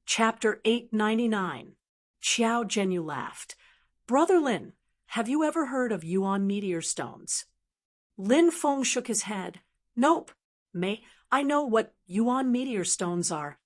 Chapter 899. Xiao Zhenyu laughed. Brother Lin, have you ever heard of Yuan meteor stones? Lin Feng shook his head. Nope. I know what Yuan meteor stones are.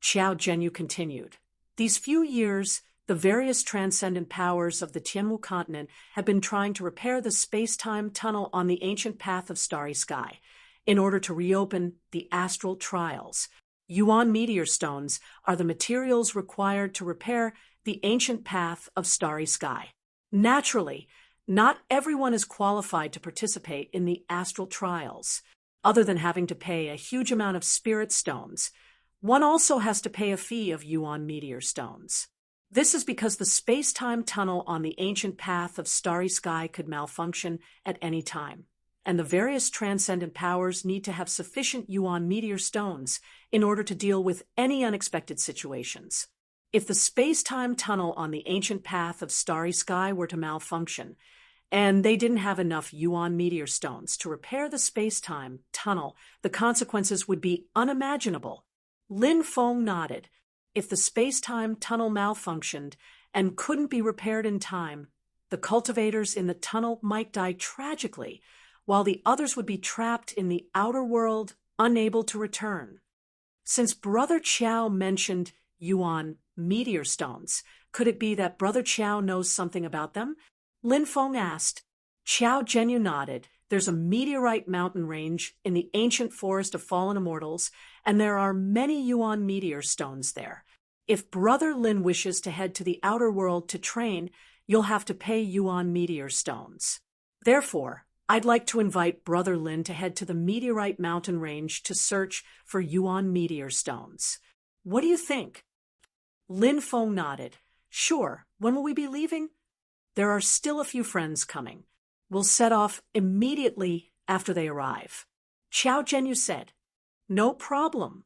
Xiao Zhenyu continued. These few years, the various transcendent powers of the Tianwu continent have been trying to repair the space-time tunnel on the ancient path of starry sky in order to reopen the astral trials. Yuan meteor stones are the materials required to repair the ancient path of starry sky. Naturally, not everyone is qualified to participate in the astral trials. Other than having to pay a huge amount of spirit stones, one also has to pay a fee of Yuan meteor stones. This is because the space-time tunnel on the ancient path of starry sky could malfunction at any time, and the various transcendent powers need to have sufficient Yuan meteor stones in order to deal with any unexpected situations. If the space-time tunnel on the ancient path of starry sky were to malfunction, and they didn't have enough Yuan meteor stones to repair the space-time tunnel, the consequences would be unimaginable. Lin Feng nodded. If the space-time tunnel malfunctioned and couldn't be repaired in time, the cultivators in the tunnel might die tragically, while the others would be trapped in the outer world, unable to return. Since Brother Qiao mentioned Yuan meteor stones, could it be that Brother Qiao knows something about them? Lin Feng asked. Xiao Zhenyu nodded. There's a meteorite mountain range in the ancient forest of fallen immortals, and there are many Yuan meteor stones there. If Brother Lin wishes to head to the outer world to train, you'll have to pay Yuan meteor stones. Therefore, I'd like to invite Brother Lin to head to the meteorite mountain range to search for Yuan meteor stones. What do you think? Lin Feng nodded. Sure. When will we be leaving? There are still a few friends coming. We'll set off immediately after they arrive. Xiao Zhenyu said. No problem.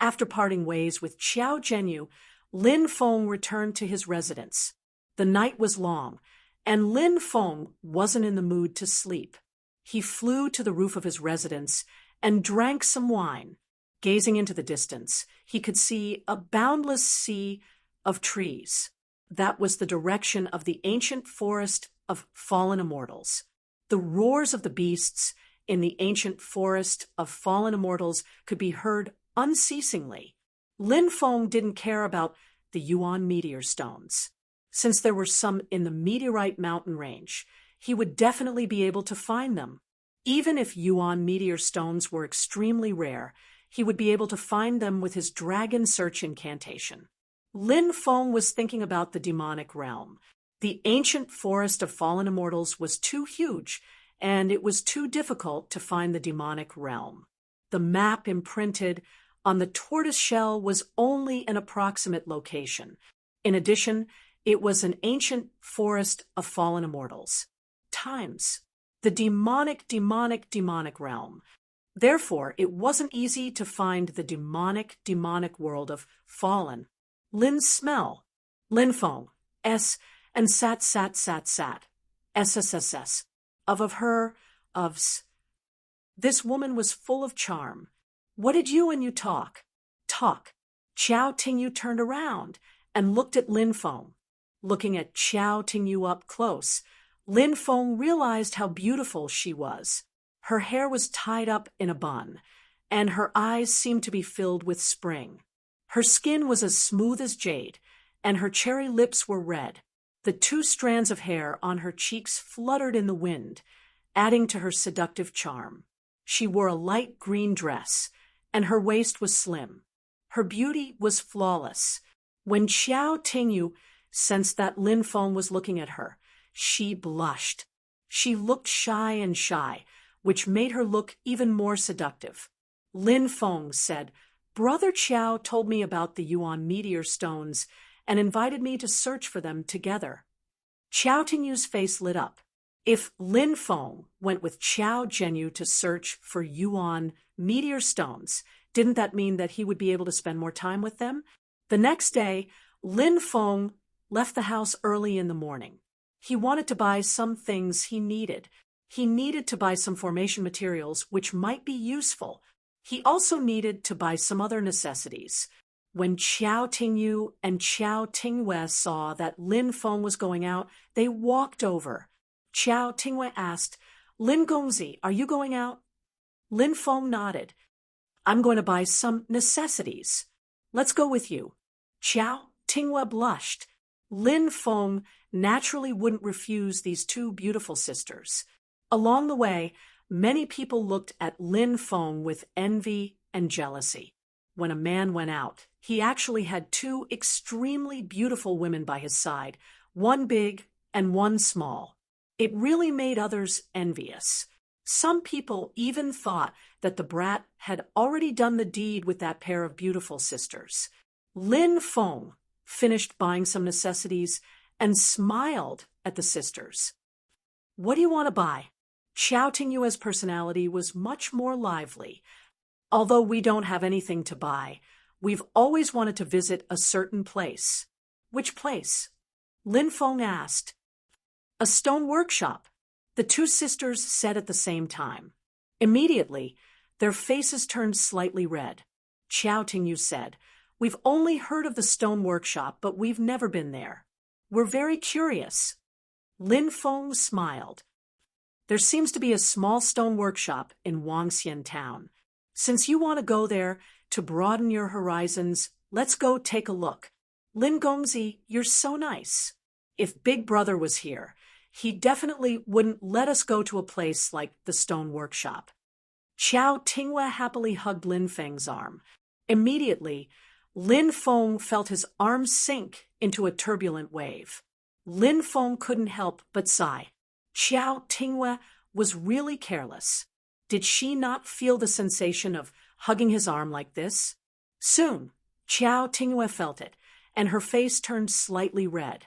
After parting ways with Xiao Zhenyu, Lin Feng returned to his residence. The night was long, and Lin Feng wasn't in the mood to sleep. He flew to the roof of his residence and drank some wine. Gazing into the distance, he could see a boundless sea of trees. That was the direction of the ancient forest of fallen immortals. The roars of the beasts in the ancient forest of fallen immortals could be heard unceasingly. Lin Feng didn't care about the Yuan meteor stones. Since there were some in the meteorite mountain range, he would definitely be able to find them. Even if Yuan meteor stones were extremely rare, he would be able to find them with his dragon search incantation. Lin Feng was thinking about the demonic realm. The ancient forest of fallen immortals was too huge, and it was too difficult to find the demonic realm. The map imprinted on the tortoise shell was only an approximate location. In addition, it was an ancient forest of fallen immortals. Times. The demonic realm. Therefore, it wasn't easy to find the demonic world of fallen. Lin's smell. Lin Feng. S. And sat. SSSS. Of her. Ofs. This woman was full of charm. What did you and you talk? Talk. Qiao Tingyu turned around and looked at Lin Feng. Looking at Qiao Tingyu up close, Lin Feng realized how beautiful she was. Her hair was tied up in a bun, and her eyes seemed to be filled with spring. Her skin was as smooth as jade, and her cherry lips were red. The 2 strands of hair on her cheeks fluttered in the wind, adding to her seductive charm. She wore a light green dress, and her waist was slim. Her beauty was flawless. When Xiao Tingyu sensed that Lin Feng was looking at her, she blushed. She looked shy, which made her look even more seductive. Lin Feng said, Brother Qiao told me about the Yuan meteor stones and invited me to search for them together. Xiao Tingyu's face lit up. If Lin Feng went with Xiao Zhenyu to search for Yuan meteor stones, didn't that mean that he would be able to spend more time with them? The next day, Lin Feng left the house early in the morning. He wanted to buy some things he needed. He needed to buy some formation materials which might be useful. He also needed to buy some other necessities. When Qiao Tingyu and Qiao Tingwei saw that Lin Feng was going out, they walked over. Qiao Tingwei asked, "Lin Gongzi, are you going out?" Lin Feng nodded. "I'm going to buy some necessities. Let's go with you." Qiao Tingwei blushed. Lin Feng naturally wouldn't refuse these two beautiful sisters. Along the way, many people looked at Lin Feng with envy and jealousy. When a man went out, he actually had two extremely beautiful women by his side, one big and one small. It really made others envious. Some people even thought that the brat had already done the deed with that pair of beautiful sisters. Lin Feng finished buying some necessities and smiled at the sisters. "What do you want to buy?" Qiao Tingyue's personality was much more lively. "Although we don't have anything to buy, we've always wanted to visit a certain place." "Which place?" Lin Feng asked. "A stone workshop," the two sisters said at the same time. Immediately, their faces turned slightly red. Qiao Tingyu said, "We've only heard of the stone workshop, but we've never been there. We're very curious." Lin Feng smiled. "There seems to be a small stone workshop in Wangxian town. Since you want to go there to broaden your horizons, let's go take a look. Lin Gongzi, you're so nice. If Big Brother was here, he definitely wouldn't let us go to a place like the stone workshop." Qiao Tingwei happily hugged Lin Feng's arm. Immediately, Lin Feng felt his arm sink into a turbulent wave. Lin Feng couldn't help but sigh. Qiao Tingwei was really careless. Did she not feel the sensation of hugging his arm like this? Soon, Qiao Tingwei felt it, and her face turned slightly red.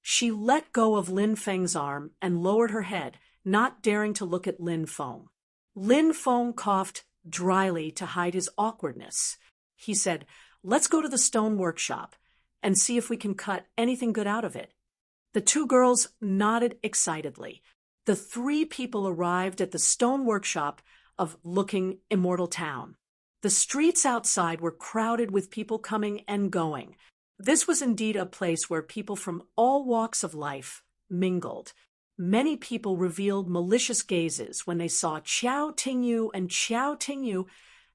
She let go of Lin Feng's arm and lowered her head, not daring to look at Lin Feng. Lin Feng coughed dryly to hide his awkwardness. He said, "Let's go to the stone workshop and see if we can cut anything good out of it." The two girls nodded excitedly. The three people arrived at the stone workshop of Looking Immortal Town. The streets outside were crowded with people coming and going. This was indeed a place where people from all walks of life mingled. Many people revealed malicious gazes when they saw Qiao Tingyu and Qiao Tingyu,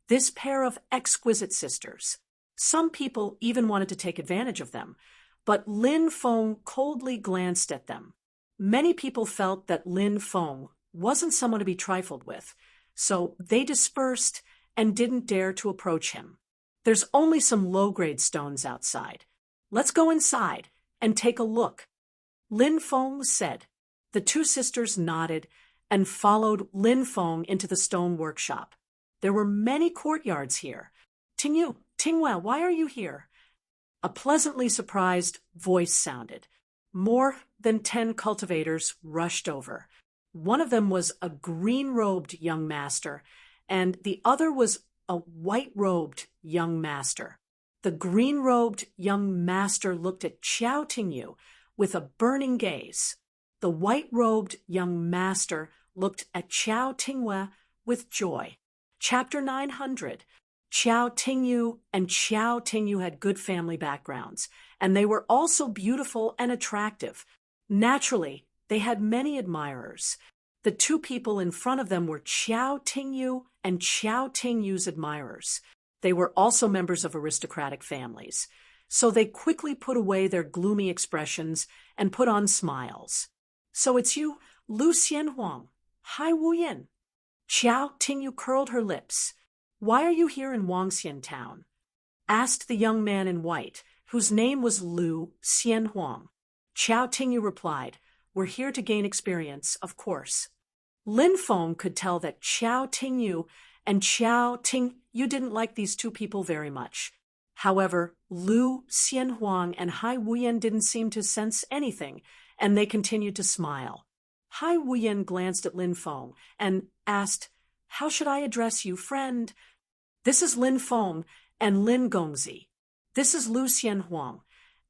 this pair of exquisite sisters. Some people even wanted to take advantage of them, but Lin Feng coldly glanced at them. Many people felt that Lin Feng wasn't someone to be trifled with, so they dispersed and didn't dare to approach him. "There's only some low-grade stones outside. Let's go inside and take a look," Lin Feng said. The two sisters nodded and followed Lin Feng into the stone workshop. There were many courtyards here. "Tingyu, Tingwei, why are you here?" A pleasantly surprised voice sounded. More than 10 cultivators rushed over. One of them was a green-robed young master, and the other was a white-robed young master. The green-robed young master looked at Qiao Tingyu with a burning gaze. The white-robed young master looked at Qiao Tingwei with joy. Chapter 900. Qiao Tingyu and Qiao Tingyu had good family backgrounds, and they were also beautiful and attractive. Naturally, they had many admirers. The two people in front of them were Qiao Tingyu and Qiao Tingyu's admirers. They were also members of aristocratic families, so they quickly put away their gloomy expressions and put on smiles. "So it's you, Lu Xianhuang. Hi, Wu Yin." Qiao Tingyu curled her lips. "Why are you here in Wangxian town?" asked the young man in white, whose name was Lu Xianhuang. Qiao Tingyu replied, "We're here to gain experience, of course." Lin Feng could tell that Qiao Tingyu and Qiao Tingyu didn't like these two people very much. However, Lu Xianhuang and Hai Wuyan didn't seem to sense anything, and they continued to smile. Hai Wuyan glanced at Lin Feng and asked, "How should I address you, friend?" "This is Lin Feng and Lin Gongzi. This is Lu Xianhuang,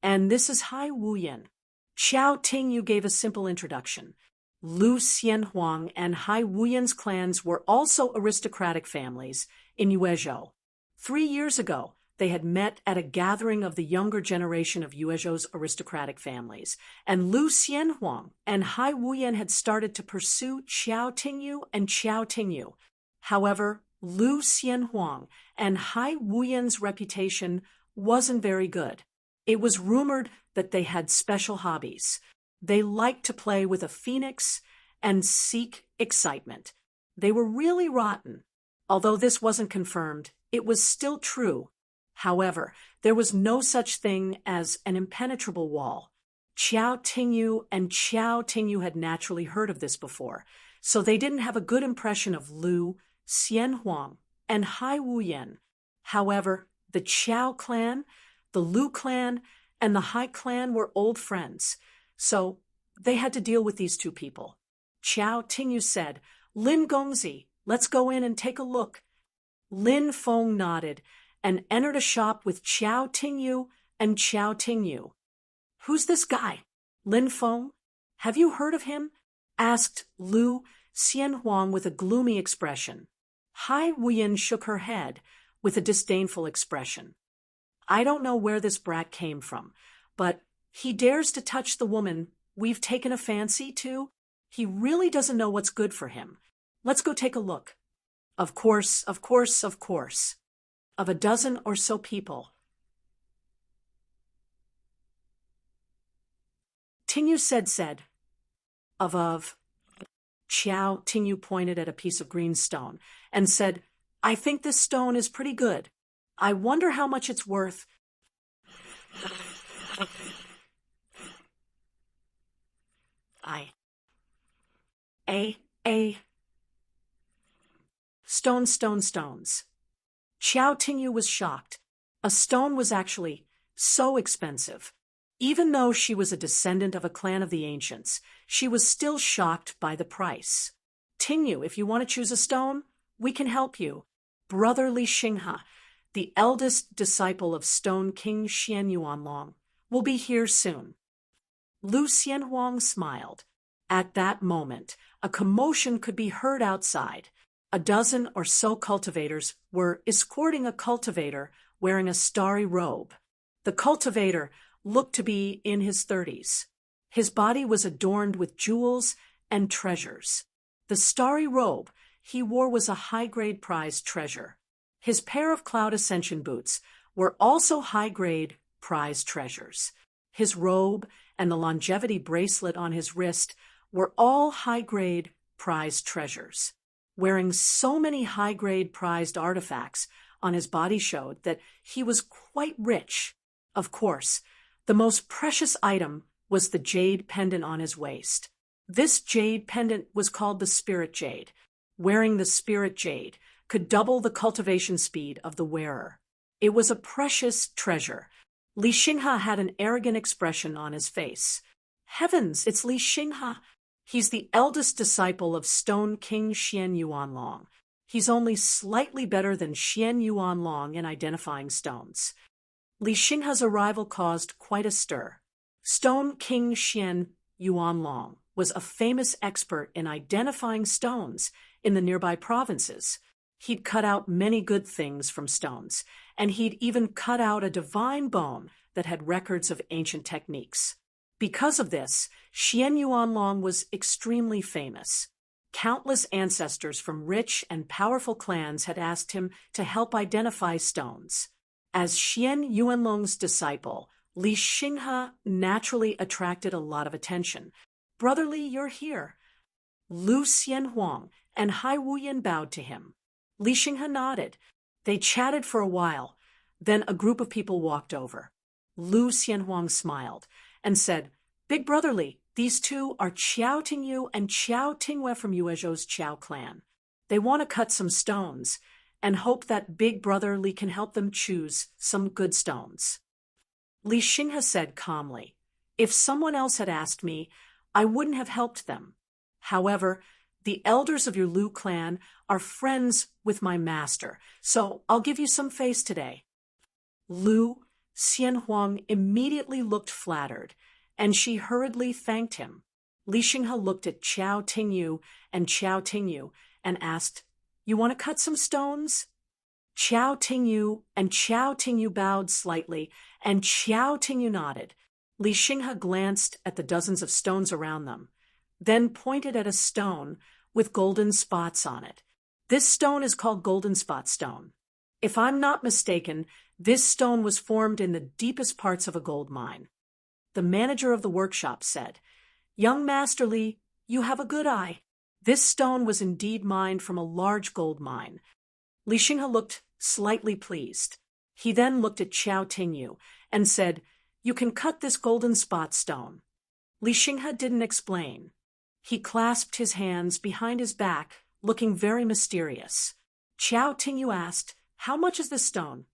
and this is Hai Wuyan." Qiao Tingyu gave a simple introduction. Lu Xianhuang and Hai Wuyan's clans were also aristocratic families in Yuezhou. 3 years ago, They had met at a gathering of the younger generation of Yuezhou's aristocratic families, and Lu Xianhuang and Hai Wuyan had started to pursue Qiao Tingyu and Qiao Tingyu. However, Lu Xianhuang and Hai Wuyan's reputation wasn't very good. It was rumored that they had special hobbies. They liked to play with a phoenix and seek excitement. They were really rotten. Although this wasn't confirmed, it was still true. However, there was no such thing as an impenetrable wall. Qiao Tingyu and Qiao Tingyu had naturally heard of this before, so they didn't have a good impression of Lu, Xianhuang, and Hai Wuyan. However, the Qiao clan, the Lu clan, and the Hai clan were old friends, so they had to deal with these two people. Qiao Tingyu said, "Lin Gongzi, let's go in and take a look." Lin Feng nodded and entered a shop with Qiao Tingyu and Qiao Tingyu. "Who's this guy? Lin Feng? Have you heard of him?" asked Lu Xianhuang with a gloomy expression. Hai Wuyan shook her head with a disdainful expression. "I don't know where this brat came from, but he dares to touch the woman we've taken a fancy to. He really doesn't know what's good for him. Let's go take a look." Of course. Of a dozen or so people, Tingyu said. Of. Qiao Tingyu pointed at a piece of green stone and said, "I think this stone is pretty good. I wonder how much it's worth." Stones. Qiao Tingyu was shocked. A stone was actually so expensive. Even though she was a descendant of a clan of the ancients, she was still shocked by the price. "Tingyu, if you want to choose a stone, we can help you. Brother Li Xinghe, the eldest disciple of Stone King Xian Yuanlong, will be here soon." Lu Xianhuang smiled. At that moment, a commotion could be heard outside. A dozen or so cultivators were escorting a cultivator wearing a starry robe. The cultivator looked to be in his 30s. His body was adorned with jewels and treasures. The starry robe he wore was a high-grade prized treasure. His pair of cloud ascension boots were also high-grade prized treasures. His robe and the longevity bracelet on his wrist were all high-grade prized treasures. Wearing so many high-grade prized artifacts on his body showed that he was quite rich. Of course, the most precious item was the jade pendant on his waist. This jade pendant was called the Spirit Jade. Wearing the Spirit Jade could double the cultivation speed of the wearer. It was a precious treasure. Li Xinghe had an arrogant expression on his face. "Heavens, it's Li Xinghe. He's the eldest disciple of Stone King Xian Yuanlong. He's only slightly better than Xian Yuanlong in identifying stones." Li Xinghe's arrival caused quite a stir. Stone King Xian Yuanlong was a famous expert in identifying stones in the nearby provinces. He'd cut out many good things from stones, and he'd even cut out a divine bone that had records of ancient techniques. Because of this, Xian Yuanlong was extremely famous. Countless ancestors from rich and powerful clans had asked him to help identify stones. As Xian Yuanlong's disciple, Li Xinghe naturally attracted a lot of attention. "Brother Li, you're here." Lu Xianhuang and Hai Wuyan bowed to him. Li Xinghe nodded. They chatted for a while. Then a group of people walked over. Lu Xianhuang smiled and said, "Big Brother Li, these two are Qiao Tingyu and Qiao Tingwei from Yuezhou's Qiao clan. They want to cut some stones and hope that Big Brother Li can help them choose some good stones." Li Xinghe said calmly, "If someone else had asked me, I wouldn't have helped them. However, the elders of your Lu clan are friends with my master, so I'll give you some face today." Lu Xianhuang immediately looked flattered, and she hurriedly thanked him. Li Xinghe looked at Qiao Tingyu and Qiao Tingyu and asked, "You want to cut some stones?" Qiao Tingyu and Qiao Tingyu bowed slightly, and Qiao Tingyu nodded. Li Xinghe glanced at the dozens of stones around them, then pointed at a stone with golden spots on it. This stone is called Golden Spot Stone. If I'm not mistaken, this stone was formed in the deepest parts of a gold mine. The manager of the workshop said, "Young Master Li, you have a good eye." This stone was indeed mined from a large gold mine. Li Xinghe looked slightly pleased. He then looked at Qiao Tingyu and said, "You can cut this golden spot stone." Li Xinghe didn't explain. He clasped his hands behind his back, looking very mysterious. Qiao Tingyu asked, "How much is this stone?"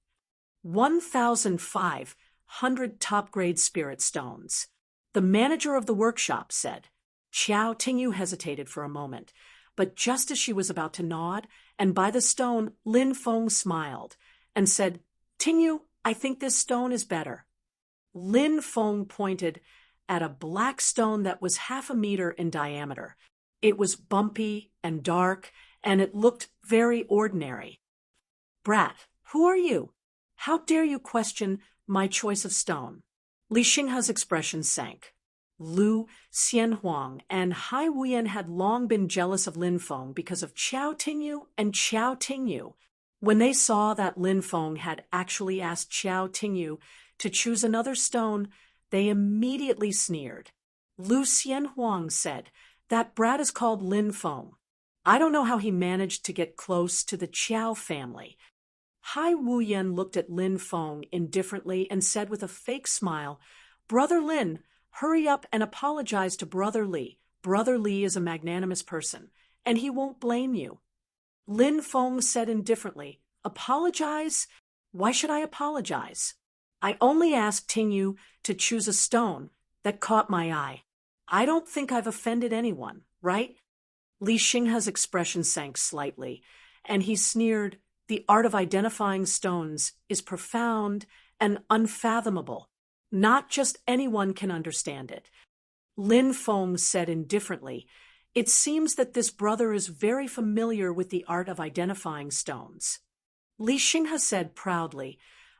1,500 top-grade spirit stones. The manager of the workshop said. Qiao Tingyu hesitated for a moment, but just as she was about to nod and buy the stone, Lin Feng smiled and said, "Tingyu, I think this stone is better." Lin Feng pointed at a black stone that was 1/2 meter in diameter. It was bumpy and dark, and it looked very ordinary. "Brat, who are you? How dare you question my choice of stone?" Li Xinghe's expression sank. Lu Xianhuang and Hai Wuyan had long been jealous of Lin Feng because of Qiao Tingyu and Qiao Tingyu. When they saw that Lin Feng had actually asked Qiao Tingyu to choose another stone, they immediately sneered. Lu Xianhuang said, "That brat is called Lin Feng. I don't know how he managed to get close to the Qiao family." Hai Wuyan looked at Lin Feng indifferently and said with a fake smile, "Brother Lin, hurry up and apologize to Brother Li. Brother Li is a magnanimous person, and he won't blame you." Lin Feng said indifferently, "Apologize? Why should I apologize? I only asked Tingyu to choose a stone that caught my eye. I don't think I've offended anyone, right?" Li Xinghe's expression sank slightly, and he sneered, "The art of identifying stones is profound and unfathomable. Not just anyone can understand it." Lin Feng said indifferently, "It seems that this brother is very familiar with the art of identifying stones." Li Xinghe said proudly,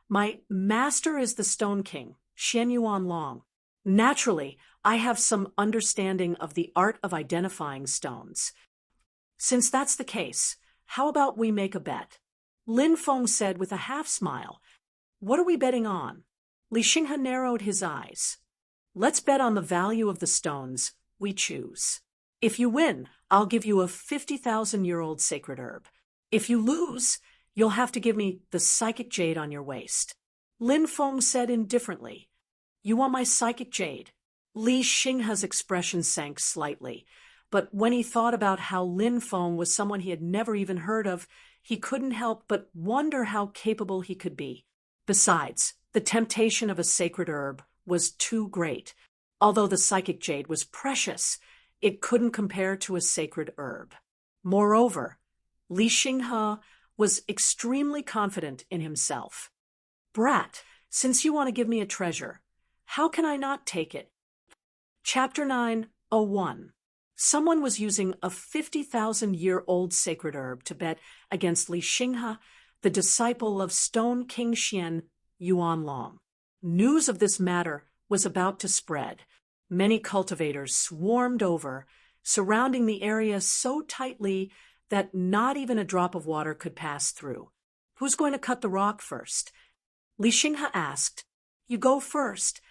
"My master is the Stone King, Xian Yuan Long. Naturally, I have some understanding of the art of identifying stones. Since that's the case, how about we make a bet?" Lin Feng said with a half-smile, "What are we betting on?" Li Xinghe narrowed his eyes. "Let's bet on the value of the stones we choose. If you win, I'll give you a 50,000-year-old sacred herb. If you lose, you'll have to give me the psychic jade on your waist." Lin Feng said indifferently, "You want my psychic jade?" Li Xinghe's expression sank slightly, but when he thought about how Lin Feng was someone he had never even heard of, he couldn't help but wonder how capable he could be. Besides, the temptation of a sacred herb was too great. Although the psychic jade was precious, it couldn't compare to a sacred herb. Moreover, Li Xinghe was extremely confident in himself. "Brat, since you want to give me a treasure, how can I not take it?" Chapter 9:01. Someone was using a 50,000-year-old sacred herb to bet against Li Xinghe, the disciple of Stone King Xian Yuan Long. News of this matter was about to spread. Many cultivators swarmed over, surrounding the area so tightly that not even a drop of water could pass through. "Who's going to cut the rock first?" Li Xinghe asked. "You go first."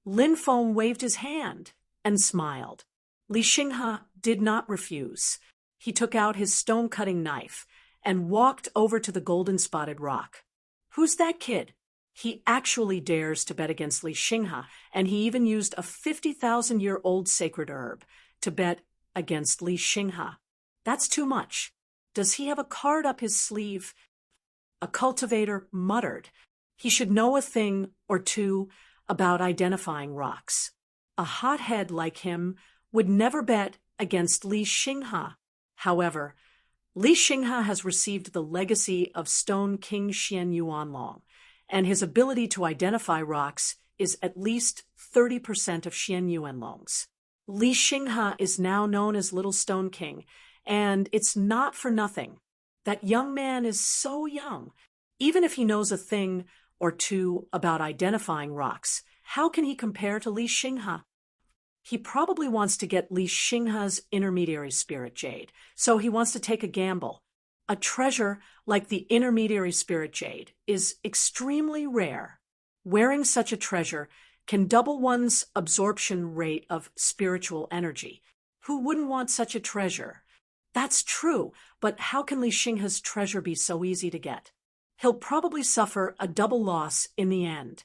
Lin Feng waved his hand and smiled. Li Xinghe did not refuse. He took out his stone-cutting knife and walked over to the golden-spotted rock. "Who's that kid? He actually dares to bet against Li Xinghe, and he even used a 50,000-year-old sacred herb to bet against Li Xinghe. That's too much. Does he have a card up his sleeve?" A cultivator muttered. He should know a thing or two about identifying rocks. A hothead like him would never bet against Li Xinghe. However, Li Xinghe has received the legacy of Stone King Xian Yuan Long, and his ability to identify rocks is at least 30% of Xian Yuan Long's. Li Xinghe is now known as Little Stone King, and it's not for nothing. That young man is so young. Even if he knows a thing or two about identifying rocks, how can he compare to Li Xinghe? He probably wants to get Li Xinghe's intermediary spirit jade, so he wants to take a gamble. A treasure like the intermediary spirit jade is extremely rare. Wearing such a treasure can double one's absorption rate of spiritual energy. Who wouldn't want such a treasure? That's true, but how can Li Xinghe's treasure be so easy to get? He'll probably suffer a double loss in the end.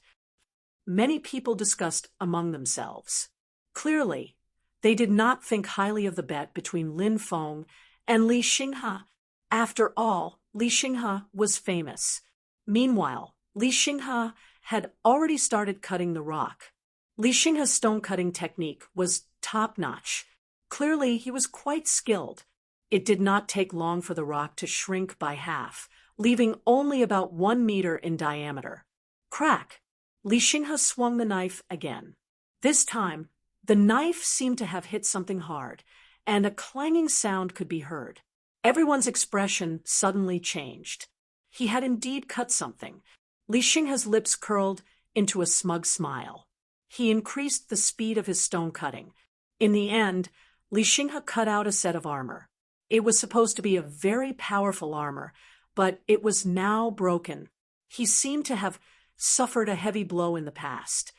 Many people discussed among themselves. Clearly, they did not think highly of the bet between Lin Feng and Li Xinghe. After all, Li Xinghe was famous. Meanwhile, Li Xinghe had already started cutting the rock. Li Xinghe's stone-cutting technique was top-notch. Clearly, he was quite skilled. It did not take long for the rock to shrink by half, leaving only about 1 meter in diameter. Crack! Li Xinghe swung the knife again. This time, the knife seemed to have hit something hard, and a clanging sound could be heard. Everyone's expression suddenly changed. He had indeed cut something. Li Xinghe's lips curled into a smug smile. He increased the speed of his stone cutting. In the end, Li Xinghe cut out a set of armor. It was supposed to be a very powerful armor, but it was now broken. He seemed to have suffered a heavy blow in the past.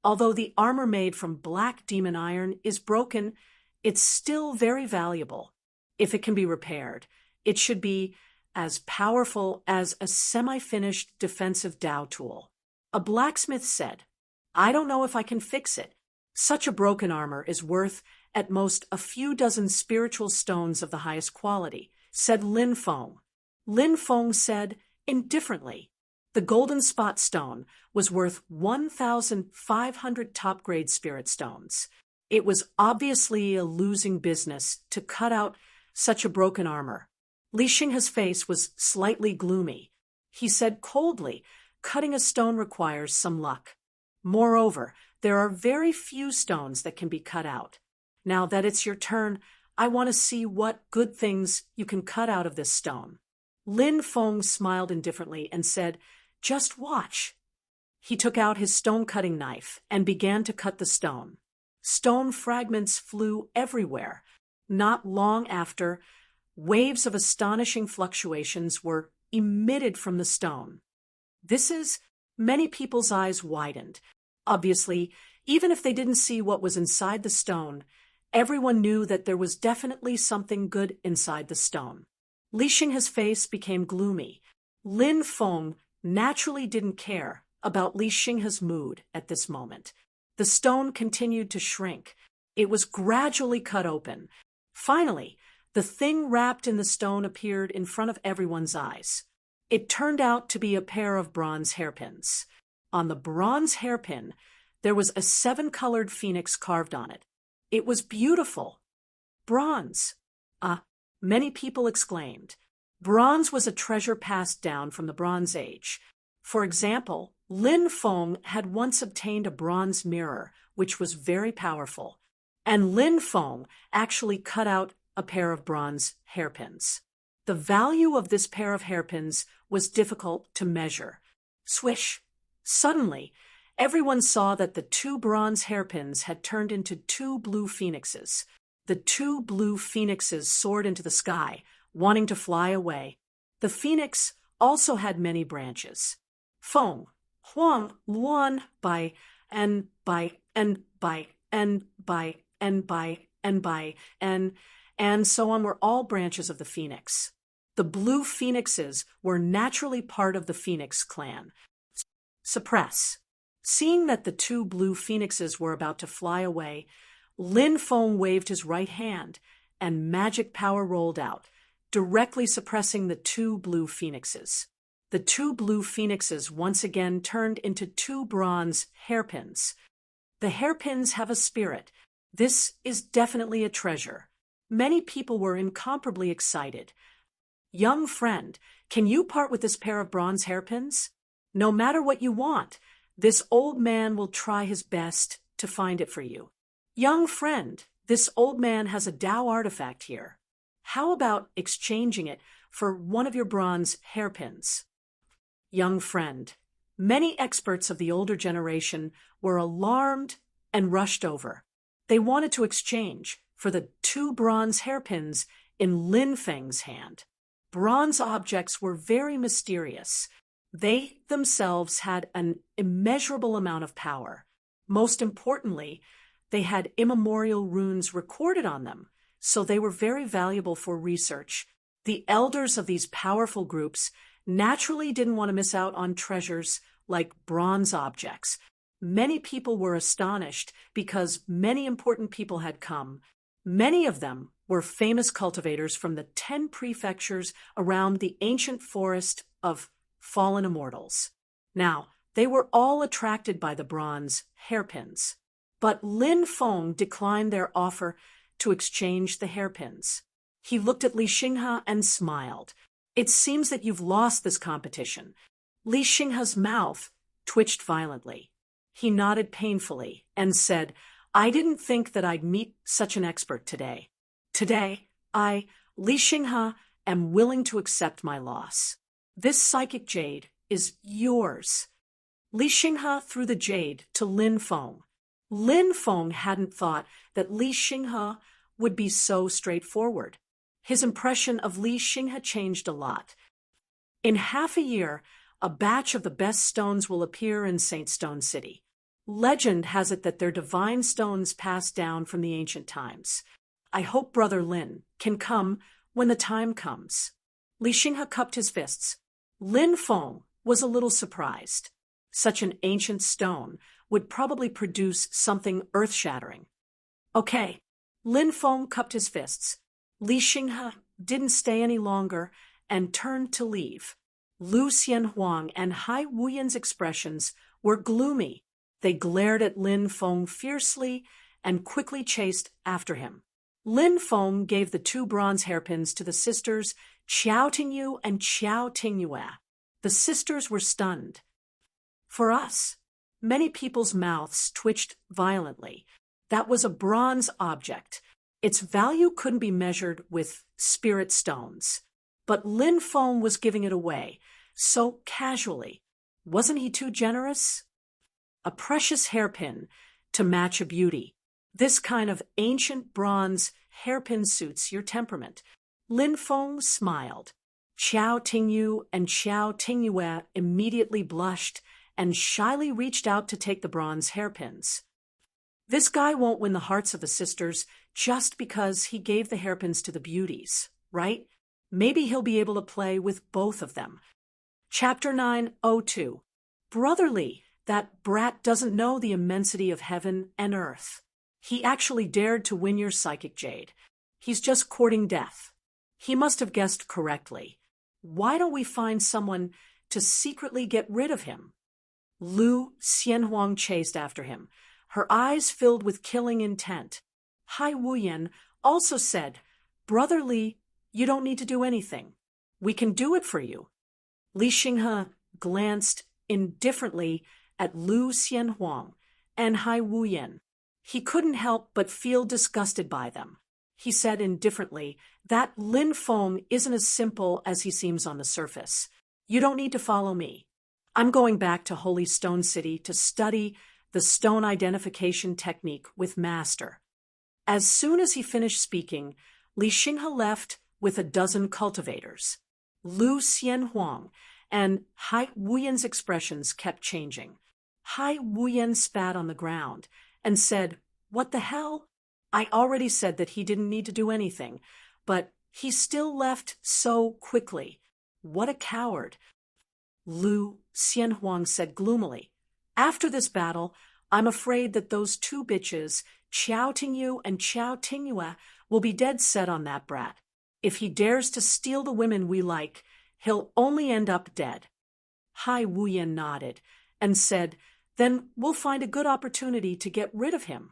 Although the armor made from black demon iron is broken, it's still very valuable. If it can be repaired, it should be as powerful as a semi-finished defensive Dao tool. A blacksmith said, "I don't know if I can fix it. Such a broken armor is worth at most a few dozen spiritual stones of the highest quality," said Lin Feng. Lin Feng said indifferently, "The golden spot stone was worth 1,500 top-grade spirit stones. It was obviously a losing business to cut out such a broken armor." Li Xinghe's face was slightly gloomy. He said coldly, "Cutting a stone requires some luck. Moreover, there are very few stones that can be cut out. Now that it's your turn, I want to see what good things you can cut out of this stone." Lin Feng smiled indifferently and said, "Just watch." He took out his stone-cutting knife and began to cut the stone. Stone fragments flew everywhere. Not long after, waves of astonishing fluctuations were emitted from the stone. Many people's eyes widened. Obviously, even if they didn't see what was inside the stone, everyone knew that there was definitely something good inside the stone. Li Xinghe's face became gloomy. Lin Feng naturally didn't care about Li Xinghe's mood at this moment. The stone continued to shrink. It was gradually cut open. Finally, the thing wrapped in the stone appeared in front of everyone's eyes. It turned out to be a pair of bronze hairpins. On the bronze hairpin, there was a 7-colored phoenix carved on it. It was beautiful. Bronze. Many people exclaimed. Bronze was a treasure passed down from the Bronze Age. For example, Lin Feng had once obtained a bronze mirror, which was very powerful, and Lin Feng actually cut out a pair of bronze hairpins. The value of this pair of hairpins was difficult to measure. Swish! Suddenly, everyone saw that the 2 bronze hairpins had turned into 2 blue phoenixes. The 2 blue phoenixes soared into the sky, wanting to fly away. The phoenix also had many branches. Feng, Huang, Luan, Bai, and Bai, and Bai, and Bai, and Bai, and Bai, and so on were all branches of the phoenix. The blue phoenixes were naturally part of the phoenix clan. Suppress. Seeing that the 2 blue phoenixes were about to fly away, Lin Feng waved his right hand, and magic power rolled out, directly suppressing the 2 blue phoenixes. The 2 blue phoenixes once again turned into 2 bronze hairpins. The hairpins have a spirit. This is definitely a treasure. Many people were incomparably excited. Young friend, can you part with this pair of bronze hairpins? No matter what you want, this old man will try his best to find it for you. Young friend, this old man has a Dao artifact here. How about exchanging it for one of your bronze hairpins? young friend. Many experts of the older generation were alarmed and rushed over. They wanted to exchange for the 2 bronze hairpins in Lin Feng's hand. Bronze objects were very mysterious. They themselves had an immeasurable amount of power. Most importantly, they had immemorial runes recorded on them, so they were very valuable for research. The elders of these powerful groups naturally didn't want to miss out on treasures like bronze objects. Many people were astonished because many important people had come. Many of them were famous cultivators from the 10 prefectures around the ancient forest of fallen immortals. Now, they were all attracted by the bronze hairpins, but Lin Feng declined their offer to exchange the hairpins. He looked at Li Xinghe and smiled. It seems that you've lost this competition. Li Xinghe's mouth twitched violently. He nodded painfully and said, I didn't think that I'd meet such an expert today. Today, I, Li Xinghe, am willing to accept my loss. This psychic jade is yours. Li Xinghe threw the jade to Lin Feng. Lin Feng hadn't thought that Li Xinghe would be so straightforward. His impression of Li Xinghe changed a lot. In half a year, a batch of the best stones will appear in Saint Stone City. Legend has it that they're divine stones passed down from the ancient times. I hope Brother Lin can come when the time comes. Li Xinghe cupped his fists. Lin Feng was a little surprised. Such an ancient stone would probably produce something earth-shattering. Okay. Lin Feng cupped his fists. Li Xinghe didn't stay any longer and turned to leave. Lu Xianhuang and Hai Wuyan's expressions were gloomy. They glared at Lin Feng fiercely and quickly chased after him. Lin Feng gave the 2 bronze hairpins to the sisters Qiao Tingyu and Qiao Tingyue. The sisters were stunned. For us, many people's mouths twitched violently. That was a bronze object. Its value couldn't be measured with spirit stones. But Lin Feng was giving it away, so casually. Wasn't he too generous? A precious hairpin to match a beauty. This kind of ancient bronze hairpin suits your temperament. Lin Feng smiled. Qiao Tingyu and Qiao Tingyue immediately blushed and shyly reached out to take the bronze hairpins. This guy won't win the hearts of the sisters just because he gave the hairpins to the beauties, right? Maybe he'll be able to play with both of them. Chapter 9:02. Brotherly, that brat doesn't know the immensity of heaven and earth. He actually dared to win your psychic jade. He's just courting death. He must have guessed correctly. Why don't we find someone to secretly get rid of him? Lu Xianhuang chased after him, her eyes filled with killing intent. Hai Wuyan also said, Brother Li, you don't need to do anything. We can do it for you. Li Xinghe glanced indifferently at Lu Xianhuang and Hai Wuyan. He couldn't help but feel disgusted by them. He said indifferently, that Lin Feng isn't as simple as he seems on the surface. You don't need to follow me. I'm going back to Holy Stone City to study the stone identification technique with Master. As soon as he finished speaking, Li Xinghe left with a dozen cultivators. Lu Xianhuang and Hai Wuyan's expressions kept changing. Hai Wuyan spat on the ground and said, What the hell? I already said that he didn't need to do anything, but he still left so quickly. What a coward. Lu Xianhuang said gloomily, After this battle, I'm afraid that those 2 bitches, Qiao Tingyu and Qiao Tingyue, will be dead set on that brat. If he dares to steal the women we like, he'll only end up dead. Hai Wuyan nodded and said, Then we'll find a good opportunity to get rid of him.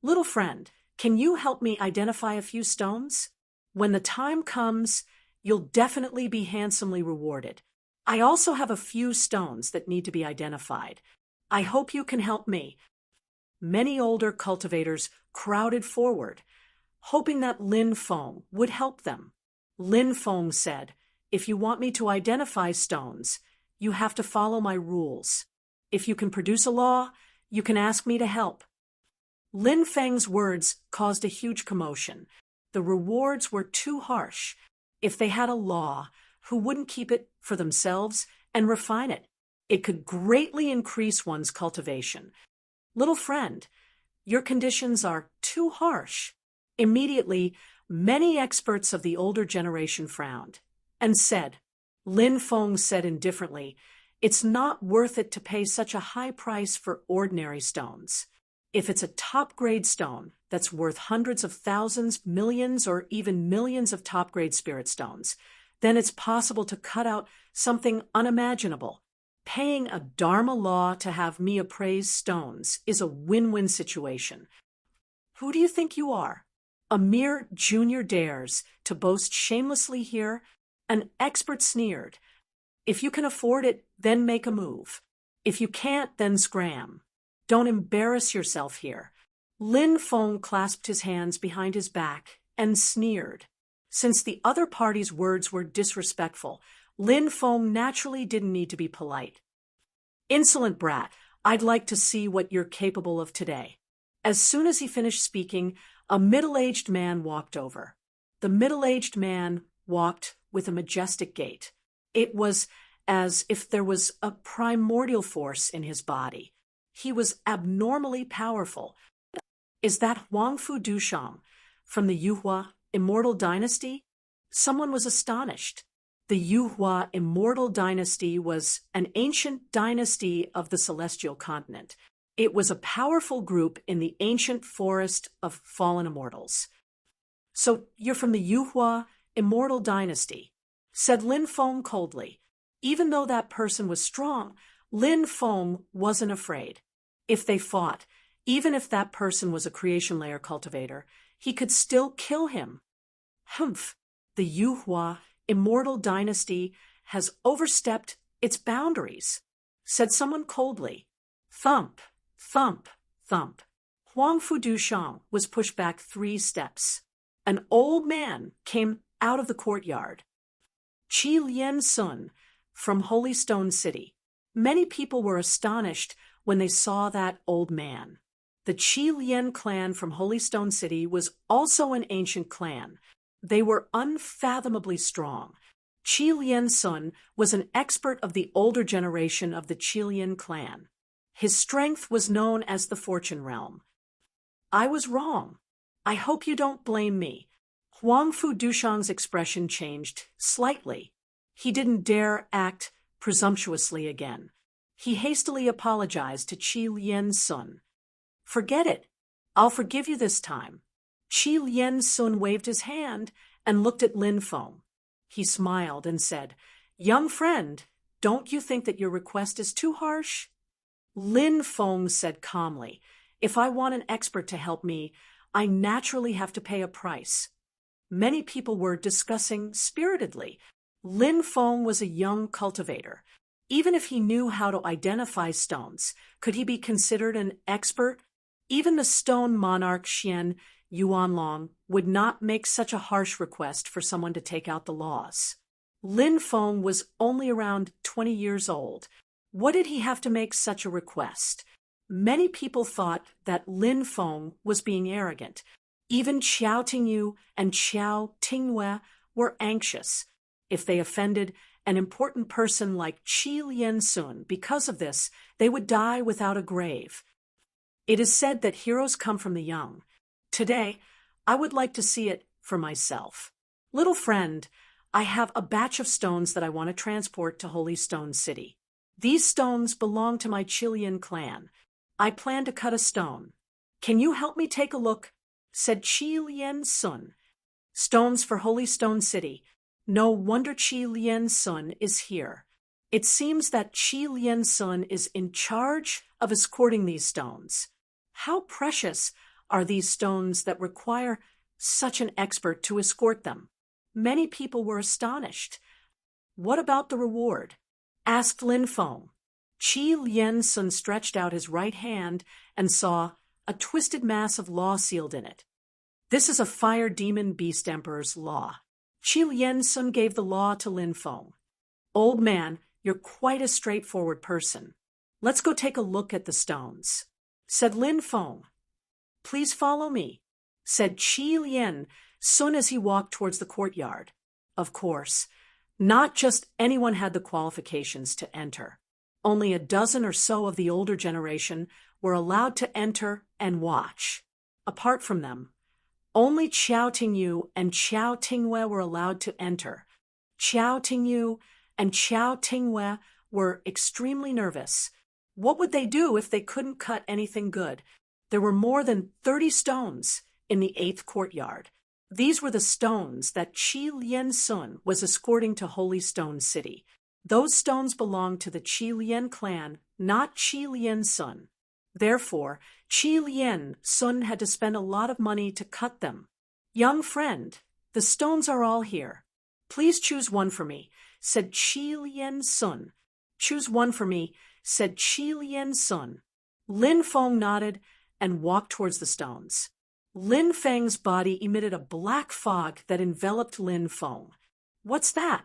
Little friend, can you help me identify a few stones? When the time comes, you'll definitely be handsomely rewarded. I also have a few stones that need to be identified. I hope you can help me. Many older cultivators crowded forward, hoping that Lin Feng would help them. Lin Feng said, If you want me to identify stones, you have to follow my rules. If you can produce a law, you can ask me to help. Lin Feng's words caused a huge commotion. The rewards were too harsh. If they had a law, who wouldn't keep it for themselves and refine it? It could greatly increase one's cultivation. Little friend, your conditions are too harsh. Immediately, many experts of the older generation frowned and said, Lin Feng said indifferently, it's not worth it to pay such a high price for ordinary stones. If it's a top-grade stone that's worth hundreds of thousands, millions, or even millions of top-grade spirit stones, then it's possible to cut out something unimaginable. Paying a Dharma law to have me appraise stones is a win-win situation. Who do you think you are? A mere junior dares to boast shamelessly here? An expert sneered. If you can afford it, then make a move. If you can't, then scram. Don't embarrass yourself here. Lin Feng clasped his hands behind his back and sneered. Since the other party's words were disrespectful, Lin Feng naturally didn't need to be polite. Insolent brat, I'd like to see what you're capable of today. As soon as he finished speaking, a middle-aged man walked over. The middle-aged man walked with a majestic gait. It was as if there was a primordial force in his body. He was abnormally powerful. Is that Huangfu Dushang from the Yuhua Immortal Dynasty? Someone was astonished. The Yuhua Immortal Dynasty was an ancient dynasty of the celestial continent. It was a powerful group in the ancient forest of fallen immortals. So you're from the Yuhua Immortal Dynasty, said Lin Feng coldly. Even though that person was strong, Lin Feng wasn't afraid. If they fought, even if that person was a creation layer cultivator, he could still kill him. Humph, the Yuhua Immortal Dynasty has overstepped its boundaries, said someone coldly. Thump, thump, thump. Huangfu Dushang was pushed back 3 steps. An old man came out of the courtyard. Qi Lian Sun from Holy Stone City. Many people were astonished when they saw that old man. The Qi Lian clan from Holy Stone City was also an ancient clan. They were unfathomably strong. Qi Lian Sun was an expert of the older generation of the Qi Lian clan. His strength was known as the Fortune Realm. I was wrong. I hope you don't blame me. Huangfu Dushang's expression changed slightly. He didn't dare act presumptuously again. He hastily apologized to Qi Lian Sun. Forget it. I'll forgive you this time. Qi Lian Sun waved his hand and looked at Lin Feng. He smiled and said, Young friend, don't you think that your request is too harsh? Lin Feng said calmly, If I want an expert to help me, I naturally have to pay a price. Many people were discussing spiritedly. Lin Feng was a young cultivator. Even if he knew how to identify stones, could he be considered an expert? Even the stone monarch Xian Yuanlong would not make such a harsh request for someone to take out the laws. Lin Feng was only around 20 years old. What did he have to make such a request? Many people thought that Lin Feng was being arrogant. Even Qiao Tingyu and Qiao Tingyue were anxious. If they offended an important person like Qi Lian Sun because of this, they would die without a grave. It is said that heroes come from the young. Today, I would like to see it for myself. Little friend, I have a batch of stones that I want to transport to Holy Stone City. These stones belong to my Chilean clan. I plan to cut a stone. Can you help me take a look? Said Qi Lian Sun. Stones for Holy Stone City. No wonder Qi Lian Sun is here. It seems that Qi Lian Sun is in charge of escorting these stones. How precious are these stones that require such an expert to escort them? Many people were astonished. What about the reward? Asked Lin Feng. Qi Lian Sun stretched out his right hand and saw a twisted mass of law sealed in it. This is a fire demon beast emperor's law. Qi Lian Sun gave the law to Lin Feng. Old man, You're quite a straightforward person. Let's go take a look at the stones, said Lin Feng. Please follow me, said Qi Lian Sun as he walked towards the courtyard. Of course, not just anyone had the qualifications to enter. Only a dozen or so of the older generation were allowed to enter and watch. Apart from them, only Qiao Tingyu and Qiao Tingwei were allowed to enter. Qiao Tingyu and Qiao Tingwei were extremely nervous. What would they do if they couldn't cut anything good? There were more than 30 stones in the 8th courtyard. These were the stones that Qi Lian Sun was escorting to Holy Stone City. Those stones belonged to the Qi Lian clan, not Qi Lian Sun. Therefore, Qi Lian Sun had to spend a lot of money to cut them. Young friend, the stones are all here. Please choose one for me, said Qi Lian Sun. Choose one for me, said Qi Lian Sun. Lin Feng nodded and walked towards the stones. Lin Feng's body emitted a black fog that enveloped Lin Feng. What's that?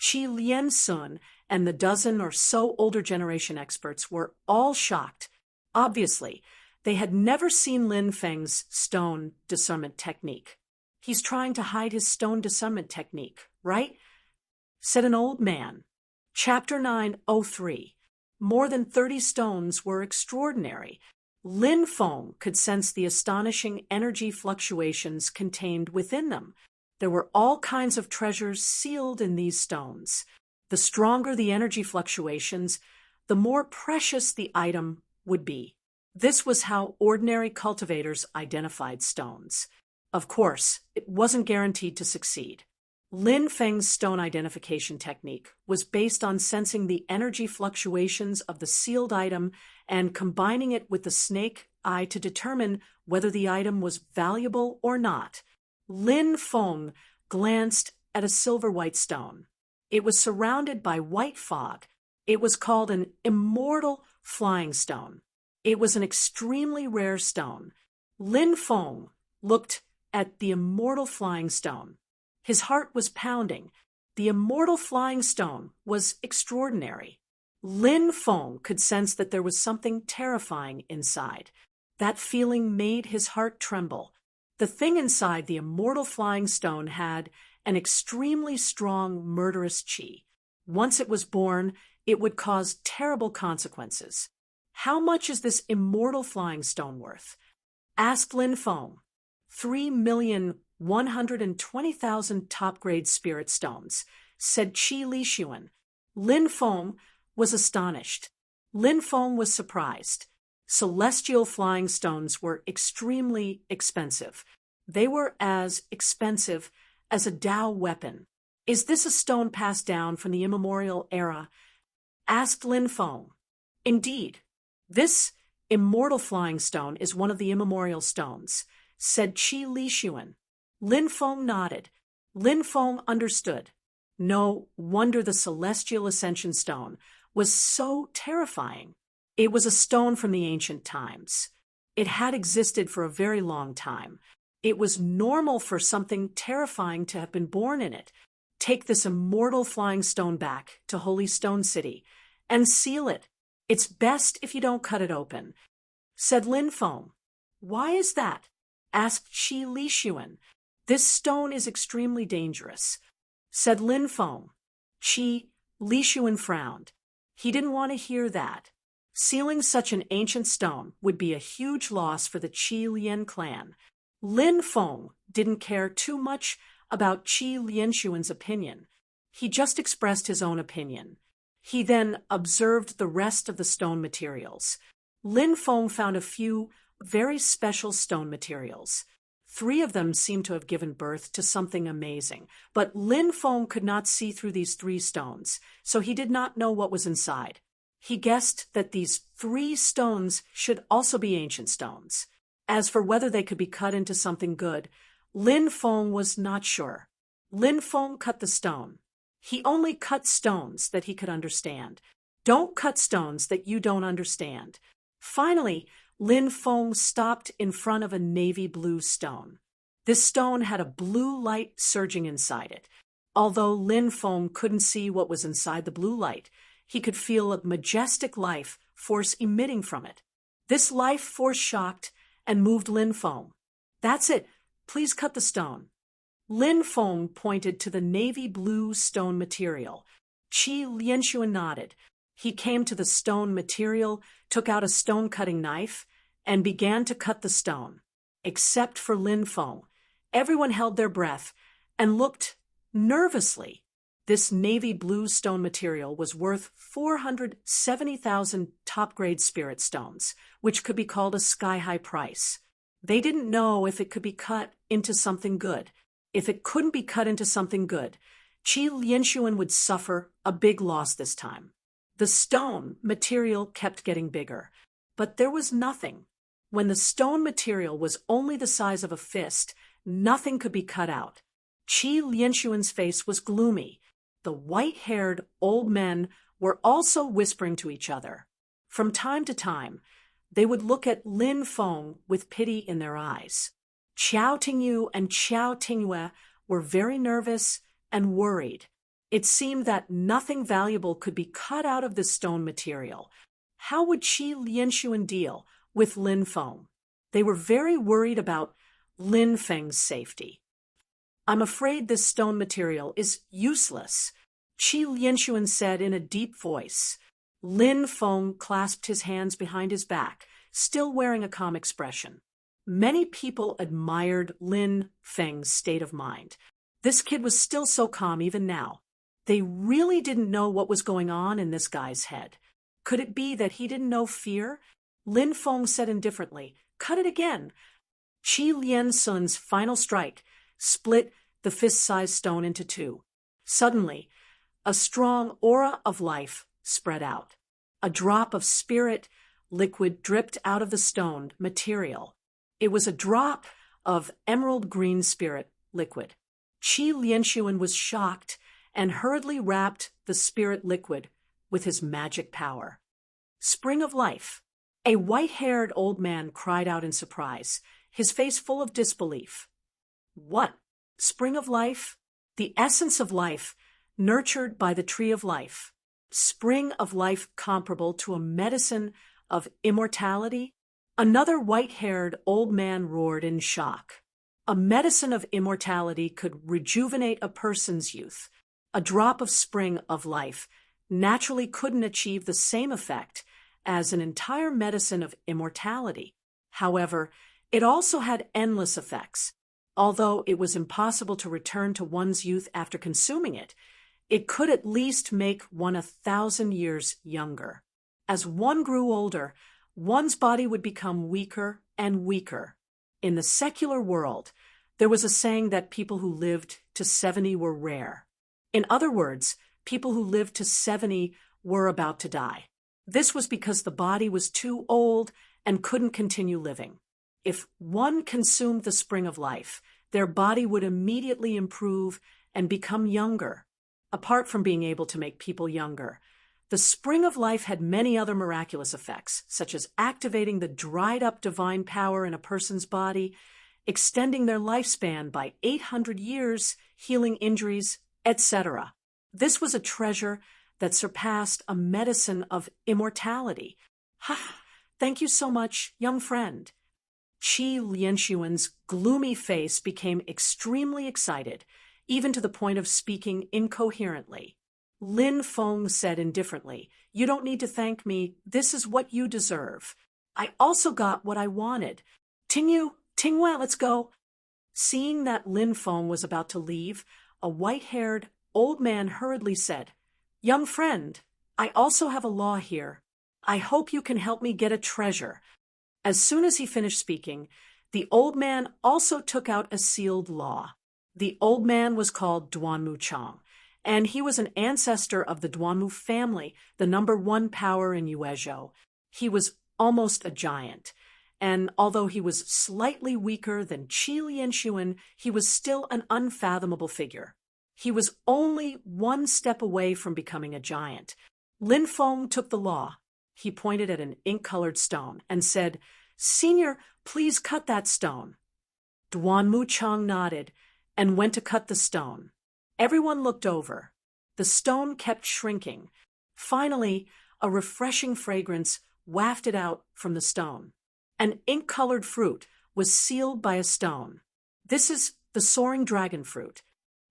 Qi Lian Sun and the dozen or so older generation experts were all shocked. Obviously, they had never seen Lin Feng's stone discernment technique. He's trying to hide his stone discernment technique, right? Said an old man. Chapter 903. More than 30 stones were extraordinary. Lin Feng could sense the astonishing energy fluctuations contained within them. There were all kinds of treasures sealed in these stones. The stronger the energy fluctuations, the more precious the item would be. This was how ordinary cultivators identified stones. Of course, it wasn't guaranteed to succeed. Lin Feng's stone identification technique was based on sensing the energy fluctuations of the sealed item and combining it with the snake eye to determine whether the item was valuable or not. Lin Feng glanced at a silver-white stone. It was surrounded by white fog. It was called an immortal flying stone. It was an extremely rare stone. Lin Feng looked at the immortal flying stone. His heart was pounding. The immortal flying stone was extraordinary. Lin Feng could sense that there was something terrifying inside. That feeling made his heart tremble. The thing inside the immortal flying stone had an extremely strong murderous qi. Once it was born, it would cause terrible consequences. How much is this immortal flying stone worth? Asked Lin Feng. 3,120,000 top-grade spirit stones, said Qi Lixuan. Lin Feng was astonished. Lin Feng was surprised. Celestial flying stones were extremely expensive. They were as expensive as a Dao weapon. Is this a stone passed down from the immemorial era? Asked Lin Feng. Indeed, this immortal flying stone is one of the immemorial stones, said Qi Lixuan. Lin Feng nodded. Lin Feng understood. No wonder the celestial ascension stone was so terrifying. It was a stone from the ancient times. It had existed for a very long time. It was normal for something terrifying to have been born in it. Take this immortal flying stone back to Holy Stone City and seal it. It's best if you don't cut it open, said Lin Feng. Why is that? Asked Qi Lixuan. This stone is extremely dangerous, said Lin Feng. Qi Lixuan frowned. He didn't want to hear that. Sealing such an ancient stone would be a huge loss for the Qi Lian clan. Lin Feng didn't care too much about Qi Lianshuan's opinion. He just expressed his own opinion. He then observed the rest of the stone materials. Lin Feng found a few very special stone materials. 3 of them seemed to have given birth to something amazing, but Lin Feng could not see through these 3 stones, so he did not know what was inside. He guessed that these 3 stones should also be ancient stones. As for whether they could be cut into something good, Lin Feng was not sure. Lin Feng cut the stone. He only cut stones that he could understand. Don't cut stones that you don't understand. Finally, Lin Feng stopped in front of a navy blue stone. This stone had a blue light surging inside it. Although Lin Feng couldn't see what was inside the blue light, He could feel a majestic life force emitting from it. This life force shocked and moved Lin Feng. "That's it. Please cut the stone." Lin Feng pointed to the navy blue stone material. Qi Lianshuan nodded. He came to the stone material, took out a stone-cutting knife, and began to cut the stone. Except for Lin Feng, everyone held their breath and looked nervously. This navy blue stone material was worth 470,000 top-grade spirit stones, which could be called a sky-high price. They didn't know if it could be cut into something good. If it couldn't be cut into something good, Qi Lianshuan would suffer a big loss this time. The stone material kept getting bigger, but there was nothing. When the stone material was only the size of a fist, nothing could be cut out. Qi Lianshuan's face was gloomy. The white-haired old men were also whispering to each other. From time to time, they would look at Lin Feng with pity in their eyes. Qiao Tingyu and Qiao Tingyue were very nervous and worried. It seemed that nothing valuable could be cut out of this stone material. How would Qi Lianshuan deal with Lin Feng? They were very worried about Lin Feng's safety. "I'm afraid this stone material is useless," Qi Lianshuan said in a deep voice. Lin Feng clasped his hands behind his back, still wearing a calm expression. Many people admired Lin Feng's state of mind. This kid was still so calm even now. They really didn't know what was going on in this guy's head. Could it be that he didn't know fear? Lin Feng said indifferently, "Cut it again." Qi Lianshuan's final strike split the fist-sized stone into two. Suddenly, a strong aura of life spread out. A drop of spirit liquid dripped out of the stone material. It was a drop of emerald green spirit liquid. Qi Lianshuan was shocked and hurriedly wrapped the spirit liquid with his magic power. "Spring of life." A white-haired old man cried out in surprise, his face full of disbelief. "What? Spring of life? The essence of life, nurtured by the tree of life. Spring of life comparable to a medicine of immortality?" Another white-haired old man roared in shock. A medicine of immortality could rejuvenate a person's youth. A drop of spring of life naturally couldn't achieve the same effect as an entire medicine of immortality. However, it also had endless effects. Although it was impossible to return to one's youth after consuming it, it could at least make one 1,000 years younger. As one grew older, one's body would become weaker and weaker. In the secular world, there was a saying that people who lived to 70 were rare. In other words, people who lived to 70 were about to die. This was because the body was too old and couldn't continue living. If one consumed the spring of life, their body would immediately improve and become younger. Apart from being able to make people younger, the spring of life had many other miraculous effects, such as activating the dried-up divine power in a person's body, extending their lifespan by 800 years, healing injuries, etc. This was a treasure that surpassed a medicine of immortality. "Ha! Thank you so much, young friend." Qi Lianshuan's gloomy face became extremely excited, even to the point of speaking incoherently. Lin Feng said indifferently, "You don't need to thank me. This is what you deserve. I also got what I wanted. Tingyu, Tingyue, let's go." Seeing that Lin Feng was about to leave, a white-haired old man hurriedly said, "Young friend, I also have a law here. I hope you can help me get a treasure." As soon as he finished speaking, the old man also took out a sealed law. The old man was called Duanmu Chang, and he was an ancestor of the Duanmu family, the #1 power in Yuezhou. He was almost a giant, and although he was slightly weaker than Qi Lianshuan, he was still an unfathomable figure. He was only one step away from becoming a giant. Lin Feng took the law. He pointed at an ink-colored stone and said, "Senior, please cut that stone." Duanmu Chang nodded and went to cut the stone. Everyone looked over. The stone kept shrinking. Finally, a refreshing fragrance wafted out from the stone. An ink-colored fruit was sealed by a stone. This is the soaring dragon fruit.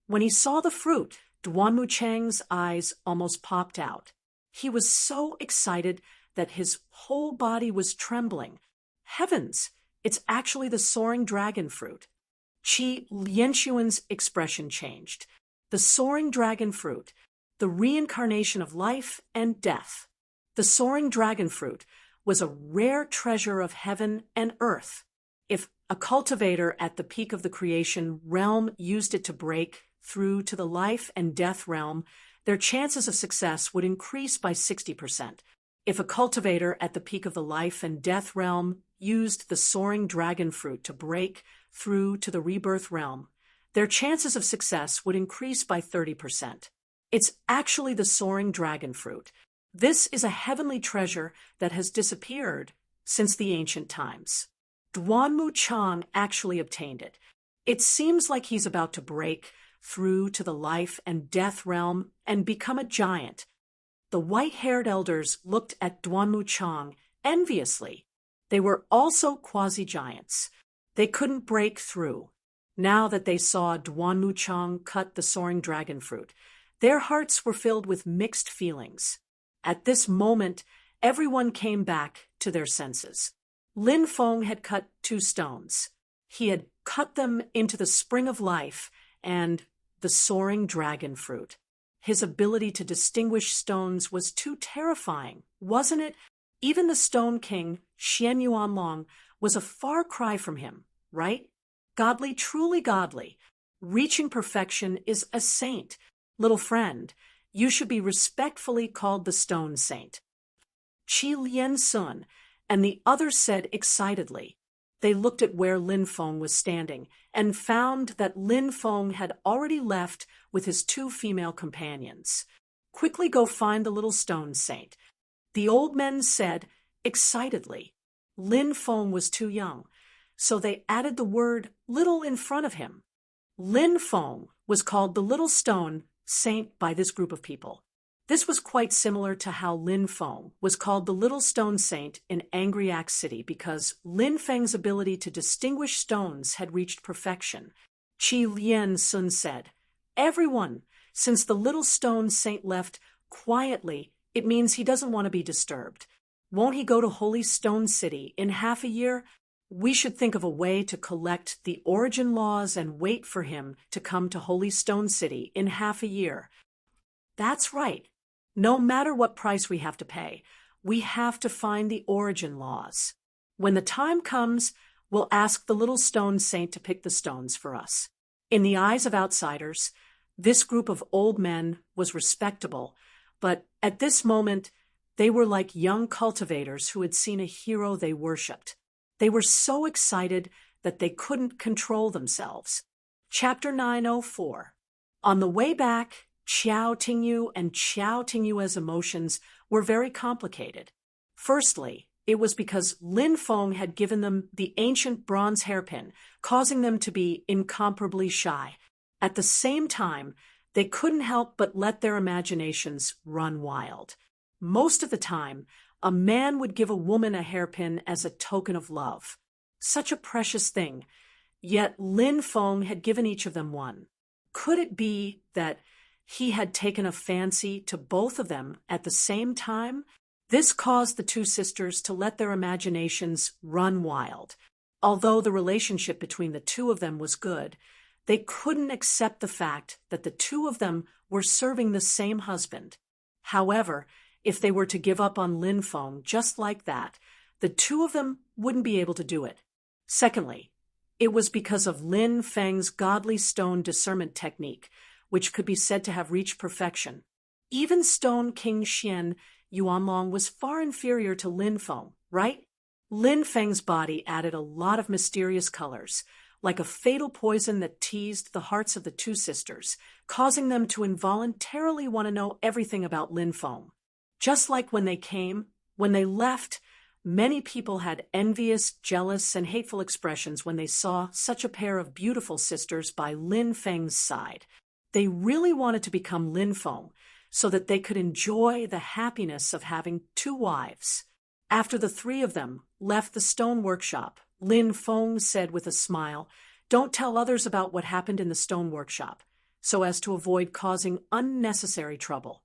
When he saw the fruit, Duanmu Chang's eyes almost popped out. He was so excited that his whole body was trembling. Heavens, it's actually the soaring dragon fruit. Qi Lianxuan's expression changed. The soaring dragon fruit, the reincarnation of life and death. The soaring dragon fruit was a rare treasure of heaven and earth. If a cultivator at the peak of the creation realm used it to break through to the life and death realm, their chances of success would increase by 60%. If a cultivator at the peak of the life and death realm used the soaring dragon fruit to break through to the rebirth realm, their chances of success would increase by 30%. It's actually the soaring dragon fruit. This is a heavenly treasure that has disappeared since the ancient times. Duanmu Chang actually obtained it. It seems like he's about to break through to the life and death realm and become a giant. The white-haired elders looked at Duanmu Chang enviously. They were also quasi-giants. They couldn't break through. Now that they saw Duanmu Chang cut the soaring dragon fruit, their hearts were filled with mixed feelings. At this moment, everyone came back to their senses. Lin Feng had cut 2 stones. He had cut them into the spring of life and the soaring dragon fruit. His ability to distinguish stones was too terrifying, wasn't it? Even the Stone King, Xian Yuanlong, was a far cry from him, right? Godly, truly godly. Reaching perfection is a saint. Little friend, you should be respectfully called the Stone Saint. Qi Liansun and the others said excitedly. They looked at where Lin Feng was standing and found that Lin Feng had already left with his 2 female companions. Quickly go find the little stone saint. The old men said excitedly. Lin Feng was too young, so they added the word little in front of him. Lin Feng was called the little stone saint by this group of people. This was quite similar to how Lin Feng was called the Little Stone Saint in Angriac City because Lin Feng's ability to distinguish stones had reached perfection. Qi Lian Sun said, "Everyone, since the Little Stone Saint left quietly, it means he doesn't want to be disturbed. Won't he go to Holy Stone City in half a year? We should think of a way to collect the origin laws and wait for him to come to Holy Stone City in half a year." That's right. No matter what price we have to pay, we have to find the origin laws. When the time comes, we'll ask the little stone saint to pick the stones for us. In the eyes of outsiders, this group of old men was respectable, but at this moment, they were like young cultivators who had seen a hero they worshipped. They were so excited that they couldn't control themselves. Chapter 904. On the way back, Qiao Tingyu and Qiao Tingyue's emotions were very complicated. Firstly, it was because Lin Feng had given them the ancient bronze hairpin, causing them to be incomparably shy. At the same time, they couldn't help but let their imaginations run wild. Most of the time, a man would give a woman a hairpin as a token of love. Such a precious thing. Yet Lin Feng had given each of them one. Could it be that he had taken a fancy to both of them at the same time? This caused the 2 sisters to let their imaginations run wild. Although the relationship between the 2 of them was good, they couldn't accept the fact that the 2 of them were serving the same husband. However, if they were to give up on Lin Feng just like that, the 2 of them wouldn't be able to do it. Secondly, it was because of Lin Feng's godly stone discernment technique, which could be said to have reached perfection. Even Stone King Xian Yuanlong was far inferior to Lin Feng, right? Lin Feng's body added a lot of mysterious colors, like a fatal poison that teased the hearts of the 2 sisters, causing them to involuntarily want to know everything about Lin Feng. Just like when they came, when they left, many people had envious, jealous, and hateful expressions when they saw such a pair of beautiful sisters by Lin Feng's side. They really wanted to become Lin Feng, so that they could enjoy the happiness of having 2 wives. After the 3 of them left the stone workshop, Lin Feng said with a smile, "Don't tell others about what happened in the stone workshop, so as to avoid causing unnecessary trouble."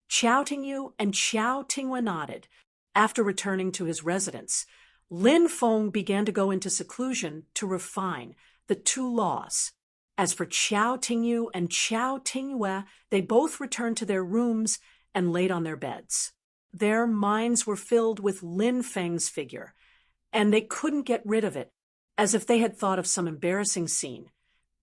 Qiao Tingyu and Qiao Tinghua nodded. After returning to his residence, Lin Feng began to go into seclusion to refine the 2 laws. As for Qiao Tingyu and Qiao Tinghua, they both returned to their rooms and laid on their beds. Their minds were filled with Lin Feng's figure, and they couldn't get rid of it, as if they had thought of some embarrassing scene.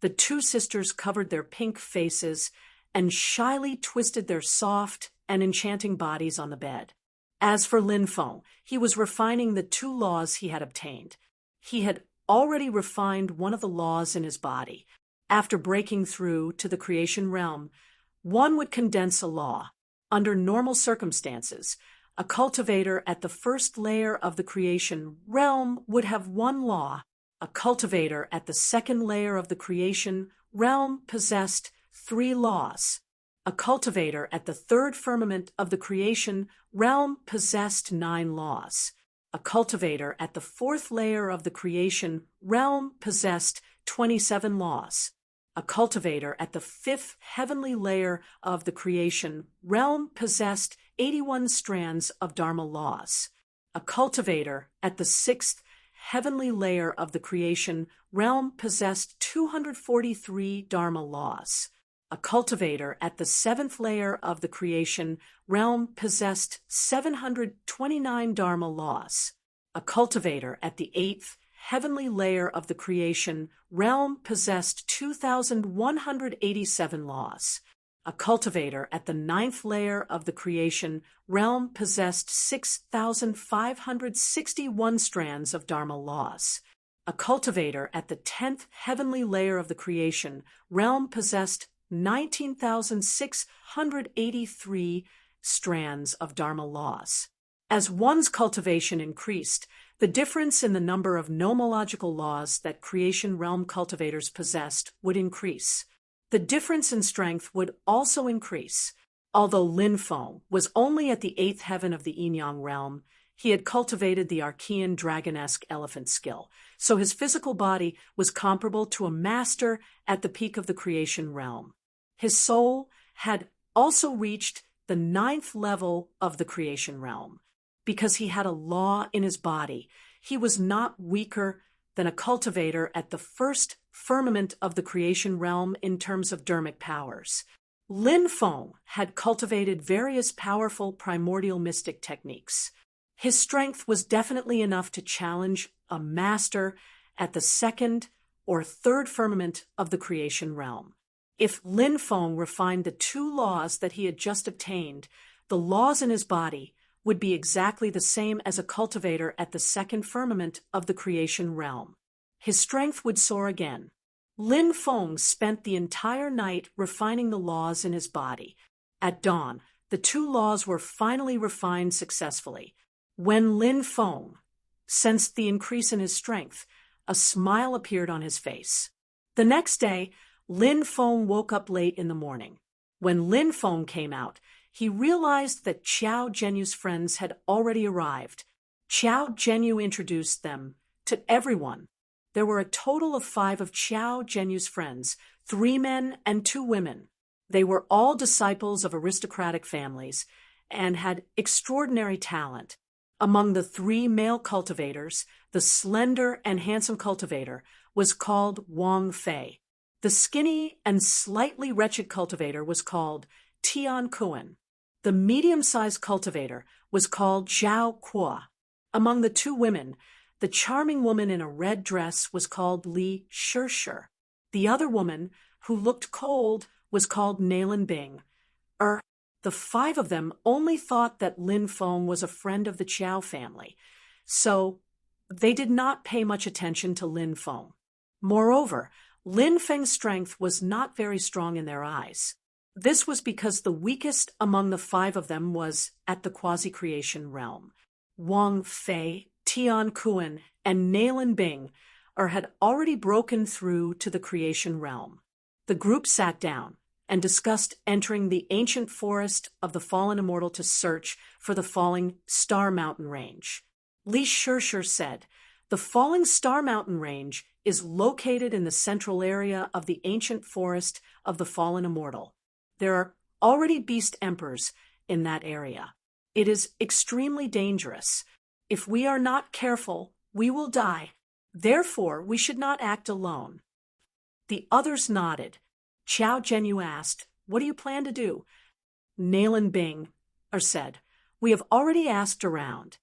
The 2 sisters covered their pink faces and shyly twisted their soft and enchanting bodies on the bed. As for Lin Feng, he was refining the 2 laws he had obtained. He had already refined one of the laws in his body. After breaking through to the creation realm, one would condense a law. Under normal circumstances, a cultivator at the first layer of the creation realm would have 1 law. A cultivator at the second layer of the creation realm possessed 3 laws. A cultivator at the 3rd firmament of the creation realm possessed 9 laws. A cultivator at the 4th layer of the creation realm possessed 27 laws. A cultivator at the 5th heavenly layer of the creation realm possessed 81 strands of Dharma laws. A cultivator at the 6th heavenly layer of the creation realm possessed 243 Dharma laws. A cultivator at the 7th layer of the creation realm possessed 729 Dharma laws. A cultivator at the 8th heavenly layer of the creation realm possessed 2,187 laws. A cultivator at the 9th layer of the creation realm possessed 6,561 strands of Dharma laws. A cultivator at the 10th heavenly layer of the creation realm possessed 19,683 strands of Dharma laws. As one's cultivation increased, the difference in the number of nomological laws that creation realm cultivators possessed would increase. The difference in strength would also increase. Although Lin Feng was only at the 8th heaven of the Yin-Yang realm, he had cultivated the Archean dragonesque elephant skill, so his physical body was comparable to a master at the peak of the creation realm. His soul had also reached the 9th level of the creation realm. Because he had a law in his body, he was not weaker than a cultivator at the 1st firmament of the creation realm in terms of dharmic powers. Lin Feng had cultivated various powerful primordial mystic techniques. His strength was definitely enough to challenge a master at the 2nd or 3rd firmament of the creation realm. If Lin Feng refined the 2 laws that he had just obtained, the laws in his body would be exactly the same as a cultivator at the 2nd firmament of the creation realm. His strength would soar again. Lin Feng spent the entire night refining the laws in his body. At dawn, the 2 laws were finally refined successfully. When Lin Feng sensed the increase in his strength, a smile appeared on his face. The next day, Lin Feng woke up late in the morning. When Lin Feng came out, he realized that Qiao Zhenyu's friends had already arrived. Qiao Zhenyu introduced them to everyone. There were a total of 5 of Qiao Zhenyu's friends, 3 men and 2 women. They were all disciples of aristocratic families and had extraordinary talent. Among the 3 male cultivators, the slender and handsome cultivator was called Wang Fei. The skinny and slightly wretched cultivator was called Tian Kuan. The medium-sized cultivator was called Zhao Kuo. Among the 2 women, the charming woman in a red dress was called Li Shishir. The other woman, who looked cold, was called Nailan Bing. The 5 of them only thought that Lin Feng was a friend of the Qiao family, so they did not pay much attention to Lin Feng. Moreover, Lin Feng's strength was not very strong in their eyes. This was because the weakest among the 5 of them was at the quasi-creation realm. Wang Fei, Tian Kuan, and Nailan Bing had already broken through to the creation realm. The group sat down, and discussed entering the ancient forest of the fallen immortal to search for the falling Star Mountain Range. Li Shishir said, "The falling Star Mountain Range is located in the central area of the ancient forest of the fallen immortal. There are already beast emperors in that area. It is extremely dangerous. If we are not careful, we will die. Therefore, we should not act alone." The others nodded. Qiao Zhenyu asked, "What do you plan to do?" Nalen Bing said, "We have already asked around.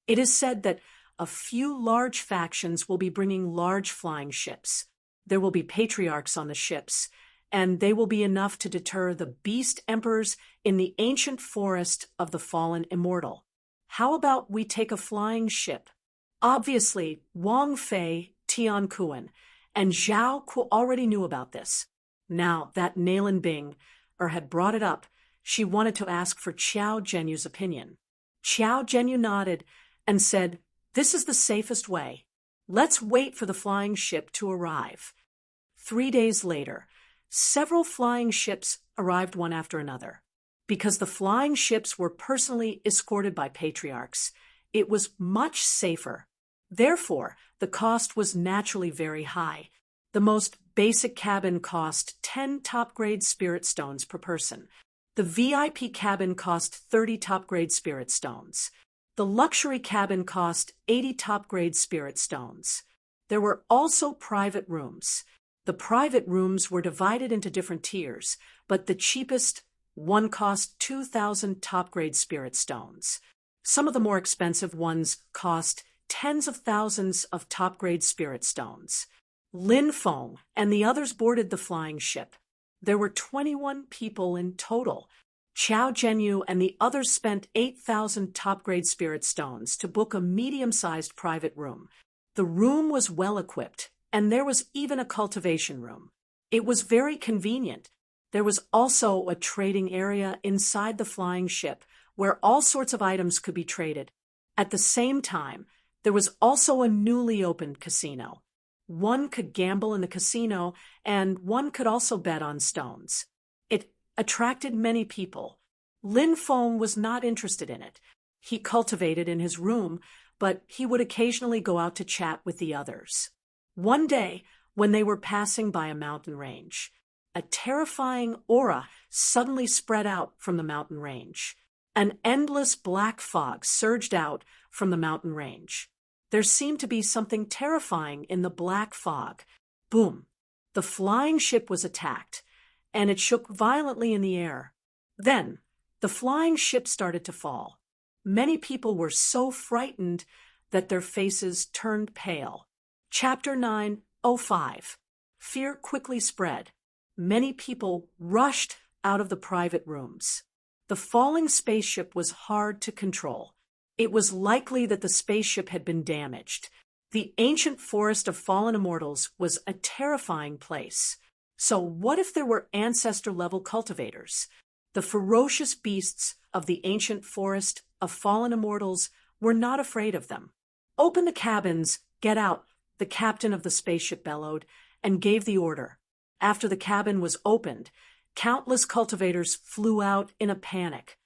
It is said that a few large factions will be bringing large flying ships. There will be patriarchs on the ships, and they will be enough to deter the beast emperors in the ancient forest of the fallen immortal. How about we take a flying ship?" Obviously, Wang Fei, Tian Kuan, and Zhao Ku already knew about this. Now that Nalen Bing had brought it up, she wanted to ask for Qiao Zhenyu's opinion. Qiao Zhenyu nodded and said, "This is the safest way. Let's wait for the flying ship to arrive." 3 days later, several flying ships arrived one after another. Because the flying ships were personally escorted by patriarchs, it was much safer. Therefore, the cost was naturally very high. The most basic cabin cost 10 top-grade spirit stones per person. The VIP cabin cost 30 top-grade spirit stones. The luxury cabin cost 80 top-grade spirit stones. There were also private rooms. The private rooms were divided into different tiers, but the cheapest one cost 2,000 top-grade spirit stones. Some of the more expensive ones cost tens of thousands of top-grade spirit stones. Lin Feng and the others boarded the flying ship. There were 21 people in total. Qiao Zhenyu and the others spent 8,000 top-grade spirit stones to book a medium-sized private room. The room was well-equipped, and there was even a cultivation room. It was very convenient. There was also a trading area inside the flying ship where all sorts of items could be traded. At the same time, there was also a newly opened casino. One could gamble in the casino, and one could also bet on stones. It attracted many people. Lin Feng was not interested in it. He cultivated in his room, but he would occasionally go out to chat with the others. One day, when they were passing by a mountain range, a terrifying aura suddenly spread out from the mountain range. An endless black fog surged out from the mountain range. There seemed to be something terrifying in the black fog. Boom! The flying ship was attacked, and it shook violently in the air. Then, the flying ship started to fall. Many people were so frightened that their faces turned pale. Chapter 9:05. Fear quickly spread. Many people rushed out of the private rooms. The falling spaceship was hard to control. It was likely that the spaceship had been damaged. The ancient forest of fallen immortals was a terrifying place. So what if there were ancestor-level cultivators? The ferocious beasts of the ancient forest of fallen immortals were not afraid of them. "Open the cabins, get out," the captain of the spaceship bellowed, and gave the order. After the cabin was opened, countless cultivators flew out in a panic.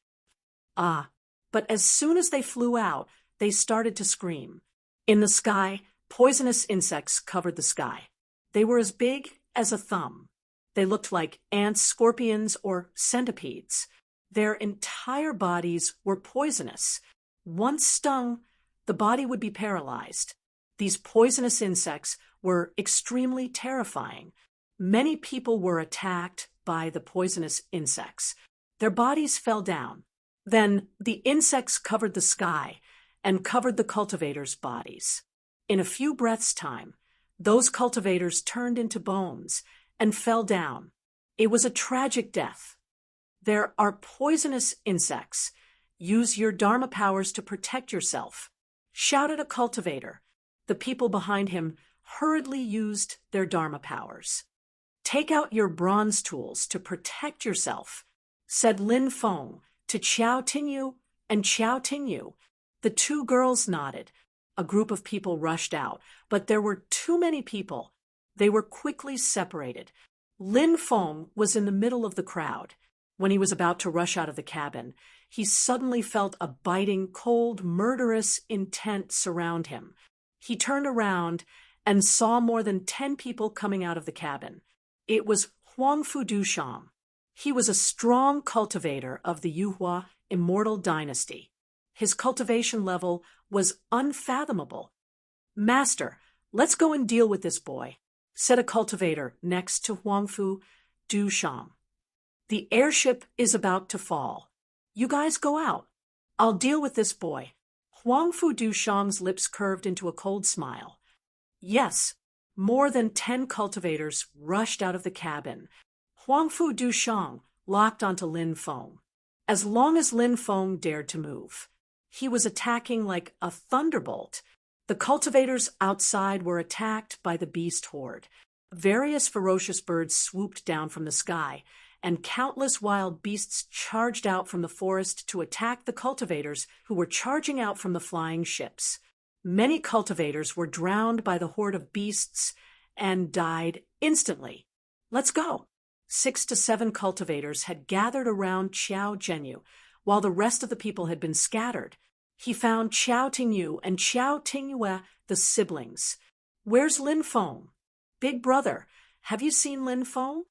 But as soon as they flew out, they started to scream. In the sky, poisonous insects covered the sky. They were as big as a thumb. They looked like ants, scorpions, or centipedes. Their entire bodies were poisonous. Once stung, the body would be paralyzed. These poisonous insects were extremely terrifying. Many people were attacked by the poisonous insects. Their bodies fell down. Then the insects covered the sky and covered the cultivators' bodies. In a few breaths' time, those cultivators turned into bones and fell down. It was a tragic death. There are poisonous insects. Use your Dharma powers to protect yourself, shouted a cultivator. The people behind him hurriedly used their Dharma powers. Take out your bronze tools to protect yourself, said Lin Feng to Qiao Tinyu and Qiao Tinyu. The two girls nodded. A group of people rushed out, but there were too many people. They were quickly separated. Lin Feng was in the middle of the crowd. When he was about to rush out of the cabin, he suddenly felt a biting, cold, murderous intent surround him. He turned around and saw more than 10 people coming out of the cabin. It was Huang Fu Dushang. He was a strong cultivator of the Yuhua immortal dynasty. His cultivation level was unfathomable. "Master, let's go and deal with this boy," said a cultivator next to Huang Fu Dushang. "The airship is about to fall. You guys go out. I'll deal with this boy." Huang Fu Dushang's lips curved into a cold smile. Yes, more than 10 cultivators rushed out of the cabin. Huang Fu Dushang locked onto Lin Feng. As long as Lin Feng dared to move, he was attacking like a thunderbolt. The cultivators outside were attacked by the beast horde. Various ferocious birds swooped down from the sky, and countless wild beasts charged out from the forest to attack the cultivators who were charging out from the flying ships. Many cultivators were drowned by the horde of beasts and died instantly. "Let's go." 6 to 7 cultivators had gathered around Qiao Zhenyu, while the rest of the people had been scattered. He found Qiao Tingyu and Qiao Tingyue, the siblings. "Where's Lin Feng?" "Big brother, have you seen Lin Feng?"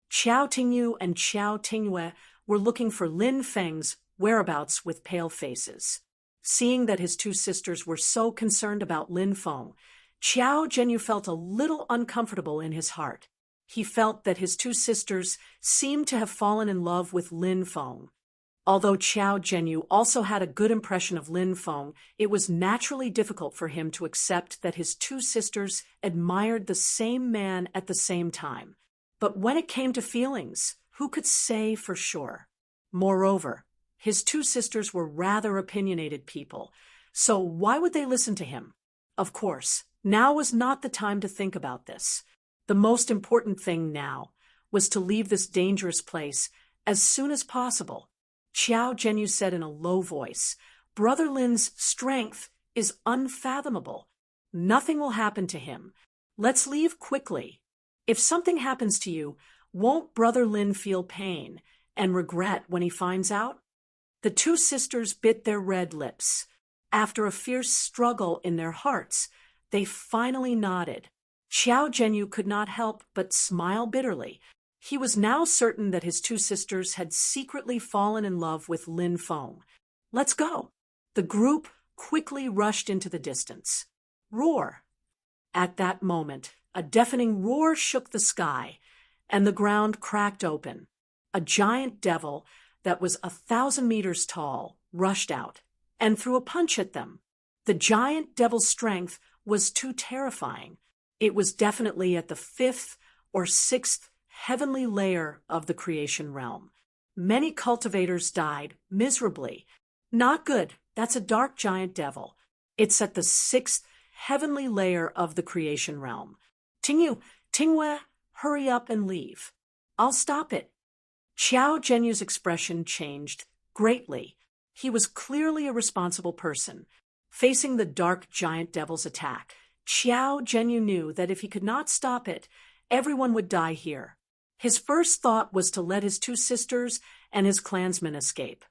Qiao Tingyu and Qiao Tingyue were looking for Lin Feng's whereabouts with pale faces. Seeing that his 2 sisters were so concerned about Lin Feng, Qiao Zhenyu felt a little uncomfortable in his heart. He felt that his 2 sisters seemed to have fallen in love with Lin Feng. Although Qiao Zhenyu also had a good impression of Lin Feng, it was naturally difficult for him to accept that his 2 sisters admired the same man at the same time. But when it came to feelings, who could say for sure? Moreover, his 2 sisters were rather opinionated people, so why would they listen to him? Of course, now was not the time to think about this. The most important thing now was to leave this dangerous place as soon as possible. Qiao Zhenyu said in a low voice, "Brother Lin's strength is unfathomable. Nothing will happen to him. Let's leave quickly. If something happens to you, won't Brother Lin feel pain and regret when he finds out?" The 2 sisters bit their red lips. After a fierce struggle in their hearts, they finally nodded. Qiao Zhenyu could not help but smile bitterly. He was now certain that his 2 sisters had secretly fallen in love with Lin Feng. "Let's go." The group quickly rushed into the distance. Roar! At that moment, a deafening roar shook the sky, and the ground cracked open. A giant devil that was 1,000 meters tall rushed out and threw a punch at them. The giant devil's strength was too terrifying. It was definitely at the 5th or 6th heavenly layer of the creation realm. Many cultivators died miserably. Not good. That's a dark giant devil. It's at the 6th heavenly layer of the creation realm. Tingyue, hurry up and leave. I'll stop it." Qiao Zhenyu's expression changed greatly. He was clearly a responsible person. Facing the dark giant devil's attack, Qiao Zhenyu knew that if he could not stop it, everyone would die here. His first thought was to let his 2 sisters and his clansmen escape.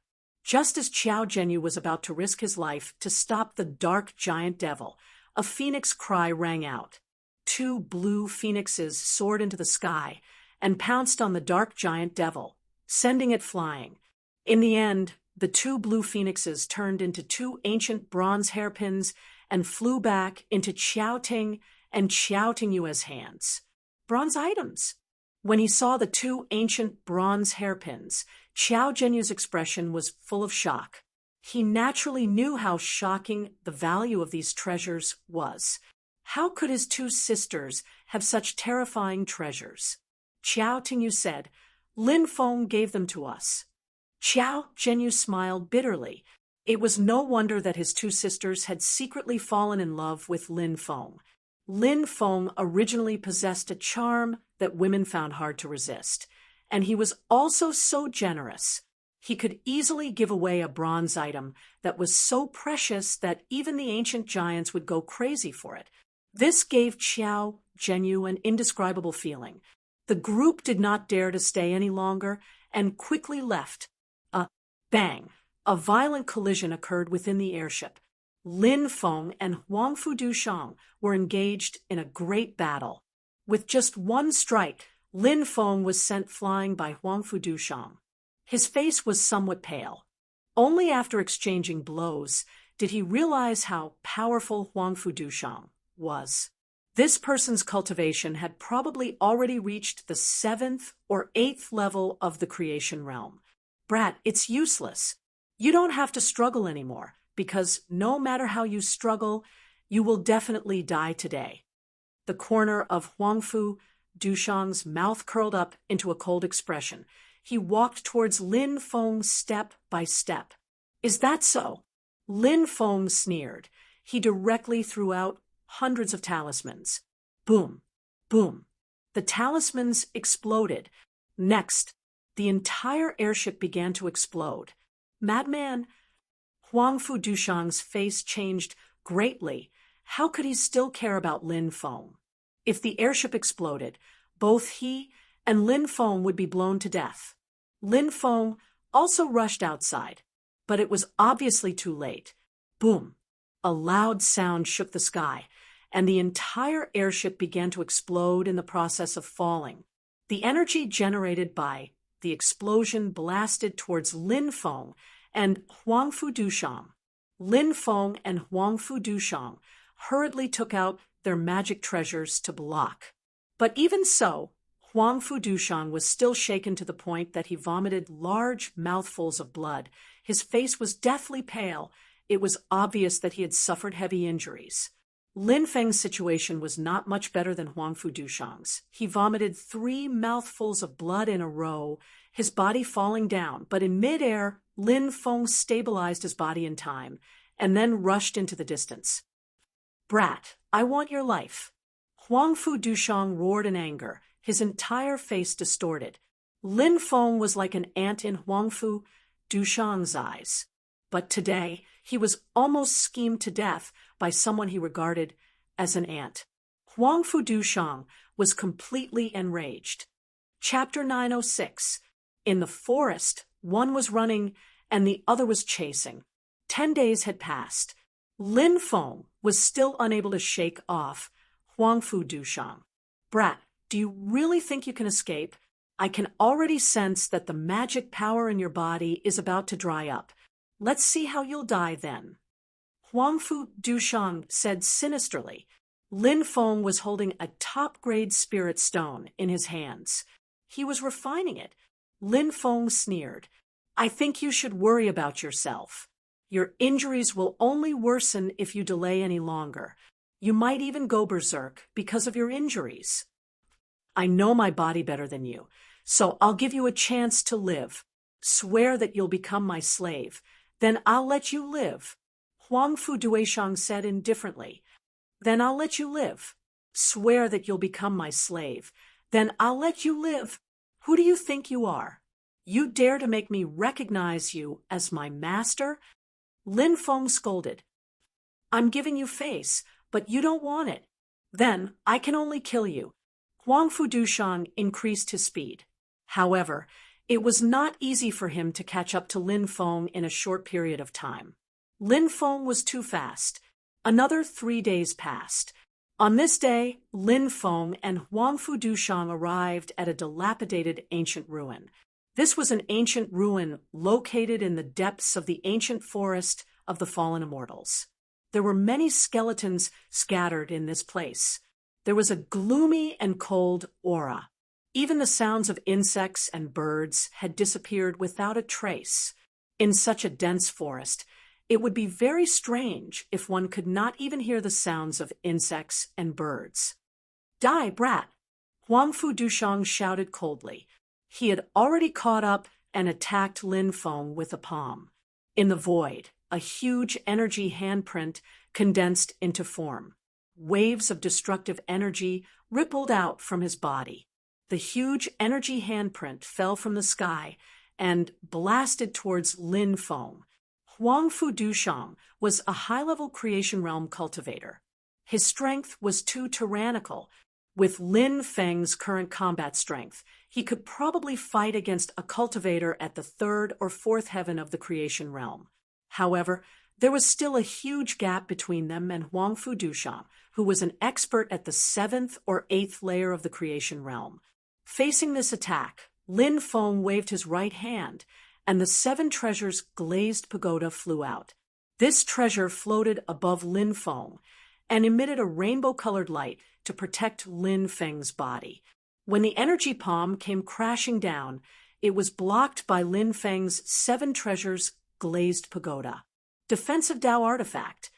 Just as Qiao Zhenyu was about to risk his life to stop the dark giant devil, a phoenix cry rang out. 2 blue phoenixes soared into the sky and pounced on the dark giant devil, sending it flying. In the end, the 2 blue phoenixes turned into 2 ancient bronze hairpins and flew back into Qiao Ting and Qiao Tingyue's hands. Bronze items! When he saw the 2 ancient bronze hairpins, Qiao Zhenyu's expression was full of shock. He naturally knew how shocking the value of these treasures was. How could his 2 sisters have such terrifying treasures? Qiao Tingyu said, "Lin Feng gave them to us." Qiao Zhenyu smiled bitterly. It was no wonder that his 2 sisters had secretly fallen in love with Lin Feng. Lin Feng originally possessed a charm that women found hard to resist, and he was also so generous. He could easily give away a bronze item that was so precious that even the ancient giants would go crazy for it. This gave Qiao Zhenyu an indescribable feeling. The group did not dare to stay any longer and quickly left. A bang! A violent collision occurred within the airship. Lin Feng and Huang Fudushang were engaged in a great battle. With just one strike, Lin Feng was sent flying by Huang Fudushang. His face was somewhat pale. Only after exchanging blows did he realize how powerful Huang Fudushang was. This person's cultivation had probably already reached the 7th or 8th level of the creation realm. Brat, it's useless. You don't have to struggle anymore, because no matter how you struggle, you will definitely die today. The corner of Huangfu Dushang's mouth curled up into a cold expression. He walked towards Lin Feng step by step. Is that so? Lin Feng sneered. He directly threw out hundreds of talismans. Boom, boom. The talismans exploded. Next, the entire airship began to explode. Madman! Huangfu Dushang's face changed greatly. How could he still care about Lin Feng? If the airship exploded, both he and Lin Feng would be blown to death. Lin Feng also rushed outside, but it was obviously too late. Boom! A loud sound shook the sky, and the entire airship began to explode in the process of falling. The energy generated by the explosion blasted towards Lin Feng and Huangfu Dushang. Lin Feng and Huangfu Dushang hurriedly took out their magic treasures to block. But even so, Huangfu Dushang was still shaken to the point that he vomited large mouthfuls of blood. His face was deathly pale. It was obvious that he had suffered heavy injuries. Lin Feng's situation was not much better than Huangfu Dushang's. He vomited 3 mouthfuls of blood in a row, his body falling down, but in midair, Lin Feng stabilized his body in time, and then rushed into the distance. Brat, I want your life. Huangfu Dushang roared in anger, his entire face distorted. Lin Feng was like an ant in Huangfu Dushang's eyes. But today, he was almost schemed to death by someone he regarded as an ant. Huangfu Dushang was completely enraged. Chapter 906. In the forest, one was running and the other was chasing. 10 days had passed. Lin Feng was still unable to shake off Huangfu Dushang. Brat, do you really think you can escape? I can already sense that the magic power in your body is about to dry up. Let's see how you'll die then. Huangfu Dushang said sinisterly. Lin Feng was holding a top-grade spirit stone in his hands. He was refining it. Lin Feng sneered. I think you should worry about yourself. Your injuries will only worsen if you delay any longer. You might even go berserk because of your injuries. I know my body better than you, so I'll give you a chance to live. Swear that you'll become my slave. Then I'll let you live. Huangfu Duishang said indifferently. Then I'll let you live. Swear that you'll become my slave. Then I'll let you live. Who do you think you are? You dare to make me recognize you as my master? Lin Feng scolded. I'm giving you face, but you don't want it. Then I can only kill you. Huangfu Dushang increased his speed. However, it was not easy for him to catch up to Lin Feng in a short period of time. Lin Feng was too fast. Another 3 days passed. On this day, Lin Feng and Huangfu Dushang arrived at a dilapidated ancient ruin. This was an ancient ruin located in the depths of the ancient forest of the fallen immortals. There were many skeletons scattered in this place. There was a gloomy and cold aura. Even the sounds of insects and birds had disappeared without a trace. In such a dense forest, it would be very strange if one could not even hear the sounds of insects and birds. Die, brat! Huangfu Dushang shouted coldly. He had already caught up and attacked Lin Feng with a palm. In the void, a huge energy handprint condensed into form. Waves of destructive energy rippled out from his body. The huge energy handprint fell from the sky and blasted towards Lin Feng. Huangfu Dushang was a high-level creation realm cultivator. His strength was too tyrannical. With Lin Feng's current combat strength, he could probably fight against a cultivator at the third or fourth heaven of the creation realm. However, there was still a huge gap between them and Huangfu Dushang, who was an expert at the seventh or eighth layer of the creation realm. Facing this attack, Lin Feng waved his right hand, and the seven treasures glazed pagoda flew out. This treasure floated above Lin Feng and emitted a rainbow-colored light to protect Lin Feng's body. When the energy palm came crashing down, it was blocked by Lin Feng's seven treasures glazed pagoda. Defensive Dao artifact.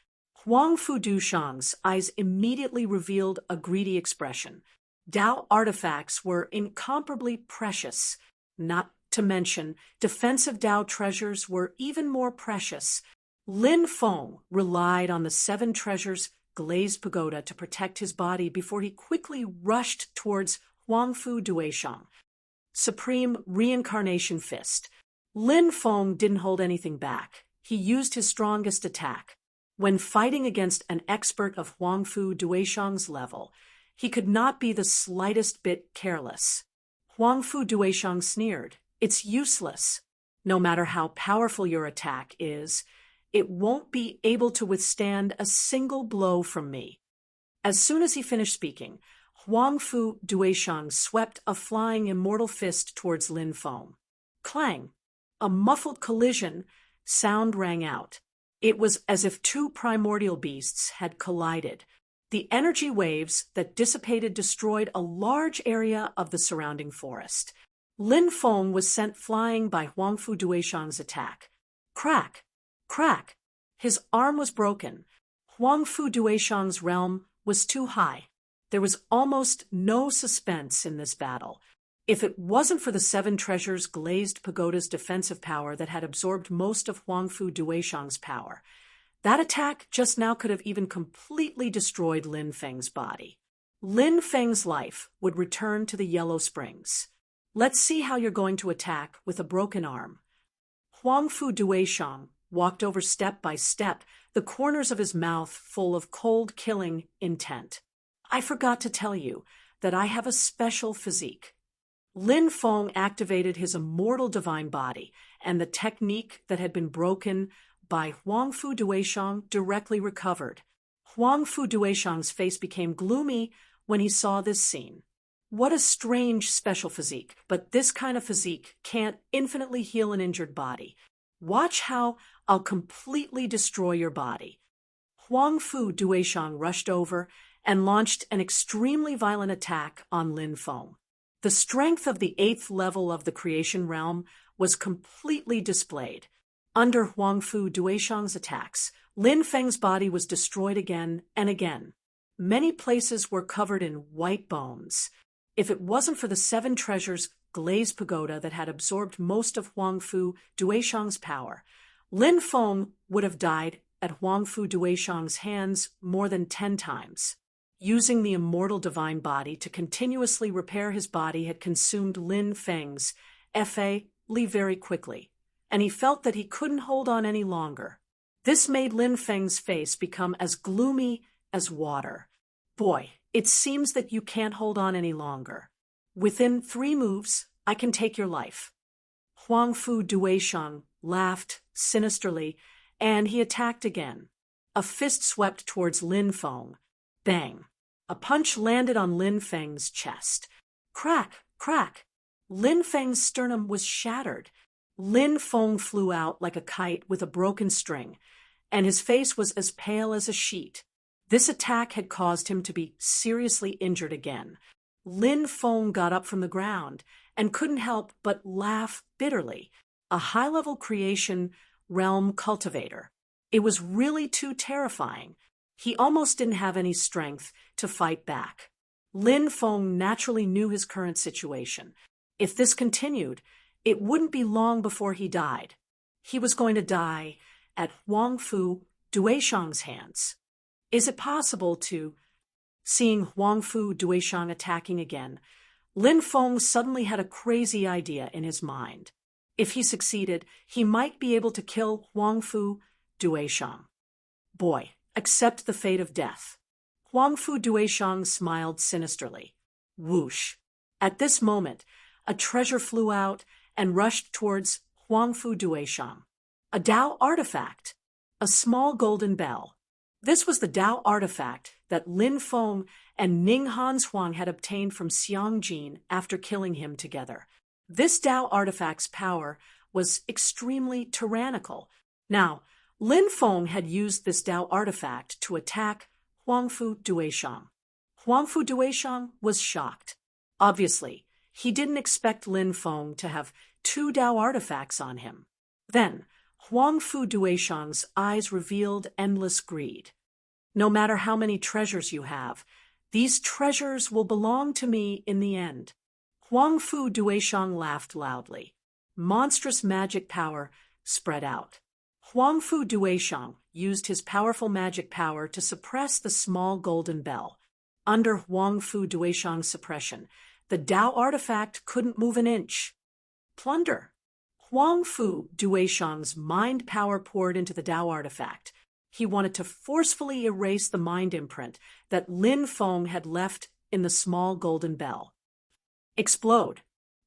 Huangfu Dushang's eyes immediately revealed a greedy expression. Dao artifacts were incomparably precious. Not to mention, defensive Dao treasures were even more precious. Lin Feng relied on the seven treasures glazed pagoda to protect his body before he quickly rushed towards Huangfu Duishang. Supreme Reincarnation Fist. Lin Feng didn't hold anything back. He used his strongest attack. When fighting against an expert of Huangfu Duishang's level, he could not be the slightest bit careless. Huangfu Duishang sneered, "It's useless. No matter how powerful your attack is, it won't be able to withstand a single blow from me." As soon as he finished speaking, Huangfu Duishang swept a flying immortal fist towards Lin Feng. Clang! A muffled collision sound rang out. It was as if two primordial beasts had collided. The energy waves that dissipated destroyed a large area of the surrounding forest. Lin Feng was sent flying by Huangfu Duishang's attack. Crack! Crack! His arm was broken. Huangfu Duishang's realm was too high. There was almost no suspense in this battle. If it wasn't for the seven treasures glazed pagoda's defensive power that had absorbed most of Huangfu Duishang's power, that attack just now could have even completely destroyed Lin Feng's body. Lin Feng's life would return to the Yellow Springs. Let's see how you're going to attack with a broken arm. Huangfu Duishang walked over step by step, the corners of his mouth full of cold, killing intent. I forgot to tell you that I have a special physique. Lin Feng activated his immortal divine body, and the technique that had been broken by Huangfu Duishang directly recovered. Huangfu Duishang's face became gloomy when he saw this scene. What a strange special physique, but this kind of physique can't infinitely heal an injured body. Watch how I'll completely destroy your body. Huangfu Duishang rushed over and launched an extremely violent attack on Lin Feng. The strength of the eighth level of the creation realm was completely displayed. Under Huangfu Duishang's attacks, Lin Feng's body was destroyed again and again. Many places were covered in white bones. If it wasn't for the seven treasures glazed pagoda that had absorbed most of Huangfu Duishang's power, Lin Feng would have died at Huangfu Duishang's hands more than 10 times. Using the immortal divine body to continuously repair his body had consumed Lin Feng's fa very quickly, and he felt that he couldn't hold on any longer. This made Lin Feng's face become as gloomy as water. Boy, it seems that you can't hold on any longer. Within 3 moves, I can take your life. Huangfu Duishang laughed sinisterly, and he attacked again. A fist swept towards Lin Feng. Bang! A punch landed on Lin Feng's chest. Crack! Crack! Lin Feng's sternum was shattered. Lin Feng flew out like a kite with a broken string, and his face was as pale as a sheet. This attack had caused him to be seriously injured again. Lin Feng got up from the ground and couldn't help but laugh bitterly. A high-level creation realm cultivator. It was really too terrifying. He almost didn't have any strength to fight back. Lin Feng naturally knew his current situation. If this continued, it wouldn't be long before he died. He was going to die at Huangfu Duishang's hands. Is it possible to... Seeing Huangfu Duishang attacking again, Lin Feng suddenly had a crazy idea in his mind. If he succeeded, he might be able to kill Huangfu Duishang. Boy, accept the fate of death. Huangfu Duishang smiled sinisterly. Whoosh! At this moment, a treasure flew out and rushed towards Huangfu Duishang. A Dao artifact, a small golden bell. This was the Dao artifact that Lin Feng and Ning Hanshuang had obtained from Xiang Jin after killing him together. This Dao artifact's power was extremely tyrannical. Now, Lin Feng had used this Dao artifact to attack Huangfu Duishang. Huangfu Duishang was shocked. Obviously, he didn't expect Lin Feng to have two Dao artifacts on him. Then, Huangfu Duishang's eyes revealed endless greed. No matter how many treasures you have, these treasures will belong to me in the end. Huangfu Duishang laughed loudly. Monstrous magic power spread out. Huangfu Duishang used his powerful magic power to suppress the small golden bell. Under Huangfu Duishang's suppression, the Dao artifact couldn't move an inch. Plunder! Huangfu Duishang's mind power poured into the Dao artifact. He wanted to forcefully erase the mind imprint that Lin Feng had left in the small golden bell. Explode!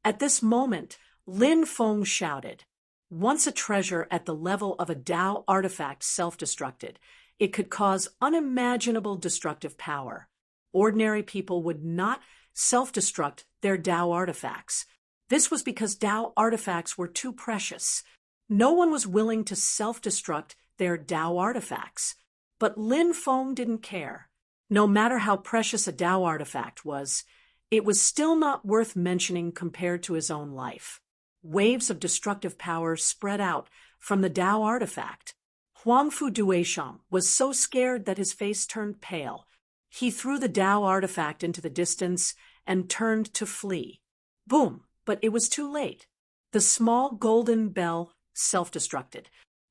At this moment, Lin Feng shouted. Once a treasure at the level of a Dao artifact self-destructed, it could cause unimaginable destructive power. Ordinary people would not self-destruct their Dao artifacts. This was because Dao artifacts were too precious. No one was willing to self-destruct their Dao artifacts. But Lin Feng didn't care. No matter how precious a Dao artifact was, it was still not worth mentioning compared to his own life. Waves of destructive power spread out from the Dao artifact. Huangfu Duishang was so scared that his face turned pale. He threw the Dao artifact into the distance and turned to flee. Boom! But it was too late. The small golden bell self-destructed.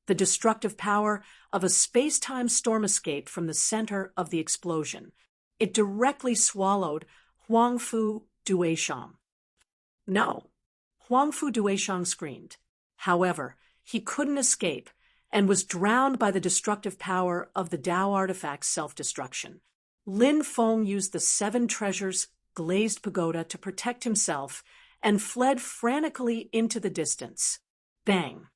The destructive power of a space-time storm escaped from the center of the explosion. It directly swallowed Huangfu Duishang. No! Huangfu Duishang screamed. However, he couldn't escape and was drowned by the destructive power of the Dao artifact's self-destruction. Lin Feng used the 7 treasures glazed pagoda to protect himself and fled frantically into the distance. Bang!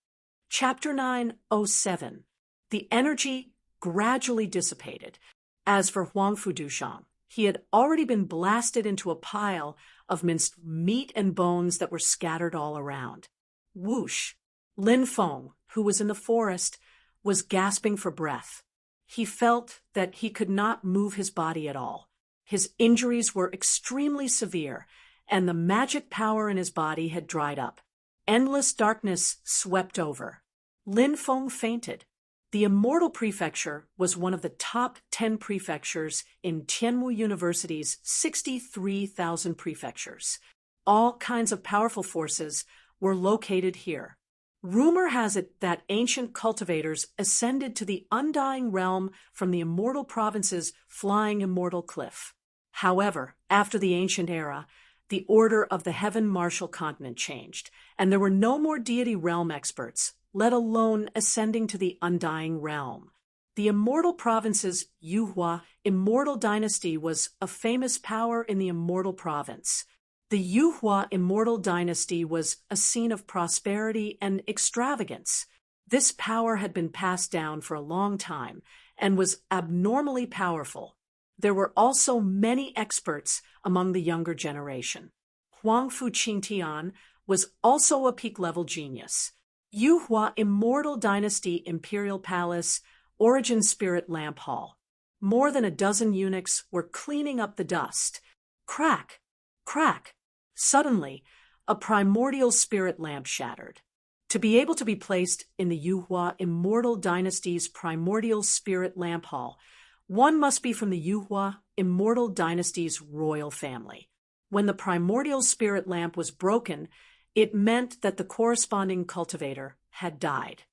Chapter 907. The energy gradually dissipated. As for Huangfu Duishang, he had already been blasted into a pile of minced meat and bones that were scattered all around. Whoosh! Lin Feng, who was in the forest, was gasping for breath. He felt that he could not move his body at all. His injuries were extremely severe, and the magic power in his body had dried up. Endless darkness swept over. Lin Feng fainted. The Immortal Prefecture was one of the top 10 prefectures in Tianmu University's 63,000 prefectures. All kinds of powerful forces were located here. Rumor has it that ancient cultivators ascended to the undying realm from the Immortal Province's flying immortal cliff. However, after the ancient era, the order of the Heaven Martial Continent changed, and there were no more deity realm experts, let alone ascending to the undying realm. The Immortal Province's Yuhua Immortal Dynasty was a famous power in the Immortal Province. The Yuhua Immortal Dynasty was a scene of prosperity and extravagance. This power had been passed down for a long time and was abnormally powerful. There were also many experts among the younger generation. Huangfu Qingtian was also a peak-level genius. Yuhua Immortal Dynasty Imperial Palace, Origin Spirit Lamp Hall. More than a dozen eunuchs were cleaning up the dust. Crack! Crack! Suddenly, a primordial spirit lamp shattered. To be able to be placed in the Yuhua Immortal Dynasty's primordial spirit lamp hall, one must be from the Yuhua Immortal Dynasty's royal family. When the primordial spirit lamp was broken, it meant that the corresponding cultivator had died.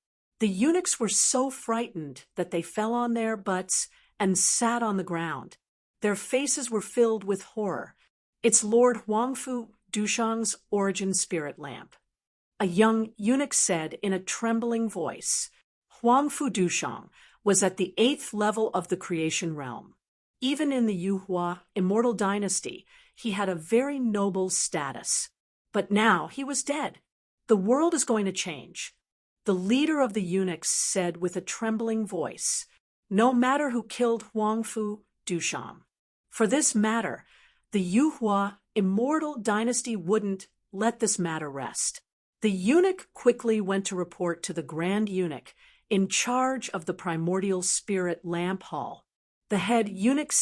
The eunuchs were so frightened that they fell on their butts and sat on the ground. Their faces were filled with horror. It's Lord Huangfu Duishang's origin spirit lamp. A young eunuch said in a trembling voice, Huangfu Duishang was at the 8th level of the creation realm. Even in the Yuhua immortal dynasty, he had a very noble status. But now he was dead. The world is going to change. The leader of the eunuchs said with a trembling voice, "No matter who killed Huangfu Dusham. For this matter, the Yuhua immortal dynasty wouldn't let this matter rest." The eunuch quickly went to report to the grand eunuch in charge of the primordial spirit lamp hall. The head eunuch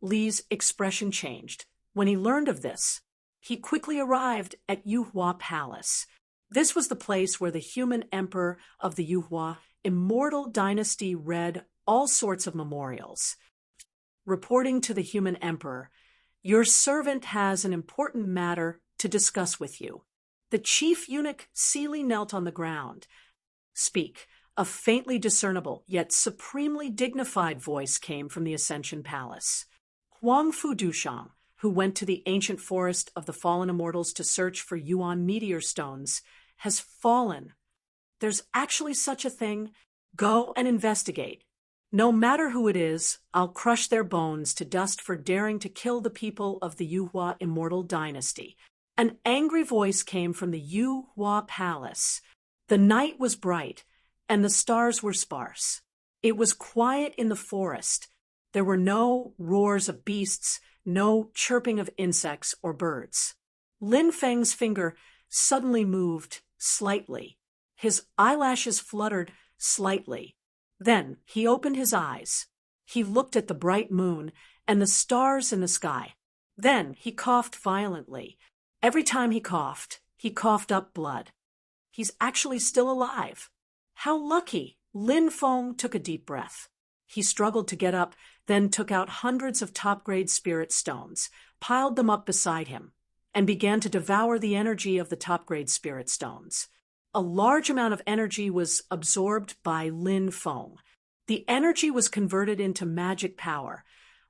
Li's expression changed. When he learned of this, he quickly arrived at Yuhua Palace. This was the place where the human emperor of the Yuhua immortal dynasty read all sorts of memorials. Reporting to the human emperor, "Your servant has an important matter to discuss with you." The chief eunuch Li knelt on the ground. "Speak." A faintly discernible, yet supremely dignified voice came from the Ascension Palace. "Huangfu Dusham, who went to the ancient forest of the fallen immortals to search for Yuan meteor stones, has fallen. There's actually such a thing. Go and investigate. No matter who it is, I'll crush their bones to dust for daring to kill the people of the Yuhua immortal dynasty." An angry voice came from the Yuhua Palace. The night was bright, and the stars were sparse. It was quiet in the forest. There were no roars of beasts, no chirping of insects or birds. Lin Feng's finger suddenly moved slightly. His eyelashes fluttered slightly. Then he opened his eyes. He looked at the bright moon and the stars in the sky. Then he coughed violently. Every time he coughed up blood. He's actually still alive. How lucky! Lin Feng took a deep breath. He struggled to get up, then took out hundreds of top-grade spirit stones, piled them up beside him, and began to devour the energy of the top-grade spirit stones. A large amount of energy was absorbed by Lin Feng. The energy was converted into magic power,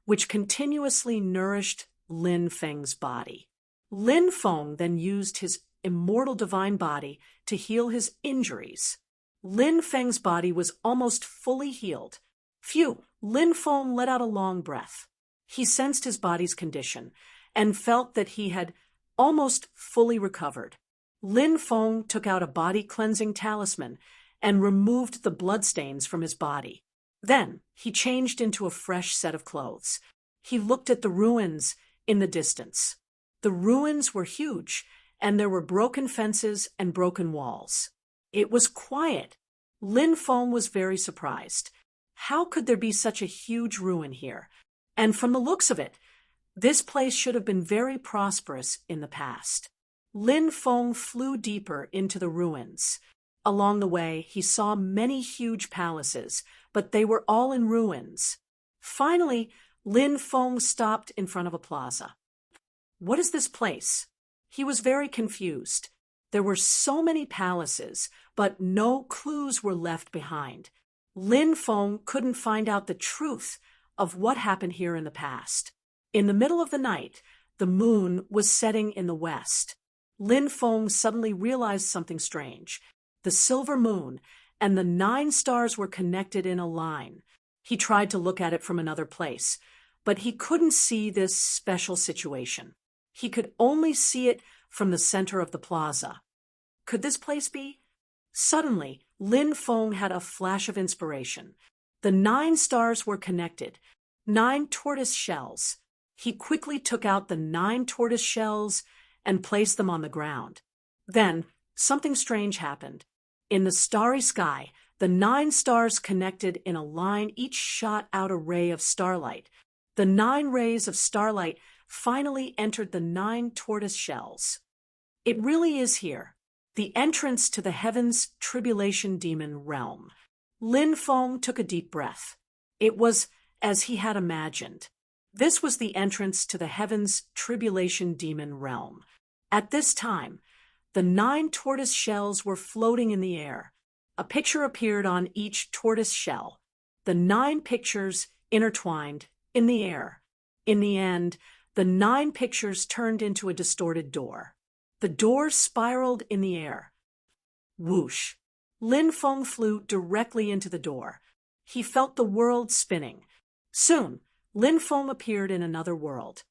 which continuously nourished Lin Feng's body. Lin Feng then used his immortal divine body to heal his injuries. Lin Feng's body was almost fully healed. Phew! Lin Feng let out a long breath. He sensed his body's condition and felt that he had almost fully recovered. Lin Feng took out a body-cleansing talisman and removed the bloodstains from his body. Then he changed into a fresh set of clothes. He looked at the ruins in the distance. The ruins were huge, and there were broken fences and broken walls. It was quiet. Lin Feng was very surprised. How could there be such a huge ruin here? And from the looks of it, this place should have been very prosperous in the past. Lin Feng flew deeper into the ruins. Along the way, he saw many huge palaces, but they were all in ruins. Finally, Lin Feng stopped in front of a plaza. What is this place? He was very confused. There were so many palaces, but no clues were left behind. Lin Feng couldn't find out the truth of what happened here in the past. In the middle of the night, the moon was setting in the west. Lin Feng suddenly realized something strange. The silver moon and the 9 stars were connected in a line. He tried to look at it from another place, but he couldn't see this special situation. He could only see it from the center of the plaza. Could this place be? Suddenly, Lin Feng had a flash of inspiration. The 9 stars were connected, 9 tortoise shells. He quickly took out the 9 tortoise shells and placed them on the ground. Then, something strange happened. In the starry sky, the 9 stars connected in a line, each shot out a ray of starlight. The 9 rays of starlight finally entered the 9 tortoise shells. It really is here, the entrance to the heavens tribulation demon realm. Lin Feng took a deep breath. It was as he had imagined. This was the entrance to the heavens tribulation demon realm. At this time, the 9 tortoise shells were floating in the air. A picture appeared on each tortoise shell. The 9 pictures intertwined in the air. In the end, the 9 pictures turned into a distorted door. The door spiraled in the air. Whoosh! Lin Feng flew directly into the door. He felt the world spinning. Soon, Lin Feng appeared in another world.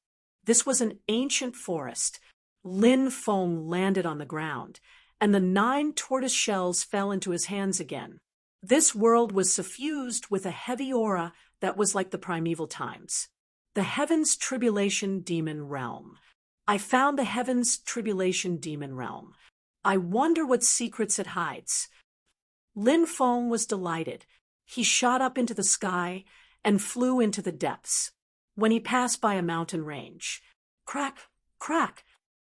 This was an ancient forest. Lin Feng landed on the ground, and the 9 tortoise shells fell into his hands again. This world was suffused with a heavy aura that was like the primeval times. The Heavens Tribulation Demon Realm. I found the Heavens Tribulation Demon Realm. I wonder what secrets it hides. Lin Feng was delighted. He shot up into the sky and flew into the depths. When he passed by a mountain range, crack, crack.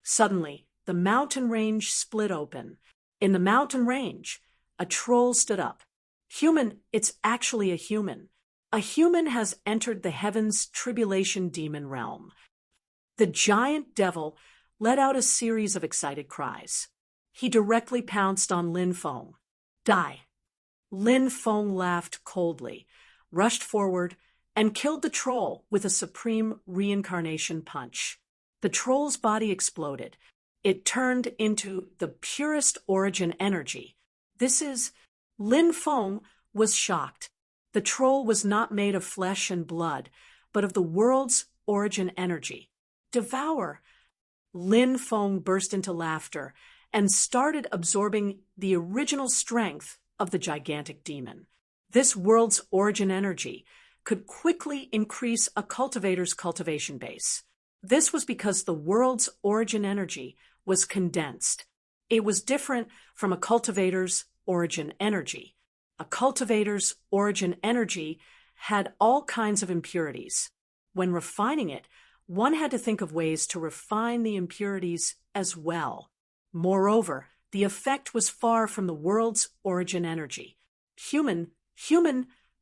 Suddenly, the mountain range split open. In the mountain range, a troll stood up. Human, it's actually a human. A human has entered the Heavens Tribulation Demon Realm. The giant devil let out a series of excited cries. He directly pounced on Lin Feng. Die. Lin Feng laughed coldly, rushed forward, and killed the troll with a supreme reincarnation punch. The troll's body exploded. It turned into the purest origin energy. Lin Feng was shocked. The troll was not made of flesh and blood, but of the world's origin energy. Devour! Lin Feng burst into laughter and started absorbing the original strength of the gigantic demon. This world's origin energy could quickly increase a cultivator's cultivation base. This was because the world's origin energy was condensed. It was different from a cultivator's origin energy. A cultivator's origin energy had all kinds of impurities. When refining it, one had to think of ways to refine the impurities as well. Moreover, the effect was far from the world's origin energy.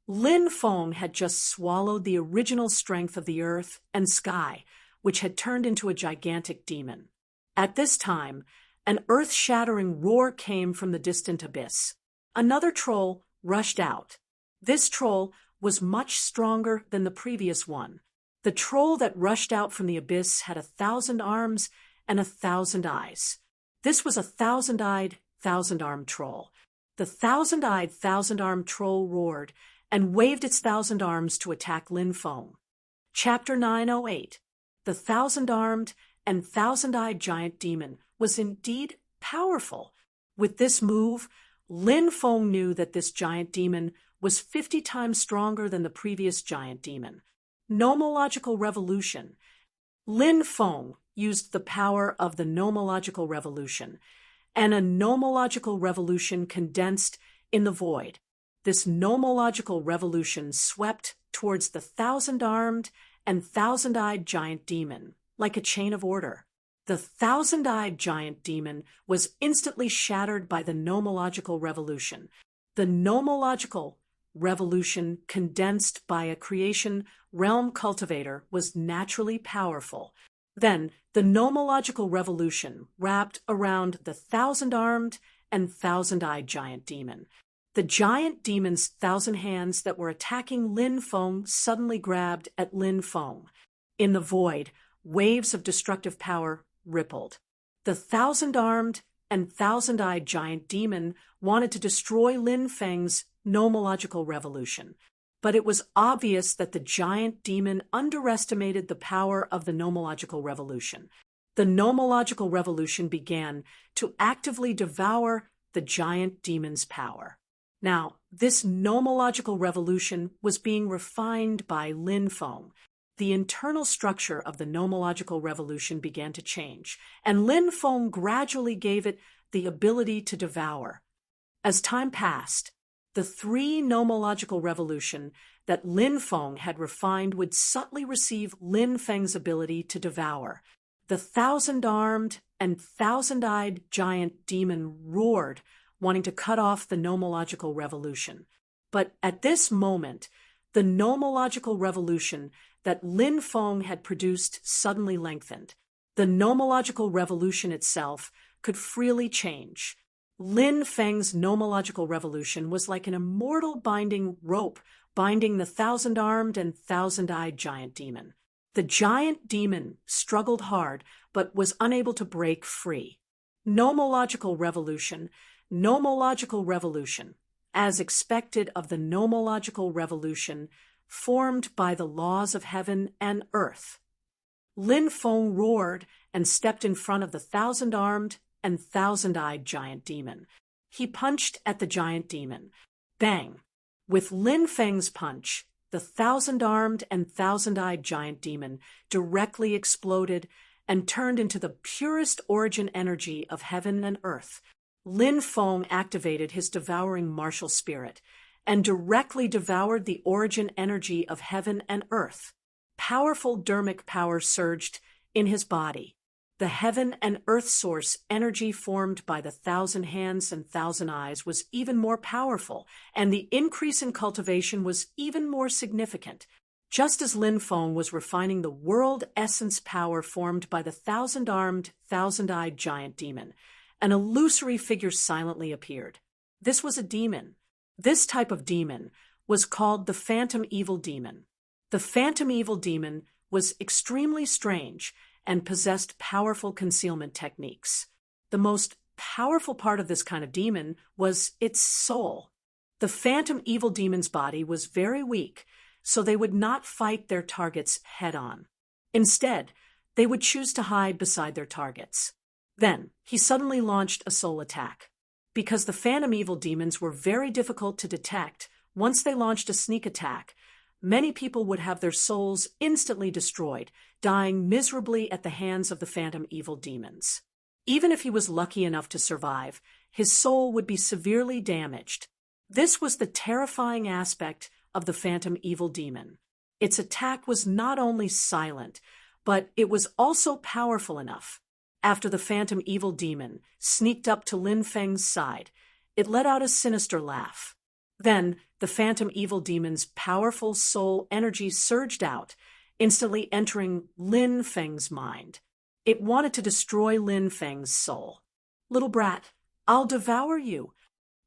Lin Feng had just swallowed the original strength of the earth and sky, which had turned into a gigantic demon. At this time, an earth-shattering roar came from the distant abyss. Another troll rushed out. This troll was much stronger than the previous one. The troll that rushed out from the abyss had 1,000 arms and 1,000 eyes. This was a 1,000-eyed, 1,000-armed troll. The 1,000-eyed, 1,000-armed troll roared and waved its 1,000 arms to attack Lin Feng. Chapter 908. The 1,000-armed and 1,000-eyed giant demon was indeed powerful. With this move, Lin Feng knew that this giant demon was 50 times stronger than the previous giant demon. Nomological revolution. Lin Feng used the power of the nomological revolution, and a nomological revolution condensed in the void. This nomological revolution swept towards the 1,000-armed and 1,000-eyed giant demon, like a chain of order. The 1,000-eyed giant demon was instantly shattered by the nomological revolution. The nomological revolution, condensed by a creation realm cultivator, was naturally powerful. Then, the nomological revolution wrapped around the 1,000-armed and 1,000-eyed giant demon. The giant demon's 1,000 hands that were attacking Lin Feng suddenly grabbed at Lin Feng. In the void, waves of destructive power rippled. The 1,000-armed and 1,000-eyed giant demon wanted to destroy Lin Feng's nomological revolution, but it was obvious that the giant demon underestimated the power of the nomological revolution. The nomological revolution began to actively devour the giant demon's power. Now, this nomological revolution was being refined by Lin Feng. The internal structure of the nomological revolution began to change, and Lin Feng gradually gave it the ability to devour. As time passed, the 3 nomological revolution that Lin Feng had refined would subtly receive Lin Feng's ability to devour. The 1,000-armed and 1,000-eyed giant demon roared, wanting to cut off the nomological revolution. But at this moment, the nomological revolution that Lin Feng had produced suddenly lengthened. The nomological revolution itself could freely change. Lin Feng's nomological revolution was like an immortal binding rope binding the 1,000-armed and 1,000-eyed giant demon. The giant demon struggled hard but was unable to break free. Nomological revolution. As expected of the nomological revolution, formed by the laws of heaven and earth. Lin Feng roared and stepped in front of the thousand-armed and thousand-eyed giant demon. He punched at the giant demon. Bang! With Lin Feng's punch, the thousand-armed and thousand-eyed giant demon directly exploded and turned into the purest origin energy of heaven and earth. Lin Feng activated his devouring martial spirit and directly devoured the origin energy of heaven and earth. Powerful dermic power surged in his body. The heaven and earth source energy formed by the thousand hands and thousand eyes was even more powerful, and the increase in cultivation was even more significant. Just as Lin Feng was refining the world essence power formed by the thousand-armed, thousand-eyed giant demon, an illusory figure silently appeared. This was a demon. This type of demon was called the Phantom Evil Demon. The Phantom Evil Demon was extremely strange and possessed powerful concealment techniques. The most powerful part of this kind of demon was its soul. The Phantom Evil Demon's body was very weak, so they would not fight their targets head-on. Instead, they would choose to hide beside their targets. Then, he suddenly launched a soul attack. Because the Phantom Evil Demons were very difficult to detect, once they launched a sneak attack, many people would have their souls instantly destroyed, dying miserably at the hands of the Phantom Evil Demons. Even if he was lucky enough to survive, his soul would be severely damaged. This was the terrifying aspect of the Phantom Evil Demon. Its attack was not only silent, but it was also powerful enough. After the Phantom Evil Demon sneaked up to Lin Feng's side, it let out a sinister laugh. Then, the Phantom Evil Demon's powerful soul energy surged out, instantly entering Lin Feng's mind. It wanted to destroy Lin Feng's soul. "Little brat, I'll devour you."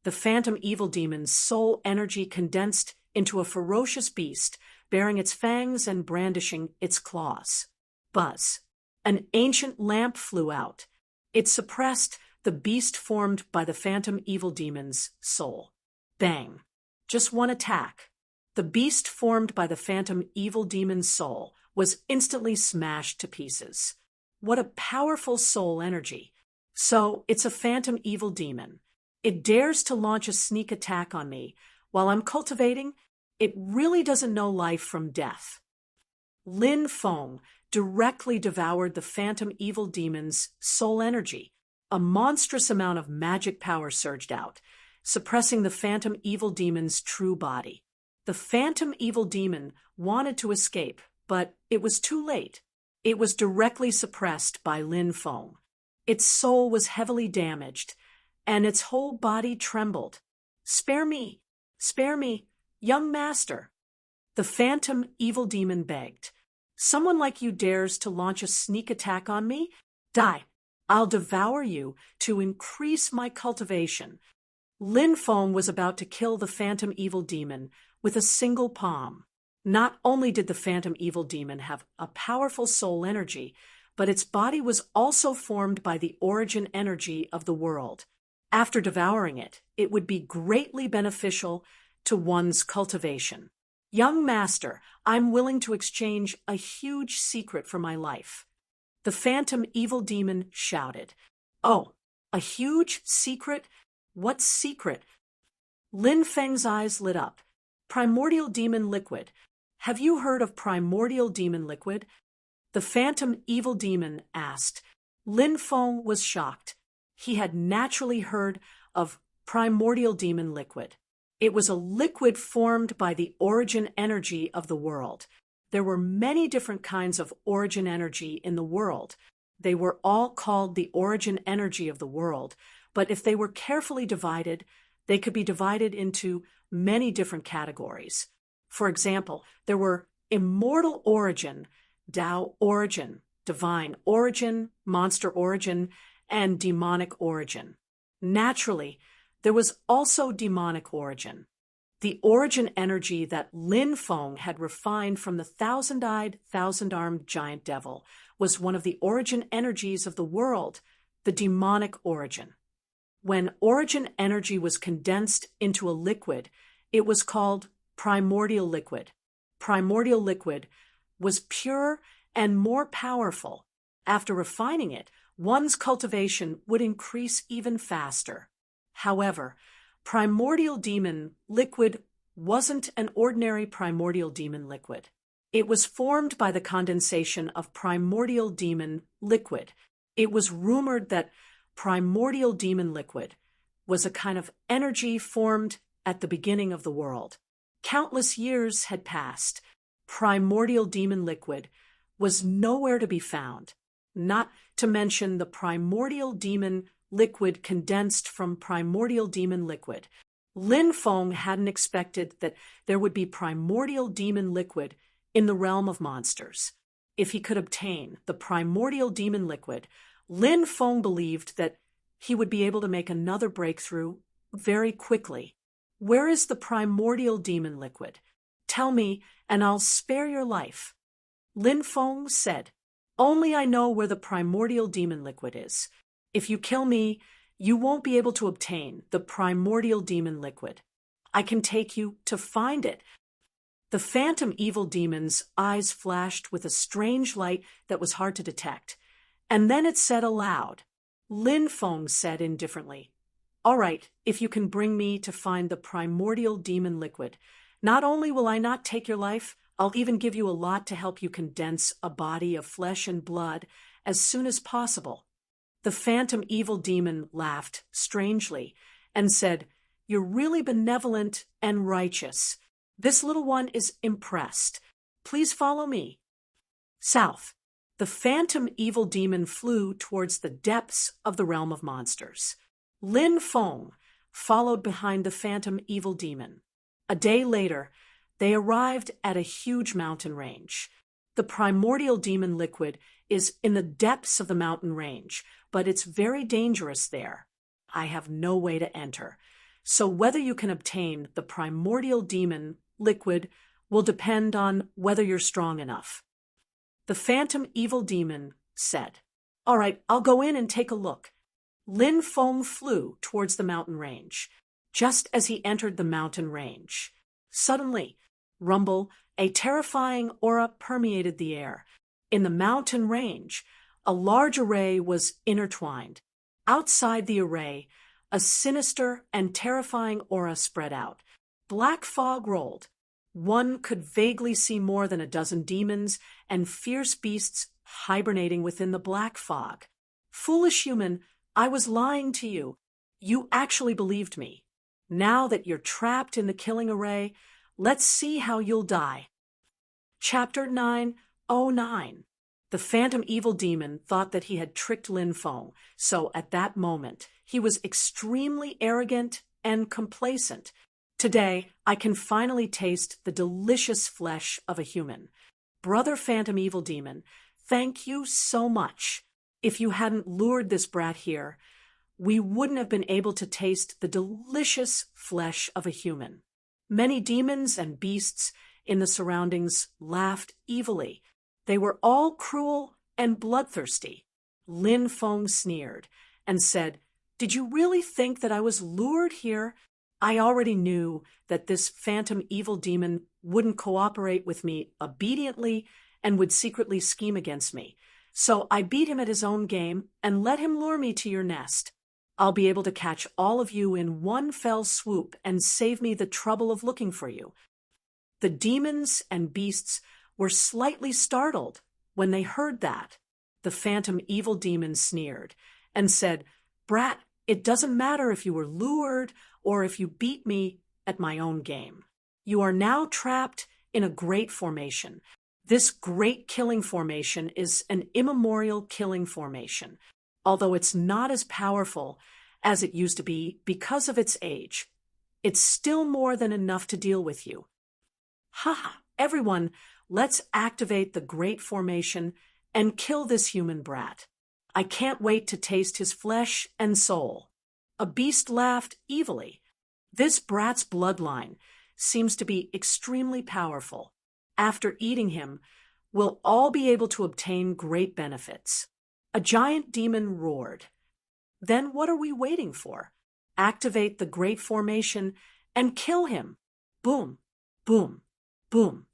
The Phantom Evil Demon's soul energy condensed into a ferocious beast, bearing its fangs and brandishing its claws. Buzz. An ancient lamp flew out. It suppressed the beast formed by the Phantom Evil Demon's soul. Bang. Just one attack. The beast formed by the Phantom Evil Demon's soul was instantly smashed to pieces. What a powerful soul energy. So, it's a Phantom Evil Demon. It dares to launch a sneak attack on me. While I'm cultivating, it really doesn't know life from death. Lin Feng directly devoured the Phantom Evil Demon's soul energy. A monstrous amount of magic power surged out, suppressing the Phantom Evil Demon's true body. The Phantom Evil Demon wanted to escape, but it was too late. It was directly suppressed by Lin Feng. Its soul was heavily damaged, and its whole body trembled. "Spare me! Spare me, young master!" The Phantom Evil Demon begged. "Someone like you dares to launch a sneak attack on me? Die! I'll devour you to increase my cultivation." Lin Feng was about to kill the Phantom Evil Demon with a single palm. Not only did the Phantom Evil Demon have a powerful soul energy, but its body was also formed by the origin energy of the world. After devouring it, it would be greatly beneficial to one's cultivation. "Young master, I'm willing to exchange a huge secret for my life." The Phantom Evil Demon shouted. "Oh, a huge secret? What secret?" Lin Feng's eyes lit up. "Primordial Demon Liquid. Have you heard of Primordial Demon Liquid?" The Phantom Evil Demon asked. Lin Feng was shocked. He had naturally heard of Primordial Demon Liquid. It was a liquid formed by the origin energy of the world. There were many different kinds of origin energy in the world. They were all called the origin energy of the world, but if they were carefully divided, they could be divided into many different categories. For example, there were immortal origin, Tao origin, divine origin, monster origin, and demonic origin. Naturally, there was also demonic origin. The origin energy that Lin Feng had refined from the thousand-eyed, thousand-armed giant devil was one of the origin energies of the world, the demonic origin. When origin energy was condensed into a liquid, it was called primordial liquid. primordial liquid, was pure and more powerful. After refining it, one's cultivation would increase even faster. However, primordial demon liquid wasn't an ordinary primordial demon liquid. It was formed by the condensation of primordial demon liquid. It was rumored that primordial demon liquid was a kind of energy formed at the beginning of the world. Countless years had passed. Primordial demon liquid was nowhere to be found, not to mention the primordial demon liquid condensed from primordial demon liquid. Lin Feng hadn't expected that there would be primordial demon liquid in the realm of monsters. If he could obtain the primordial demon liquid, Lin Feng believed that he would be able to make another breakthrough very quickly. Where is the primordial demon liquid? Tell me, and I'll spare your life. Lin Feng said, Only I know where the primordial demon liquid is. If you kill me, you won't be able to obtain the primordial demon liquid. I can take you to find it. The phantom evil demon's eyes flashed with a strange light that was hard to detect. And then it said aloud. Lin Feng said indifferently, All right, if you can bring me to find the primordial demon liquid. Not only will I not take your life, I'll even give you a lot to help you condense a body of flesh and blood as soon as possible. The phantom evil demon laughed strangely and said, You're really benevolent and righteous. This little one is impressed. Please follow me. South. The phantom evil demon flew towards the depths of the realm of monsters. Lin Feng followed behind the phantom evil demon. A day later, they arrived at a huge mountain range. The primordial demon liquid is in the depths of the mountain range, but it's very dangerous there. I have no way to enter. So whether you can obtain the primordial demon liquid will depend on whether you're strong enough. The phantom evil demon said, All right, I'll go in and take a look. Lin Feng flew towards the mountain range. Just as he entered the mountain range, suddenly, rumble, a terrifying aura permeated the air. In the mountain range, a large array was intertwined. Outside the array, a sinister and terrifying aura spread out. Black fog rolled. One could vaguely see more than a dozen demons and fierce beasts hibernating within the black fog. Foolish human, I was lying to you. You actually believed me. Now that you're trapped in the killing array, let's see how you'll die. Chapter 909. The phantom evil demon thought that he had tricked Lin Feng, so at that moment, he was extremely arrogant and complacent. Today, I can finally taste the delicious flesh of a human. Brother Phantom Evil Demon, thank you so much. If you hadn't lured this brat here, we wouldn't have been able to taste the delicious flesh of a human. Many demons and beasts in the surroundings laughed evilly. They were all cruel and bloodthirsty. Lin Feng sneered and said, Did you really think that I was lured here? I already knew that this phantom evil demon wouldn't cooperate with me obediently and would secretly scheme against me. So I beat him at his own game and let him lure me to your nest. I'll be able to catch all of you in one fell swoop and save me the trouble of looking for you. The demons and beasts were slightly startled when they heard that. The phantom evil demon sneered and said, Brat, it doesn't matter if you were lured or if you beat me at my own game. You are now trapped in a great formation. This great killing formation is an immemorial killing formation, although it's not as powerful as it used to be because of its age. It's still more than enough to deal with you. Ha! Everyone, let's activate the great formation and kill this human brat. I can't wait to taste his flesh and soul. A beast laughed evilly. This brat's bloodline seems to be extremely powerful. After eating him, we'll all be able to obtain great benefits. A giant demon roared. Then what are we waiting for? Activate the great formation and kill him. Boom, boom, boom.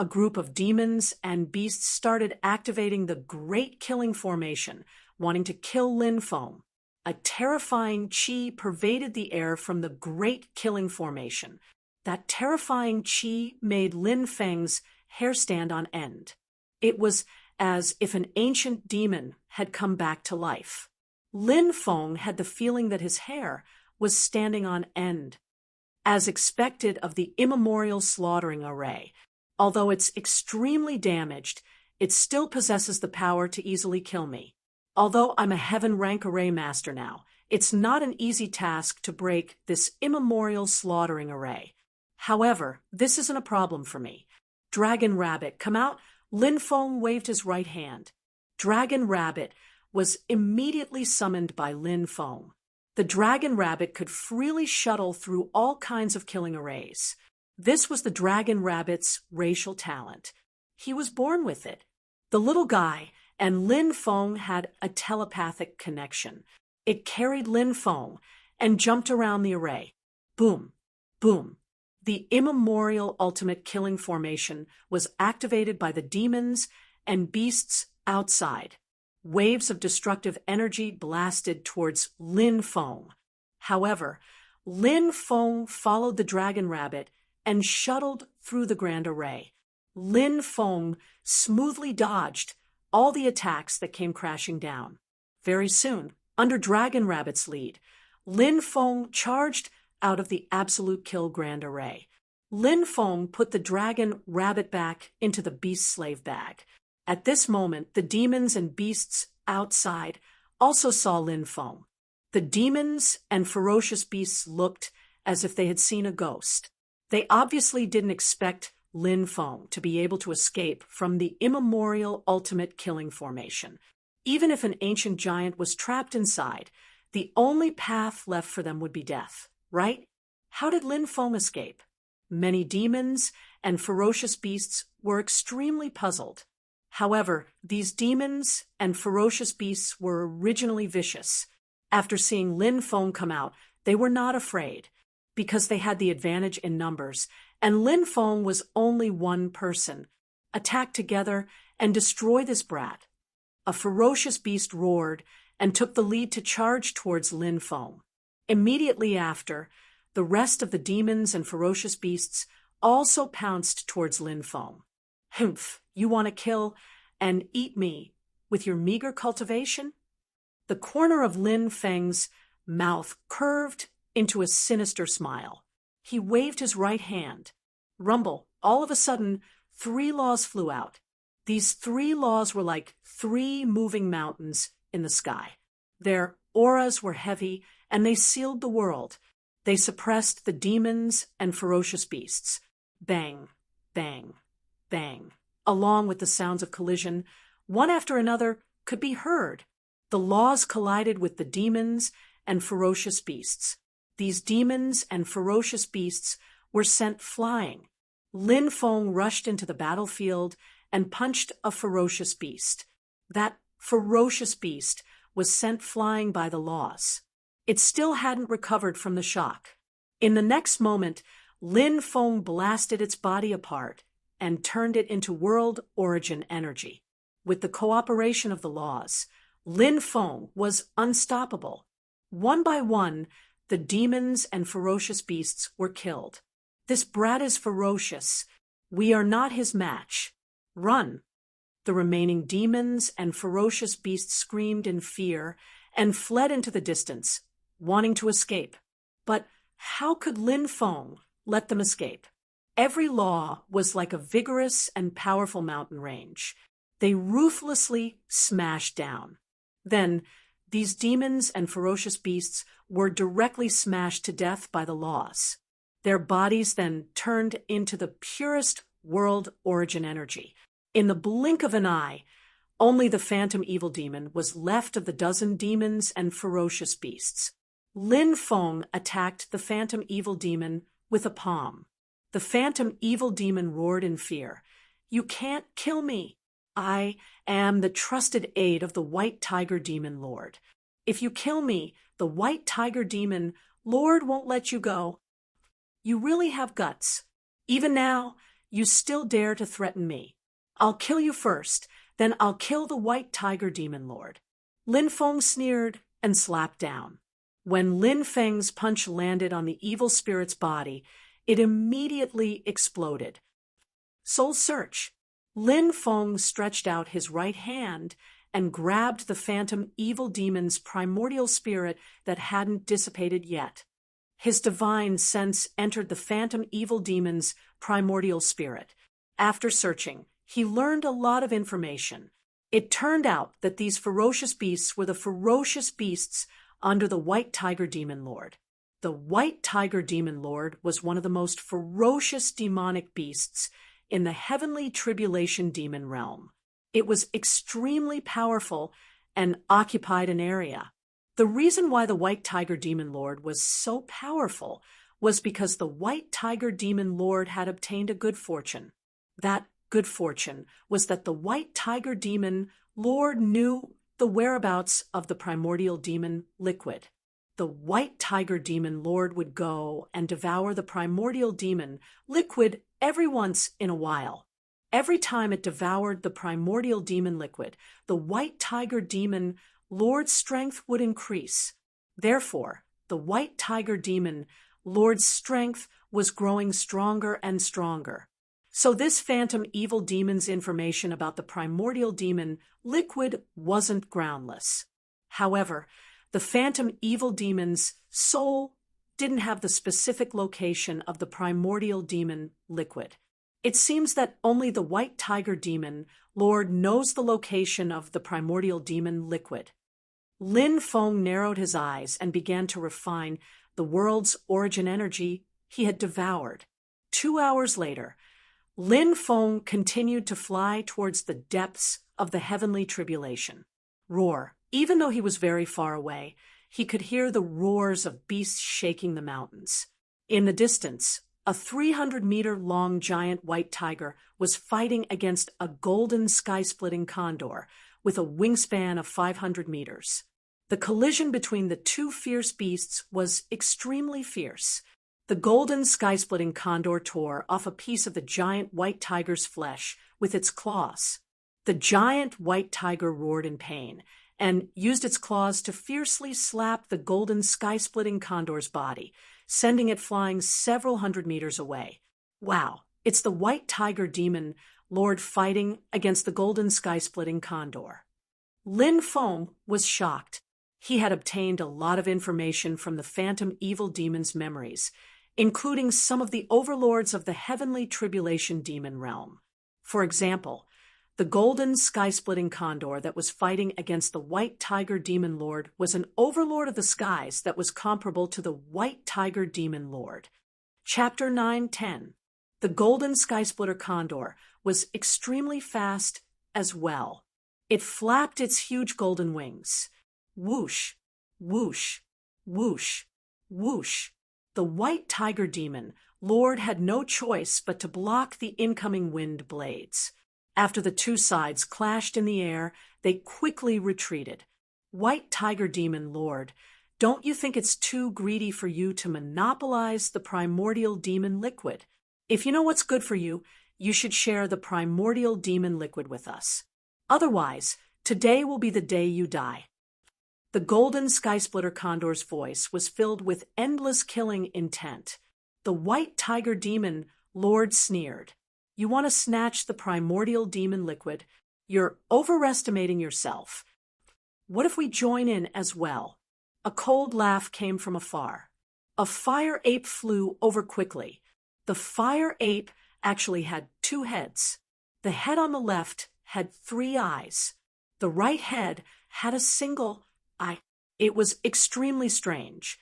a group of demons and beasts started activating the Great Killing Formation, wanting to kill Lin Feng. A terrifying qi pervaded the air from the Great Killing Formation. That terrifying qi made Lin Feng's hair stand on end. It was as if an ancient demon had come back to life. Lin Feng had the feeling that his hair was standing on end. As expected of the immemorial slaughtering array, although it's extremely damaged, it still possesses the power to easily kill me. Although I'm a heaven rank array master now, it's not an easy task to break this immemorial slaughtering array. However, this isn't a problem for me. Dragon Rabbit, come out. Lin Feng waved his right hand. Dragon Rabbit was immediately summoned by Lin Feng. The Dragon Rabbit could freely shuttle through all kinds of killing arrays. This was the Dragon Rabbit's racial talent. He was born with it. The little guy and Lin Feng had a telepathic connection. It carried Lin Feng and jumped around the array. Boom, boom. The immemorial ultimate killing formation was activated by the demons and beasts outside. Waves of destructive energy blasted towards Lin Feng. However, Lin Feng followed the Dragon Rabbit and shuttled through the grand array. Lin Feng smoothly dodged all the attacks that came crashing down. Very soon, under Dragon Rabbit's lead, Lin Feng charged out of the Absolute Kill Grand Array. Lin Feng put the Dragon Rabbit back into the Beast Slave bag. At this moment, the demons and beasts outside also saw Lin Feng. The demons and ferocious beasts looked as if they had seen a ghost. They obviously didn't expect Lin Feng to be able to escape from the immemorial ultimate killing formation. Even if an ancient giant was trapped inside, the only path left for them would be death, right? How did Lin Feng escape? Many demons and ferocious beasts were extremely puzzled. However, these demons and ferocious beasts were originally vicious. After seeing Lin Feng come out, they were not afraid, because they had the advantage in numbers, and Lin Feng was only one person. Attack together and destroy this brat. A ferocious beast roared and took the lead to charge towards Lin Feng. Immediately after, the rest of the demons and ferocious beasts also pounced towards Lin Feng. Humph, you want to kill and eat me with your meager cultivation? The corner of Lin Feng's mouth curved into a sinister smile. He waved his right hand. Rumble, all of a sudden, 3 laws flew out. These 3 laws were like 3 moving mountains in the sky. Their auras were heavy, and they sealed the world. They suppressed the demons and ferocious beasts. Bang, bang, bang. Along with the sounds of collision, one after another could be heard. The laws collided with the demons and ferocious beasts. These demons and ferocious beasts were sent flying. Lin Feng rushed into the battlefield and punched a ferocious beast. That ferocious beast was sent flying by the laws. It still hadn't recovered from the shock. In the next moment, Lin Feng blasted its body apart and turned it into world origin energy. With the cooperation of the laws, Lin Feng was unstoppable. One by one, the demons and ferocious beasts were killed. This brat is ferocious. We are not his match. Run. The remaining demons and ferocious beasts screamed in fear and fled into the distance, wanting to escape. But how could Lin Feng let them escape? Every law was like a vigorous and powerful mountain range. They ruthlessly smashed down. Then, these demons and ferocious beasts were directly smashed to death by the laws. Their bodies then turned into the purest world origin energy. In the blink of an eye, only the phantom evil demon was left of the dozen demons and ferocious beasts. Lin Feng attacked the phantom evil demon with a palm. The phantom evil demon roared in fear. "You can't kill me. I am the trusted aid of the White Tiger Demon Lord. If you kill me, the White Tiger Demon Lord won't let you go. You really have guts. Even now, you still dare to threaten me. I'll kill you first, then I'll kill the White Tiger Demon Lord." Lin Feng sneered and slapped down. When Lin Feng's punch landed on the evil spirit's body, it immediately exploded. Soul Search. Lin Feng stretched out his right hand and grabbed the phantom evil demon's primordial spirit that hadn't dissipated yet. His divine sense entered the phantom evil demon's primordial spirit. After searching, he learned a lot of information. It turned out that these ferocious beasts were the ferocious beasts under the White Tiger Demon Lord. The White Tiger Demon Lord was one of the most ferocious demonic beasts in the heavenly tribulation demon realm. It was extremely powerful and occupied an area. The reason why the White Tiger Demon Lord was so powerful was because the White Tiger Demon Lord had obtained a good fortune. That good fortune was that the White Tiger Demon Lord knew the whereabouts of the primordial demon liquid. The White Tiger Demon Lord would go and devour the primordial demon liquid every once in a while. Every time it devoured the primordial demon liquid, the White Tiger Demon Lord's strength would increase. Therefore, the White Tiger Demon Lord's strength was growing stronger and stronger. So this phantom evil demon's information about the primordial demon liquid wasn't groundless. However, the phantom evil demon's soul didn't have the specific location of the primordial demon liquid. It seems that only the White Tiger Demon Lord knows the location of the primordial demon liquid. Lin Feng narrowed his eyes and began to refine the world's origin energy he had devoured. 2 hours later, Lin Feng continued to fly towards the depths of the heavenly tribulation. Roar. Even though he was very far away, he could hear the roars of beasts shaking the mountains. In the distance, a 300-meter-long giant white tiger was fighting against a golden sky-splitting condor with a wingspan of 500 meters. The collision between the two fierce beasts was extremely fierce. The golden sky-splitting condor tore off a piece of the giant white tiger's flesh with its claws. The giant white tiger roared in pain and used its claws to fiercely slap the golden sky-splitting condor's body, sending it flying several hundred meters away. Wow, it's the White Tiger Demon Lord fighting against the golden sky-splitting condor. Lin Feng was shocked. He had obtained a lot of information from the phantom evil demon's memories, including some of the overlords of the heavenly tribulation demon realm. For example, the golden sky-splitting condor that was fighting against the White Tiger Demon Lord was an overlord of the skies that was comparable to the White Tiger Demon Lord. Chapter 9:10. The golden sky-splitter condor was extremely fast as well. It flapped its huge golden wings. Whoosh, whoosh, whoosh, whoosh. The White Tiger Demon Lord had no choice but to block the incoming wind blades. After the two sides clashed in the air, they quickly retreated. White Tiger Demon Lord, don't you think it's too greedy for you to monopolize the primordial demon liquid? If you know what's good for you, you should share the primordial demon liquid with us. Otherwise, today will be the day you die. The golden sky-splitter condor's voice was filled with endless killing intent. The White Tiger Demon Lord sneered. You want to snatch the primordial demon liquid? You're overestimating yourself. What if we join in as well? A cold laugh came from afar. A fire ape flew over quickly. The fire ape actually had 2 heads. The head on the left had 3 eyes. The right head had a single eye. It was extremely strange.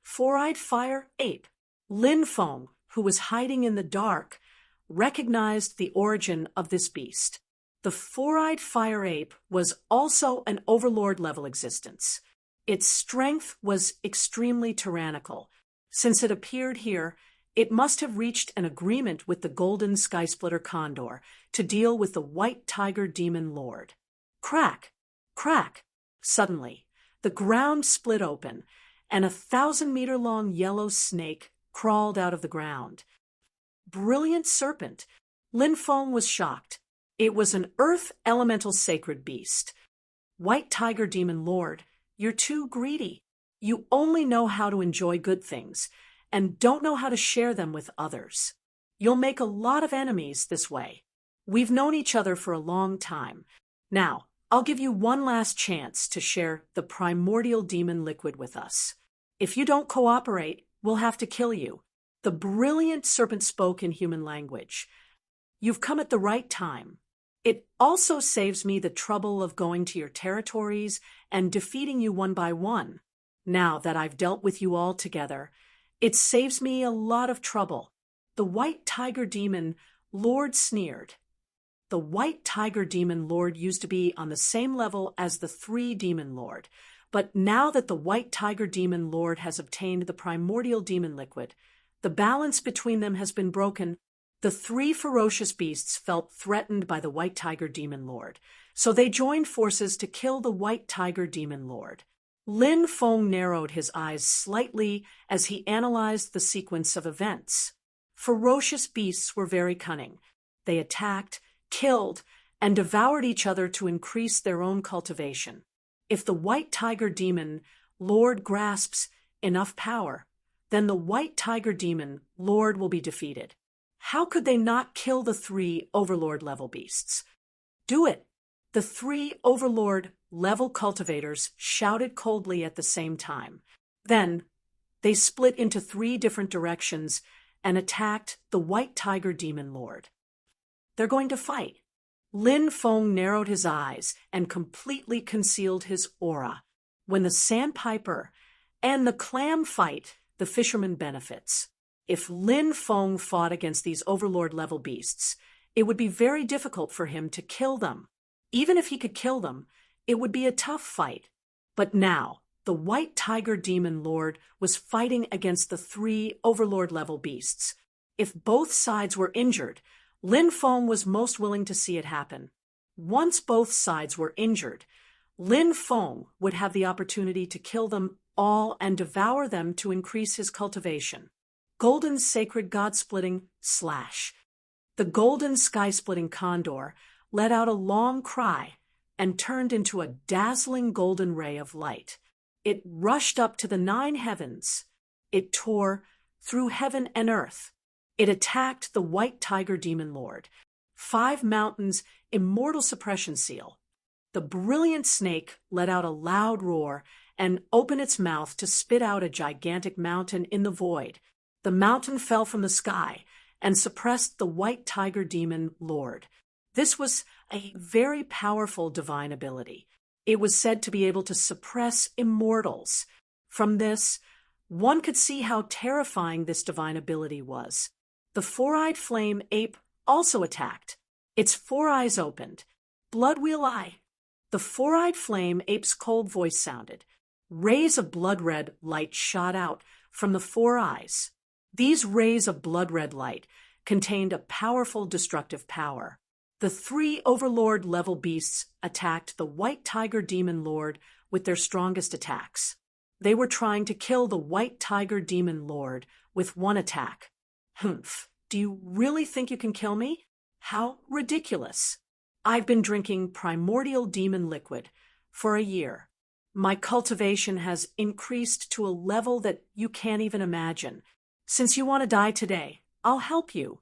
4-eyed fire ape. Lin Feng, who was hiding in the dark, recognized the origin of this beast. The 4-eyed fire ape was also an overlord-level existence. Its strength was extremely tyrannical. Since it appeared here, it must have reached an agreement with the golden sky-splitter condor to deal with the White Tiger Demon Lord. Crack! Crack! Suddenly, the ground split open, and a 1,000-meter-long yellow snake crawled out of the ground. Brilliant Serpent, Lin Feng was shocked. It was an earth elemental sacred beast. White Tiger Demon Lord, you're too greedy. You only know how to enjoy good things, and don't know how to share them with others. You'll make a lot of enemies this way. We've known each other for a long time. Now, I'll give you one last chance to share the primordial demon liquid with us. If you don't cooperate, we'll have to kill you. The brilliant serpent spoke in human language. You've come at the right time. It also saves me the trouble of going to your territories and defeating you one by one. Now that I've dealt with you all together, it saves me a lot of trouble. The White Tiger Demon Lord sneered. The White Tiger Demon Lord used to be on the same level as the Three Demon Lord, but now that the White Tiger Demon Lord has obtained the primordial demon liquid, the balance between them has been broken. The three ferocious beasts felt threatened by the White Tiger Demon Lord, so they joined forces to kill the White Tiger Demon Lord. Lin Feng narrowed his eyes slightly as he analyzed the sequence of events. Ferocious beasts were very cunning. They attacked, killed, and devoured each other to increase their own cultivation. If the White Tiger Demon Lord grasps enough power, then the White Tiger Demon Lord will be defeated. How could they not kill the three Overlord-level beasts? Do it! The three Overlord-level cultivators shouted coldly at the same time. Then, they split into three different directions and attacked the White Tiger Demon Lord. They're going to fight. Lin Feng narrowed his eyes and completely concealed his aura. When the Sandpiper and the Clam fight, the fisherman benefits. If Lin Feng fought against these Overlord-level beasts, it would be very difficult for him to kill them. Even if he could kill them, it would be a tough fight. But now, the White Tiger Demon Lord was fighting against the three Overlord-level beasts. If both sides were injured, Lin Feng was most willing to see it happen. Once both sides were injured, Lin Feng would have the opportunity to kill them all and devour them to increase his cultivation. Golden Sacred God-Splitting Slash. The golden sky-splitting condor let out a long cry and turned into a dazzling golden ray of light. It rushed up to the 9 heavens. It tore through heaven and earth. It attacked the White Tiger Demon Lord. 5 mountains, immortal suppression seal. The brilliant snake let out a loud roar and opened its mouth to spit out a gigantic mountain in the void. The mountain fell from the sky and suppressed the White Tiger Demon Lord. This was a very powerful divine ability. It was said to be able to suppress immortals. From this, one could see how terrifying this divine ability was. The four-eyed flame ape also attacked. Its 4 eyes opened. Blood wheel eye. The four-eyed flame ape's cold voice sounded. Rays of blood-red light shot out from the 4 eyes. These rays of blood-red light contained a powerful destructive power. The 3 Overlord-level beasts attacked the White Tiger Demon Lord with their strongest attacks. They were trying to kill the White Tiger Demon Lord with one attack. Humph, do you really think you can kill me? How ridiculous. I've been drinking primordial demon liquid for a year. My cultivation has increased to a level that you can't even imagine. Since you want to die today, I'll help you.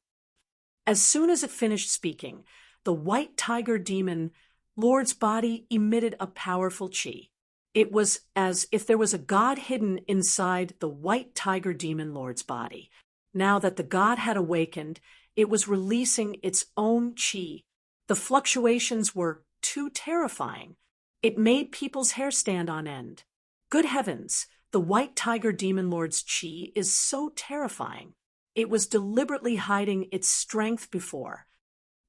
As soon as it finished speaking, the White Tiger Demon Lord's body emitted a powerful chi. It was as if there was a god hidden inside the White Tiger Demon Lord's body. Now that the god had awakened, it was releasing its own chi. The fluctuations were too terrifying. It made people's hair stand on end. Good heavens, the White Tiger Demon Lord's chi is so terrifying. It was deliberately hiding its strength before.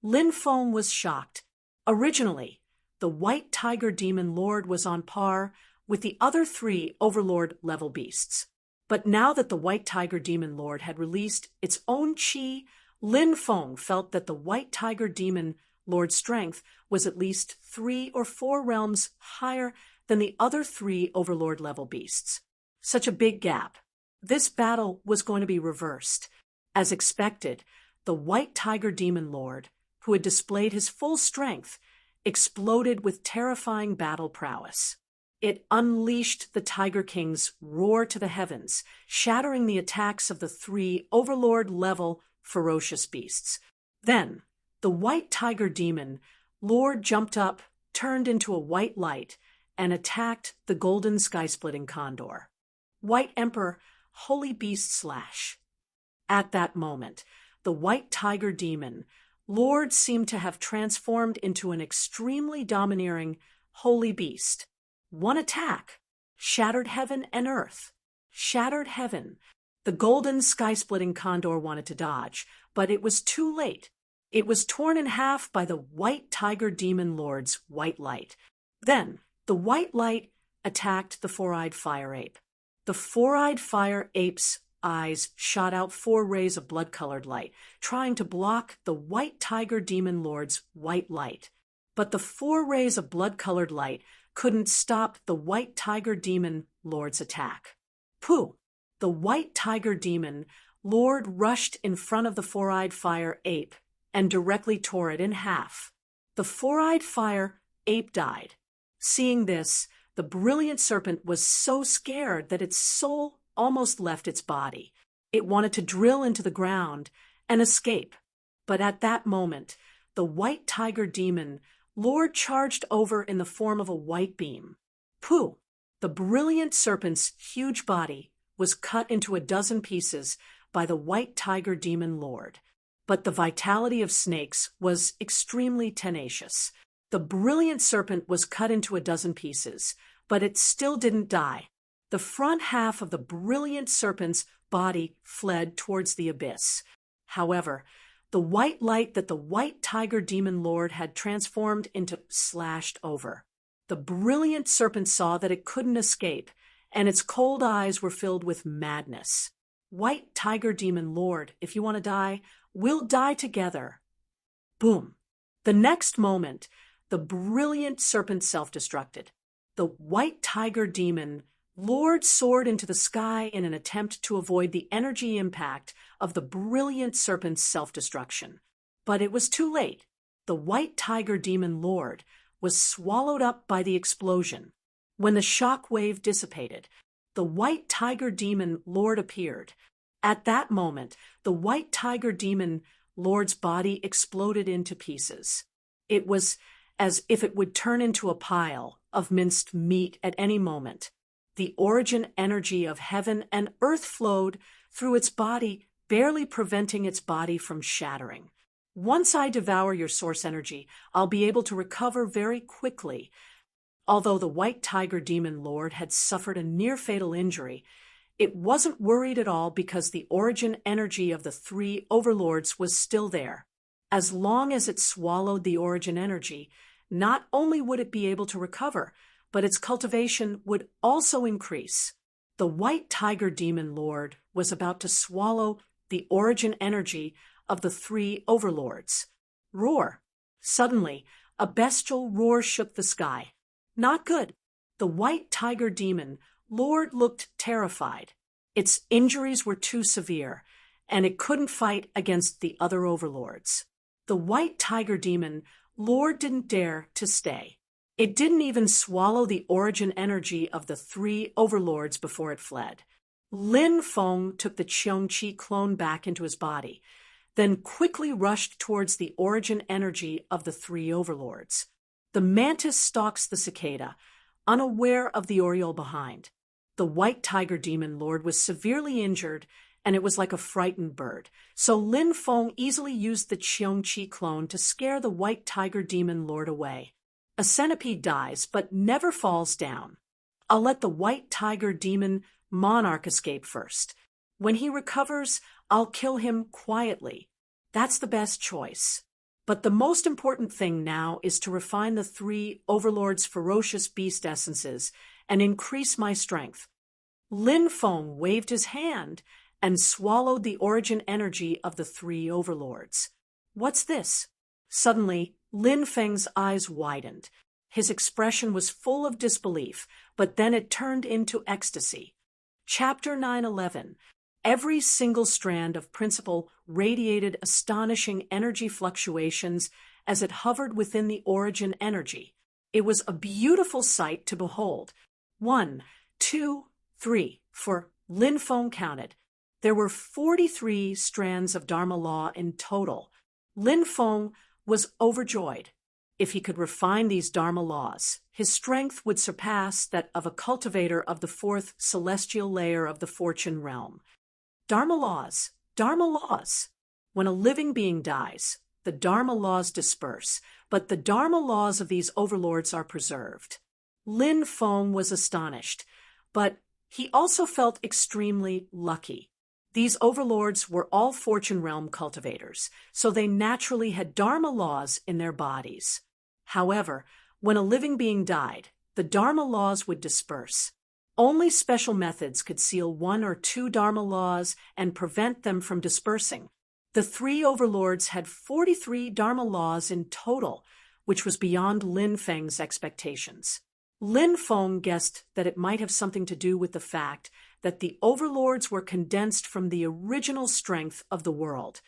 Lin Feng was shocked. Originally, the White Tiger Demon Lord was on par with the other 3 Overlord-level beasts. But now that the White Tiger Demon Lord had released its own chi, Lin Feng felt that the White Tiger Demon Lord's strength was at least 3 or 4 realms higher than the other 3 Overlord-level beasts. Such a big gap. This battle was going to be reversed. As expected, the white tiger demon lord, who had displayed his full strength, exploded with terrifying battle prowess. It unleashed the Tiger King's roar to the heavens, shattering the attacks of the three overlord-level ferocious beasts. Then, the white tiger demon lord jumped up, turned into a white light, and attacked the golden sky-splitting condor. White Emperor, holy beast slash. At that moment, the white tiger demon lord seemed to have transformed into an extremely domineering holy beast. One attack shattered heaven and earth. Shattered heaven. The golden sky-splitting condor wanted to dodge, but it was too late. It was torn in half by the white tiger demon lord's white light. Then, the white light attacked the four-eyed fire ape. The four-eyed fire ape's eyes shot out 4 rays of blood-colored light, trying to block the white tiger demon lord's white light. But the 4 rays of blood-colored light couldn't stop the white tiger demon lord's attack. Pooh! The white tiger demon lord rushed in front of the four-eyed fire ape and directly tore it in half. The four-eyed fire ape died. Seeing this, the brilliant serpent was so scared that its soul almost left its body. It wanted to drill into the ground and escape. But at that moment, the white tiger demon lord charged over in the form of a white beam. Pooh! The brilliant serpent's huge body was cut into a dozen pieces by the white tiger demon lord. But the vitality of snakes was extremely tenacious. The brilliant serpent was cut into a dozen pieces, but it still didn't die. The front half of the brilliant serpent's body fled towards the abyss. However, the white light that the white tiger demon lord had transformed into slashed over. The brilliant serpent saw that it couldn't escape, and its cold eyes were filled with madness. White tiger demon lord, if you want to die, we'll die together. Boom. The next moment, the brilliant serpent self-destructed. The white tiger demon lord soared into the sky in an attempt to avoid the energy impact of the brilliant serpent's self-destruction. But it was too late. The white tiger demon lord was swallowed up by the explosion. When the shock wave dissipated, the white tiger demon lord appeared. At that moment, the white tiger demon lord's body exploded into pieces. It was as if it would turn into a pile of minced meat at any moment. The origin energy of heaven and earth flowed through its body, barely preventing its body from shattering. Once I devour your source energy, I'll be able to recover very quickly. Although the white tiger demon lord had suffered a near-fatal injury, it wasn't worried at all because the origin energy of the 3 overlords was still there. As long as it swallowed the origin energy, not only would it be able to recover, but its cultivation would also increase. The white tiger demon lord was about to swallow the origin energy of the 3 overlords. Roar! Suddenly, a bestial roar shook the sky. Not good. The white tiger demon lord looked terrified. Its injuries were too severe, and it couldn't fight against the other overlords. The white tiger demon lord didn't dare to stay. It didn't even swallow the origin energy of the 3 overlords before it fled. Lin Feng took the Qiongqi clone back into his body, then quickly rushed towards the origin energy of the 3 overlords. The mantis stalks the cicada, unaware of the oriole behind. The white tiger demon lord was severely injured, and it was like a frightened bird. So Lin Feng easily used the Qiongqi clone to scare the white tiger demon lord away. A centipede dies, but never falls down. I'll let the white tiger demon monarch escape first. When he recovers, I'll kill him quietly. That's the best choice. But the most important thing now is to refine the 3 overlords' ferocious beast essences and increase my strength. Lin Feng waved his hand and swallowed the origin energy of the 3 overlords. What's this? Suddenly, Lin Feng's eyes widened. His expression was full of disbelief, but then it turned into ecstasy. Chapter 911. Every single strand of principle radiated astonishing energy fluctuations as it hovered within the origin energy. It was a beautiful sight to behold. 1, 2, 3, for Lin Feng counted. There were 43 strands of Dharma law in total. Lin Feng was overjoyed. If he could refine these Dharma laws, his strength would surpass that of a cultivator of the fourth celestial layer of the fortune realm. Dharma laws, Dharma laws. When a living being dies, the Dharma laws disperse, but the Dharma laws of these overlords are preserved. Lin Feng was astonished, but he also felt extremely lucky. These overlords were all fortune realm cultivators, so they naturally had Dharma laws in their bodies. However, when a living being died, the Dharma laws would disperse. Only special methods could seal 1 or 2 Dharma laws and prevent them from dispersing. The 3 overlords had 43 Dharma laws in total, which was beyond Lin Feng's expectations. Lin Feng guessed that it might have something to do with the fact that the overlords were condensed from the original strength of the world.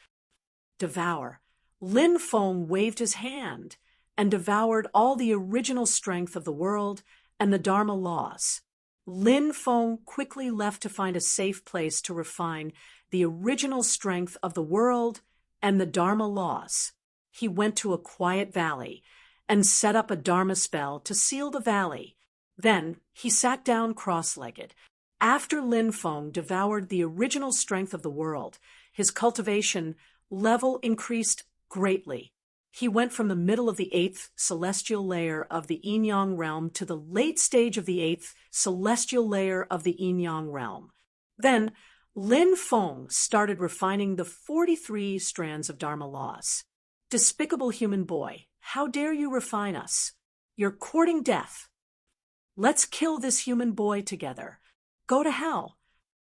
Devour. Lin Feng waved his hand and devoured all the original strength of the world and the Dharma laws. Lin Feng quickly left to find a safe place to refine the original strength of the world and the Dharma laws. He went to a quiet valley and set up a Dharma spell to seal the valley. Then he sat down cross-legged. After Lin Feng devoured the original strength of the world, his cultivation level increased greatly. He went from the middle of the 8th celestial layer of the yin-yang realm to the late stage of the 8th celestial layer of the yin-yang realm. Then Lin Feng started refining the 43 strands of Dharma laws. Despicable human boy, how dare you refine us? You're courting death. Let's kill this human boy together. Go to hell.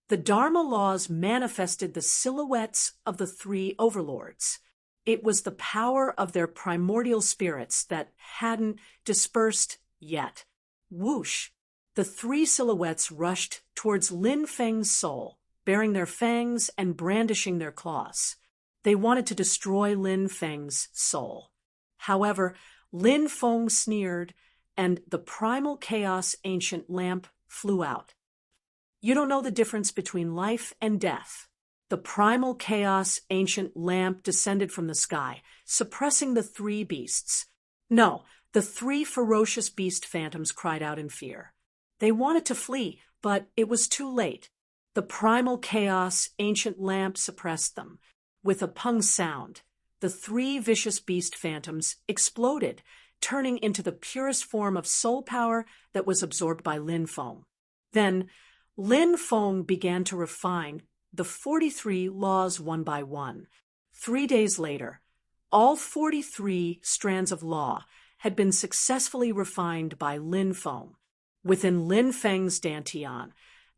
The Dharma laws manifested the silhouettes of the 3 overlords. It was the power of their primordial spirits that hadn't dispersed yet. Whoosh! The 3 silhouettes rushed towards Lin Feng's soul, bearing their fangs and brandishing their claws. They wanted to destroy Lin Feng's soul. However, Lin Feng sneered, and the primal chaos ancient lamp flew out. You don't know the difference between life and death. The primal chaos ancient lamp descended from the sky, suppressing the 3 beasts. No, the 3 ferocious beast phantoms cried out in fear. They wanted to flee, but it was too late. The primal chaos ancient lamp suppressed them. With a pung sound, the 3 vicious beast phantoms exploded, turning into the purest form of soul power that was absorbed by Lin Feng. Then, Lin Feng began to refine the 43 laws one by one. 3 days later, all 43 strands of law had been successfully refined by Lin Feng. Within Lin Feng's dantian,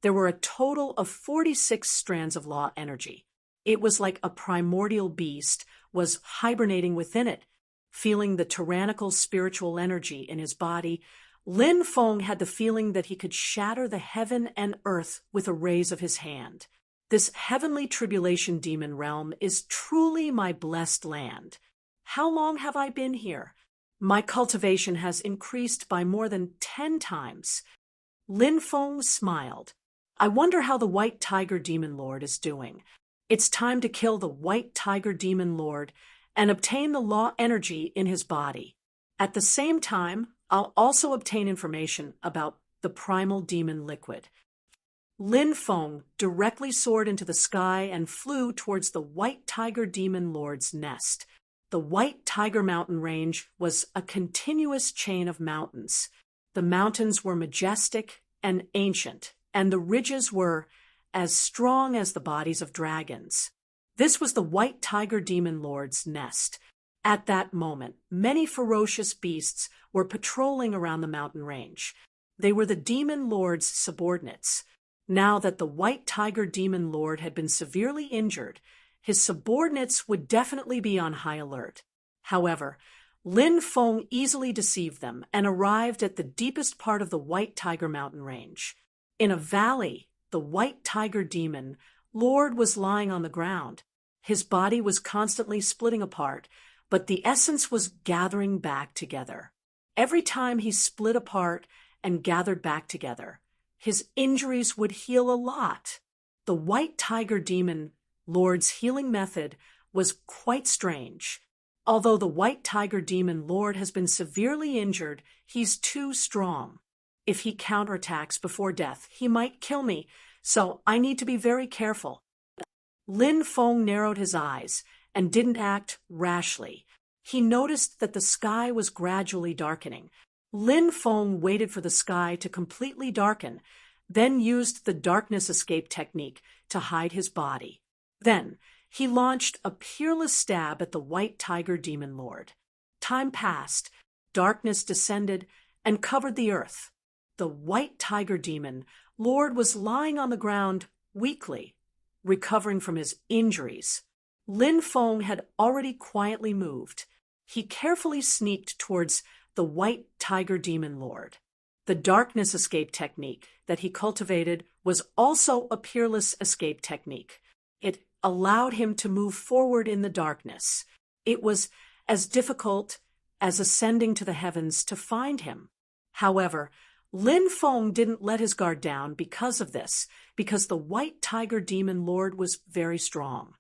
there were a total of 46 strands of law energy. It was like a primordial beast was hibernating within it. Feeling the tyrannical spiritual energy in his body, Lin Feng had the feeling that he could shatter the heaven and earth with a raise of his hand. This heavenly tribulation demon realm is truly my blessed land. How long have I been here? My cultivation has increased by more than 10 times. Lin Feng smiled. I wonder how the White Tiger Demon Lord is doing. It's time to kill the White Tiger Demon Lord and obtain the law energy in his body. At the same time, I'll also obtain information about the primal demon liquid. Lin Feng directly soared into the sky and flew towards the White Tiger Demon Lord's nest. The White Tiger Mountain Range was a continuous chain of mountains. The mountains were majestic and ancient, and the ridges were as strong as the bodies of dragons. This was the White Tiger Demon Lord's nest. At that moment, many ferocious beasts were patrolling around the mountain range. They were the Demon Lord's subordinates. Now that the White Tiger Demon Lord had been severely injured, his subordinates would definitely be on high alert. However, Lin Feng easily deceived them and arrived at the deepest part of the White Tiger Mountain Range. In a valley, the White Tiger Demon Lord was lying on the ground. His body was constantly splitting apart, but the essence was gathering back together. Every time he split apart and gathered back together, his injuries would heal a lot. The white tiger demon Lord's healing method was quite strange. Although the white tiger demon Lord has been severely injured, he's too strong. If he counterattacks before death, he might kill me, so I need to be very careful. Lin Feng narrowed his eyes and didn't act rashly. He noticed that the sky was gradually darkening. Lin Feng waited for the sky to completely darken, then used the darkness escape technique to hide his body. Then, he launched a peerless stab at the white tiger demon lord. Time passed, darkness descended and covered the earth. The white tiger demon lord was lying on the ground weakly, recovering from his injuries. Lin Feng had already quietly moved. He carefully sneaked towards the white tiger demon lord. The darkness escape technique that he cultivated was also a peerless escape technique. It allowed him to move forward in the darkness. It was as difficult as ascending to the heavens to find him. However, Lin Feng didn't let his guard down because of this, because the white tiger demon lord was very strong.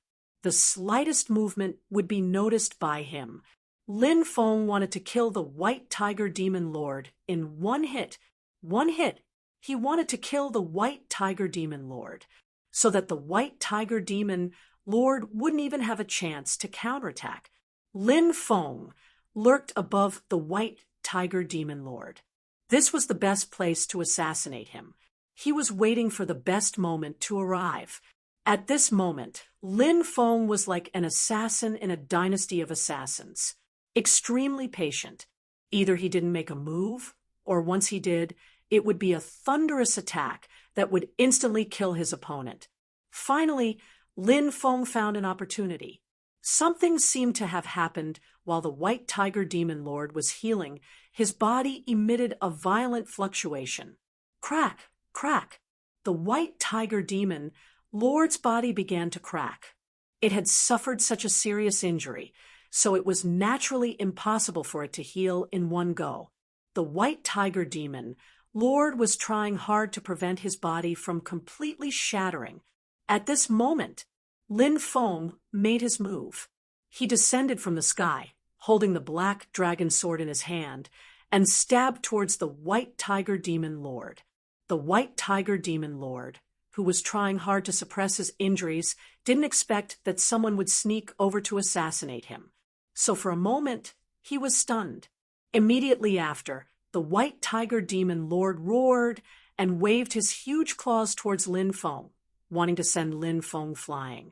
The slightest movement would be noticed by him. Lin Feng wanted to kill the white tiger demon lord in one hit. One hit. He wanted to kill the white tiger demon lord, so that the white tiger demon lord wouldn't even have a chance to counterattack. Lin Feng lurked above the white tiger demon lord. This was the best place to assassinate him. He was waiting for the best moment to arrive. At this moment, Lin Feng was like an assassin in a dynasty of assassins. Extremely patient. Either he didn't make a move, or once he did, it would be a thunderous attack that would instantly kill his opponent. Finally, Lin Feng found an opportunity. Something seemed to have happened while the white tiger demon lord was healing. His body emitted a violent fluctuation. Crack, crack. The white tiger demon lord's body began to crack. It had suffered such a serious injury, so it was naturally impossible for it to heal in one go. The white tiger demon lord was trying hard to prevent his body from completely shattering. At this moment, Lin Feng made his move. He descended from the sky, holding the black dragon sword in his hand, and stabbed towards the white tiger demon lord. The white tiger demon lord, who was trying hard to suppress his injuries, didn't expect that someone would sneak over to assassinate him. So for a moment, he was stunned. Immediately after, the white tiger demon lord roared and waved his huge claws towards Lin Feng, wanting to send Lin Feng flying.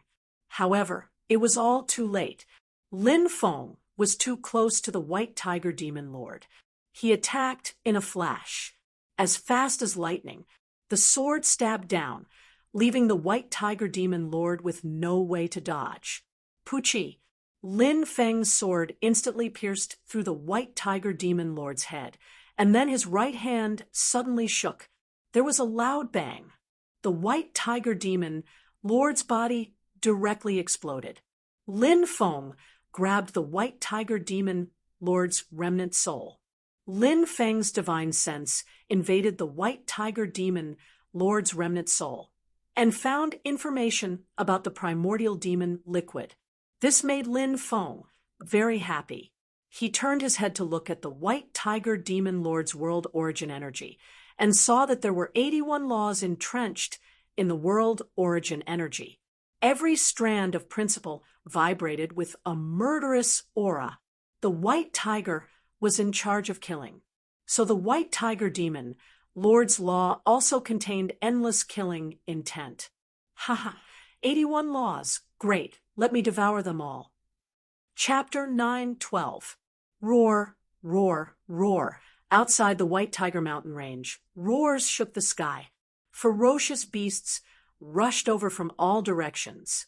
However, it was all too late. Lin Feng was too close to the white tiger demon lord. He attacked in a flash. As fast as lightning, the sword stabbed down, leaving the white tiger demon lord with no way to dodge. Puchi, Lin Feng's sword instantly pierced through the white tiger demon lord's head, and then his right hand suddenly shook. There was a loud bang. The white tiger demon lord's body directly exploded. Lin Feng grabbed the white tiger demon lord's remnant soul. Lin Feng's divine sense invaded the white tiger demon lord's remnant soul and found information about the primordial demon liquid. This made Lin Feng very happy. He turned his head to look at the white tiger demon lord's world origin energy and saw that there were 81 laws entrenched in the world origin energy. Every strand of principle vibrated with a murderous aura. The white tiger was in charge of killing. So the white tiger demon lord's law also contained endless killing intent. Haha, 81 laws. Great, let me devour them all. Chapter 9:12. Roar, roar, roar. Outside the white tiger mountain range, roars shook the sky. Ferocious beasts rushed over from all directions.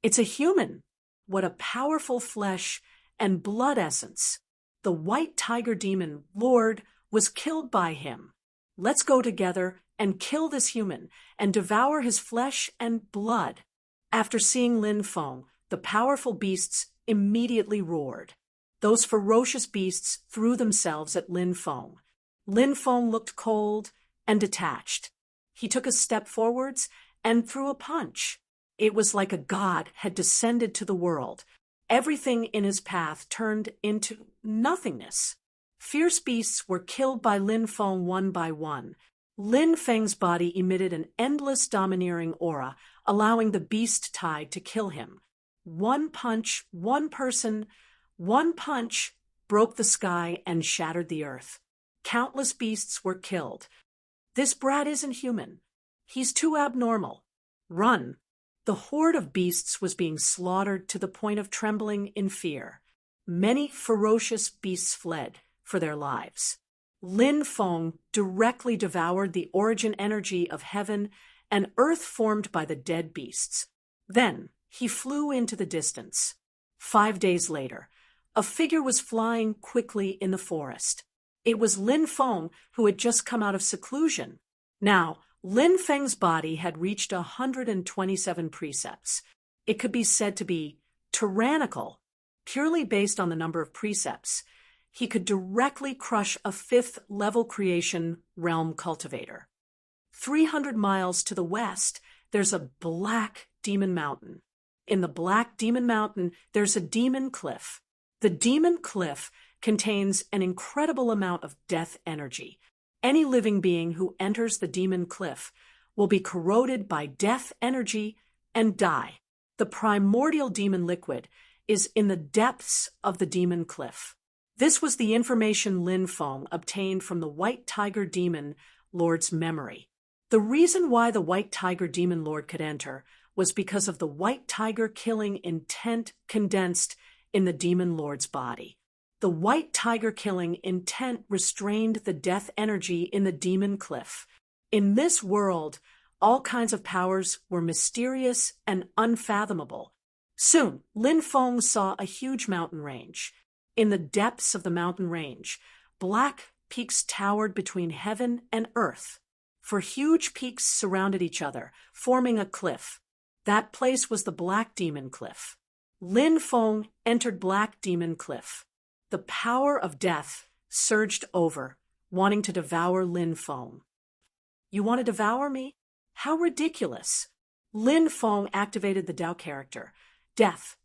It's a human. What a powerful flesh and blood essence. The white tiger demon lord was killed by him. Let's go together and kill this human and devour his flesh and blood." After seeing Lin Feng, the powerful beasts immediately roared. Those ferocious beasts threw themselves at Lin Feng. Lin Feng looked cold and detached. He took a step forwards and threw a punch. It was like a god had descended to the world. Everything in his path turned into nothingness. Fierce beasts were killed by Lin Feng one by one. Lin Feng's body emitted an endless domineering aura, allowing the beast tide to kill him. One punch, one person, one punch broke the sky and shattered the earth. Countless beasts were killed. "This brat isn't human. He's too abnormal. Run." The horde of beasts was being slaughtered to the point of trembling in fear. Many ferocious beasts fled for their lives. Lin Feng directly devoured the origin energy of heaven and earth formed by the dead beasts. Then he flew into the distance. 5 days later, a figure was flying quickly in the forest. It was Lin Feng, who had just come out of seclusion. Now, Lin Feng's body had reached 127 precepts. It could be said to be tyrannical, purely based on the number of precepts. He could directly crush a 5th-level creation realm cultivator. 300 miles to the west, there's a black demon mountain. In the Black Demon Mountain, there's a demon cliff. The demon cliff contains an incredible amount of death energy. Any living being who enters the demon cliff will be corroded by death energy and die. The primordial demon liquid is in the depths of the demon cliff. This was the information Lin Feng obtained from the White Tiger Demon Lord's memory. The reason why the White Tiger Demon Lord could enter was because of the White Tiger killing intent condensed in the Demon Lord's body. The White Tiger killing intent restrained the death energy in the demon cliff. In this world, all kinds of powers were mysterious and unfathomable. Soon, Lin Feng saw a huge mountain range. In the depths of the mountain range, black peaks towered between heaven and earth. For huge peaks surrounded each other, forming a cliff. That place was the Black Demon Cliff. Lin Feng entered Black Demon Cliff. The power of death surged over, wanting to devour Lin Feng. "You want to devour me? How ridiculous!" Lin Feng activated the Tao character, Death.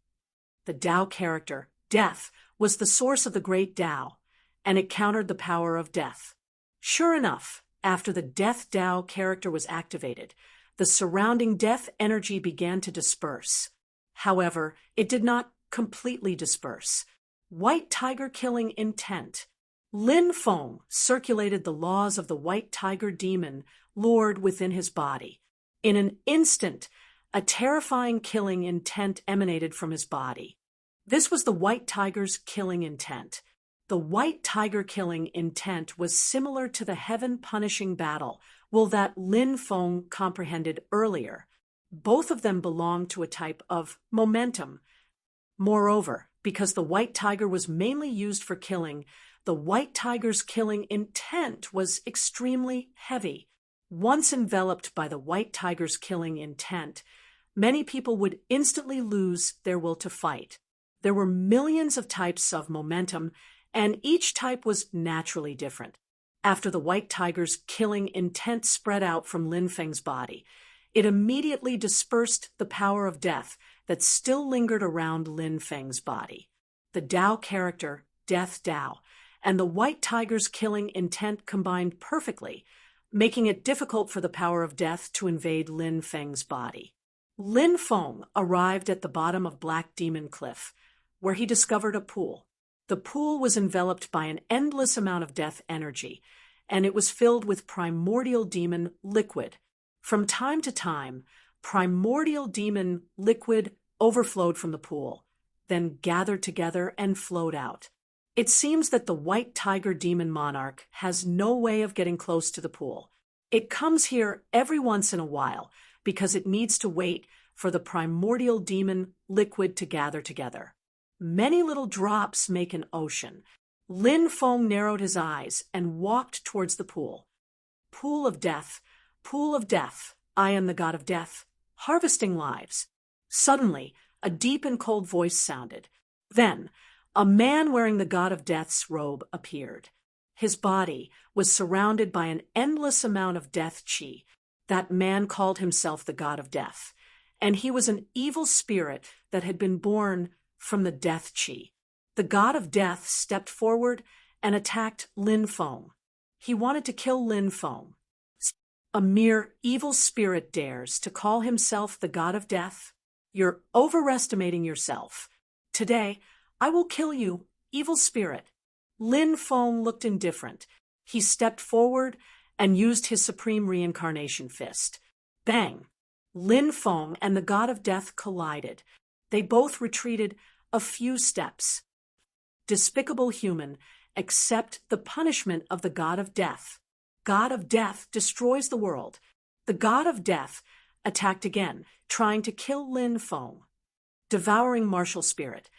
The Tao character, Death, was the source of the great Tao, and it countered the power of death. Sure enough, after the Death Tao character was activated, the surrounding death energy began to disperse. However, it did not completely disperse. White Tiger killing intent. Lin Feng circulated the laws of the White Tiger Demon Lord within his body. In an instant, a terrifying killing intent emanated from his body. This was the White Tiger's killing intent. The White Tiger killing intent was similar to the heaven-punishing battle that Lin Feng comprehended earlier. Both of them belonged to a type of momentum. Moreover, because the White Tiger was mainly used for killing, the White Tiger's killing intent was extremely heavy. Once enveloped by the White Tiger's killing intent, many people would instantly lose their will to fight. There were millions of types of momentum, and each type was naturally different. After the White Tiger's killing intent spread out from Lin Feng's body, it immediately dispersed the power of death that still lingered around Lin Feng's body. The Tao character, Death Tao, and the White Tiger's killing intent combined perfectly, making it difficult for the power of death to invade Lin Feng's body. Lin Feng arrived at the bottom of Black Demon Cliff, where he discovered a pool. The pool was enveloped by an endless amount of death energy, and it was filled with primordial demon liquid. From time to time, primordial demon liquid overflowed from the pool, then gathered together and flowed out. It seems that the White Tiger Demon Monarch has no way of getting close to the pool. It comes here every once in a while because it needs to wait for the primordial demon liquid to gather together. Many little drops make an ocean. Lin Feng narrowed his eyes and walked towards the pool. pool of death, I am the god of death, harvesting lives. Suddenly, a deep and cold voice sounded. Then, a man wearing the god of death's robe appeared. His body was surrounded by an endless amount of death chi. That man called himself the god of death, and he was an evil spirit that had been born from the death chi. The god of death stepped forward and attacked Lin Feng. He wanted to kill Lin Feng. A mere evil spirit dares to call himself the god of death? You're overestimating yourself. Today, I will kill you, evil spirit. Lin Feng looked indifferent. He stepped forward and used his supreme reincarnation fist. Bang! Lin Feng and the god of death collided. They both retreated a few steps. Despicable human, accept the punishment of the god of death. God of death destroys the world. The god of death attacked again, trying to kill Lin Feng. Devouring martial spirit.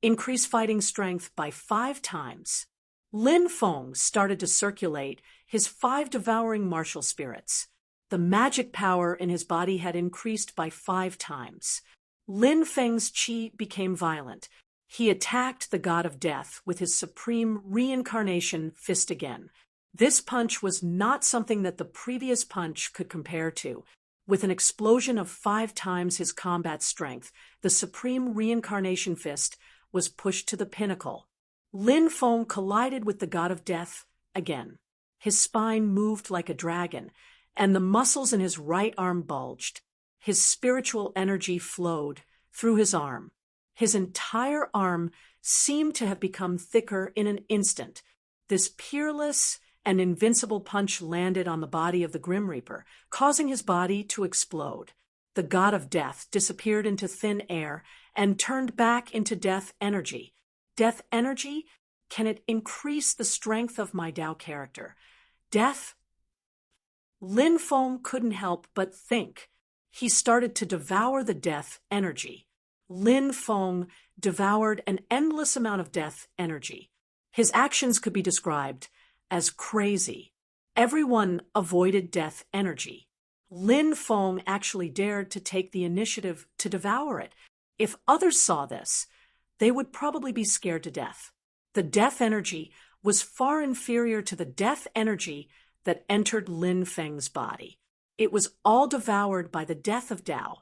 Increase fighting strength by 5 times. Lin Feng started to circulate his 5 devouring martial spirits. The magic power in his body had increased by 5 times. Lin Feng's qi became violent. He attacked the god of death with his supreme reincarnation fist again. This punch was not something that the previous punch could compare to. With an explosion of 5 times his combat strength, the supreme reincarnation fist was pushed to the pinnacle. Lin Feng collided with the god of death again. His spine moved like a dragon, and the muscles in his right arm bulged. His spiritual energy flowed through his arm. His entire arm seemed to have become thicker in an instant. This peerless and invincible punch landed on the body of the Grim Reaper, causing his body to explode. The god of death disappeared into thin air and turned back into death energy. Death energy? Can it increase the strength of my Tao character? Death? Lin Feng couldn't help but think. He started to devour the death energy. Lin Feng devoured an endless amount of death energy. His actions could be described as crazy. Everyone avoided death energy. Lin Feng actually dared to take the initiative to devour it. If others saw this, they would probably be scared to death. The death energy was far inferior to the death energy that entered Lin Feng's body. It was all devoured by the death of Tao.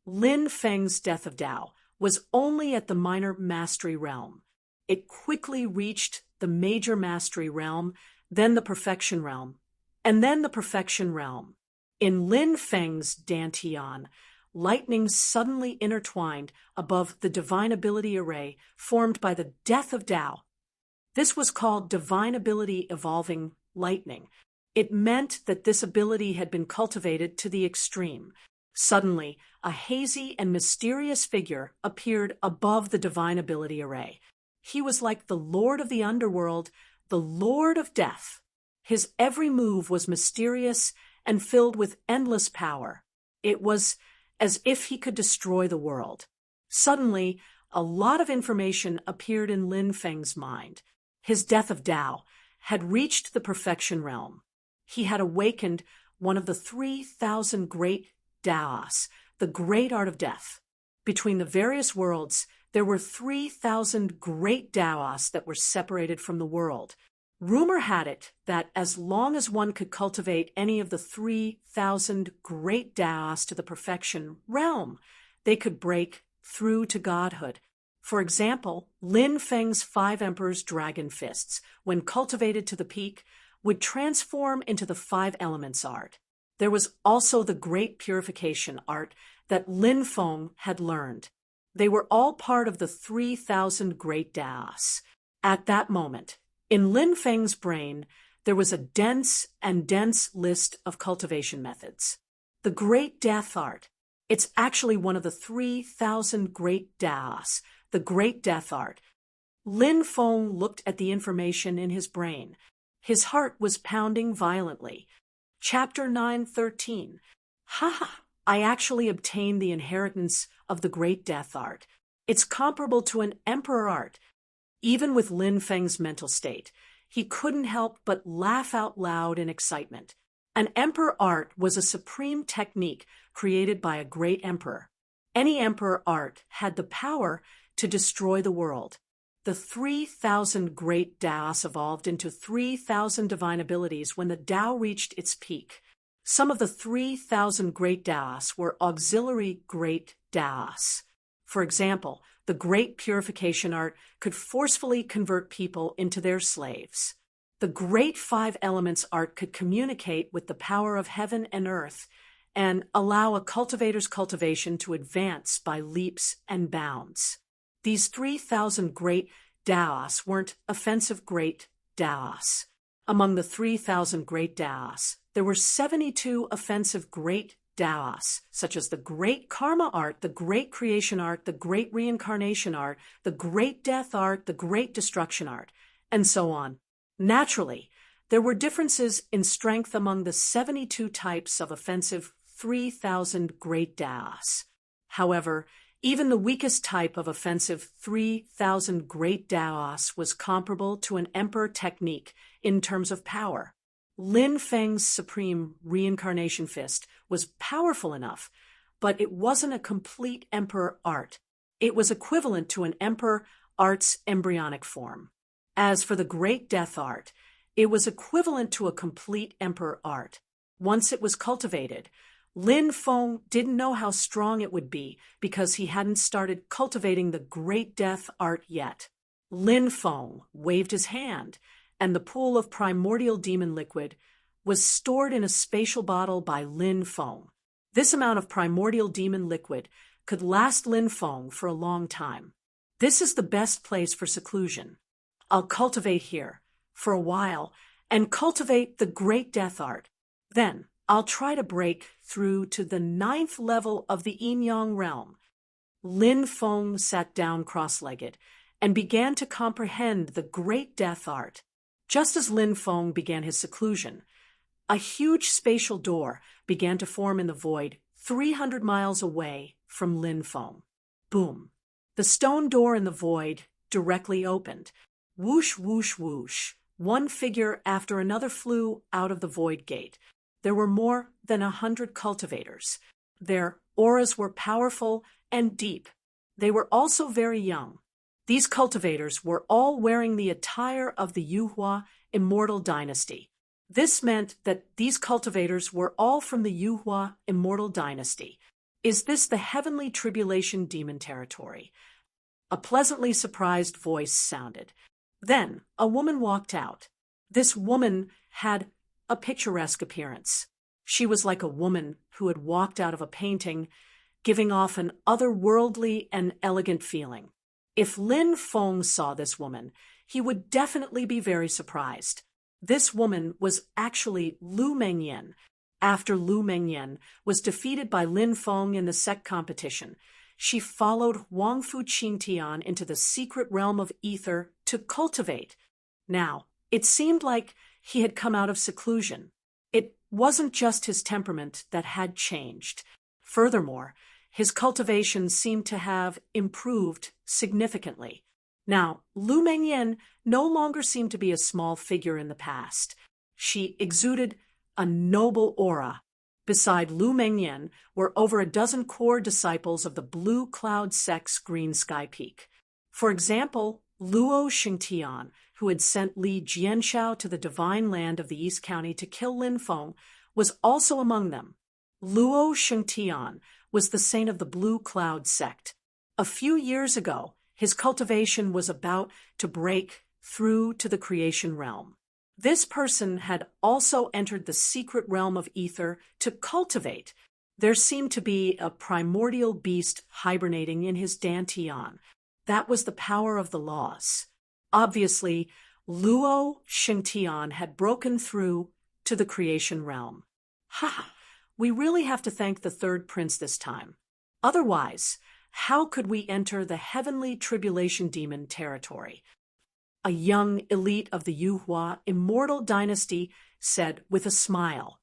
Lin Feng's death of Tao was only at the minor mastery realm. It quickly reached the major mastery realm, then the perfection realm, and then the perfection realm. In Lin Feng's Dantian, lightning suddenly intertwined above the divine ability array formed by the death of Tao. This was called divine ability evolving lightning. It meant that this ability had been cultivated to the extreme. Suddenly, a hazy and mysterious figure appeared above the divine ability array. He was like the Lord of the Underworld, the Lord of Death. His every move was mysterious and filled with endless power. It was as if he could destroy the world. Suddenly, a lot of information appeared in Lin Feng's mind. His death of Tao had reached the perfection realm. He had awakened one of the 3,000 great Taos, the great art of death. Between the various worlds, there were 3,000 great Taos that were separated from the world. Rumor had it that as long as one could cultivate any of the 3,000 great Taos to the perfection realm, they could break through to godhood. For example, Lin Feng's 5 Emperor's dragon fists, when cultivated to the peak, would transform into the 5 elements art. There was also the great purification art that Lin Feng had learned. They were all part of the 3,000 great Taos. At that moment, in Lin Feng's brain, there was a dense list of cultivation methods. The great death art. It's actually one of the 3,000 great Taos, the great death art. Lin Feng looked at the information in his brain. His heart was pounding violently. Chapter 9:13. Ha! I actually obtained the inheritance of the great death art. It's comparable to an emperor art. Even with Lin Feng's mental state, he couldn't help but laugh out loud in excitement. An emperor art was a supreme technique created by a great emperor. Any emperor art had the power to destroy the world. The 3,000 great Taoists evolved into 3,000 divine abilities when the Tao reached its peak. Some of the 3,000 great Taoists were auxiliary great Taoists. For example, the great purification art could forcefully convert people into their slaves. The great 5 elements art could communicate with the power of heaven and earth and allow a cultivator's cultivation to advance by leaps and bounds. These 3,000 great Taoists weren't offensive great Taoists. Among the 3,000 great Taoists, there were 72 offensive great Taoists, such as the great karma art, the great creation art, the great reincarnation art, the great death art, the great destruction art, and so on. Naturally, there were differences in strength among the 72 types of offensive 3,000 great Taoists. However, even the weakest type of offensive 3,000 great Taoists was comparable to an emperor technique in terms of power. Lin Feng's supreme reincarnation fist was powerful enough, but it wasn't a complete emperor art. It was equivalent to an emperor art's embryonic form. As for the great death art, it was equivalent to a complete emperor art. Once it was cultivated, Lin Feng didn't know how strong it would be because he hadn't started cultivating the great death art yet. Lin Feng waved his hand, and the pool of primordial demon liquid was stored in a spatial bottle by Lin Feng. This amount of primordial demon liquid could last Lin Feng for a long time. This is the best place for seclusion. I'll cultivate here for a while and cultivate the great death art. Then I'll try to break through to the 9th level of the yin-yang realm. Lin Feng sat down cross-legged and began to comprehend the great death art. Just as Lin Feng began his seclusion, a huge spatial door began to form in the void 300 miles away from Lin Feng. Boom! The stone door in the void directly opened. Whoosh, whoosh, whoosh. One figure after another flew out of the void gate. There were more than 100 cultivators. Their auras were powerful and deep. They were also very young. These cultivators were all wearing the attire of the Yuhua immortal dynasty. This meant that these cultivators were all from the Yuhua immortal dynasty. Is this the heavenly tribulation demon territory? A pleasantly surprised voice sounded. Then a woman walked out. This woman had a picturesque appearance. She was like a woman who had walked out of a painting, giving off an otherworldly and elegant feeling. If Lin Feng saw this woman, he would definitely be very surprised. This woman was actually Lu Mengyan. After Lu Mengyan was defeated by Lin Feng in the sect competition, she followed Huang Fu Qingtian into the secret realm of ether to cultivate. Now, it seemed like he had come out of seclusion. It wasn't just his temperament that had changed. Furthermore, his cultivation seemed to have improved significantly. Now, Lu Mengyan no longer seemed to be a small figure in the past. She exuded a noble aura. Beside Lu Mengyan were over a dozen core disciples of the Blue Cloud sect's Green Sky Peak. For example, Luo Xingtian, who had sent Li Jianshao to the divine land of the East County to kill Lin Feng, was also among them. Luo Xingtian was the saint of the Blue Cloud sect. A few years ago, his cultivation was about to break through to the creation realm. This person had also entered the secret realm of ether to cultivate. There seemed to be a primordial beast hibernating in his dantian. That was the power of the laws. Obviously, Luo Xingtian had broken through to the creation realm. Ha! We really have to thank the third prince this time. Otherwise, how could we enter the heavenly tribulation demon territory? A young elite of the Yuhua immortal dynasty said with a smile.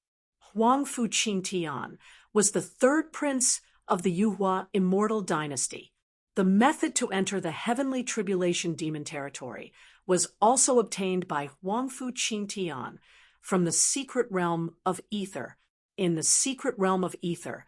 Huang Fu Qingtian was the third prince of the Yuhua immortal dynasty. The method to enter the heavenly tribulation demon territory was also obtained by Huang Fu Qingtian, from the secret realm of ether. In the secret realm of ether,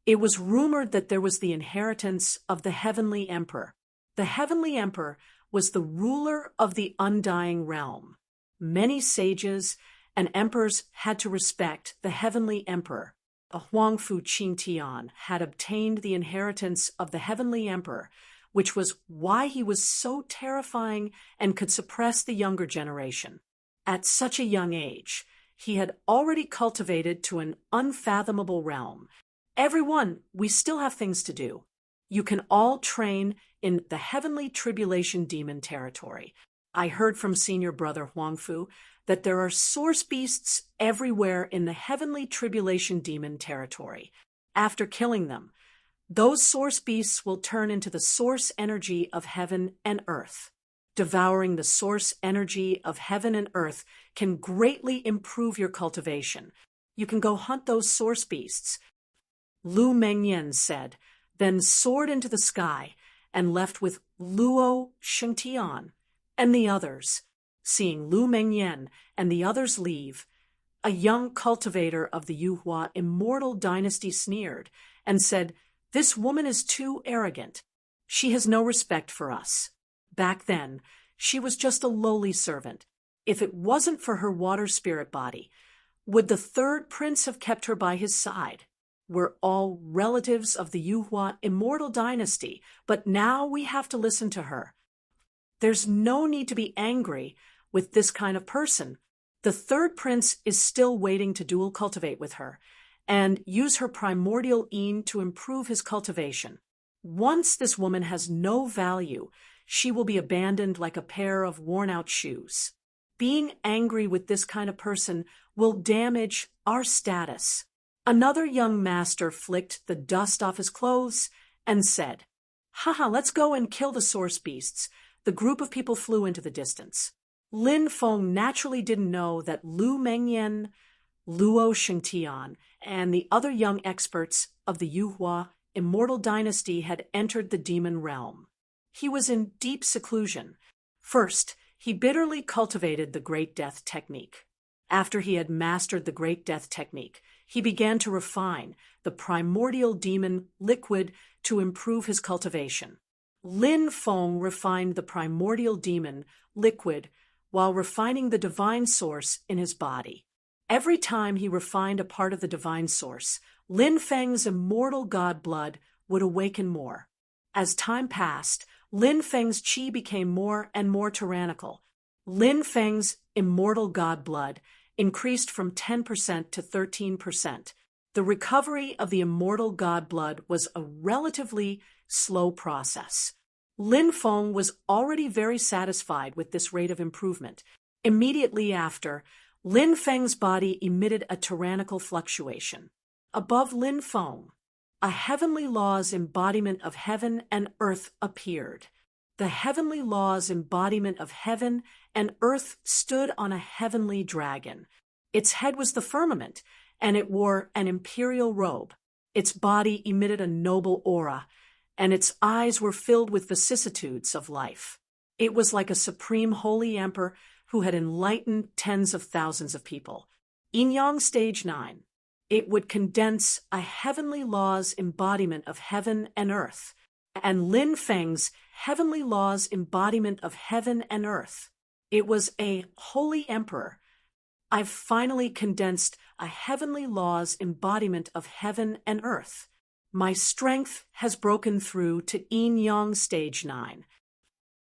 it was rumored that there was the inheritance of the Heavenly Emperor. The Heavenly Emperor was the ruler of the undying realm. Many sages and emperors had to respect the Heavenly Emperor. Huangfu Qingtian had obtained the inheritance of the Heavenly Emperor, which was why he was so terrifying and could suppress the younger generation. At such a young age, he had already cultivated to an unfathomable realm. Everyone, we still have things to do. You can all train in the heavenly tribulation demon territory. I heard from senior brother Huangfu that there are source beasts everywhere in the heavenly tribulation demon territory. After killing them, those source beasts will turn into the source energy of heaven and earth. Devouring the source energy of heaven and earth can greatly improve your cultivation. You can go hunt those source beasts. Lu Mengyan said, then soared into the sky and left with Luo Shengtian and the others. Seeing Lu Mengyan and the others leave, a young cultivator of the Yuhua immortal dynasty sneered and said, "This woman is too arrogant. She has no respect for us." Back then, she was just a lowly servant. If it wasn't for her water spirit body, would the third prince have kept her by his side? We're all relatives of the Yuhua immortal dynasty, but now we have to listen to her. There's no need to be angry with this kind of person. The third prince is still waiting to dual cultivate with her and use her primordial Yin to improve his cultivation. Once this woman has no value, she will be abandoned like a pair of worn-out shoes. Being angry with this kind of person will damage our status. Another young master flicked the dust off his clothes and said, "Haha, let's go and kill the source beasts." The group of people flew into the distance. Lin Feng naturally didn't know that Lu Mengyan, Luo Shengtian, and the other young experts of the Yuhua immortal dynasty had entered the demon realm. He was in deep seclusion. First, he bitterly cultivated the Great Death technique. After he had mastered the Great Death technique, he began to refine the primordial demon liquid to improve his cultivation. Lin Feng refined the primordial demon liquid while refining the divine source in his body. Every time he refined a part of the divine source, Lin Feng's immortal god blood would awaken more. As time passed, Lin Feng's qi became more and more tyrannical. Lin Feng's immortal god blood increased from 10% to 13%. The recovery of the immortal god blood was a relatively slow process. Lin Feng was already very satisfied with this rate of improvement. Immediately after, Lin Feng's body emitted a tyrannical fluctuation. Above Lin Feng, a heavenly law's embodiment of heaven and earth appeared. The heavenly law's embodiment of heaven and earth stood on a heavenly dragon. Its head was the firmament, and it wore an imperial robe. Its body emitted a noble aura, and its eyes were filled with vicissitudes of life. It was like a supreme holy emperor who had enlightened tens of thousands of people. Yin-Yang Stage 9. It would condense a heavenly law's embodiment of heaven and earth, and Lin Feng's heavenly law's embodiment of heaven and earth. It was a holy emperor. I've finally condensed a heavenly law's embodiment of heaven and earth. My strength has broken through to Yin-Yang Stage 9.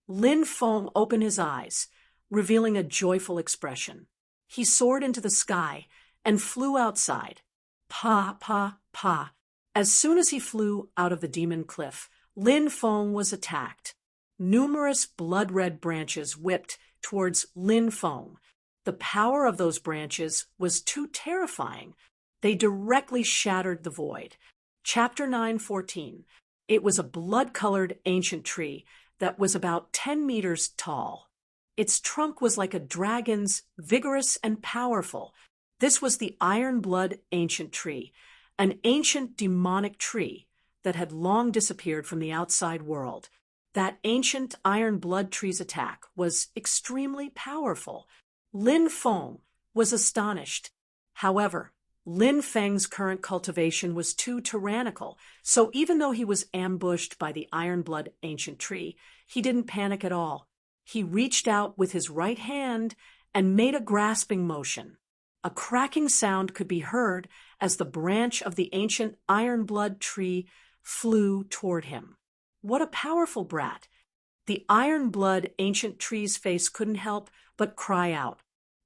Lin Feng opened his eyes, revealing a joyful expression. He soared into the sky and flew outside. Pa, pa, pa. As soon as he flew out of the demon cliff, Lin Feng was attacked. Numerous blood-red branches whipped towards Lin Feng. The power of those branches was too terrifying. They directly shattered the void. Chapter 9:14. It was a blood-colored ancient tree that was about 10 meters tall. Its trunk was like a dragon's, vigorous and powerful. This was the iron blood ancient tree, an ancient demonic tree that had long disappeared from the outside world. That ancient iron blood tree's attack was extremely powerful. Lin Feng was astonished. However, Lin Feng's current cultivation was too tyrannical, so even though he was ambushed by the Ironblood ancient tree, he didn't panic at all. He reached out with his right hand and made a grasping motion. A cracking sound could be heard as the branch of the ancient Ironblood tree flew toward him. What a powerful brat! The Ironblood ancient tree's face couldn't help but cry out.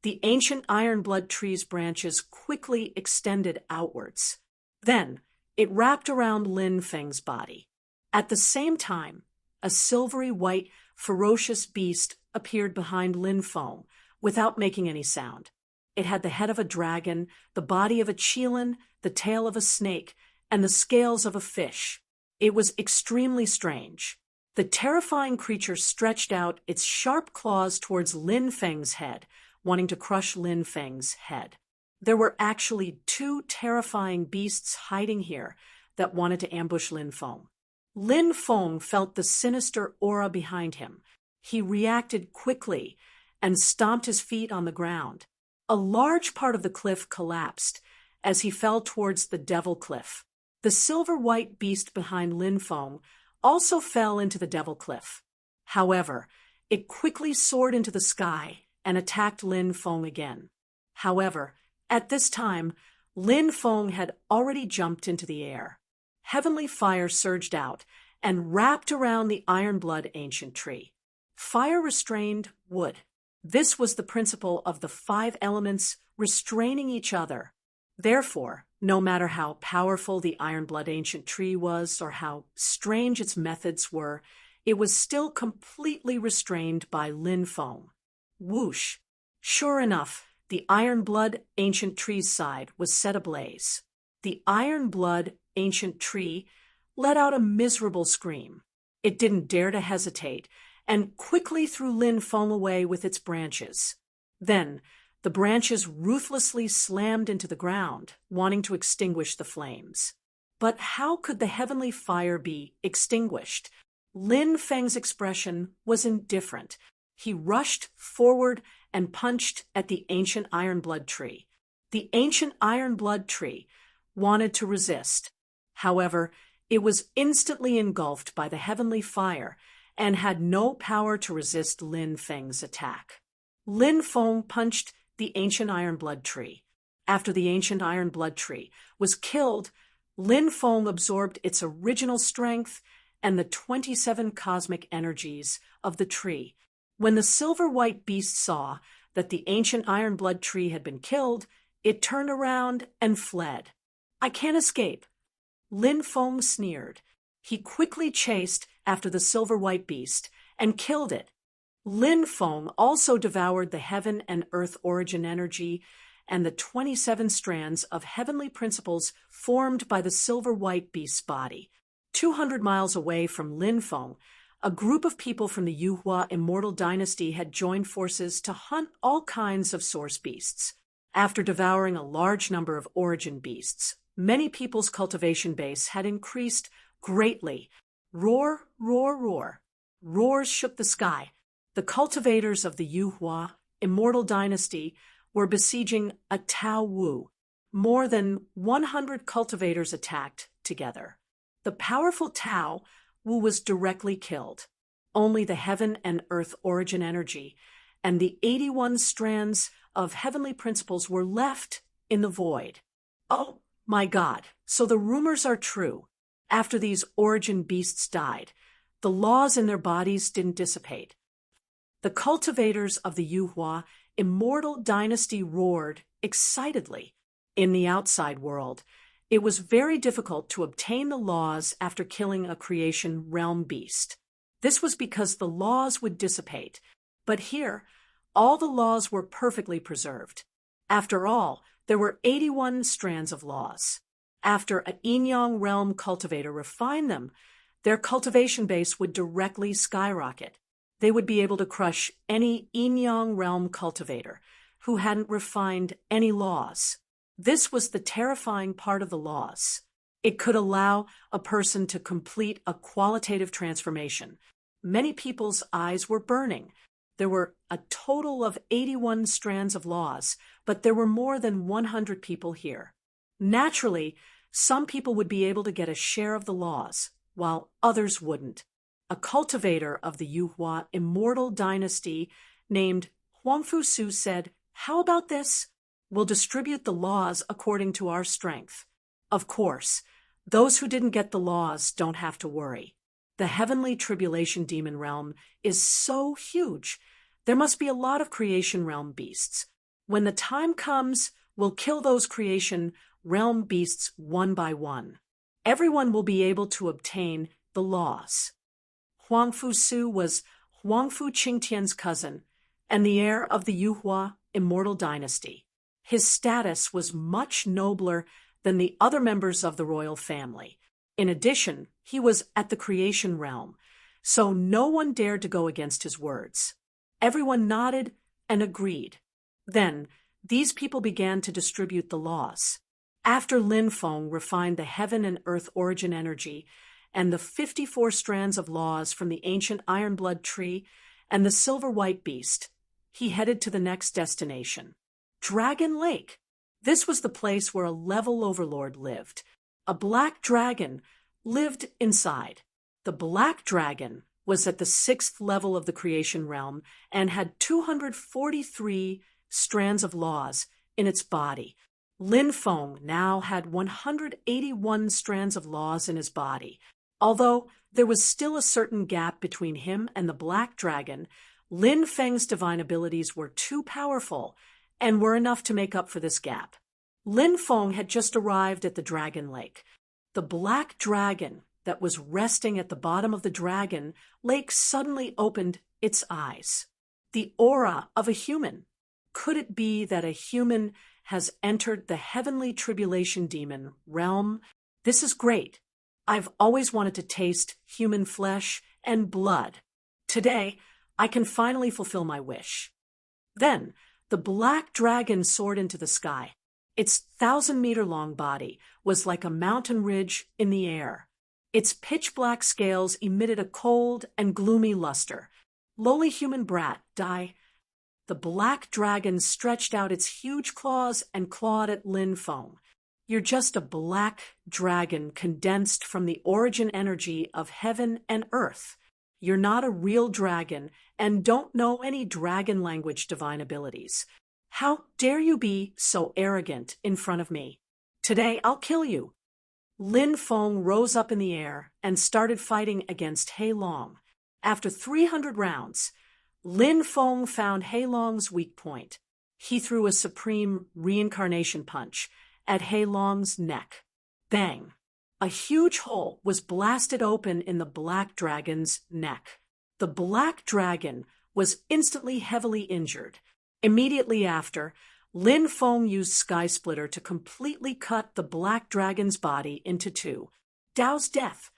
The ancient Ironblood tree's branches quickly extended outwards. Then it wrapped around Lin Feng's body. At the same time, a silvery white, ferocious beast appeared behind Lin Feng without making any sound. It had the head of a dragon, the body of a qilin, the tail of a snake, and the scales of a fish. It was extremely strange. The terrifying creature stretched out its sharp claws towards Lin Feng's head, wanting to crush Lin Feng's head. There were actually two terrifying beasts hiding here that wanted to ambush Lin Feng. Lin Feng felt the sinister aura behind him. He reacted quickly and stomped his feet on the ground. A large part of the cliff collapsed as he fell towards the Devil Cliff. The silver-white beast behind Lin Feng also fell into the Devil Cliff. However, it quickly soared into the sky and attacked Lin Feng again. However, at this time, Lin Feng had already jumped into the air. Heavenly fire surged out and wrapped around the Ironblood ancient tree. Fire restrained wood. This was the principle of the 5 elements restraining each other. Therefore, no matter how powerful the Ironblood ancient tree was or how strange its methods were, it was still completely restrained by Lin Feng. Whoosh! Sure enough, the Ironblood ancient tree's side was set ablaze. The Ironblood ancient tree let out a miserable scream. It didn't dare to hesitate and quickly threw Lin Feng away with its branches. Then, the branches ruthlessly slammed into the ground, wanting to extinguish the flames. But how could the heavenly fire be extinguished? Lin Feng's expression was indifferent. He rushed forward and punched at the ancient Ironblood tree. The ancient Ironblood tree wanted to resist. However, it was instantly engulfed by the heavenly fire and had no power to resist Lin Feng's attack. Lin Feng punched the ancient Ironblood tree. After the ancient Ironblood tree was killed, Lin Feng absorbed its original strength and the 27 cosmic energies of the tree. When the silver-white beast saw that the ancient Ironblood tree had been killed, it turned around and fled. "I can't escape." Lin Feng sneered. He quickly chased after the silver-white beast and killed it. Lin Feng also devoured the heaven and earth origin energy and the 27 strands of heavenly principles formed by the silver-white beast's body. 200 miles away from Lin Feng, a group of people from the Yuhua immortal dynasty had joined forces to hunt all kinds of source beasts. After devouring a large number of origin beasts, many people's cultivation base had increased greatly. Roar, roar, roar. Roars shook the sky. The cultivators of the Yuhua immortal dynasty were besieging a Tao Wu. More than 100 cultivators attacked together. The powerful Tao Wu was directly killed. Only the heaven and earth origin energy and the 81 strands of heavenly principles were left in the void. Oh my God, so the rumors are true. After these origin beasts died, the laws in their bodies didn't dissipate. The cultivators of the Yuhua immortal dynasty roared excitedly. In the outside world, it was very difficult to obtain the laws after killing a creation realm beast. This was because the laws would dissipate. But here, all the laws were perfectly preserved. After all, there were 81 strands of laws. After a yin-yang realm cultivator refined them, their cultivation base would directly skyrocket. They would be able to crush any yin-yang realm cultivator who hadn't refined any laws. This was the terrifying part of the laws. It could allow a person to complete a qualitative transformation. Many people's eyes were burning. There were a total of 81 strands of laws, but there were more than 100 people here. Naturally, some people would be able to get a share of the laws, while others wouldn't. A cultivator of the Yuhua immortal dynasty named Huangfu Su said, "How about this? We'll distribute the laws according to our strength." Of course, those who didn't get the laws don't have to worry. The heavenly tribulation demon realm is so huge. There must be a lot of creation realm beasts. When the time comes, we'll kill those creation realm beasts one by one. Everyone will be able to obtain the laws. Huangfu Su was Huangfu Qingtian's cousin and the heir of the Yuhua immortal dynasty. His status was much nobler than the other members of the royal family. In addition, he was at the creation realm, so no one dared to go against his words. Everyone nodded and agreed. Then, these people began to distribute the laws. After Lin Feng refined the heaven and earth origin energy and the 54 strands of laws from the ancient iron blood tree and the silver white beast, he headed to the next destination, Dragon Lake. This was the place where a level overlord lived. A black dragon lived inside. The black dragon was at the 6th level of the creation realm and had 243 strands of laws in its body. Lin Feng now had 181 strands of laws in his body. Although there was still a certain gap between him and the black dragon, Lin Feng's divine abilities were too powerful and were enough to make up for this gap. Lin Feng had just arrived at the Dragon Lake. The black dragon that was resting at the bottom of the dragon lake suddenly opened its eyes. The aura of a human. Could it be that a human has entered the heavenly tribulation demon realm? This is great. I've always wanted to taste human flesh and blood. Today, I can finally fulfill my wish. Then, the black dragon soared into the sky. Its 1,000-meter-long body was like a mountain ridge in the air. Its pitch-black scales emitted a cold and gloomy luster. Lowly human brat, die. The black dragon stretched out its huge claws and clawed at Lin Feng. You're just a black dragon condensed from the origin energy of heaven and earth. You're not a real dragon and don't know any dragon language divine abilities. How dare you be so arrogant in front of me? Today I'll kill you. Lin Feng rose up in the air and started fighting against Hei Long. After 300 rounds, Lin Feng found Hei Long's weak point. He threw a supreme reincarnation punch at Hei Long's neck. Bang! A huge hole was blasted open in the black dragon's neck. The black dragon was instantly heavily injured. Immediately after, Lin Feng used Sky Splitter to completely cut the black dragon's body into two. Dao's death.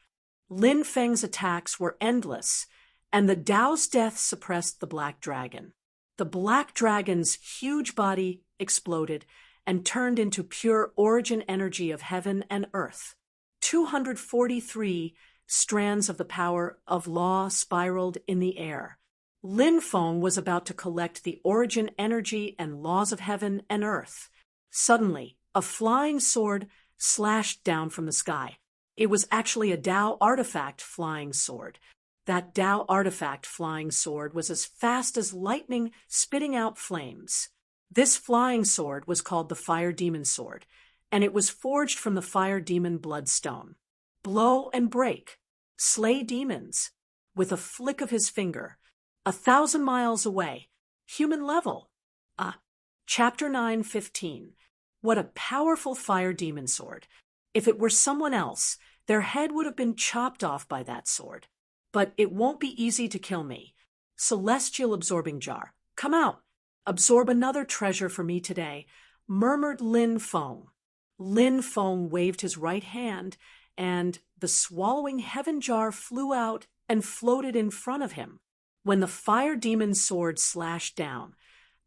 Lin Feng's attacks were endless, and the Dao's death suppressed the black dragon. The black dragon's huge body exploded and turned into pure origin energy of heaven and earth. 243 strands of the power of law spiraled in the air. Lin Feng was about to collect the origin energy and laws of heaven and earth. Suddenly, a flying sword slashed down from the sky. It was actually a Dao artifact flying sword. That Dao artifact flying sword was as fast as lightning, spitting out flames. This flying sword was called the Fire Demon Sword, and it was forged from the Fire Demon Bloodstone. Blow and break. Slay demons. With a flick of his finger. 1,000 miles away. Human level. Chapter 9:15. What a powerful fire demon sword. If it were someone else, their head would have been chopped off by that sword. But it won't be easy to kill me. Celestial absorbing jar. Come out. Absorb another treasure for me today, murmured Lin Feng. Lin Feng waved his right hand, and the swallowing heaven jar flew out and floated in front of him. When the fire demon sword slashed down,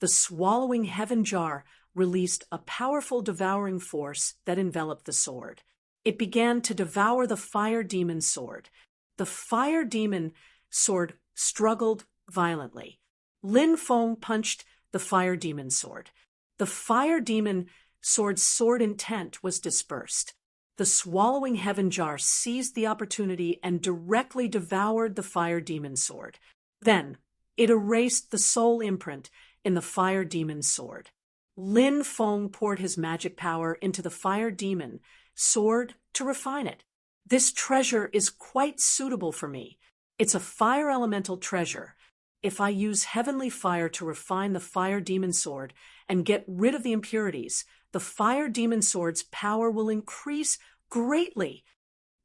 the swallowing heaven jar released a powerful devouring force that enveloped the sword. It began to devour the fire demon sword. The fire demon sword struggled violently. Lin Feng punched the fire demon sword. The fire demon sword's sword intent was dispersed. The swallowing heaven jar seized the opportunity and directly devoured the fire demon sword. Then, it erased the soul imprint in the fire demon sword. Lin Feng poured his magic power into the fire demon sword to refine it. This treasure is quite suitable for me. It's a fire elemental treasure. If I use heavenly fire to refine the fire demon sword and get rid of the impurities, the fire demon sword's power will increase greatly.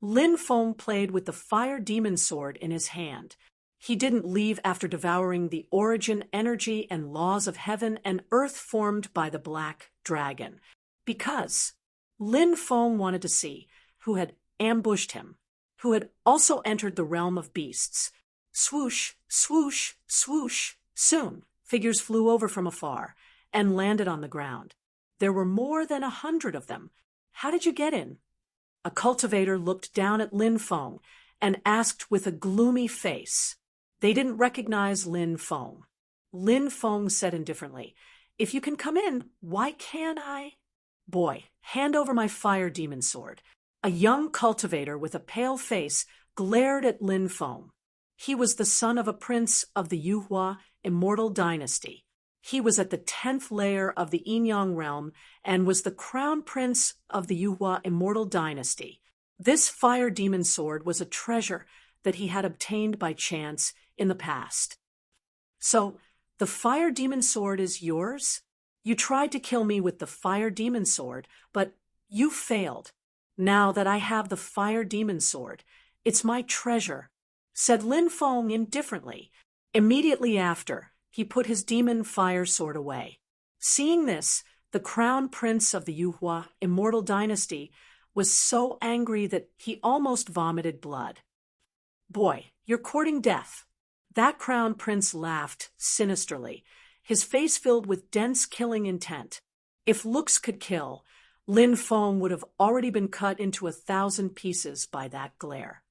Lin Feng played with the fire demon sword in his hand. He didn't leave after devouring the origin, energy, and laws of heaven and earth formed by the black dragon, because Lin Feng wanted to see who had ambushed him, who had also entered the realm of beasts. Swoosh, swoosh, swoosh. Soon, figures flew over from afar and landed on the ground. There were more than 100 of them. How did you get in? A cultivator looked down at Lin Feng and asked with a gloomy face. They didn't recognize Lin Feng. Lin Feng said indifferently, "If you can come in, why can't I?" "Boy, hand over my fire demon sword." A young cultivator with a pale face glared at Lin Feng. He was the son of a prince of the Yuhua immortal dynasty. He was at the 10th layer of the Yinyang realm and was the crown prince of the Yuhua immortal dynasty. This fire demon sword was a treasure that he had obtained by chance in the past. "So, the fire demon sword is yours? You tried to kill me with the fire demon sword, but you failed. Now that I have the fire demon sword, it's my treasure," said Lin Feng indifferently. Immediately after, he put his demon fire sword away. Seeing this, the crown prince of the Yuhua immortal dynasty was so angry that he almost vomited blood. "Boy, you're courting death." That crown prince laughed sinisterly, his face filled with dense killing intent. If looks could kill, Lin Feng would have already been cut into 1,000 pieces by that glare.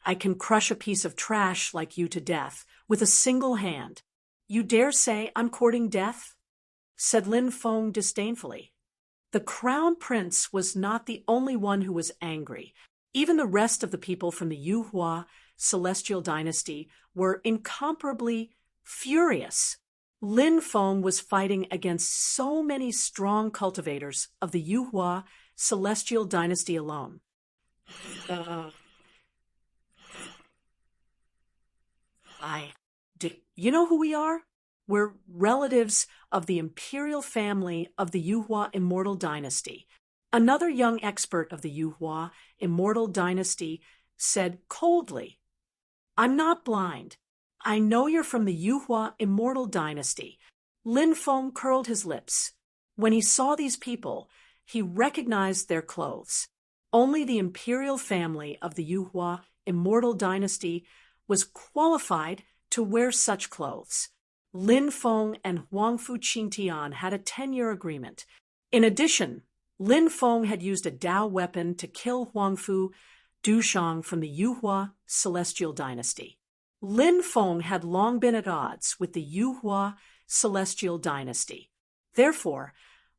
"I can crush a piece of trash like you to death with a single hand. You dare say I'm courting death?" said Lin Feng disdainfully. The crown prince was not the only one who was angry. Even the rest of the people from the Yuhua celestial dynasty were incomparably furious. Lin Feng was fighting against so many strong cultivators of the Yuhua celestial dynasty alone. Do you know who we are? We're relatives of the imperial family of the Yuhua immortal dynasty. Another young expert of the Yuhua immortal dynasty said coldly, "I'm not blind. I know you're from the Yuhua immortal dynasty." Lin Feng curled his lips. When he saw these people, he recognized their clothes. Only the imperial family of the Yuhua immortal dynasty was qualified to wear such clothes. Lin Feng and Huangfu Qingtian had a 10-year agreement. In addition, Lin Feng had used a Dao weapon to kill Huangfu Dushang from the Yuhua celestial dynasty. Lin Feng had long been at odds with the Yuhua celestial dynasty. Therefore,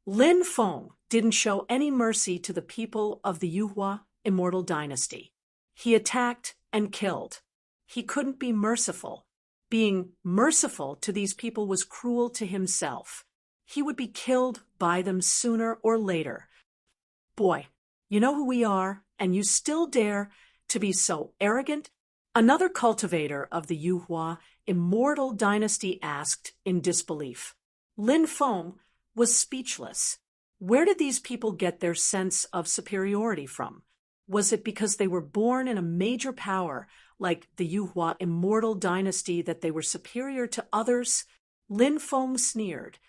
Lin Feng didn't show any mercy to the people of the Yuhua immortal dynasty. He attacked and killed. He couldn't be merciful. Being merciful to these people was cruel to himself. He would be killed by them sooner or later. "Boy, you know who we are, and you still dare to be so arrogant?" Another cultivator of the Yuhua immortal dynasty asked in disbelief. Lin Feng was speechless. Where did these people get their sense of superiority from? Was it because they were born in a major power like the Yuhua immortal dynasty that they were superior to others? Lin Feng sneered.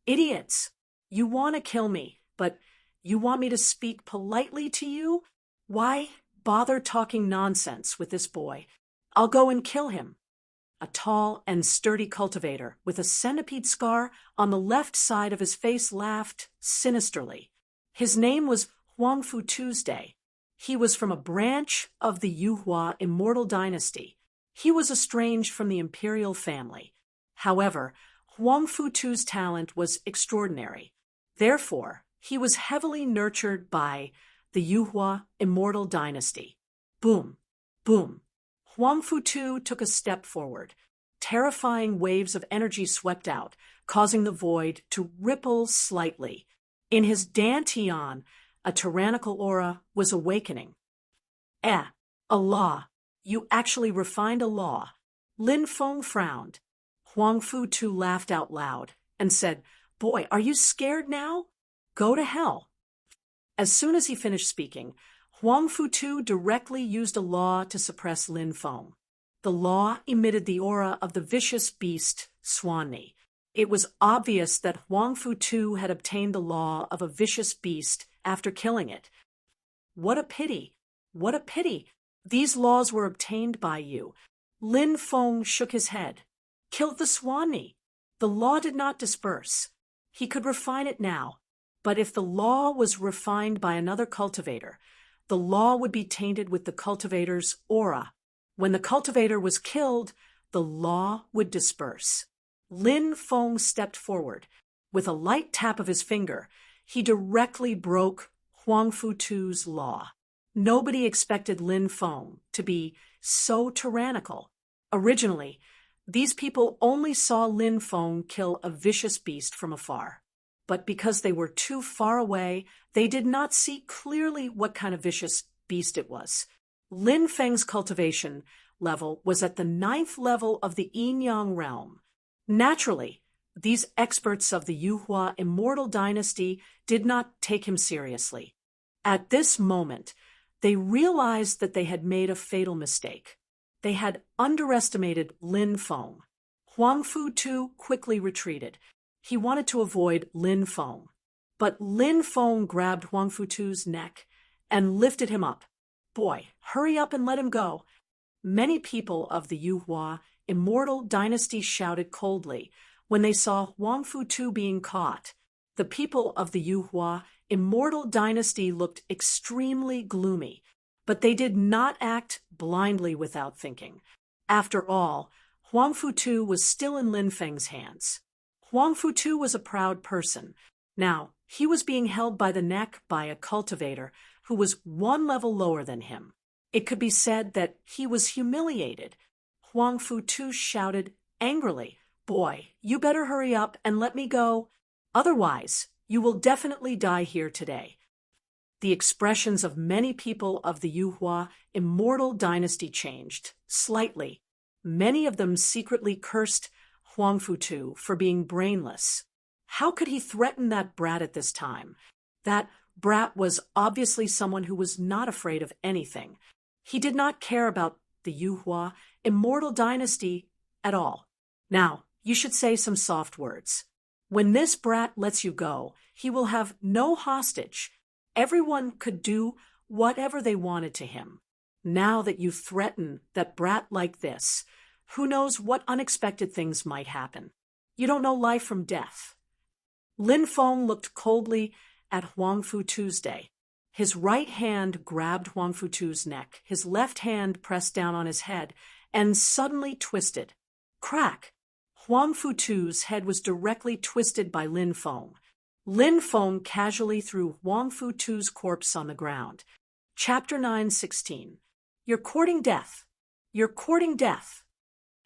"Idiots! You want to kill me, but you want me to speak politely to you? Why bother talking nonsense with this boy? I'll go and kill him." A tall and sturdy cultivator with a centipede scar on the left side of his face laughed sinisterly. His name was Huangfu Tuesday. He was from a branch of the Yuhua immortal dynasty. He was estranged from the imperial family. However, Huang Futu's talent was extraordinary. Therefore, he was heavily nurtured by the Yuhua immortal dynasty. Boom, boom. Huang Futu took a step forward. Terrifying waves of energy swept out, causing the void to ripple slightly. In his dantian, a tyrannical aura was awakening. A law. You actually refined a law. Lin Feng frowned. Huang Futu laughed out loud and said, "Boy, are you scared now? Go to hell." As soon as he finished speaking, Huang Futu directly used a law to suppress Lin Feng. The law emitted the aura of the vicious beast, Swanni. It was obvious that Huang Futu had obtained the law of a vicious beast after killing it. What a pity! What a pity! These laws were obtained by you. Lin Feng shook his head. Killed the Swanni. The law did not disperse. He could refine it now. But if the law was refined by another cultivator, the law would be tainted with the cultivator's aura. When the cultivator was killed, the law would disperse. Lin Feng stepped forward. With a light tap of his finger, he directly broke Huang Futu's law. Nobody expected Lin Feng to be so tyrannical. Originally, these people only saw Lin Feng kill a vicious beast from afar. But because they were too far away, they did not see clearly what kind of vicious beast it was. Lin Feng's cultivation level was at the 9th level of the Yin-Yang realm. Naturally, these experts of the Yuhua immortal dynasty did not take him seriously. At this moment, they realized that they had made a fatal mistake. They had underestimated Lin Feng. Huang Futu quickly retreated. He wanted to avoid Lin Feng. But Lin Feng grabbed Huang Futu's neck and lifted him up. Boy, hurry up and let him go. Many people of the Yuhua immortal dynasty shouted coldly when they saw Huang Futu being caught. The people of the Yuhua immortal dynasty looked extremely gloomy, but they did not act blindly without thinking. After all, Huang Futu was still in Lin Feng's hands. Huang Futu was a proud person. Now, he was being held by the neck by a cultivator who was 1 level lower than him. It could be said that he was humiliated. Huang Futu shouted angrily, "Boy, you better hurry up and let me go. Otherwise, you will definitely die here today." The expressions of many people of the Yuhua immortal dynasty changed, slightly. Many of them secretly cursed Huang Futu for being brainless. How could he threaten that brat at this time? That brat was obviously someone who was not afraid of anything. He did not care about the Yuhua immortal dynasty at all. Now, you should say some soft words. When this brat lets you go, he will have no hostage. Everyone could do whatever they wanted to him. Now that you threaten that brat like this, who knows what unexpected things might happen? You don't know life from death. Lin Feng looked coldly at Huang Futu's day. His right hand grabbed Huang Futu's neck, his left hand pressed down on his head, and suddenly twisted. Crack! Huang Futu's head was directly twisted by Lin Feng. Lin Feng casually threw Huang Futu's corpse on the ground. Chapter 9:16. "You're courting death! You're courting death!"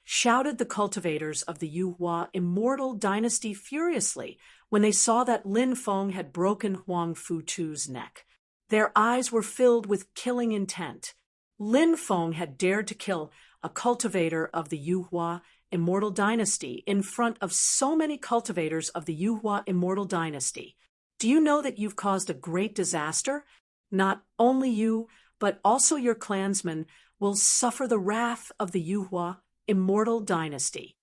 shouted the cultivators of the Yuhua immortal dynasty furiously when they saw that Lin Feng had broken Huang Futu's neck. Their eyes were filled with killing intent. Lin Feng had dared to kill a cultivator of the Yuhua immortal dynasty in front of so many cultivators of the Yuhua immortal dynasty. Do you know that you've caused a great disaster? Not only you, but also your clansmen will suffer the wrath of the Yuhua immortal dynasty,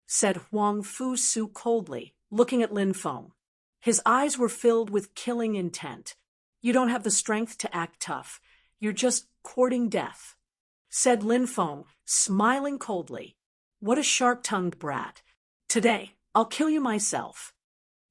said Huang Futu coldly, looking at Lin Feng. His eyes were filled with killing intent. "You don't have the strength to act tough. You're just courting death," said Lin Feng, smiling coldly. "What a sharp-tongued brat. Today, I'll kill you myself."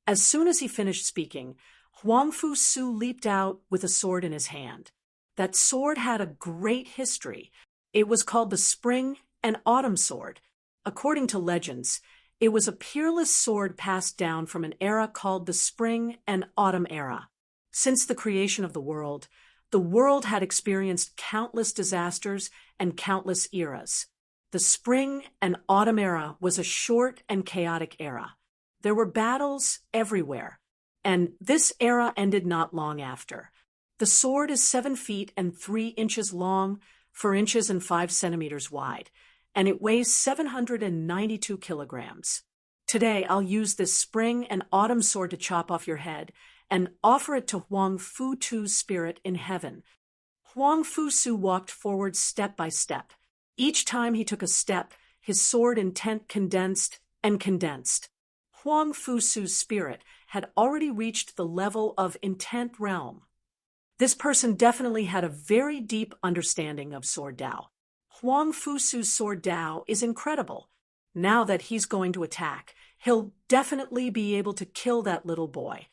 As soon as he finished speaking, Huang Futu leaped out with a sword in his hand. That sword had a great history. It was called the Spring and Autumn Sword. According to legends, It was a peerless sword passed down from an era called the Spring and Autumn Era. Since the creation of the world had experienced countless disasters and countless eras. The Spring and Autumn Era was a short and chaotic era. There were battles everywhere, and this era ended not long after. The sword is 7 feet and 3 inches long, 4 inches and 5 centimeters wide, and it weighs 792 kilograms. Today, I'll use this spring and autumn sword to chop off your head and offer it to Huang Fu-Tu's spirit in heaven. Huang Fu-Su walked forward step by step. Each time he took a step, his sword intent condensed and condensed. Huang Fu-Su's spirit had already reached the level of intent realm. This person definitely had a very deep understanding of sword Dao. Huang Fu-Su's sword Dao is incredible. Now that he's going to attack, he'll definitely be able to kill that little boy.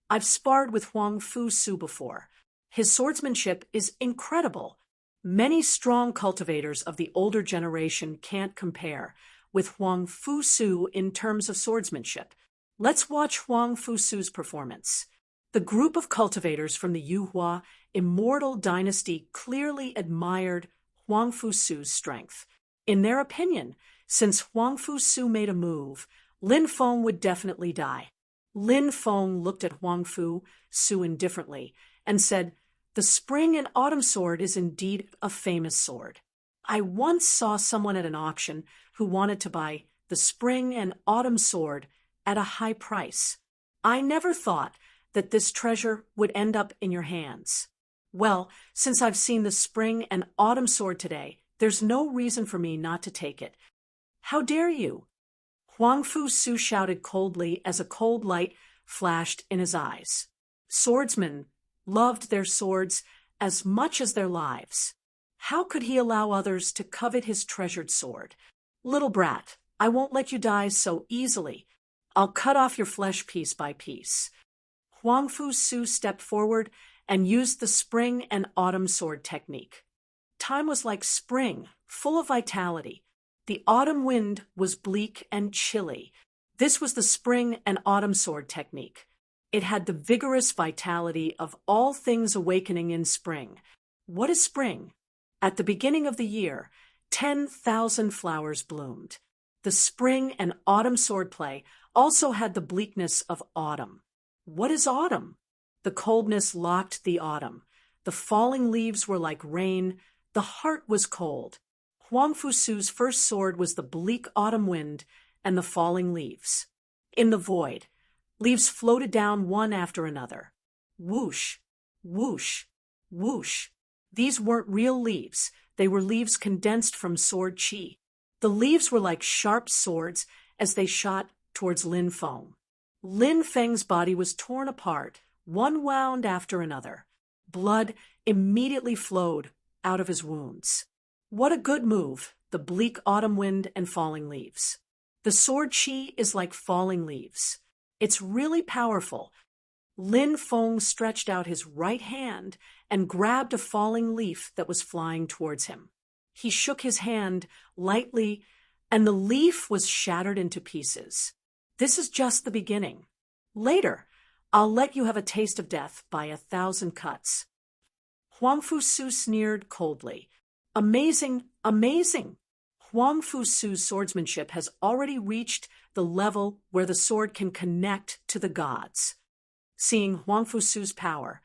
I've sparred with Huang Fu-Su before. His swordsmanship is incredible. Many strong cultivators of the older generation can't compare with Huang Fu-Su in terms of swordsmanship. Let's watch Huang Fu-Su's performance. The group of cultivators from the Yuhua immortal dynasty clearly admired Huang Fu-Su's strength. In their opinion, since Huang Fu-Su made a move, Lin Feng would definitely die. Lin Feng looked at Huang Fu-Su indifferently and said, "The spring and autumn sword is indeed a famous sword. I once saw someone at an auction who wanted to buy the spring and autumn sword at a high price. I never thought that this treasure would end up in your hands. Well, since I've seen the spring and autumn sword today, there's no reason for me not to take it. How dare you?" Huang Fu-Su shouted coldly as a cold light flashed in his eyes. Swordsmen loved their swords as much as their lives. How could he allow others to covet his treasured sword? "Little brat, I won't let you die so easily. I'll cut off your flesh piece by piece." Huang Fu-Su stepped forward and used the spring and autumn sword technique. Time was like spring, full of vitality. The autumn wind was bleak and chilly. This was the spring and autumn sword technique. It had the vigorous vitality of all things awakening in spring. What is spring? At the beginning of the year, 10,000 flowers bloomed. The spring and autumn swordplay also had the bleakness of autumn. What is autumn? The coldness locked the autumn. The falling leaves were like rain. The heart was cold. Huang Fu-Su's first sword was the bleak autumn wind and the falling leaves. In the void, leaves floated down one after another. Whoosh, whoosh, whoosh. These weren't real leaves. They were leaves condensed from sword chi. The leaves were like sharp swords as they shot towards Lin Feng. Lin Feng's body was torn apart, one wound after another. Blood immediately flowed out of his wounds. What a good move, the bleak autumn wind and falling leaves. The sword chi is like falling leaves. It's really powerful. Lin Feng stretched out his right hand and grabbed a falling leaf that was flying towards him. He shook his hand lightly, and the leaf was shattered into pieces. This is just the beginning. Later, I'll let you have a taste of death by 1,000 cuts. Huang Fu-Su sneered coldly. Amazing, amazing! Huang Fu-Su's swordsmanship has already reached the level where the sword can connect to the gods. Seeing Huang Fu-Su's power,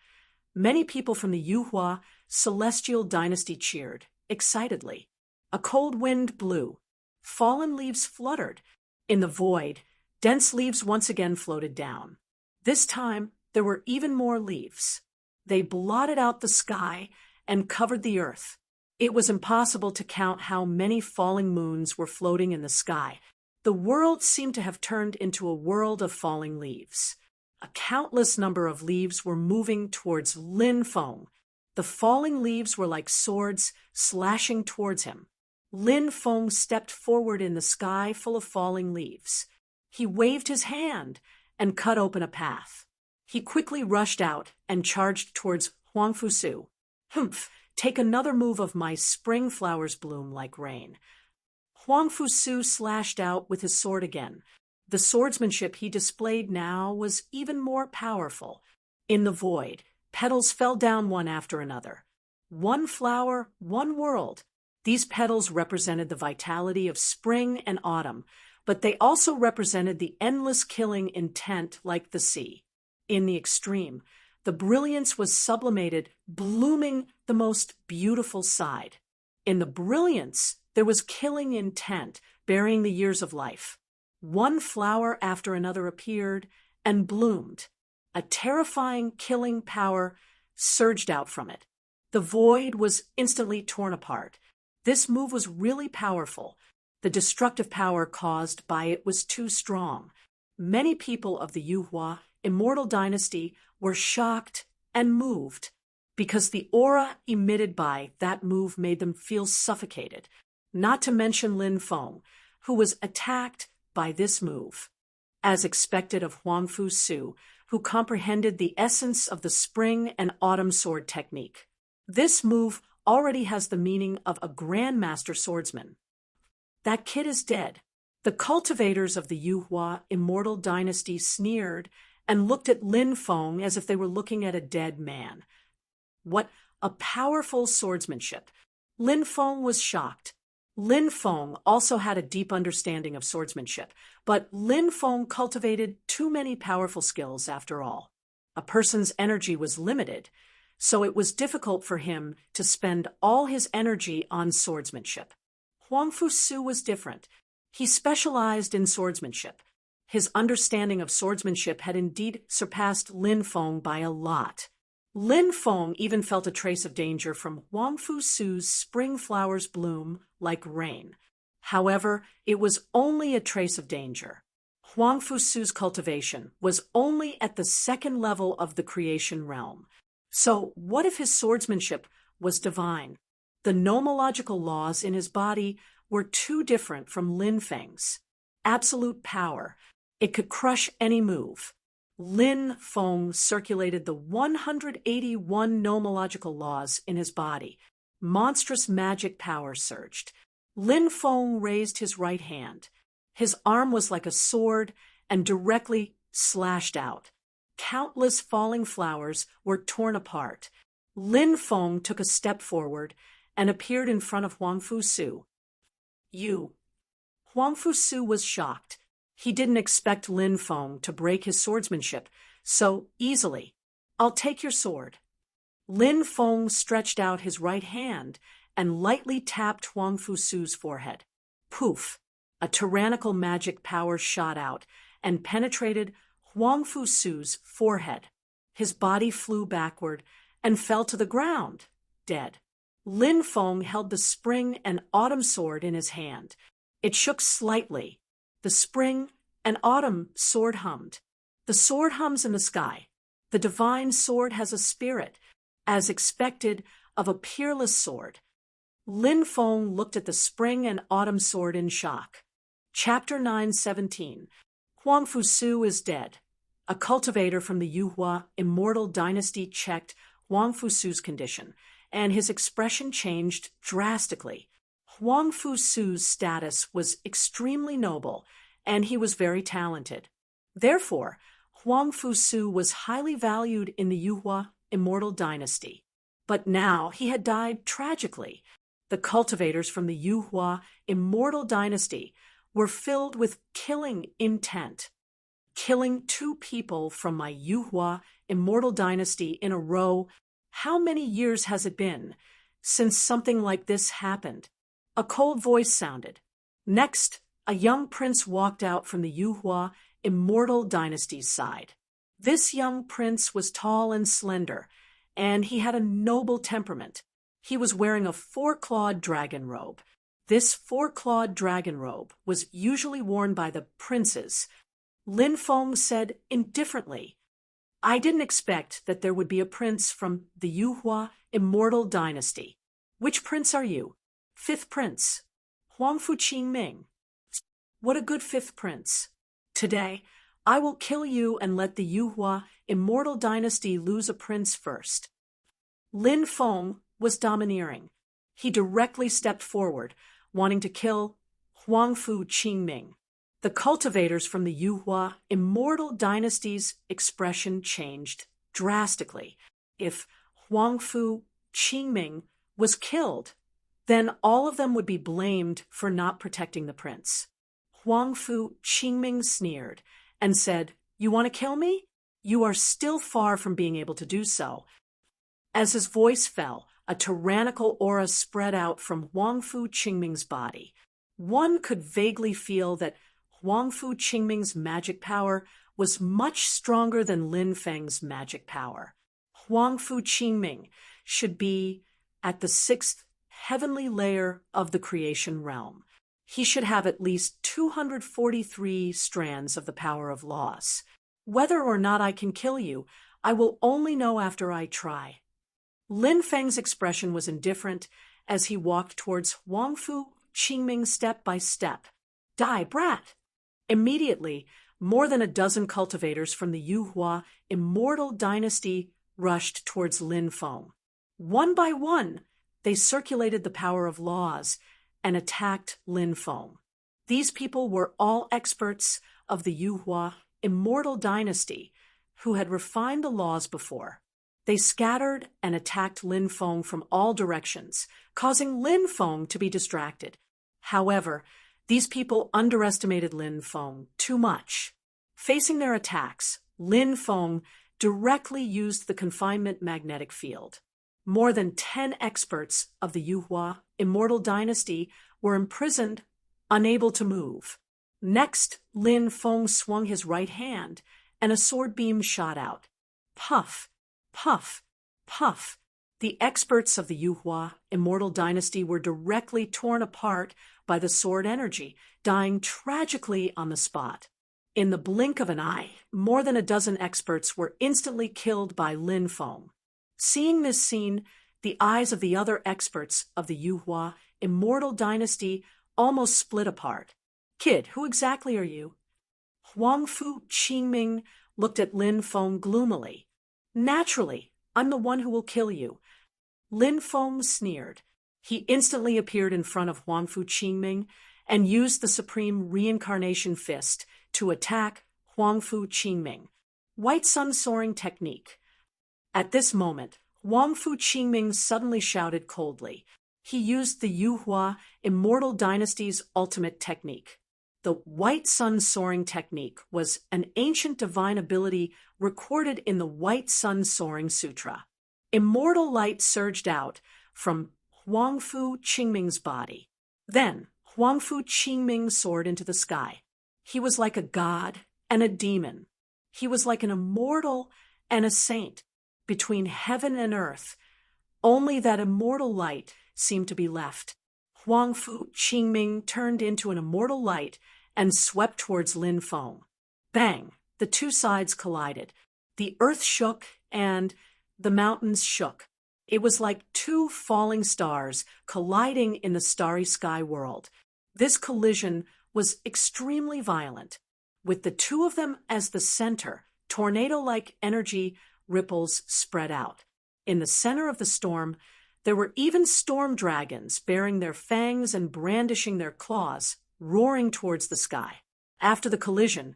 many people from the Yuhua celestial dynasty cheered, excitedly. A cold wind blew. Fallen leaves fluttered. In the void, dense leaves once again floated down. This time, there were even more leaves. They blotted out the sky and covered the earth. It was impossible to count how many falling moons were floating in the sky. The world seemed to have turned into a world of falling leaves. A countless number of leaves were moving towards Lin Feng. The falling leaves were like swords slashing towards him. Lin Feng stepped forward in the sky full of falling leaves. He waved his hand and cut open a path. He quickly rushed out and charged towards Huang Fu-Su. "Humph! Take another move of my spring flowers bloom like rain." Huang Fusu slashed out with his sword again. The swordsmanship he displayed now was even more powerful. In the void, petals fell down one after another. One flower, one world. These petals represented the vitality of spring and autumn, but they also represented the endless killing intent like the sea. In the extreme, the brilliance was sublimated, blooming the most beautiful side. In the brilliance, there was killing intent, burying the years of life. One flower after another appeared and bloomed. A terrifying, killing power surged out from it. The void was instantly torn apart. This move was really powerful. The destructive power caused by it was too strong. Many people of the Yuhua immortal dynasty were shocked and moved because the aura emitted by that move made them feel suffocated, not to mention Lin Feng, who was attacked by this move. As expected of Huang Fusu, who comprehended the essence of the spring and autumn sword technique. This move already has the meaning of a grandmaster swordsman. That kid is dead. The cultivators of the Yuhua immortal dynasty sneered and looked at Lin Feng as if they were looking at a dead man. What a powerful swordsmanship! Lin Feng was shocked. Lin Feng also had a deep understanding of swordsmanship, but Lin Feng cultivated too many powerful skills after all. A person's energy was limited, so it was difficult for him to spend all his energy on swordsmanship. Huang Fusu was different. He specialized in swordsmanship. His understanding of swordsmanship had indeed surpassed Lin Feng by a lot. Lin Feng even felt a trace of danger from Huang Fusu's spring flowers bloom like rain. However, it was only a trace of danger. Huang Fusu's cultivation was only at the second level of the creation realm. So what if his swordsmanship was divine? The nomological laws in his body were too different from Lin Feng's. Absolute power. It could crush any move. Lin Feng circulated the 181 nomological laws in his body. Monstrous magic power surged. Lin Feng raised his right hand. His arm was like a sword and directly slashed out. Countless falling flowers were torn apart. Lin Feng took a step forward and appeared in front of Huang Fusu. "You." Huang Fusu was shocked. He didn't expect Lin Feng to break his swordsmanship so easily. "I'll take your sword." Lin Feng stretched out his right hand and lightly tapped Huang Fusu's forehead. Poof! A tyrannical magic power shot out and penetrated Huang Fusu's forehead. His body flew backward and fell to the ground, dead. Lin Feng held the spring and autumn sword in his hand. It shook slightly. The spring and autumn sword hummed. The sword hums in the sky. The divine sword has a spirit, as expected of a peerless sword. Lin Feng looked at the spring and autumn sword in shock. Chapter 9:17. Huang Fusu is dead. A cultivator from the Yuhua immortal dynasty checked Huang Fusu's condition, and his expression changed drastically. Huang Fusu's status was extremely noble, and he was very talented. Therefore, Huang Fusu was highly valued in the Yuhua immortal dynasty. But now he had died tragically. The cultivators from the Yuhua immortal dynasty were filled with killing intent. Killing 2 people from my Yuhua immortal dynasty in a row. How many years has it been since something like this happened? A cold voice sounded. Next, a young prince walked out from the Yuhua immortal dynasty's side. This young prince was tall and slender, and he had a noble temperament. He was wearing a 4-clawed dragon robe. This 4-clawed dragon robe was usually worn by the princes. Lin Feng said indifferently, "I didn't expect that there would be a prince from the Yuhua immortal dynasty. Which prince are you?" "5th prince." "Huang Fuqingming." "What a good 5th prince. Today, I will kill you and let the Yuhua immortal dynasty lose a prince first." Lin Feng was domineering. He directly stepped forward, wanting to kill Huangfu Qingming. The cultivators from the Yuhua immortal dynasty's expression changed drastically. If Huangfu Qingming was killed, then all of them would be blamed for not protecting the prince. Huangfu Qingming sneered and said, "You want to kill me? You are still far from being able to do so." As his voice fell, a tyrannical aura spread out from Huangfu Qingming's body. One could vaguely feel that Huangfu Qingming's magic power was much stronger than Lin Feng's magic power. Huangfu Qingming should be at the 6th heavenly layer of the creation realm. He should have at least 243 strands of the power of loss. Whether or not I can kill you, I will only know after I try. Lin Feng's expression was indifferent as he walked towards Huangfu Qingming step by step. "Die, brat!" Immediately, more than a dozen cultivators from the Yuhua immortal dynasty rushed towards Lin Feng. One by one, they circulated the power of laws and attacked Lin Feng. These people were all experts of the Yuhua immortal dynasty who had refined the laws before. They scattered and attacked Lin Feng from all directions, causing Lin Feng to be distracted. However, these people underestimated Lin Feng too much. Facing their attacks, Lin Feng directly used the confinement magnetic field. More than 10 experts of the Yuhua immortal dynasty were imprisoned, unable to move. Next, Lin Feng swung his right hand, and a sword beam shot out. Puff, puff, puff. The experts of the Yuhua immortal dynasty were directly torn apart by the sword energy, dying tragically on the spot. In the blink of an eye, more than a dozen experts were instantly killed by Lin Feng. Seeing this scene, the eyes of the other experts of the Yuhua immortal dynasty almost split apart. "Kid, who exactly are you?" Huangfu Qingming looked at Lin Feng gloomily. "Naturally, I'm the one who will kill you." Lin Feng sneered. He instantly appeared in front of Huangfu Qingming and used the supreme reincarnation fist to attack Huangfu Qingming. White Sun Soaring Technique. At this moment, Huangfu Qingming suddenly shouted coldly. He used the Yuhua immortal dynasty's ultimate technique. The White Sun Soaring Technique was an ancient divine ability recorded in the White Sun Soaring Sutra. Immortal light surged out from Huangfu Qingming's body. Then, Huangfu Qingming soared into the sky. He was like a god and a demon. He was like an immortal and a saint between heaven and earth. Only that immortal light seemed to be left. Huangfu Qingming turned into an immortal light and swept towards Lin Feng. Bang! The two sides collided. The earth shook and the mountains shook. It was like two falling stars colliding in the starry sky world. This collision was extremely violent. With the two of them as the center, tornado-like energy ripples spread out. In the center of the storm, there were even storm dragons bearing their fangs and brandishing their claws, roaring towards the sky. After the collision,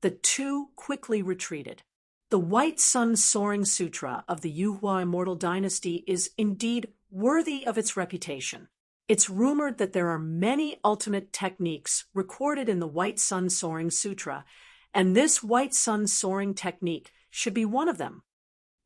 the two quickly retreated. The White Sun Soaring Sutra of the Yuhua Immortal Dynasty is indeed worthy of its reputation. It's rumored that there are many ultimate techniques recorded in the White Sun Soaring Sutra, and this White Sun Soaring technique should be one of them.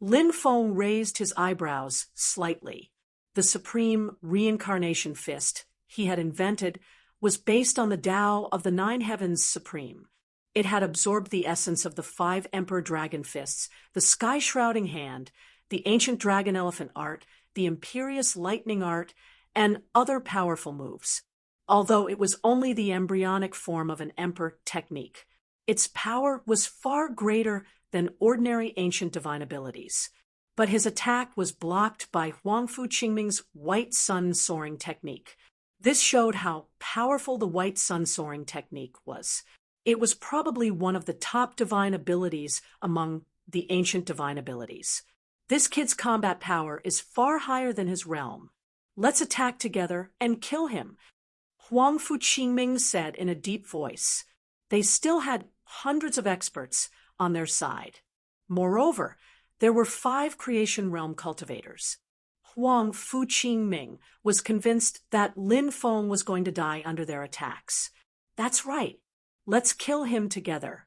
Lin Feng raised his eyebrows slightly. The supreme reincarnation fist he had invented was based on the Tao of the Nine Heavens Supreme. It had absorbed the essence of the 5 Emperor Dragon Fists, the Sky-Shrouding Hand, the Ancient Dragon Elephant Art, the Imperious Lightning Art, and other powerful moves. Although it was only the embryonic form of an Emperor technique, its power was far greater than ordinary ancient divine abilities. But his attack was blocked by Huangfu Qingming's White Sun Soaring Technique. This showed how powerful the White Sun Soaring Technique was. It was probably one of the top divine abilities among the ancient divine abilities. This kid's combat power is far higher than his realm. Let's attack together and kill him. Huang Fuqingming said in a deep voice. They still had hundreds of experts on their side. Moreover, there were 5 creation realm cultivators. Huang Fuqingming was convinced that Lin Feng was going to die under their attacks. That's right. Let's kill him together.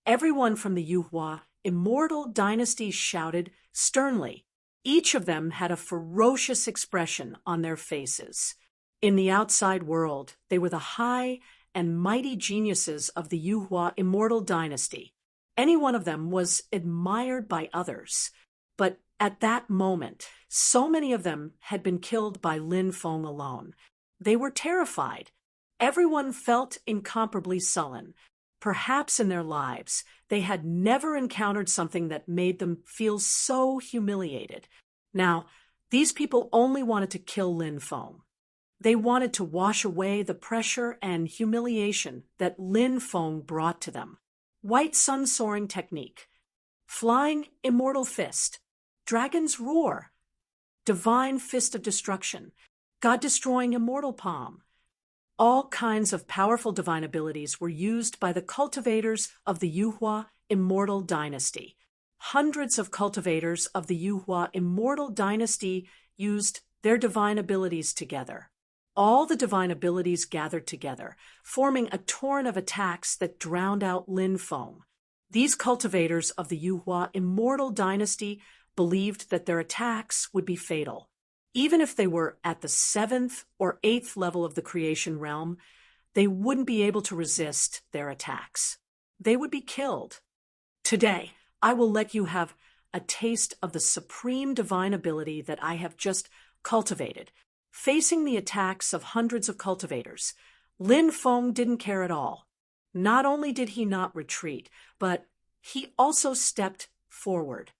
Everyone from the Yuhua immortal dynasty shouted sternly. Each of them had a ferocious expression on their faces. In the outside world, they were the high and mighty geniuses of the Yuhua immortal dynasty. Any one of them was admired by others. But at that moment, so many of them had been killed by Lin Feng alone. They were terrified. Everyone felt incomparably sullen. Perhaps in their lives, they had never encountered something that made them feel so humiliated. Now, these people only wanted to kill Lin Feng. They wanted to wash away the pressure and humiliation that Lin Feng brought to them. White sun soaring technique, flying immortal fist, dragon's roar, divine fist of destruction, God-destroying immortal palm. All kinds of powerful divine abilities were used by the cultivators of the Yuhua immortal dynasty. Hundreds of cultivators of the Yuhua immortal dynasty used their divine abilities together. All the divine abilities gathered together, forming a torrent of attacks that drowned out Lin Feng. These cultivators of the Yuhua immortal dynasty believed that their attacks would be fatal. Even if they were at the 7th or 8th level of the creation realm, they wouldn't be able to resist their attacks. They would be killed. Today, I will let you have a taste of the supreme divine ability that I have just cultivated. Facing the attacks of hundreds of cultivators, Lin Feng didn't care at all. Not only did he not retreat, but he also stepped forward.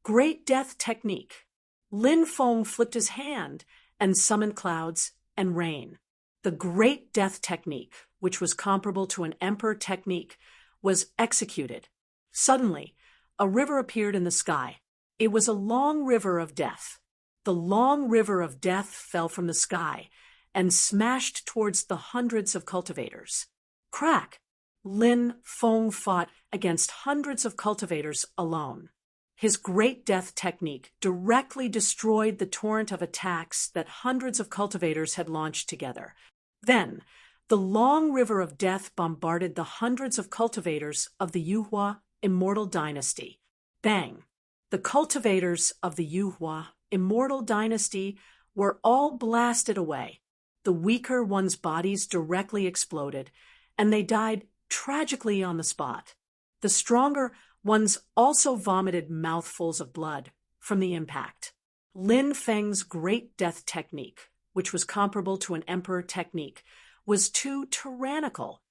Great Death Technique. Lin Feng flipped his hand and summoned clouds and rain. The Great Death Technique, which was comparable to an emperor technique, was executed. Suddenly, a river appeared in the sky. It was a long river of death. The long river of death fell from the sky and smashed towards the hundreds of cultivators. Crack! Lin Feng fought against hundreds of cultivators alone. His Great Death Technique directly destroyed the torrent of attacks that hundreds of cultivators had launched together. Then, the long river of death bombarded the hundreds of cultivators of the Yuhua immortal dynasty. Bang! The cultivators of the Yuhua immortal dynasty were all blasted away. The weaker ones' bodies directly exploded, and they died tragically on the spot. The stronger ones also vomited mouthfuls of blood from the impact. Lin Feng's Great Death Technique, which was comparable to an emperor technique, was too tyrannical.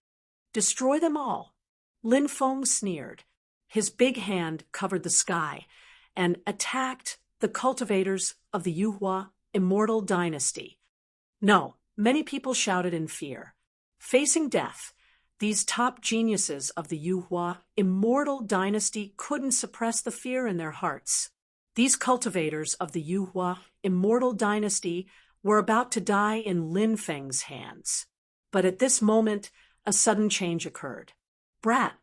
Destroy them all. Lin Feng sneered. His big hand covered the sky and attacked the cultivators of the Yuhua immortal dynasty. No, many people shouted in fear. Facing death, these top geniuses of the Yuhua immortal dynasty couldn't suppress the fear in their hearts. These cultivators of the Yuhua immortal dynasty were about to die in Lin Feng's hands. But at this moment, a sudden change occurred. Brat,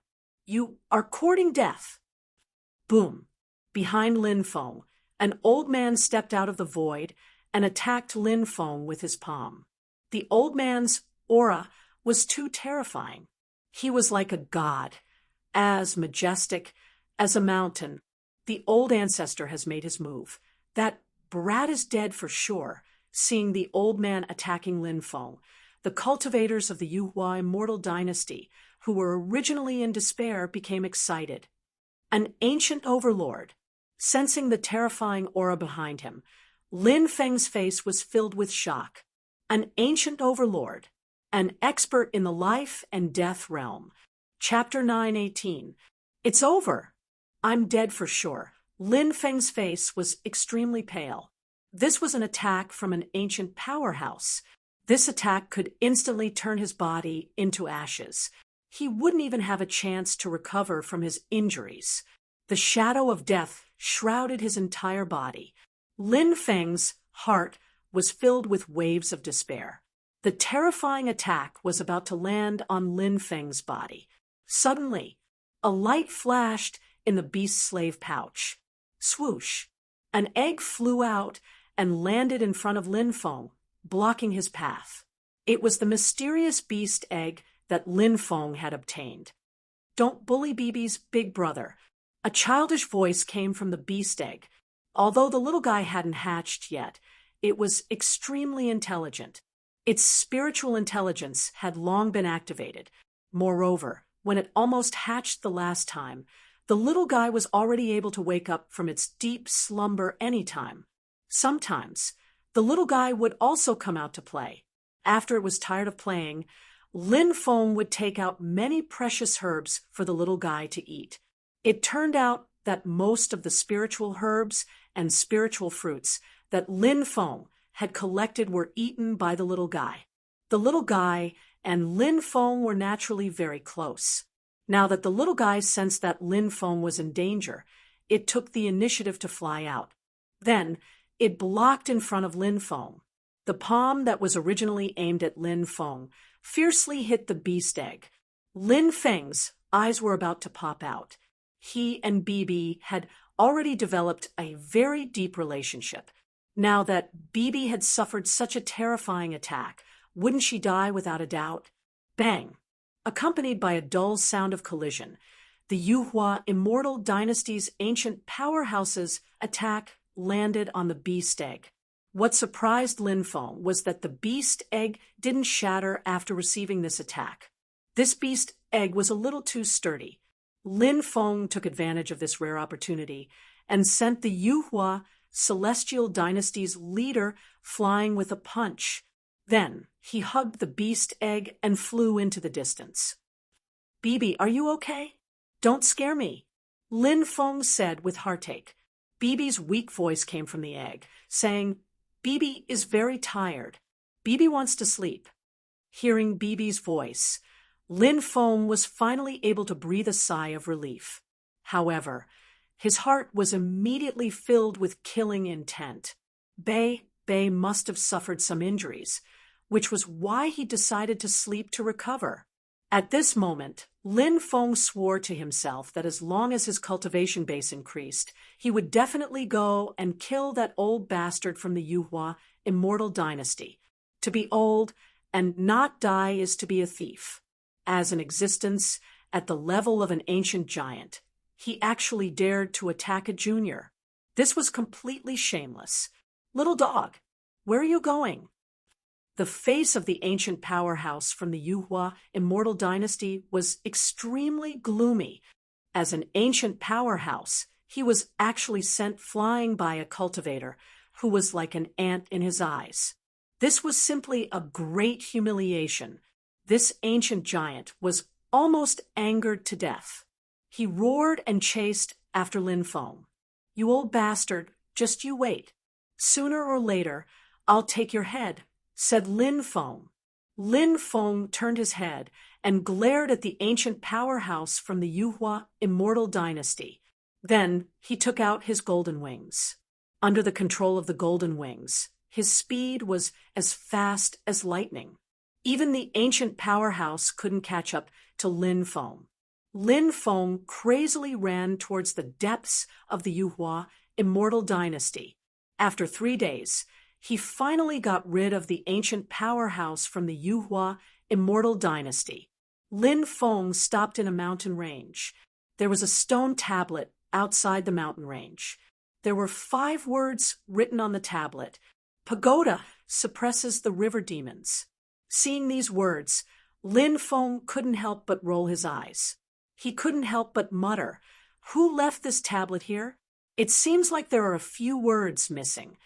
you are courting death. Boom! Behind Lin Feng, an old man stepped out of the void and attacked Lin Feng with his palm. The old man's aura was too terrifying. He was like a god, as majestic as a mountain. The old ancestor has made his move. That brat is dead for sure. Seeing the old man attacking Lin Feng, the cultivators of the Yuhua immortal dynasty, who were originally in despair, became excited. An ancient overlord. Sensing the terrifying aura behind him, Lin Feng's face was filled with shock. An ancient overlord, an expert in the life and death realm. Chapter 9:18. It's over. I'm dead for sure. Lin Feng's face was extremely pale. This was an attack from an ancient powerhouse. This attack could instantly turn his body into ashes. He wouldn't even have a chance to recover from his injuries. The shadow of death shrouded his entire body. Lin Feng's heart was filled with waves of despair. The terrifying attack was about to land on Lin Feng's body. Suddenly, a light flashed in the beast's slave pouch. Swoosh! An egg flew out and landed in front of Lin Feng, blocking his path. It was the mysterious beast egg that Lin Feng had obtained. "Don't bully Bibi's big brother." A childish voice came from the beast egg. Although the little guy hadn't hatched yet, it was extremely intelligent. Its spiritual intelligence had long been activated. Moreover, when it almost hatched the last time, the little guy was already able to wake up from its deep slumber anytime. Sometimes, the little guy would also come out to play. After it was tired of playing, Lin Feng would take out many precious herbs for the little guy to eat. It turned out that most of the spiritual herbs and spiritual fruits that Lin Feng had collected were eaten by the little guy. The little guy and Lin Feng were naturally very close. Now that the little guy sensed that Lin Feng was in danger, it took the initiative to fly out. Then, it blocked in front of Lin Feng. The palm that was originally aimed at Lin Feng fiercely hit the beast egg. Lin Feng's eyes were about to pop out. He and Bibi had already developed a very deep relationship. Now that Bibi had suffered such a terrifying attack, wouldn't she die without a doubt? Bang! Accompanied by a dull sound of collision, the Yuhua Immortal Dynasty's ancient powerhouse's attack landed on the beast egg. What surprised Lin Feng was that the beast egg didn't shatter after receiving this attack. This beast egg was a little too sturdy. Lin Feng took advantage of this rare opportunity and sent the Yuhua Celestial Dynasty's leader flying with a punch. Then, he hugged the beast egg and flew into the distance. "Bibi, are you okay? Don't scare me," Lin Feng said with heartache. Bibi's weak voice came from the egg, saying, "Bibi is very tired. Bibi wants to sleep." Hearing Bibi's voice, Lin Feng was finally able to breathe a sigh of relief. However, his heart was immediately filled with killing intent. Bei must have suffered some injuries, which was why he decided to sleep to recover. At this moment, Lin Feng swore to himself that as long as his cultivation base increased, he would definitely go and kill that old bastard from the Yuhua Immortal Dynasty. To be old and not die is to be a thief. As an existence at the level of an ancient giant, he actually dared to attack a junior. This was completely shameless. "Little dog, where are you going?" The face of the ancient powerhouse from the Yuhua Immortal Dynasty was extremely gloomy. As an ancient powerhouse, he was actually sent flying by a cultivator who was like an ant in his eyes. This was simply a great humiliation. This ancient giant was almost angered to death. He roared and chased after Lin Feng. "You old bastard, just you wait. Sooner or later, I'll take your head," said Lin Feng. Lin Feng turned his head and glared at the ancient powerhouse from the Yuhua Immortal Dynasty. Then he took out his golden wings. Under the control of the golden wings, his speed was as fast as lightning. Even the ancient powerhouse couldn't catch up to Lin Feng. Lin Feng crazily ran towards the depths of the Yuhua Immortal Dynasty. After 3 days, he finally got rid of the ancient powerhouse from the Yuhua Immortal Dynasty. Lin Feng stopped in a mountain range. There was a stone tablet outside the mountain range. There were 5 words written on the tablet. "Pagoda suppresses the river demons." Seeing these words, Lin Feng couldn't help but roll his eyes. He couldn't help but mutter, "Who left this tablet here? It seems like there are a few words missing."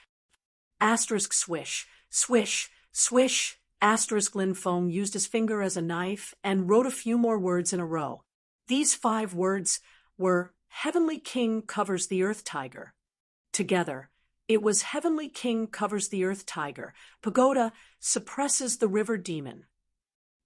Asterisk swish, swish, swish. Asterisk Lin Feng used his finger as a knife and wrote a few more words in a row. These 5 words were Heavenly King covers the Earth Tiger. Together, it was Heavenly King covers the Earth Tiger. Pagoda suppresses the river demon.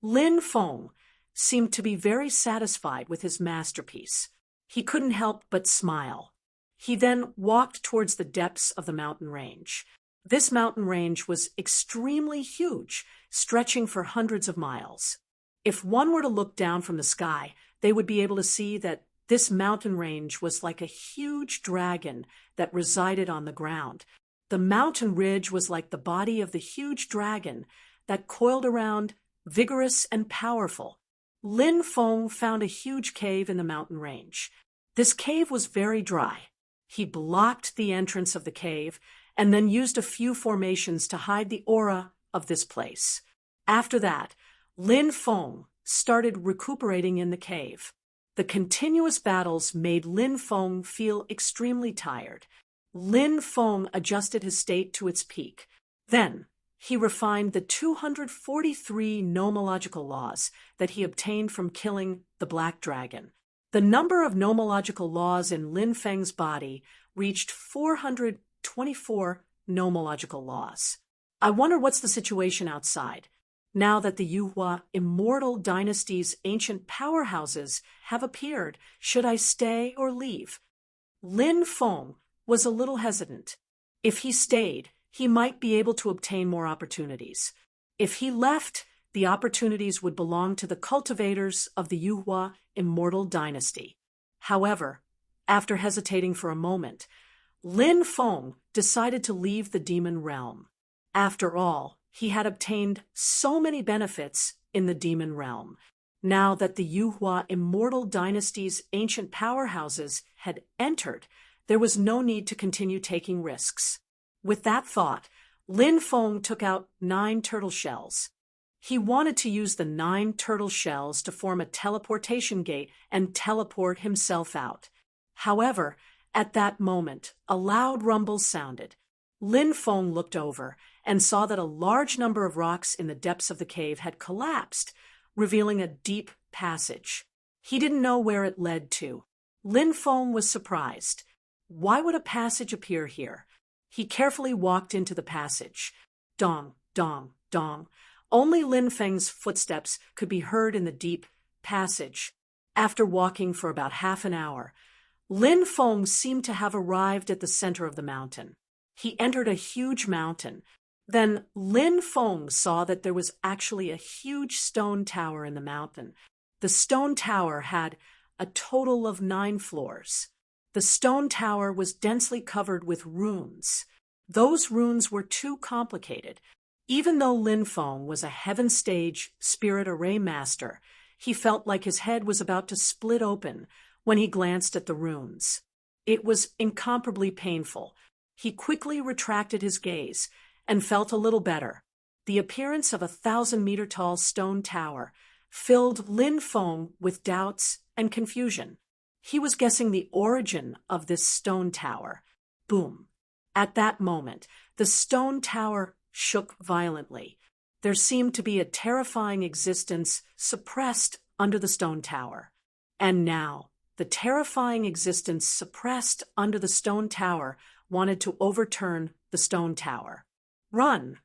Lin Feng seemed to be very satisfied with his masterpiece. He couldn't help but smile. He then walked towards the depths of the mountain range. This mountain range was extremely huge, stretching for hundreds of miles. If one were to look down from the sky, they would be able to see that this mountain range was like a huge dragon that resided on the ground. The mountain ridge was like the body of the huge dragon that coiled around, vigorous and powerful. Lin Feng found a huge cave in the mountain range. This cave was very dry. He blocked the entrance of the cave and then used a few formations to hide the aura of this place. After that, Lin Feng started recuperating in the cave. The continuous battles made Lin Feng feel extremely tired. Lin Feng adjusted his state to its peak. Then, he refined the 243 nomological laws that he obtained from killing the black dragon. The number of nomological laws in Lin Feng's body reached 424 nomological laws. I wonder what's the situation outside, now that the Yuhua immortal dynasty's ancient powerhouses have appeared. Should I stay or leave? Lin Feng was a little hesitant. If he stayed, he might be able to obtain more opportunities. If he left, the opportunities would belong to the cultivators of the Yuhua immortal dynasty. However, after hesitating for a moment, Lin Feng decided to leave the demon realm. After all, he had obtained so many benefits in the demon realm. Now that the Yuhua immortal dynasty's ancient powerhouses had entered, there was no need to continue taking risks. With that thought, Lin Feng took out 9 turtle shells. He wanted to use the 9 turtle shells to form a teleportation gate and teleport himself out. However, at that moment, a loud rumble sounded. Lin Feng looked over and saw that a large number of rocks in the depths of the cave had collapsed, revealing a deep passage. He didn't know where it led to. Lin Feng was surprised. Why would a passage appear here? He carefully walked into the passage. Dong, dong, dong. Only Lin Feng's footsteps could be heard in the deep passage. After walking for about half an hour, Lin Feng seemed to have arrived at the center of the mountain. He entered a huge mountain. Then Lin Feng saw that there was actually a huge stone tower in the mountain. The stone tower had a total of 9 floors. The stone tower was densely covered with runes. Those runes were too complicated. Even though Lin Feng was a Heaven Stage Spirit Array Master, he felt like his head was about to split open when he glanced at the runes. It was incomparably painful. He quickly retracted his gaze and felt a little better. The appearance of a 1,000-meter-tall stone tower filled Lin Feng with doubts and confusion. He was guessing the origin of this stone tower. Boom. At that moment, the stone tower shook violently. There seemed to be a terrifying existence suppressed under the stone tower. And now, the terrifying existence suppressed under the stone tower wanted to overturn the stone tower. Run!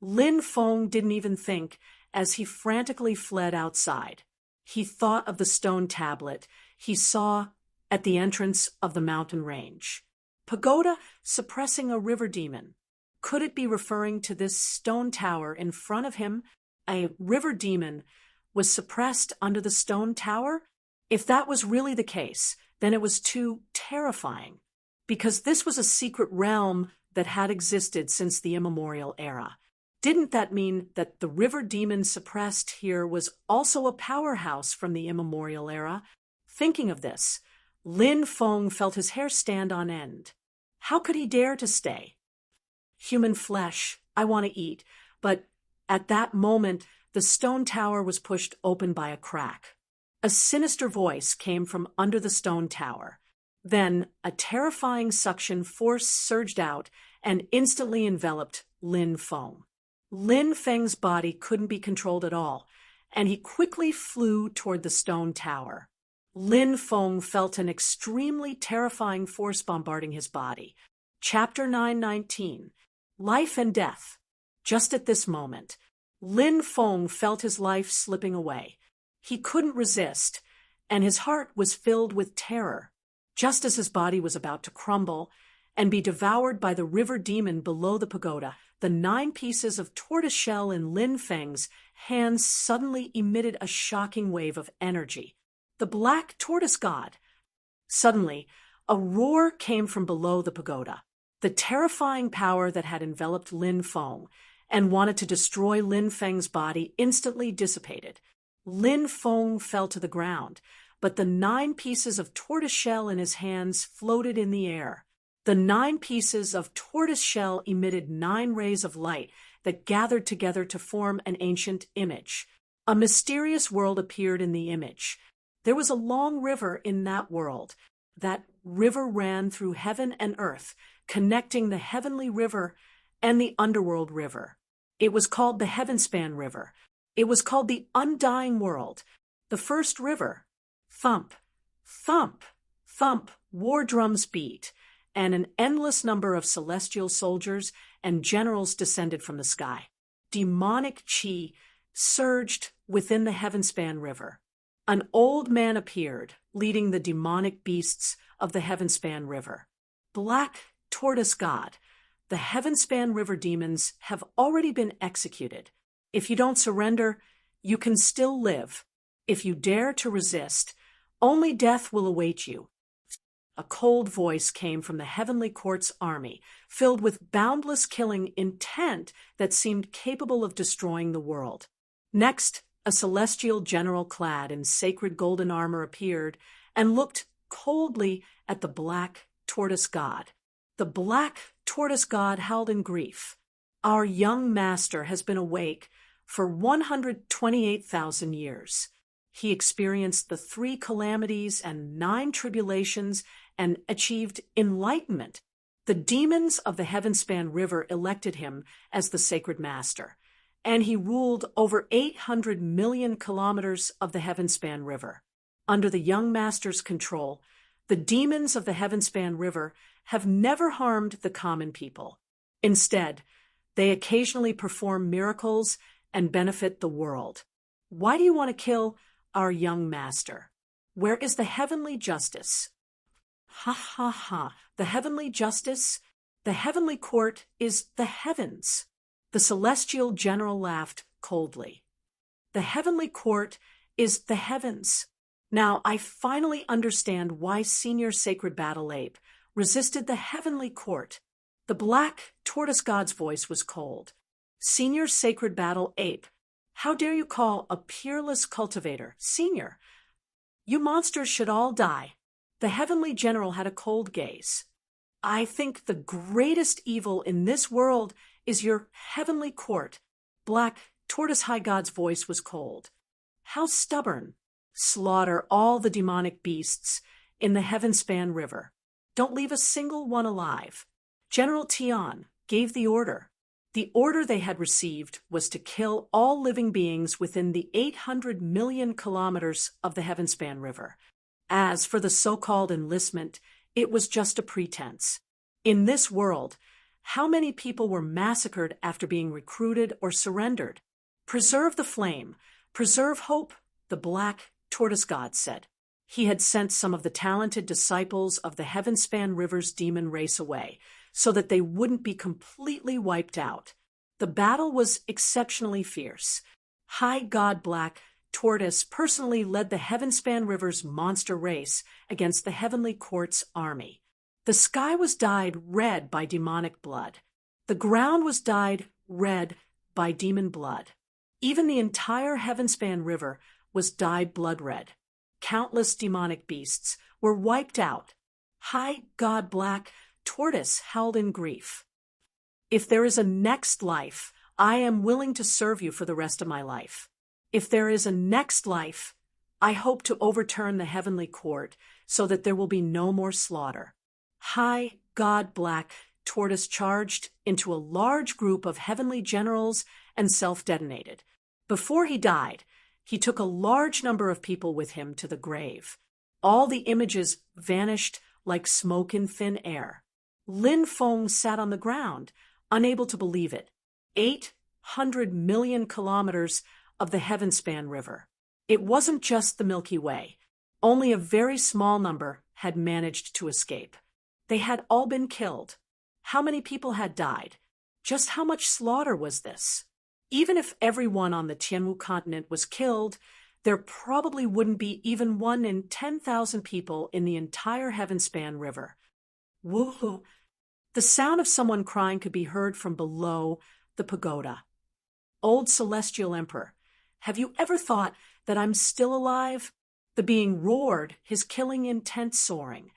Lin Feng didn't even think as he frantically fled outside. He thought of the stone tablet he saw at the entrance of the mountain range. Pagoda suppressing a river demon. Could it be referring to this stone tower in front of him? A river demon was suppressed under the stone tower? If that was really the case, then it was too terrifying, because this was a secret realm that had existed since the immemorial era. Didn't that mean that the river demon suppressed here was also a powerhouse from the immemorial era? Thinking of this, Lin Feng felt his hair stand on end. How could he dare to stay? Human flesh, I want to eat. But at that moment, the stone tower was pushed open by a crack. A sinister voice came from under the stone tower. Then a terrifying suction force surged out and instantly enveloped Lin Feng. Lin Feng's body couldn't be controlled at all, and he quickly flew toward the stone tower. Lin Feng felt an extremely terrifying force bombarding his body. Chapter 919, Life and Death. Just at this moment, Lin Feng felt his life slipping away. He couldn't resist, and his heart was filled with terror. Just as his body was about to crumble, and be devoured by the river demon below the pagoda. The 9 pieces of tortoiseshell in Lin Feng's hands suddenly emitted a shocking wave of energy. The black tortoise god. Suddenly, a roar came from below the pagoda. The terrifying power that had enveloped Lin Feng and wanted to destroy Lin Feng's body instantly dissipated. Lin Feng fell to the ground, but the 9 pieces of tortoiseshell in his hands floated in the air. The 9 pieces of tortoiseshell emitted 9 rays of light that gathered together to form an ancient image. A mysterious world appeared in the image. There was a long river in that world. That river ran through heaven and earth, connecting the heavenly river and the underworld river. It was called the Heavenspan River. It was called the Undying World. The first river. Thump, thump, thump, war drums beat, and an endless number of celestial soldiers and generals descended from the sky. Demonic chi surged within the Heavenspan River. An old man appeared, leading the demonic beasts of the Heavenspan River. Black tortoise god, the Heavenspan River demons have already been executed. If you don't surrender, you can still live. If you dare to resist, only death will await you. A cold voice came from the heavenly court's army, filled with boundless killing intent that seemed capable of destroying the world. Next, a celestial general clad in sacred golden armor appeared and looked coldly at the black tortoise god. The black tortoise god howled in grief. Our young master has been awake for 128,000 years. He experienced the 3 calamities and 9 tribulations and achieved enlightenment. The demons of the Heavenspan River elected him as the sacred master, and he ruled over 800 million kilometers of the Heavenspan River. Under the young master's control, the demons of the Heavenspan River have never harmed the common people. Instead, they occasionally perform miracles and benefit the world. Why do you want to kill our young master? Where is the heavenly justice? Ha ha ha. The heavenly justice? The heavenly court is the heavens. The celestial general laughed coldly. The heavenly court is the heavens. Now I finally understand why Senior Sacred Battle Ape resisted the heavenly court. The black tortoise god's voice was cold. Senior Sacred Battle Ape, how dare you call a peerless cultivator senior? You monsters should all die. The heavenly general had a cold gaze. I think the greatest evil in this world is your heavenly court. Black tortoise high god's voice was cold. How stubborn. Slaughter all the demonic beasts in the Heavenspan River. Don't leave a single one alive. General Tian gave the order. The order they had received was to kill all living beings within the 800 million kilometers of the Heavenspan River. As for the so-called enlistment, it was just a pretense. In this world, how many people were massacred after being recruited or surrendered? Preserve the flame, preserve hope, the black tortoise god said. He had sent some of the talented disciples of the Heavenspan River's demon race away, so that they wouldn't be completely wiped out. The battle was exceptionally fierce. High God Black Tortoise personally led the Heavenspan River's monster race against the Heavenly Court's army. The sky was dyed red by demonic blood. The ground was dyed red by demon blood. Even the entire Heavenspan River was dyed blood red. Countless demonic beasts were wiped out. High God Black Tortoise howled in grief. If there is a next life, I am willing to serve you for the rest of my life. If there is a next life, I hope to overturn the heavenly court so that there will be no more slaughter. High God Black Tortoise charged into a large group of heavenly generals and self-detonated. Before he died, he took a large number of people with him to the grave. All the images vanished like smoke in thin air. Lin Feng sat on the ground, unable to believe it. 800 million kilometers of the Heavenspan River. It wasn't just the Milky Way. Only a very small number had managed to escape. They had all been killed. How many people had died? Just how much slaughter was this? Even if everyone on the Tianwu continent was killed, there probably wouldn't be even 1 in 10,000 people in the entire Heavenspan River. Woo! The sound of someone crying could be heard from below the pagoda. Old Celestial Emperor, have you ever thought that I'm still alive? The being roared, his killing intent soaring.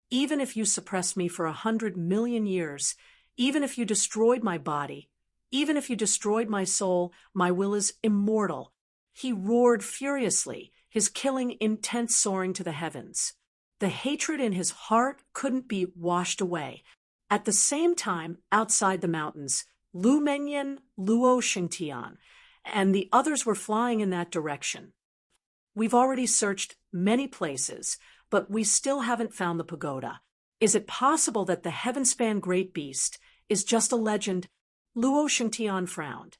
Even if you suppressed me for 100 million years, even if you destroyed my body, even if you destroyed my soul, my will is immortal. He roared furiously, his killing intent soaring to the heavens. The hatred in his heart couldn't be washed away. At the same time, outside the mountains, Lu Menyan, Luo Xingtian, and the others were flying in that direction. We've already searched many places, but we still haven't found the pagoda. Is it possible that the Heavenspan Great Beast is just a legend? Luo Xingtian frowned.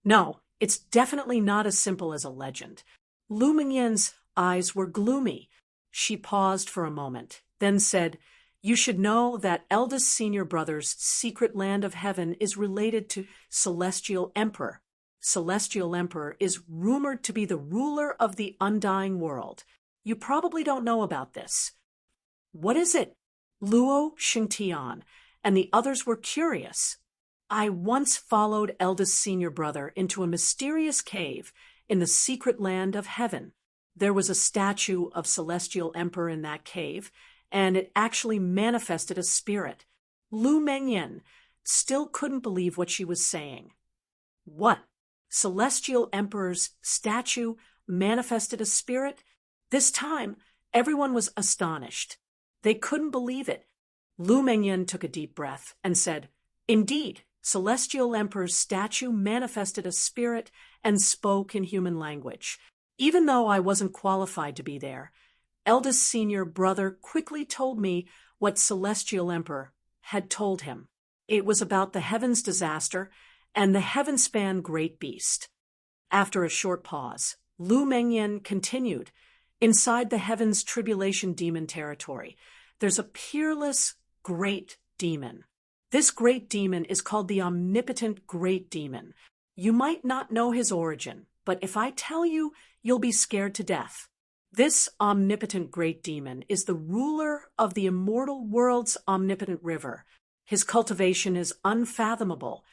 No, it's definitely not as simple as a legend. Lu Mengyan's eyes were gloomy. She paused for a moment, then said, "You should know that eldest senior brother's secret land of heaven is related to Celestial Emperor. Celestial Emperor is rumored to be the ruler of the undying world. You probably don't know about this." "What is it?" Luo Xingtian and the others were curious. "I once followed eldest senior brother into a mysterious cave in the secret land of heaven. There was a statue of Celestial Emperor in that cave, and it actually manifested a spirit." Lu Mengyan still couldn't believe what she was saying. What? Celestial Emperor's statue manifested a spirit? This time, everyone was astonished. They couldn't believe it. Lu Mengyan took a deep breath and said, "Indeed, Celestial Emperor's statue manifested a spirit and spoke in human language. Even though I wasn't qualified to be there, eldest senior brother quickly told me what Celestial Emperor had told him. It was about the heavens disaster and the Heavenspan Great Beast." After a short pause, Lu Mengyan continued, "Inside the heavens tribulation demon territory, there's a peerless great demon. This great demon is called the omnipotent great demon. You might not know his origin, but if I tell you, you'll be scared to death. This omnipotent great demon is the ruler of the immortal world's omnipotent river. His cultivation is unfathomable,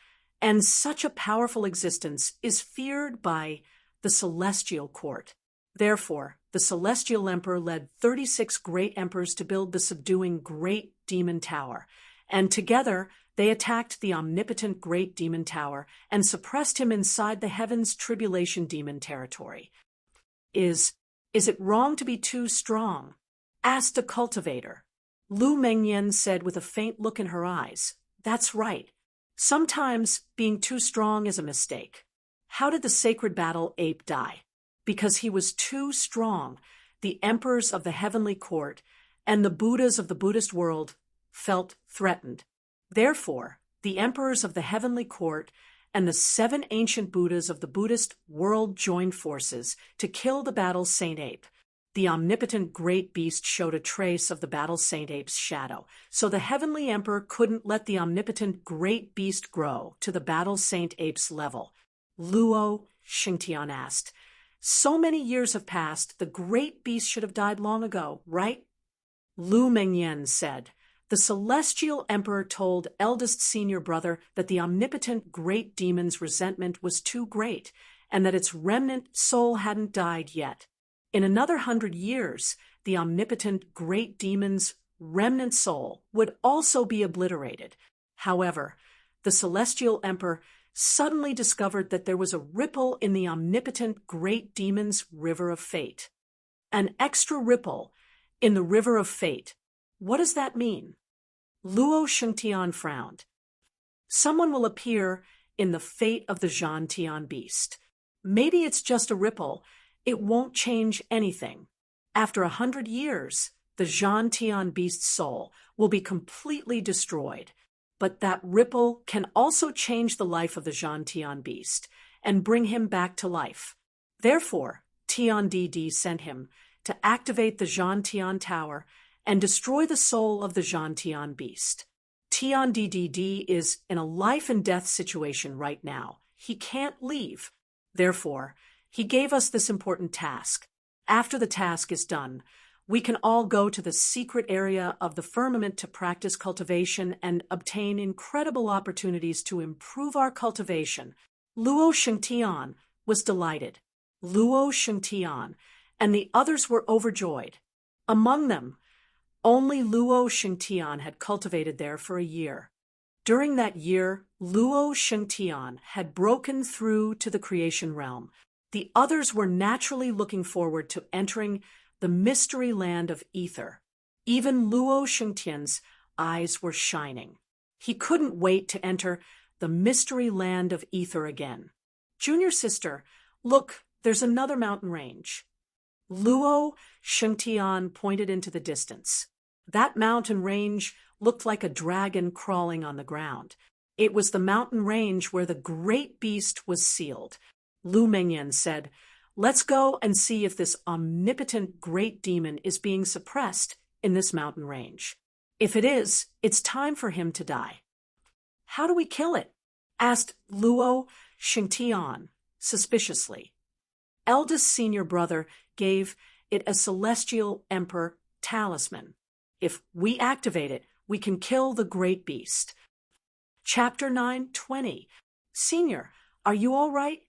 and such a powerful existence is feared by the celestial court. Therefore, the Celestial Emperor led 36 great emperors to build the subduing Great Demon Tower, and together they attacked the omnipotent Great Demon Tower and suppressed him inside the heavens tribulation demon territory. Is it wrong to be too strong?" asked a cultivator. Lu Mengyan said with a faint look in her eyes, "That's right. Sometimes being too strong is a mistake. How did the sacred battle ape die? Because he was too strong. The emperors of the heavenly court and the Buddhas of the Buddhist world felt threatened. Therefore, the emperors of the heavenly court and the 7 ancient Buddhas of the Buddhist world joined forces to kill the battle Saint Ape. The omnipotent great beast showed a trace of the battle Saint Ape's shadow, so the heavenly emperor couldn't let the omnipotent great beast grow to the battle Saint Ape's level." Luo Xingtian asked, "So many years have passed, the great beast should have died long ago, right?" Lu Mengyan said, "The celestial emperor told eldest senior brother that the omnipotent great demon's resentment was too great, and that its remnant soul hadn't died yet. In another 100 years, the omnipotent great demon's remnant soul would also be obliterated. However, the celestial emperor suddenly discovered that there was a ripple in the omnipotent great demon's river of fate. An extra ripple in the river of fate. What does that mean?" Luo Xingtian frowned. "Someone will appear in the fate of the Zhantian beast. Maybe it's just a ripple. It won't change anything. After 100 years, the Zhantian beast's soul will be completely destroyed. But that ripple can also change the life of the Zhantian beast and bring him back to life. Therefore, Tian Di sent him to activate the Zhantian Tower and destroy the soul of the Zhan Tian beast. Tian Ddd is in a life-and-death situation right now. He can't leave. Therefore, he gave us this important task. After the task is done, we can all go to the secret area of the firmament to practice cultivation and obtain incredible opportunities to improve our cultivation. Luo Shengtian was delighted. Luo Shengtian and the others were overjoyed. Among them, only Luo Shengtian had cultivated there for a year. During that year, Luo Shengtian had broken through to the creation realm. The others were naturally looking forward to entering the mystery land of ether. Even Luo Shengtian's eyes were shining. He couldn't wait to enter the mystery land of ether again. Junior sister, look, there's another mountain range. Luo Shengtian pointed into the distance. That mountain range looked like a dragon crawling on the ground. It was the mountain range where the great beast was sealed. Lu Mengyan said, "Let's go and see if this omnipotent great demon is being suppressed in this mountain range. If it is, it's time for him to die." "How do we kill it?" asked Luo Shengtian suspiciously. Eldest senior brother gave it a celestial emperor talisman. If we activate it, we can kill the great beast. Chapter 9:20. Senior, are you all right?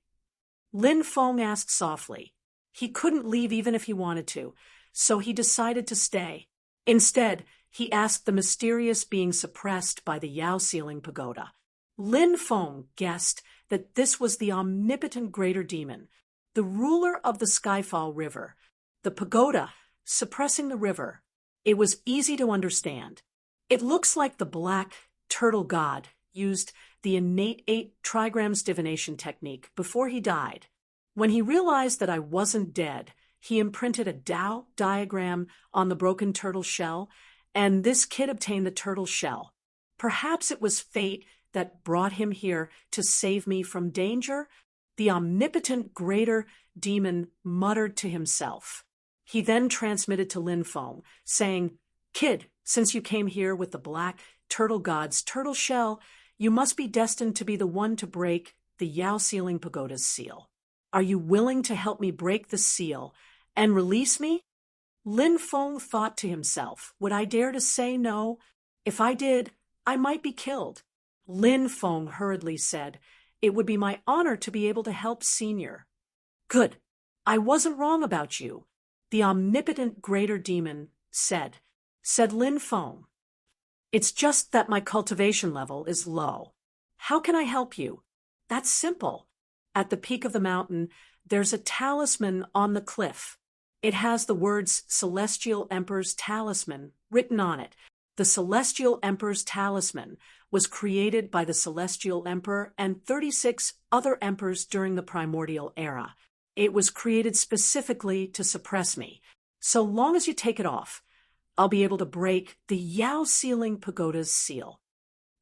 Lin Feng asked softly. He couldn't leave even if he wanted to, so he decided to stay. Instead, he asked the mysterious being suppressed by the Yao Ceiling Pagoda. Lin Feng guessed that this was the omnipotent greater demon, the ruler of the Skyfall River, the pagoda suppressing the river. It was easy to understand. It looks like the black turtle god used the innate 8 trigrams divination technique before he died. When he realized that I wasn't dead, he imprinted a Tao diagram on the broken turtle shell, and this kid obtained the turtle shell. Perhaps it was fate that brought him here to save me from danger? The omnipotent greater demon muttered to himself. He then transmitted to Lin Feng, saying, "Kid, since you came here with the black turtle god's turtle shell, you must be destined to be the one to break the Yao Ceiling Pagoda's seal. Are you willing to help me break the seal and release me?" Lin Feng thought to himself, would I dare to say no? If I did, I might be killed. Lin Feng hurriedly said, "It would be my honor to be able to help Senior." "Good. I wasn't wrong about you," the omnipotent greater demon said Lin Feng. "It's just that my cultivation level is low. How can I help you?" "That's simple. At the peak of the mountain, there's a talisman on the cliff. It has the words Celestial Emperor's Talisman written on it. The Celestial Emperor's Talisman was created by the Celestial Emperor and 36 other emperors during the primordial era. It was created specifically to suppress me. So long as you take it off, I'll be able to break the Yao Ceiling Pagoda's seal."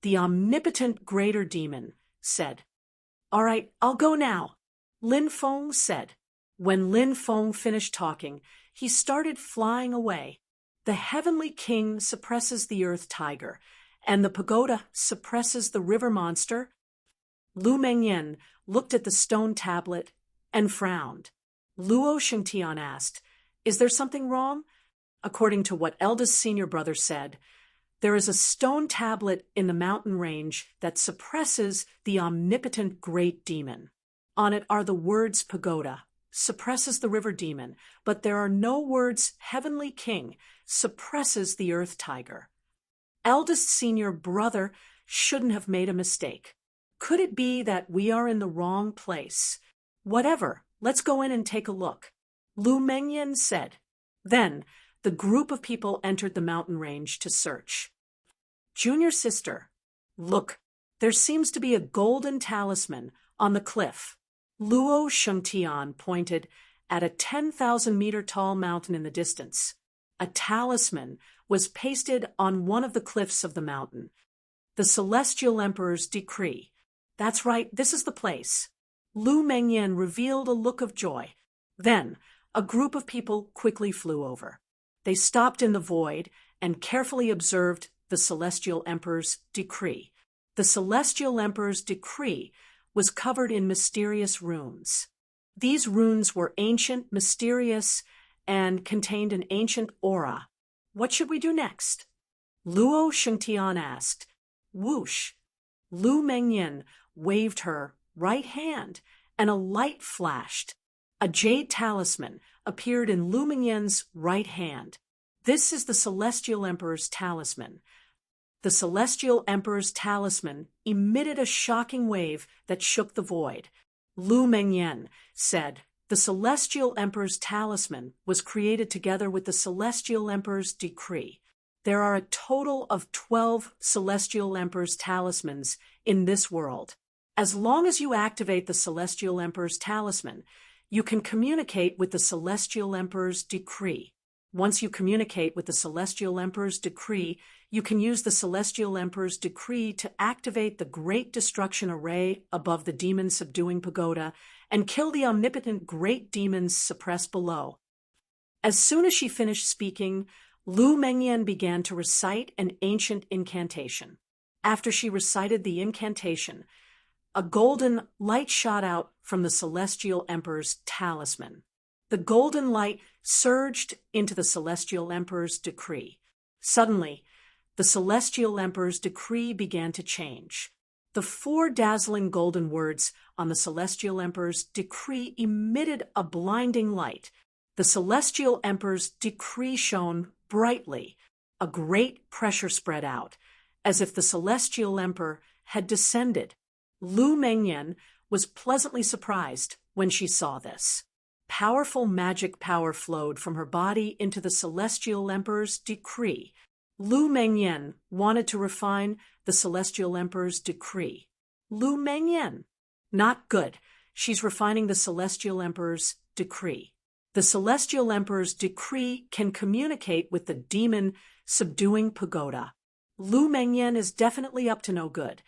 The omnipotent greater demon said. "All right, I'll go now," Lin Feng said. When Lin Feng finished talking, he started flying away. The heavenly king suppresses the earth tiger, and the pagoda suppresses the river monster. Lu Mengyan looked at the stone tablet and frowned. Luo Shengtian asked, "Is there something wrong?" According to what eldest senior brother said, there is a stone tablet in the mountain range that suppresses the omnipotent great demon. On it are the words pagoda, suppresses the river demon, but there are no words heavenly king, suppresses the earth tiger. Eldest senior brother shouldn't have made a mistake. Could it be that we are in the wrong place? Whatever, let's go in and take a look, Lu Mengyan said. Then, the group of people entered the mountain range to search. "Junior sister, look, there seems to be a golden talisman on the cliff." Luo Shengtian pointed at a 10,000-meter tall mountain in the distance. A talisman was pasted on one of the cliffs of the mountain. The Celestial Emperor's decree. "That's right, this is the place." Lu Mengyan revealed a look of joy. Then, a group of people quickly flew over. They stopped in the void and carefully observed the Celestial Emperor's decree. The Celestial Emperor's decree was covered in mysterious runes. These runes were ancient, mysterious, and contained an ancient aura. What should we do next? Luo Shengtian asked. Whoosh! Lu Mengyan waved her right hand, and a light flashed. A jade talisman appeared in Lu Mengyan's right hand. This is the Celestial Emperor's talisman. The Celestial Emperor's talisman emitted a shocking wave that shook the void. Lu Mengyan said, "The Celestial Emperor's talisman was created together with the Celestial Emperor's decree. There are a total of 12 Celestial Emperor's talismans in this world. As long as you activate the Celestial Emperor's talisman, you can communicate with the Celestial Emperor's decree. Once you communicate with the Celestial Emperor's decree, you can use the Celestial Emperor's decree to activate the Great Destruction Array above the demon-subduing pagoda and kill the omnipotent great demons suppressed below." As soon as she finished speaking, Lu Mengyan began to recite an ancient incantation. After she recited the incantation, a golden light shot out from the Celestial Emperor's talisman. The golden light surged into the Celestial Emperor's decree. Suddenly, the Celestial Emperor's decree began to change. The 4 dazzling golden words on the Celestial Emperor's decree emitted a blinding light. The Celestial Emperor's decree shone brightly. A great pressure spread out, as if the Celestial Emperor had descended. Lu Mengyan was pleasantly surprised when she saw this. Powerful magic power flowed from her body into the Celestial Emperor's decree. Lu Mengyan wanted to refine the Celestial Emperor's decree. Lu Mengyan. Not good. She's refining the Celestial Emperor's decree. The Celestial Emperor's decree can communicate with the demon-subduing pagoda. Lu Mengyan is definitely up to no good.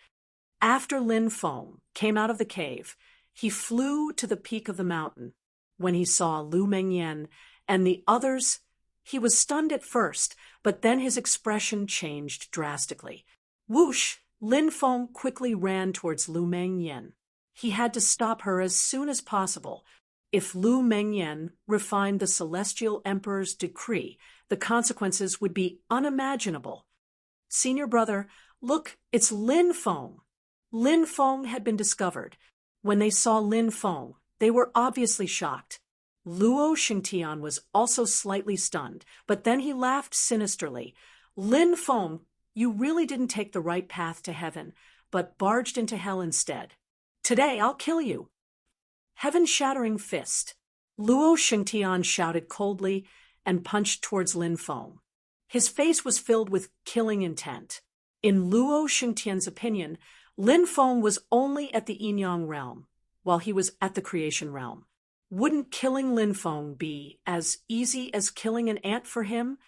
After Lin Feng came out of the cave, he flew to the peak of the mountain. When he saw Lu Mengyan and the others, he was stunned at first, but then his expression changed drastically. Whoosh! Lin Feng quickly ran towards Lu Mengyan. He had to stop her as soon as possible. If Lu Mengyan refined the Celestial Emperor's decree, the consequences would be unimaginable. "Senior brother, look, it's Lin Feng." Lin Feng had been discovered. When they saw Lin Feng, they were obviously shocked. Luo Shengtian was also slightly stunned, but then he laughed sinisterly. "Lin Feng, you really didn't take the right path to heaven, but barged into hell instead. Today I'll kill you." Heaven-shattering fist. Luo Shengtian shouted coldly and punched towards Lin Feng. His face was filled with killing intent. In Luo Shengtian's opinion, Lin Feng was only at the Yin-Yang realm, while he was at the creation realm. Wouldn't killing Lin Feng be as easy as killing an ant for him?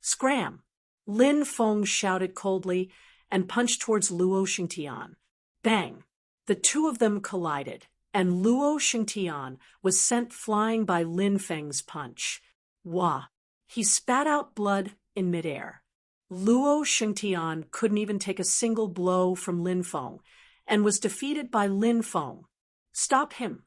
Scram! Lin Feng shouted coldly and punched towards Luo Shengtian. Bang! The two of them collided, and Luo Shengtian was sent flying by Lin Feng's punch. Wah! He spat out blood in midair. Luo Shengtian couldn't even take a single blow from Lin Feng, and was defeated by Lin Feng. "Stop him!"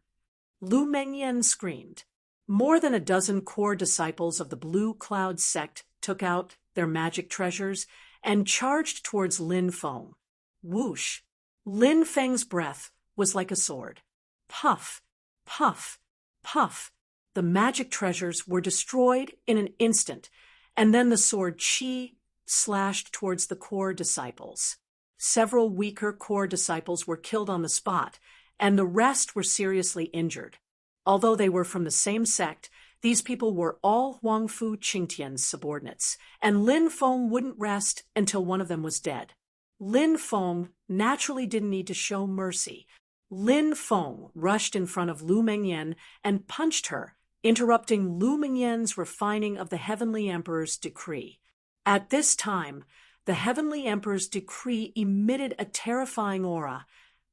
Lu Mengyan screamed. More than a dozen core disciples of the Blue Cloud sect took out their magic treasures and charged towards Lin Feng. Whoosh! Lin Feng's breath was like a sword. Puff! Puff! Puff! The magic treasures were destroyed in an instant, and then the sword Qi slashed towards the core disciples. Several weaker core disciples were killed on the spot, and the rest were seriously injured. Although they were from the same sect, these people were all Huangfu Qingtian's subordinates, and Lin Feng wouldn't rest until one of them was dead. Lin Feng naturally didn't need to show mercy. Lin Feng rushed in front of Lu Mengyan and punched her, interrupting Lu Mengyan's refining of the Heavenly Emperor's decree. At this time, the Heavenly Emperor's decree emitted a terrifying aura,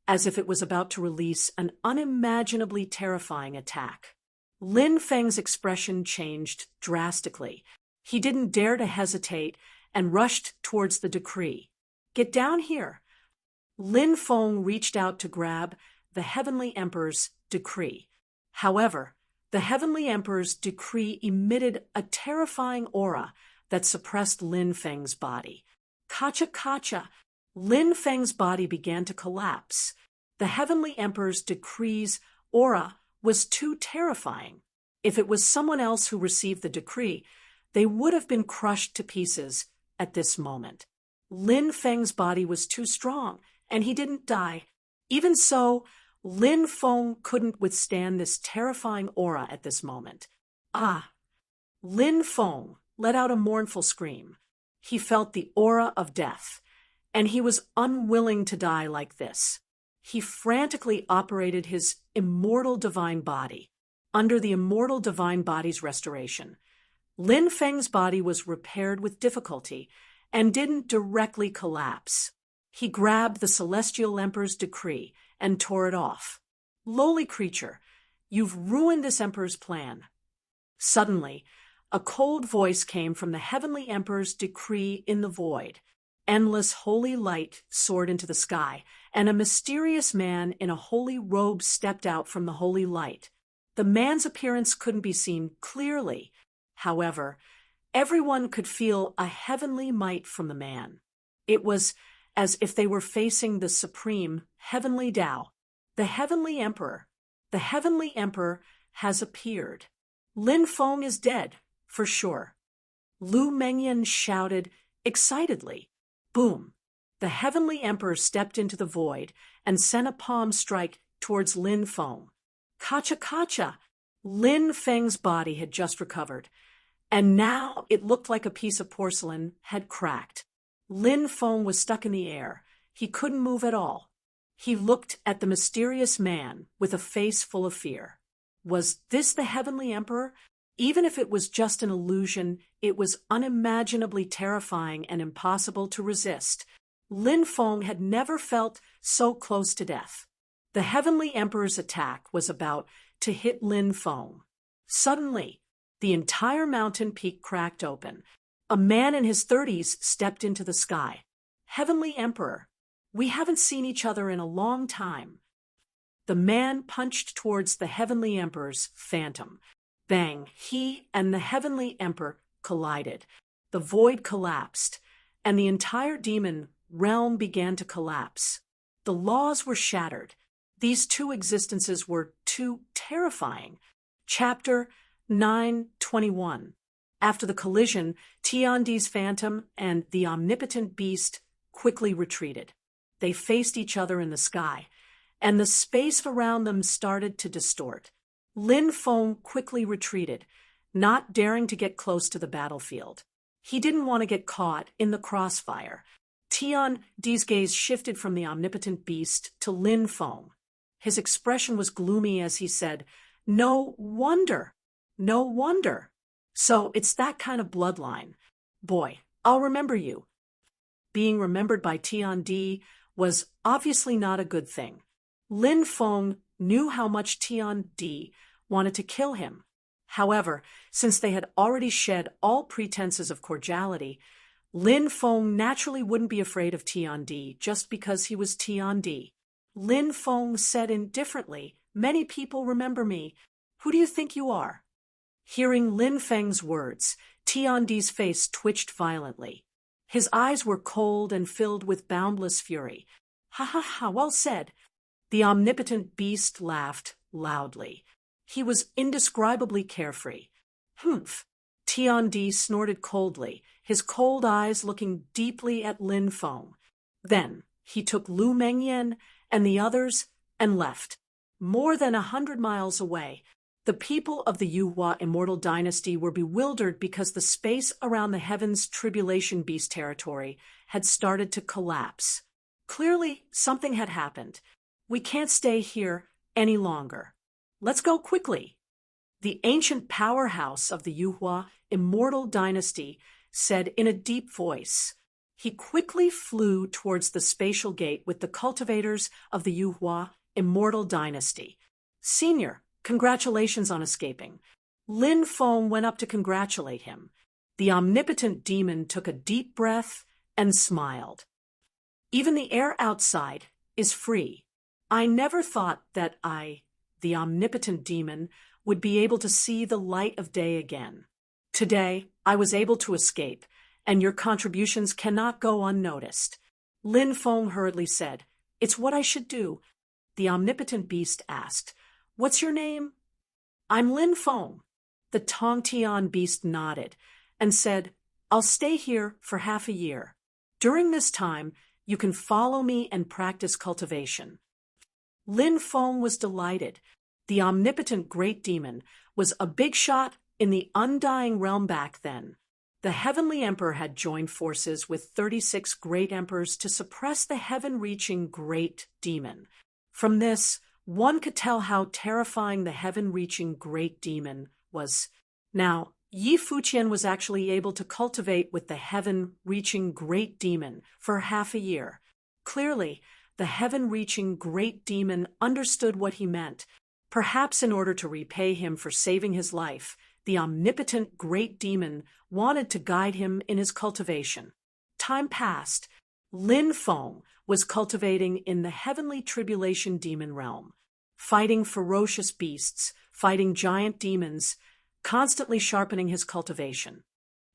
as if it was about to release an unimaginably terrifying attack. Lin Feng's expression changed drastically. He didn't dare to hesitate and rushed towards the decree. Get down here. Lin Feng reached out to grab the Heavenly Emperor's decree. However, the Heavenly Emperor's decree emitted a terrifying aura that suppressed Lin Feng's body. Kacha kacha! Lin Feng's body began to collapse. The Heavenly Emperor's decree's aura was too terrifying. If it was someone else who received the decree, they would have been crushed to pieces at this moment. Lin Feng's body was too strong, and he didn't die. Even so, Lin Feng couldn't withstand this terrifying aura at this moment. Ah! Lin Feng let out a mournful scream. He felt the aura of death, and he was unwilling to die like this. He frantically operated his immortal divine body. Under the immortal divine body's restoration, Lin Feng's body was repaired with difficulty and didn't directly collapse. He grabbed the Celestial Emperor's decree and tore it off. Lowly creature, you've ruined this emperor's plan. Suddenly, a cold voice came from the Heavenly Emperor's decree in the void. Endless holy light soared into the sky, and a mysterious man in a holy robe stepped out from the holy light. The man's appearance couldn't be seen clearly. However, everyone could feel a heavenly might from the man. It was as if they were facing the supreme heavenly Tao. The Heavenly Emperor. The Heavenly Emperor has appeared. Lin Feng is dead, for sure. Lu Mengyan shouted excitedly. Boom! The Heavenly Emperor stepped into the void and sent a palm strike towards Lin Feng. Kacha kacha! Lin Feng's body had just recovered, and now it looked like a piece of porcelain had cracked. Lin Feng was stuck in the air. He couldn't move at all. He looked at the mysterious man with a face full of fear. Was this the Heavenly Emperor? Even if it was just an illusion, it was unimaginably terrifying and impossible to resist. Lin Feng had never felt so close to death. The Heavenly Emperor's attack was about to hit Lin Feng. Suddenly, the entire mountain peak cracked open. A man in his 30s stepped into the sky. Heavenly Emperor, we haven't seen each other in a long time. The man punched towards the Heavenly Emperor's phantom. Bang! He and the Heavenly Emperor collided. The void collapsed, and the entire demon realm began to collapse. The laws were shattered. These two existences were too terrifying. Chapter 9:21. After the collision, Tiandi's phantom and the omnipotent beast quickly retreated. They faced each other in the sky, and the space around them started to distort. Lin Feng quickly retreated, not daring to get close to the battlefield. He didn't want to get caught in the crossfire. Tiandi's gaze shifted from the omnipotent beast to Lin Feng. His expression was gloomy as he said, "No wonder. No wonder. So it's that kind of bloodline. Boy, I'll remember you." Being remembered by Tiandi was obviously not a good thing. Lin Feng knew how much Tiandi wanted to kill him. However, since they had already shed all pretenses of cordiality, Lin Feng naturally wouldn't be afraid of Tiandi just because he was Tiandi. Lin Feng said indifferently, "Many people remember me. Who do you think you are?" Hearing Lin Feng's words, Tiandi's face twitched violently. His eyes were cold and filled with boundless fury. "Ha ha ha, well said." The omnipotent beast laughed loudly. He was indescribably carefree. "Humph." Tiandi snorted coldly, his cold eyes looking deeply at Lin Feng. Then he took Lu Mengyan and the others and left. More than 100 miles away, the people of the Yuhua Immortal Dynasty were bewildered because the space around the Heaven's Tribulation Beast territory had started to collapse. Clearly, something had happened. "We can't stay here any longer. Let's go quickly." The ancient powerhouse of the Yuhua Immortal Dynasty said in a deep voice. He quickly flew towards the spatial gate with the cultivators of the Yuhua Immortal Dynasty. "Senior, congratulations on escaping." Lin Feng went up to congratulate him. The omnipotent demon took a deep breath and smiled. Even the air outside is free. I never thought that the omnipotent demon, would be able to see the light of day again. Today, I was able to escape, and your contributions cannot go unnoticed. Lin Feng hurriedly said, "It's what I should do." The omnipotent beast asked, "What's your name?" "I'm Lin Feng." The Tongtian beast nodded and said, "I'll stay here for half a year. During this time, you can follow me and practice cultivation." Lin Feng was delighted. The omnipotent great demon was a big shot in the undying realm back then. The heavenly emperor had joined forces with 36 great emperors to suppress the heaven-reaching great demon. From this, one could tell how terrifying the heaven-reaching great demon was. Now, Yi Fuqian was actually able to cultivate with the heaven-reaching great demon for half a year. Clearly, the heaven-reaching great demon understood what he meant. Perhaps in order to repay him for saving his life, the omnipotent great demon wanted to guide him in his cultivation. Time passed. Lin Feng was cultivating in the heavenly tribulation demon realm, fighting ferocious beasts, fighting giant demons, constantly sharpening his cultivation.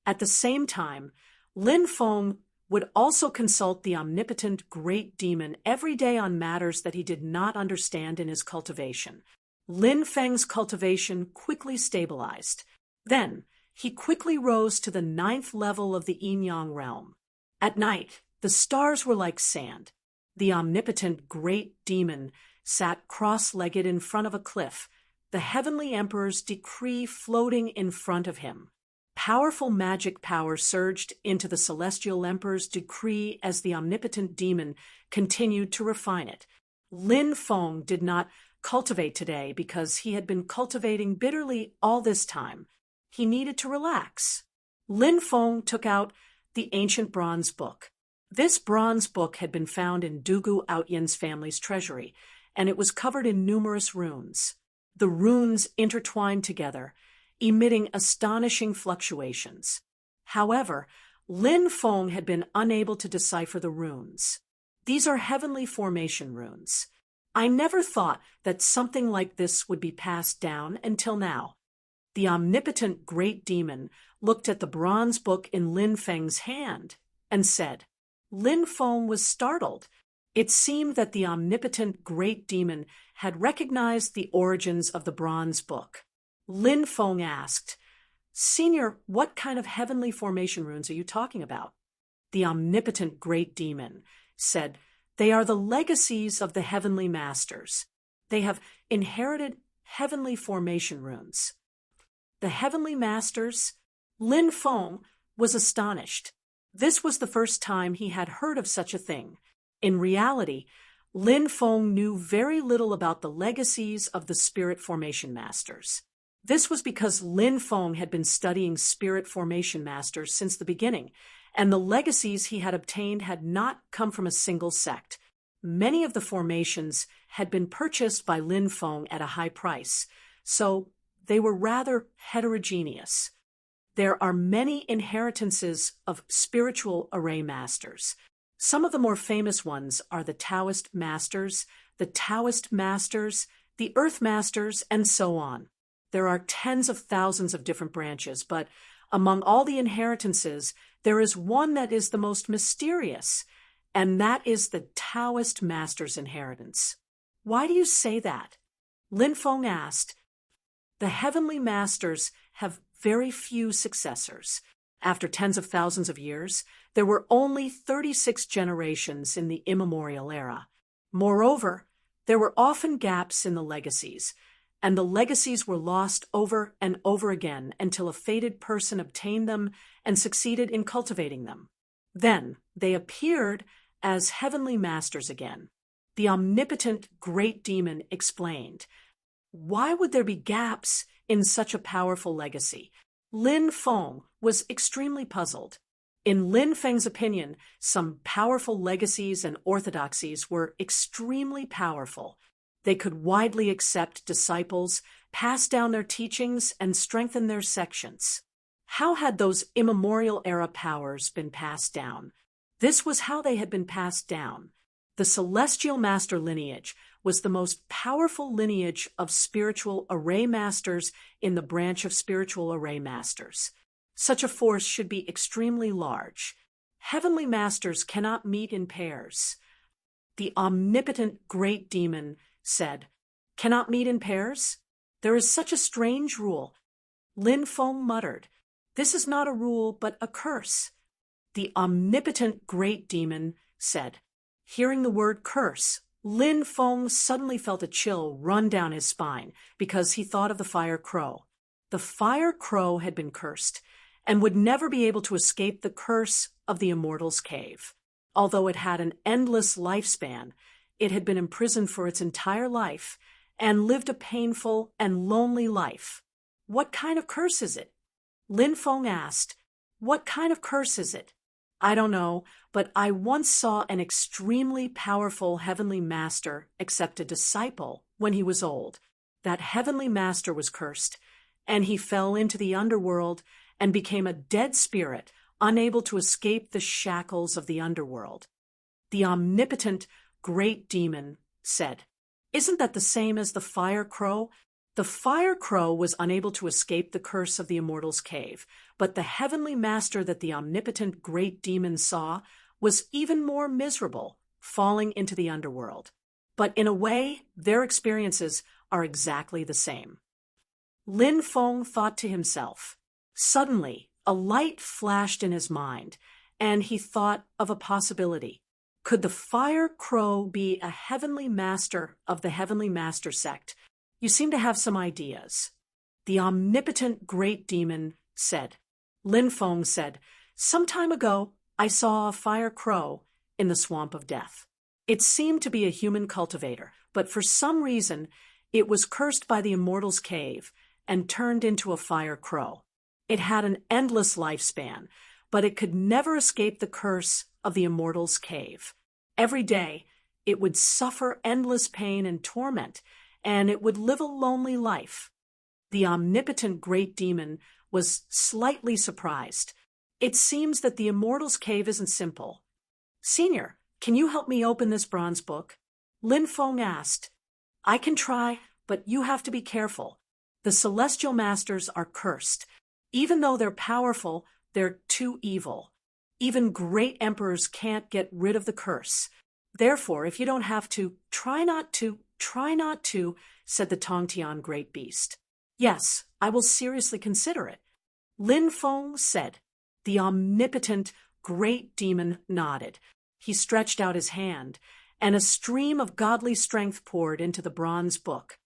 At the same time, Lin Feng would also consult the omnipotent great demon every day on matters that he did not understand in his cultivation. Lin Feng's cultivation quickly stabilized. Then, he quickly rose to the 9th level of the yin-yang realm. At night, the stars were like sand. The omnipotent great demon sat cross-legged in front of a cliff, the heavenly emperor's decree floating in front of him. Powerful magic power surged into the celestial emperor's decree as the omnipotent demon continued to refine it. Lin Feng did not cultivate today because he had been cultivating bitterly all this time. He needed to relax. Lin Feng took out the ancient bronze book. This bronze book had been found in Dugu Outyen's family's treasury, and it was covered in numerous runes. The runes intertwined together, emitting astonishing fluctuations. However, Lin Feng had been unable to decipher the runes. These are heavenly formation runes. I never thought that something like this would be passed down until now. The omnipotent great demon looked at the bronze book in Lin Feng's hand and said. Lin Feng was startled. It seemed that the omnipotent great demon had recognized the origins of the bronze book. Lin Feng asked, "Senior, what kind of heavenly formation runes are you talking about?" The omnipotent great demon said, "They are the legacies of the heavenly masters. They have inherited heavenly formation runes." The heavenly masters? Lin Feng was astonished. This was the first time he had heard of such a thing. In reality, Lin Feng knew very little about the legacies of the spirit formation masters. This was because Lin Feng had been studying spirit formation masters since the beginning, and the legacies he had obtained had not come from a single sect. Many of the formations had been purchased by Lin Feng at a high price, so they were rather heterogeneous. There are many inheritances of spiritual array masters. Some of the more famous ones are the Taoist masters, the Earth masters, and so on. There are tens of thousands of different branches, but among all the inheritances, there is one that is the most mysterious, and that is the Taoist master's inheritance. Why do you say that? Lin Feng asked. The heavenly masters have very few successors. After tens of thousands of years, there were only 36 generations in the immemorial era. Moreover, there were often gaps in the legacies, and the legacies were lost over and over again until a fated person obtained them and succeeded in cultivating them. Then they appeared as heavenly masters again. The omnipotent great demon explained. Why would there be gaps in such a powerful legacy? Lin Feng was extremely puzzled. In Lin Feng's opinion, some powerful legacies and orthodoxies were extremely powerful. They could widely accept disciples, pass down their teachings, and strengthen their sections. How had those immemorial era powers been passed down? This was how they had been passed down. The Celestial Master lineage was the most powerful lineage of spiritual array masters in the branch of spiritual array masters. Such a force should be extremely large. Heavenly masters cannot meet in pairs. The omnipotent great demon said, "Cannot meet in pairs? There is such a strange rule." Lin Feng muttered, "This is not a rule, but a curse." The omnipotent great demon said. Hearing the word curse, Lin Feng suddenly felt a chill run down his spine because he thought of the fire crow. The fire crow had been cursed and would never be able to escape the curse of the Immortal's Cave. Although it had an endless lifespan, it had been imprisoned for its entire life and lived a painful and lonely life. What kind of curse is it? Lin Feng asked. What kind of curse is it? I don't know, but I once saw an extremely powerful heavenly master accept a disciple when he was old. That heavenly master was cursed, and he fell into the underworld and became a dead spirit, unable to escape the shackles of the underworld. The omnipotent great demon said, "Isn't that the same as the fire crow?" The fire crow was unable to escape the curse of the Immortal's Cave, but the heavenly master that the omnipotent great demon saw was even more miserable, falling into the underworld. But in a way, their experiences are exactly the same. Lin Feng thought to himself. Suddenly, a light flashed in his mind, and he thought of a possibility. Could the fire crow be a heavenly master of the heavenly master sect? You seem to have some ideas. The omnipotent great demon said. Lin Feng said, "Some time ago, I saw a fire crow in the swamp of death. It seemed to be a human cultivator, but for some reason, it was cursed by the Immortal's Cave and turned into a fire crow. It had an endless lifespan, but it could never escape the curse of the Immortal's Cave. Every day, it would suffer endless pain and torment, and it would live a lonely life." The omnipotent great demon was slightly surprised. It seems that the Immortal's Cave isn't simple. "Senior, can you help me open this bronze book?" Lin Feng asked. "I can try, but you have to be careful. The Celestial Masters are cursed. Even though they're powerful, they're too evil. Even great emperors can't get rid of the curse. Therefore, if you don't have to, try not to, said the Tongtian great beast. "Yes, I will seriously consider it," Lin Feng said. The omnipotent great demon nodded. He stretched out his hand, and a stream of godly strength poured into the bronze book.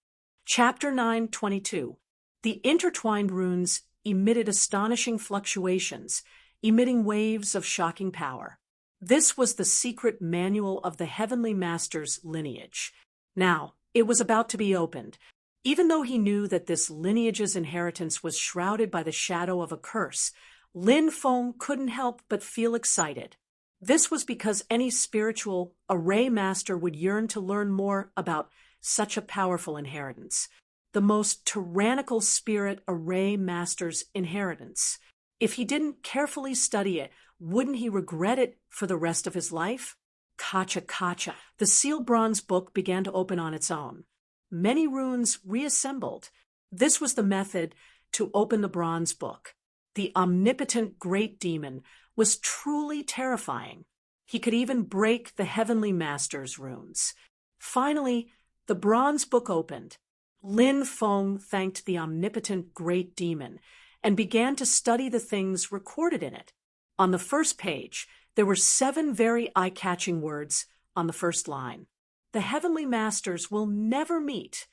Chapter 9:22. The intertwined runes emitted astonishing fluctuations, emitting waves of shocking power. This was the secret manual of the Heavenly Master's lineage. Now, it was about to be opened. Even though he knew that this lineage's inheritance was shrouded by the shadow of a curse, Lin Feng couldn't help but feel excited. This was because any spiritual array master would yearn to learn more about such a powerful inheritance. The most tyrannical spirit array master's inheritance. If he didn't carefully study it, wouldn't he regret it for the rest of his life? Kacha. The sealed bronze book began to open on its own. Many runes reassembled. This was the method to open the bronze book. The omnipotent great demon was truly terrifying. He could even break the Heavenly Master's runes. Finally, the bronze book opened. Lin Feng thanked the omnipotent great demon and began to study the things recorded in it. On the first page, there were 7 very eye-catching words on the first line. The Heavenly Masters will never meet.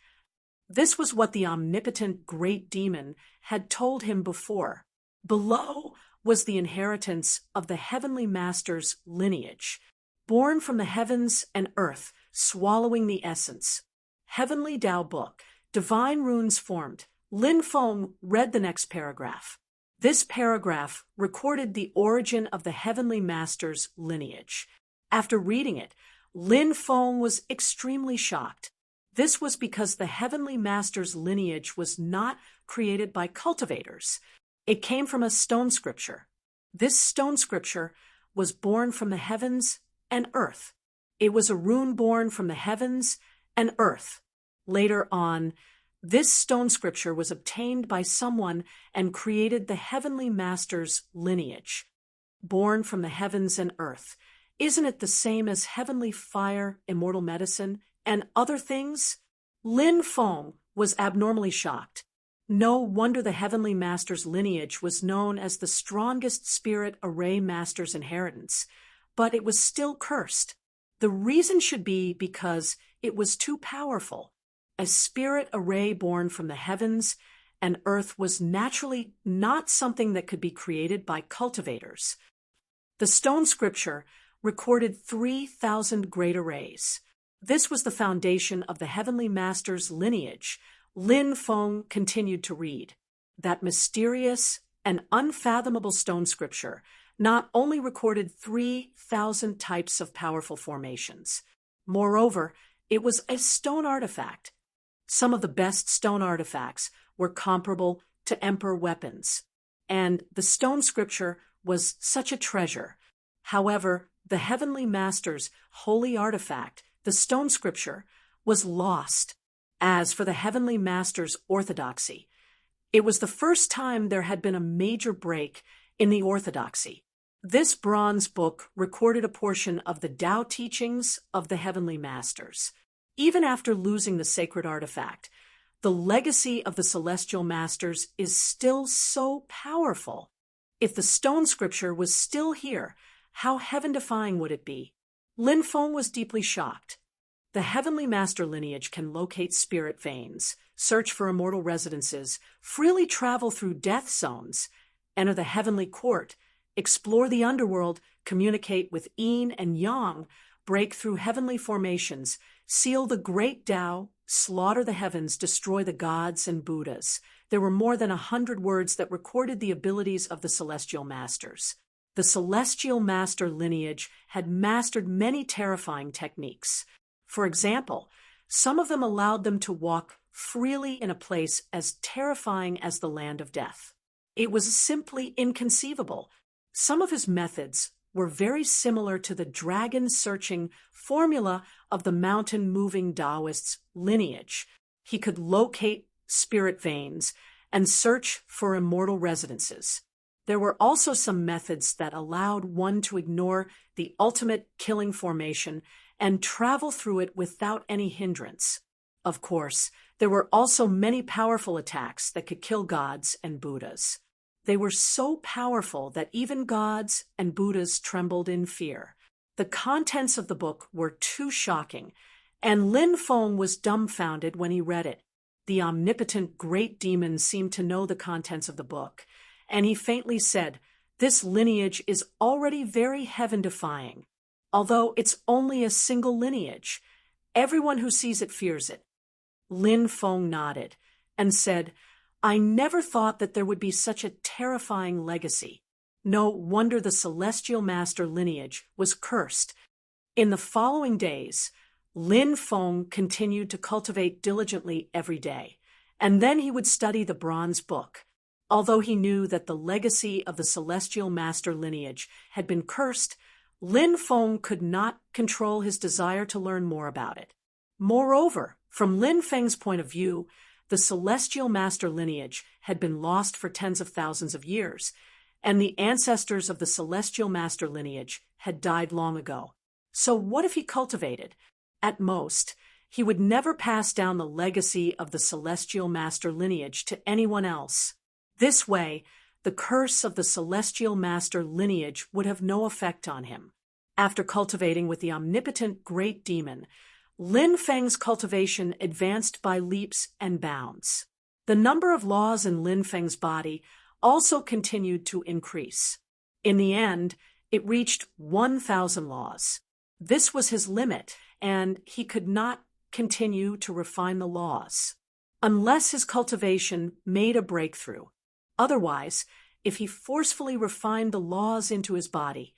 This was what the omnipotent great demon had told him before. Below was the inheritance of the Heavenly Master's lineage, born from the heavens and earth, swallowing the essence. Heavenly Tao Book, divine runes formed. Lin Feng read the next paragraph. This paragraph recorded the origin of the Heavenly Master's lineage. After reading it, Lin Feng was extremely shocked. This was because the Heavenly Master's lineage was not created by cultivators. It came from a stone scripture. This stone scripture was born from the heavens and earth. It was a rune born from the heavens and earth. Later on, this stone scripture was obtained by someone and created the heavenly master's lineage. Born from the heavens and earth. Isn't it the same as heavenly fire, immortal medicine, and other things? Lin Feng was abnormally shocked. No wonder the heavenly master's lineage was known as the strongest spirit array master's inheritance, but it was still cursed. The reason should be because it was too powerful. A spirit array born from the heavens and earth was naturally not something that could be created by cultivators. The stone scripture recorded 3,000 great arrays. This was the foundation of the heavenly master's lineage. Lin Feng continued to read. That mysterious and unfathomable stone scripture not only recorded 3,000 types of powerful formations. Moreover, it was a stone artifact. Some of the best stone artifacts were comparable to emperor weapons, and the stone scripture was such a treasure. However, the heavenly master's holy artifact, the stone scripture, was lost. As for the heavenly master's orthodoxy, it was the first time there had been a major break in the orthodoxy. This bronze book recorded a portion of the Tao teachings of the heavenly masters. Even after losing the sacred artifact, the legacy of the celestial masters is still so powerful. If the stone scripture was still here, how heaven-defying would it be? Lin Feng was deeply shocked. The heavenly master lineage can locate spirit veins, search for immortal residences, freely travel through death zones, enter the heavenly court, explore the underworld, communicate with yin and yang, break through heavenly formations, seal the great Tao, slaughter the heavens, destroy the gods and Buddhas. There were more than 100 words that recorded the abilities of the celestial masters. The celestial master lineage had mastered many terrifying techniques. For example, some of them allowed them to walk freely in a place as terrifying as the land of death. It was simply inconceivable. Some of his methods were very similar to the dragon-searching formula of the mountain-moving Taoist's lineage. He could locate spirit veins and search for immortal residences. There were also some methods that allowed one to ignore the ultimate killing formation and travel through it without any hindrance. Of course, there were also many powerful attacks that could kill gods and Buddhas. They were so powerful that even gods and Buddhas trembled in fear. The contents of the book were too shocking, and Lin Feng was dumbfounded when he read it. The omnipotent great demon seemed to know the contents of the book, and he faintly said, "This lineage is already very heaven-defying. Although it's only a single lineage, everyone who sees it fears it." Lin Feng nodded and said, "I never thought that there would be such a terrifying legacy. No wonder the celestial master lineage was cursed." In the following days, Lin Feng continued to cultivate diligently every day, and then he would study the bronze book. Although he knew that the legacy of the celestial master lineage had been cursed, Lin Feng could not control his desire to learn more about it. Moreover, from Lin Feng's point of view, the celestial master lineage had been lost for tens of thousands of years, and the ancestors of the celestial master lineage had died long ago. So what if he cultivated? At most, he would never pass down the legacy of the celestial master lineage to anyone else. This way, the curse of the celestial master lineage would have no effect on him. After cultivating with the omnipotent great demon, Lin Feng's cultivation advanced by leaps and bounds. The number of laws in Lin Feng's body also continued to increase. In the end, it reached 1,000 laws. This was his limit, and he could not continue to refine the laws unless his cultivation made a breakthrough. Otherwise, if he forcefully refined the laws into his body,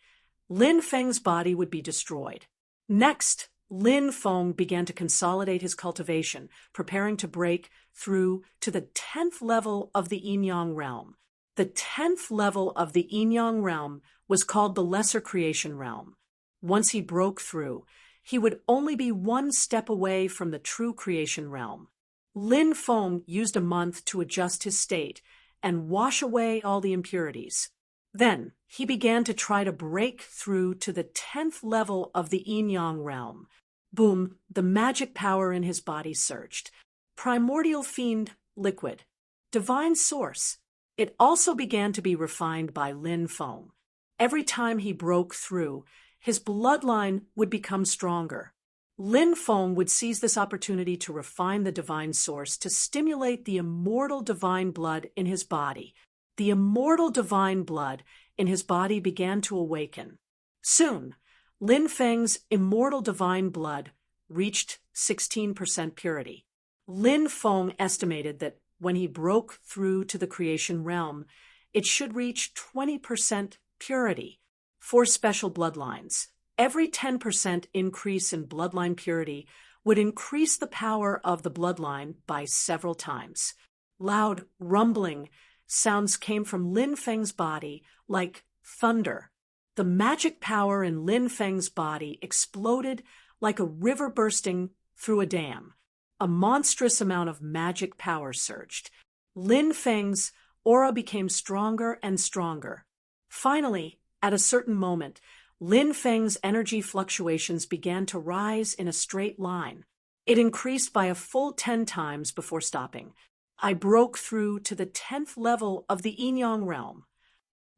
Lin Feng's body would be destroyed. Next, Lin Feng began to consolidate his cultivation, preparing to break through to the 10th level of the yin-yang realm. The 10th level of the yin-yang realm was called the lesser creation realm. Once he broke through, he would only be one step away from the true creation realm. Lin Feng used a month to adjust his state and wash away all the impurities. Then, he began to try to break through to the 10th level of the yin-yang realm. Boom, the magic power in his body surged. Primordial fiend, liquid. Divine source. It also began to be refined by Lin Feng. Every time he broke through, his bloodline would become stronger. Lin Feng would seize this opportunity to refine the divine source to stimulate the immortal divine blood in his body. The immortal divine blood in his body began to awaken. Soon, Lin Feng's immortal divine blood reached 16% purity. Lin Feng estimated that when he broke through to the creation realm, it should reach 20% purity. For special bloodlines, every 10% increase in bloodline purity would increase the power of the bloodline by several times. Loud, rumbling sounds came from Lin Feng's body like thunder. The magic power in Lin Feng's body exploded like a river bursting through a dam. A monstrous amount of magic power surged. Lin Feng's aura became stronger and stronger. Finally, at a certain moment, Lin Feng's energy fluctuations began to rise in a straight line. It increased by a full 10 times before stopping. I broke through to the 10th level of the yin-yang realm.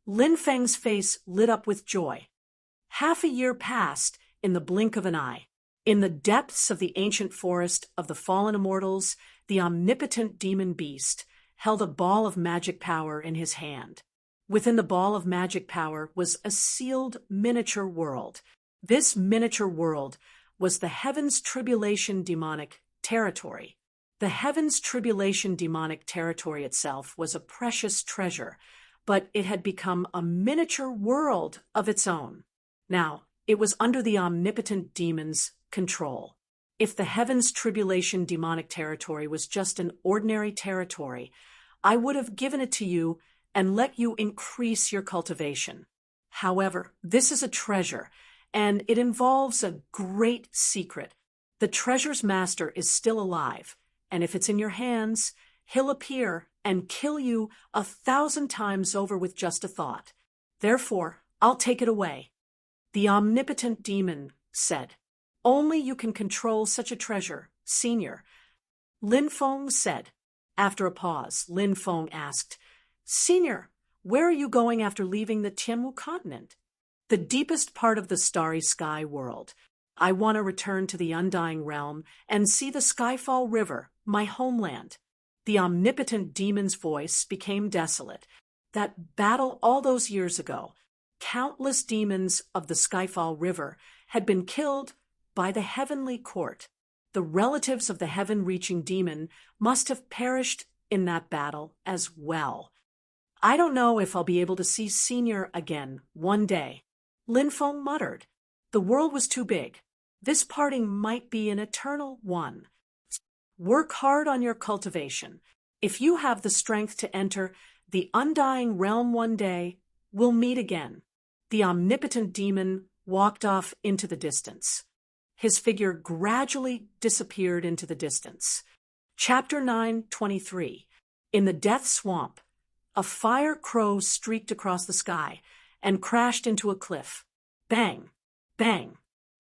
Lin Feng's face lit up with joy. Half a year passed in the blink of an eye. In the depths of the ancient forest of the fallen immortals, the omnipotent demon beast held a ball of magic power in his hand. Within the ball of magic power was a sealed miniature world. This miniature world was the Heaven's Tribulation demonic territory. The Heaven's Tribulation demonic territory itself was a precious treasure, but it had become a miniature world of its own. Now, it was under the omnipotent demon's control. If the Heaven's Tribulation demonic territory was just an ordinary territory, I would have given it to you and let you increase your cultivation. However, this is a treasure, and it involves a great secret. The treasure's master is still alive, and if it's in your hands, he'll appear and kill you 1,000 times over with just a thought. Therefore, I'll take it away. The omnipotent demon said, "Only you can control such a treasure, senior." Lin Feng said. After a pause, Lin Feng asked, "Senior, where are you going after leaving the Tianmu continent?" "The deepest part of the starry sky world. I want to return to the undying realm and see the Skyfall River, my homeland." The omnipotent demon's voice became desolate. That battle all those years ago, countless demons of the Skyfall River had been killed by the heavenly court. The relatives of the heaven-reaching demon must have perished in that battle as well. "I don't know if I'll be able to see Senior again one day," Lin Feng muttered. The world was too big. This parting might be an eternal one. Work hard on your cultivation. If you have the strength to enter the undying realm one day, we'll meet again. The omnipotent demon walked off into the distance. His figure gradually disappeared into the distance. Chapter 9:23. In the Death Swamp, a fire crow streaked across the sky and crashed into a cliff. Bang! Bang!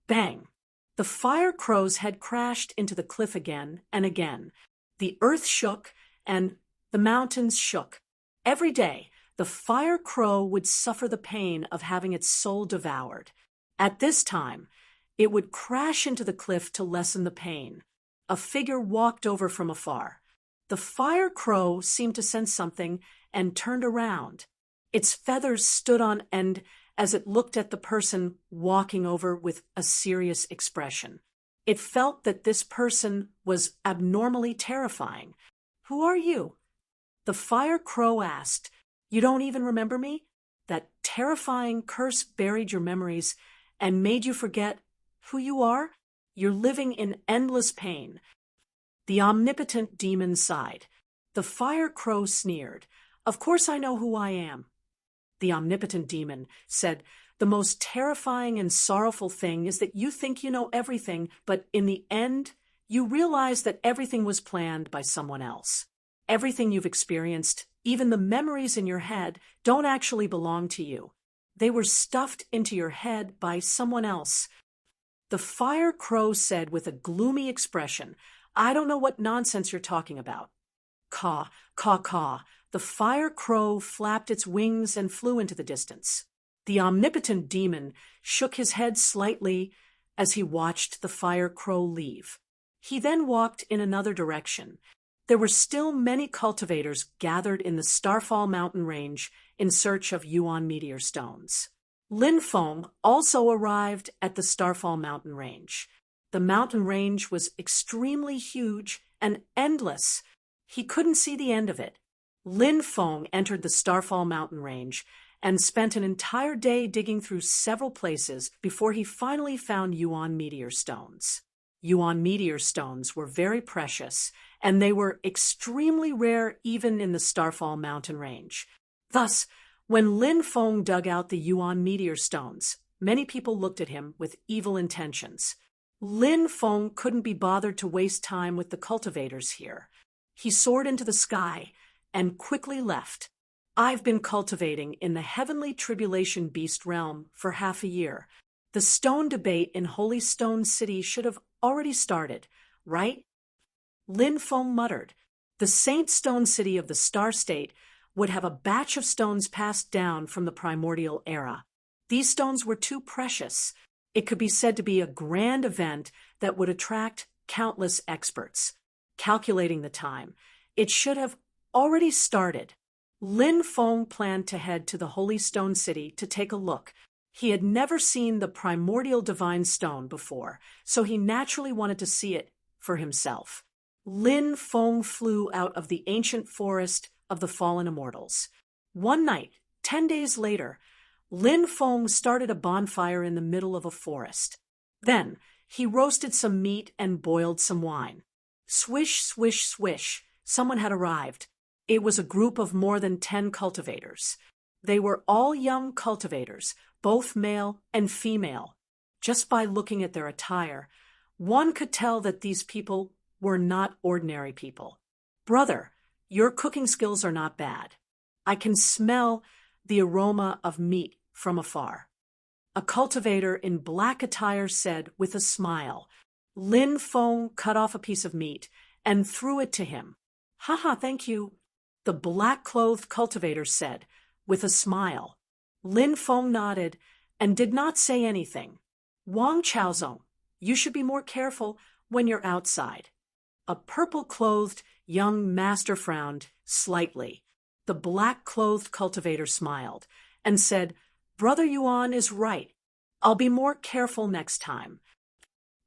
Bang! The fire crows had crashed into the cliff again and again. The earth shook and the mountains shook. Every day, the fire crow would suffer the pain of having its soul devoured. At this time, it would crash into the cliff to lessen the pain. A figure walked over from afar. The fire crow seemed to sense something and turned around. Its feathers stood on end as it looked at the person walking over with a serious expression. It felt that this person was abnormally terrifying. "Who are you?" The fire crow asked. "You don't even remember me? That terrifying curse buried your memories and made you forget who you are? You're living in endless pain." The omnipotent demon sighed. The fire crow sneered. Of course I know who I am. The omnipotent demon said, the most terrifying and sorrowful thing is that you think you know everything, but in the end, you realize that everything was planned by someone else. Everything you've experienced, even the memories in your head, don't actually belong to you. They were stuffed into your head by someone else. The fire crow said with a gloomy expression, I don't know what nonsense you're talking about. Caw, caw, caw. The fire crow flapped its wings and flew into the distance. The omnipotent demon shook his head slightly as he watched the fire crow leave. He then walked in another direction. There were still many cultivators gathered in the Starfall mountain range in search of Yuan meteor stones. Lin Feng also arrived at the Starfall mountain range. The mountain range was extremely huge and endless. He couldn't see the end of it. Lin Feng entered the Starfall mountain range and spent an entire day digging through several places before he finally found Yuan meteor stones. Yuan meteor stones were very precious, and they were extremely rare even in the Starfall mountain range. Thus, when Lin Feng dug out the Yuan meteor stones, many people looked at him with evil intentions. Lin Feng couldn't be bothered to waste time with the cultivators here. He soared into the sky and quickly left. I've been cultivating in the heavenly tribulation beast realm for half a year. The stone debate in Holy Stone City should have already started, right? Lin Feng muttered. The Saint Stone City of the Star State would have a batch of stones passed down from the primordial era. These stones were too precious. It could be said to be a grand event that would attract countless experts. Calculating the time, it should have already started. Lin Feng planned to head to the Holy Stone City to take a look. He had never seen the primordial divine stone before, so he naturally wanted to see it for himself. Lin Feng flew out of the ancient forest of the fallen immortals. One night, 10 days later, Lin Feng started a bonfire in the middle of a forest. Then, he roasted some meat and boiled some wine. Swish, swish, swish, someone had arrived. It was a group of more than 10 cultivators. They were all young cultivators, both male and female. Just by looking at their attire, one could tell that these people were not ordinary people. Brother, your cooking skills are not bad. I can smell the aroma of meat from afar. A cultivator in black attire said with a smile. Lin Feng cut off a piece of meat and threw it to him. Haha, thank you. The black-clothed cultivator said with a smile. Lin Feng nodded and did not say anything. Wang Chaozong, you should be more careful when you're outside. A purple-clothed young master frowned slightly. The black-clothed cultivator smiled and said, Brother Yuan is right. I'll be more careful next time.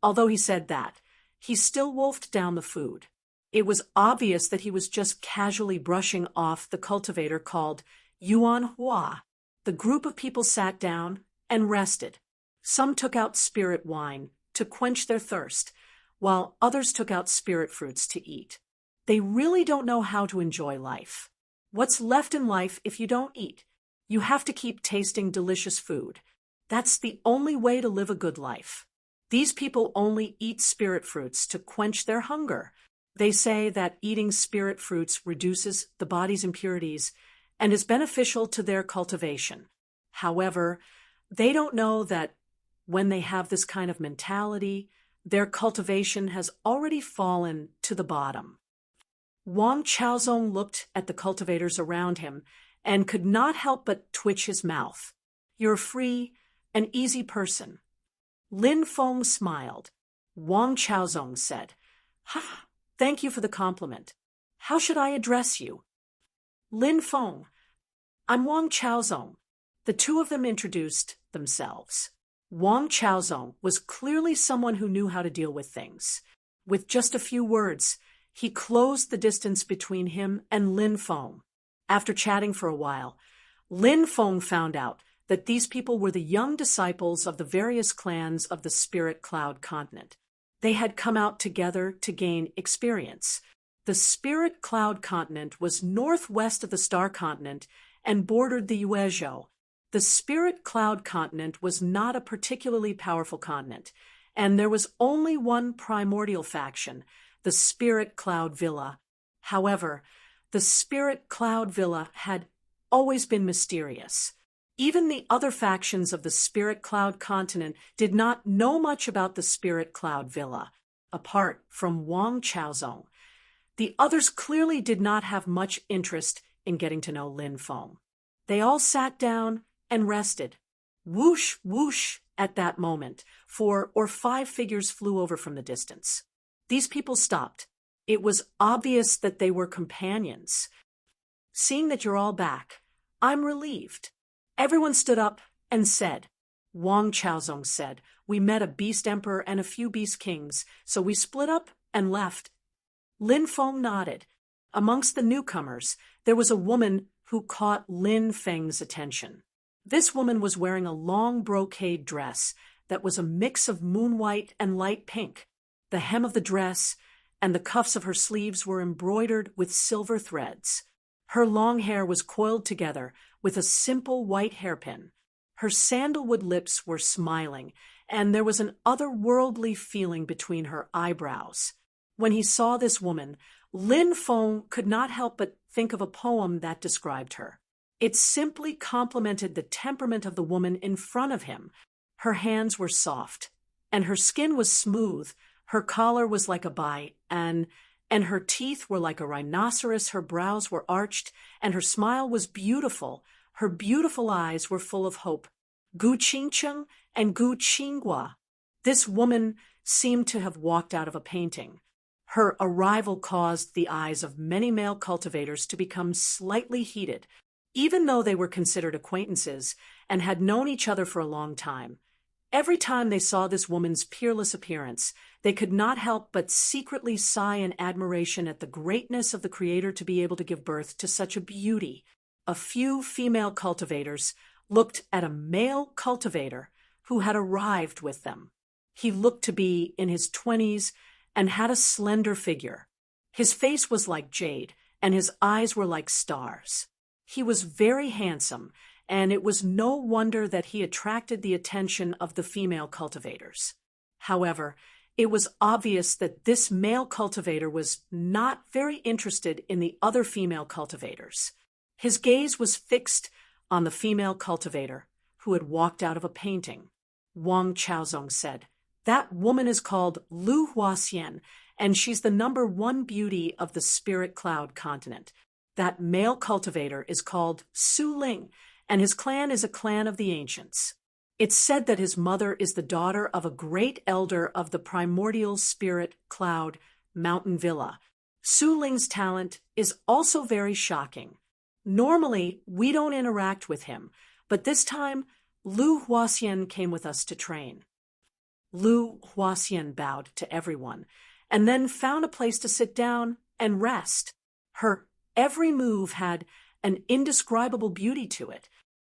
Although he said that, he still wolfed down the food. It was obvious that he was just casually brushing off the cultivator called Yuan Hua. The group of people sat down and rested. Some took out spirit wine to quench their thirst, while others took out spirit fruits to eat. They really don't know how to enjoy life. What's left in life if you don't eat? You have to keep tasting delicious food. That's the only way to live a good life. These people only eat spirit fruits to quench their hunger. They say that eating spirit fruits reduces the body's impurities and is beneficial to their cultivation. However, they don't know that when they have this kind of mentality, their cultivation has already fallen to the bottom. Wang Chaozong looked at the cultivators around him and could not help but twitch his mouth. You're a free and easy person. Lin Feng smiled. Wang Chaozong said, Ha, thank you for the compliment. How should I address you? Lin Feng, I'm Wang Chaozong. The two of them introduced themselves. Wang Chaozong was clearly someone who knew how to deal with things. With just a few words, he closed the distance between him and Lin Feng. After chatting for a while, Lin Feng found out that these people were the young disciples of the various clans of the Spirit Cloud continent. They had come out together to gain experience. The spirit cloud continent was northwest of the star continent and bordered the Uejo. The spirit cloud continent was not a particularly powerful continent, and there was only one primordial faction, the Spirit Cloud Villa. However, the Spirit Cloud Villa had always been mysterious. Even the other factions of the Spirit Cloud continent did not know much about the Spirit Cloud Villa, apart from Wang Chaozong. The others clearly did not have much interest in getting to know Lin Feng. They all sat down and rested. Whoosh, whoosh, at that moment, 4 or 5 figures flew over from the distance. These people stopped. It was obvious that they were companions. Seeing that you're all back, I'm relieved. Everyone stood up and said. Wang Chaozong said, we met a beast emperor and a few beast kings, so we split up and left. Lin Feng nodded. Amongst the newcomers, there was a woman who caught Lin Feng's attention. This woman was wearing a long brocade dress that was a mix of moon white and light pink. The hem of the dress and the cuffs of her sleeves were embroidered with silver threads. Her long hair was coiled together with a simple white hairpin. Her sandalwood lips were smiling, and there was an otherworldly feeling between her eyebrows. When he saw this woman, Lin Feng could not help but think of a poem that described her. It simply complemented the temperament of the woman in front of him. Her hands were soft, and her skin was smooth. Her collar was like a bai, and her teeth were like a rhinoceros. Her brows were arched, and her smile was beautiful. Her beautiful eyes were full of hope. Gu Qingcheng and Gu Qinghua. This woman seemed to have walked out of a painting. Her arrival caused the eyes of many male cultivators to become slightly heated. Even though they were considered acquaintances and had known each other for a long time, every time they saw this woman's peerless appearance, they could not help but secretly sigh in admiration at the greatness of the Creator to be able to give birth to such a beauty. A few female cultivators looked at a male cultivator who had arrived with them. He looked to be in his 20s and had a slender figure. His face was like jade, and his eyes were like stars. He was very handsome, and it was no wonder that he attracted the attention of the female cultivators. However, it was obvious that this male cultivator was not very interested in the other female cultivators. His gaze was fixed on the female cultivator, who had walked out of a painting. Wang Chaozong said, that woman is called Lu Huaxian, and she's the #1 beauty of the Spirit Cloud continent. That male cultivator is called Su Ling, and his clan is a clan of the ancients. It's said that his mother is the daughter of a great elder of the primordial Spirit Cloud Mountain Villa. Su Ling's talent is also very shocking. Normally, we don't interact with him, but this time, Lu Huaxian came with us to train. Lu Huaxian bowed to everyone, and then found a place to sit down and rest. Her every move had an indescribable beauty to it,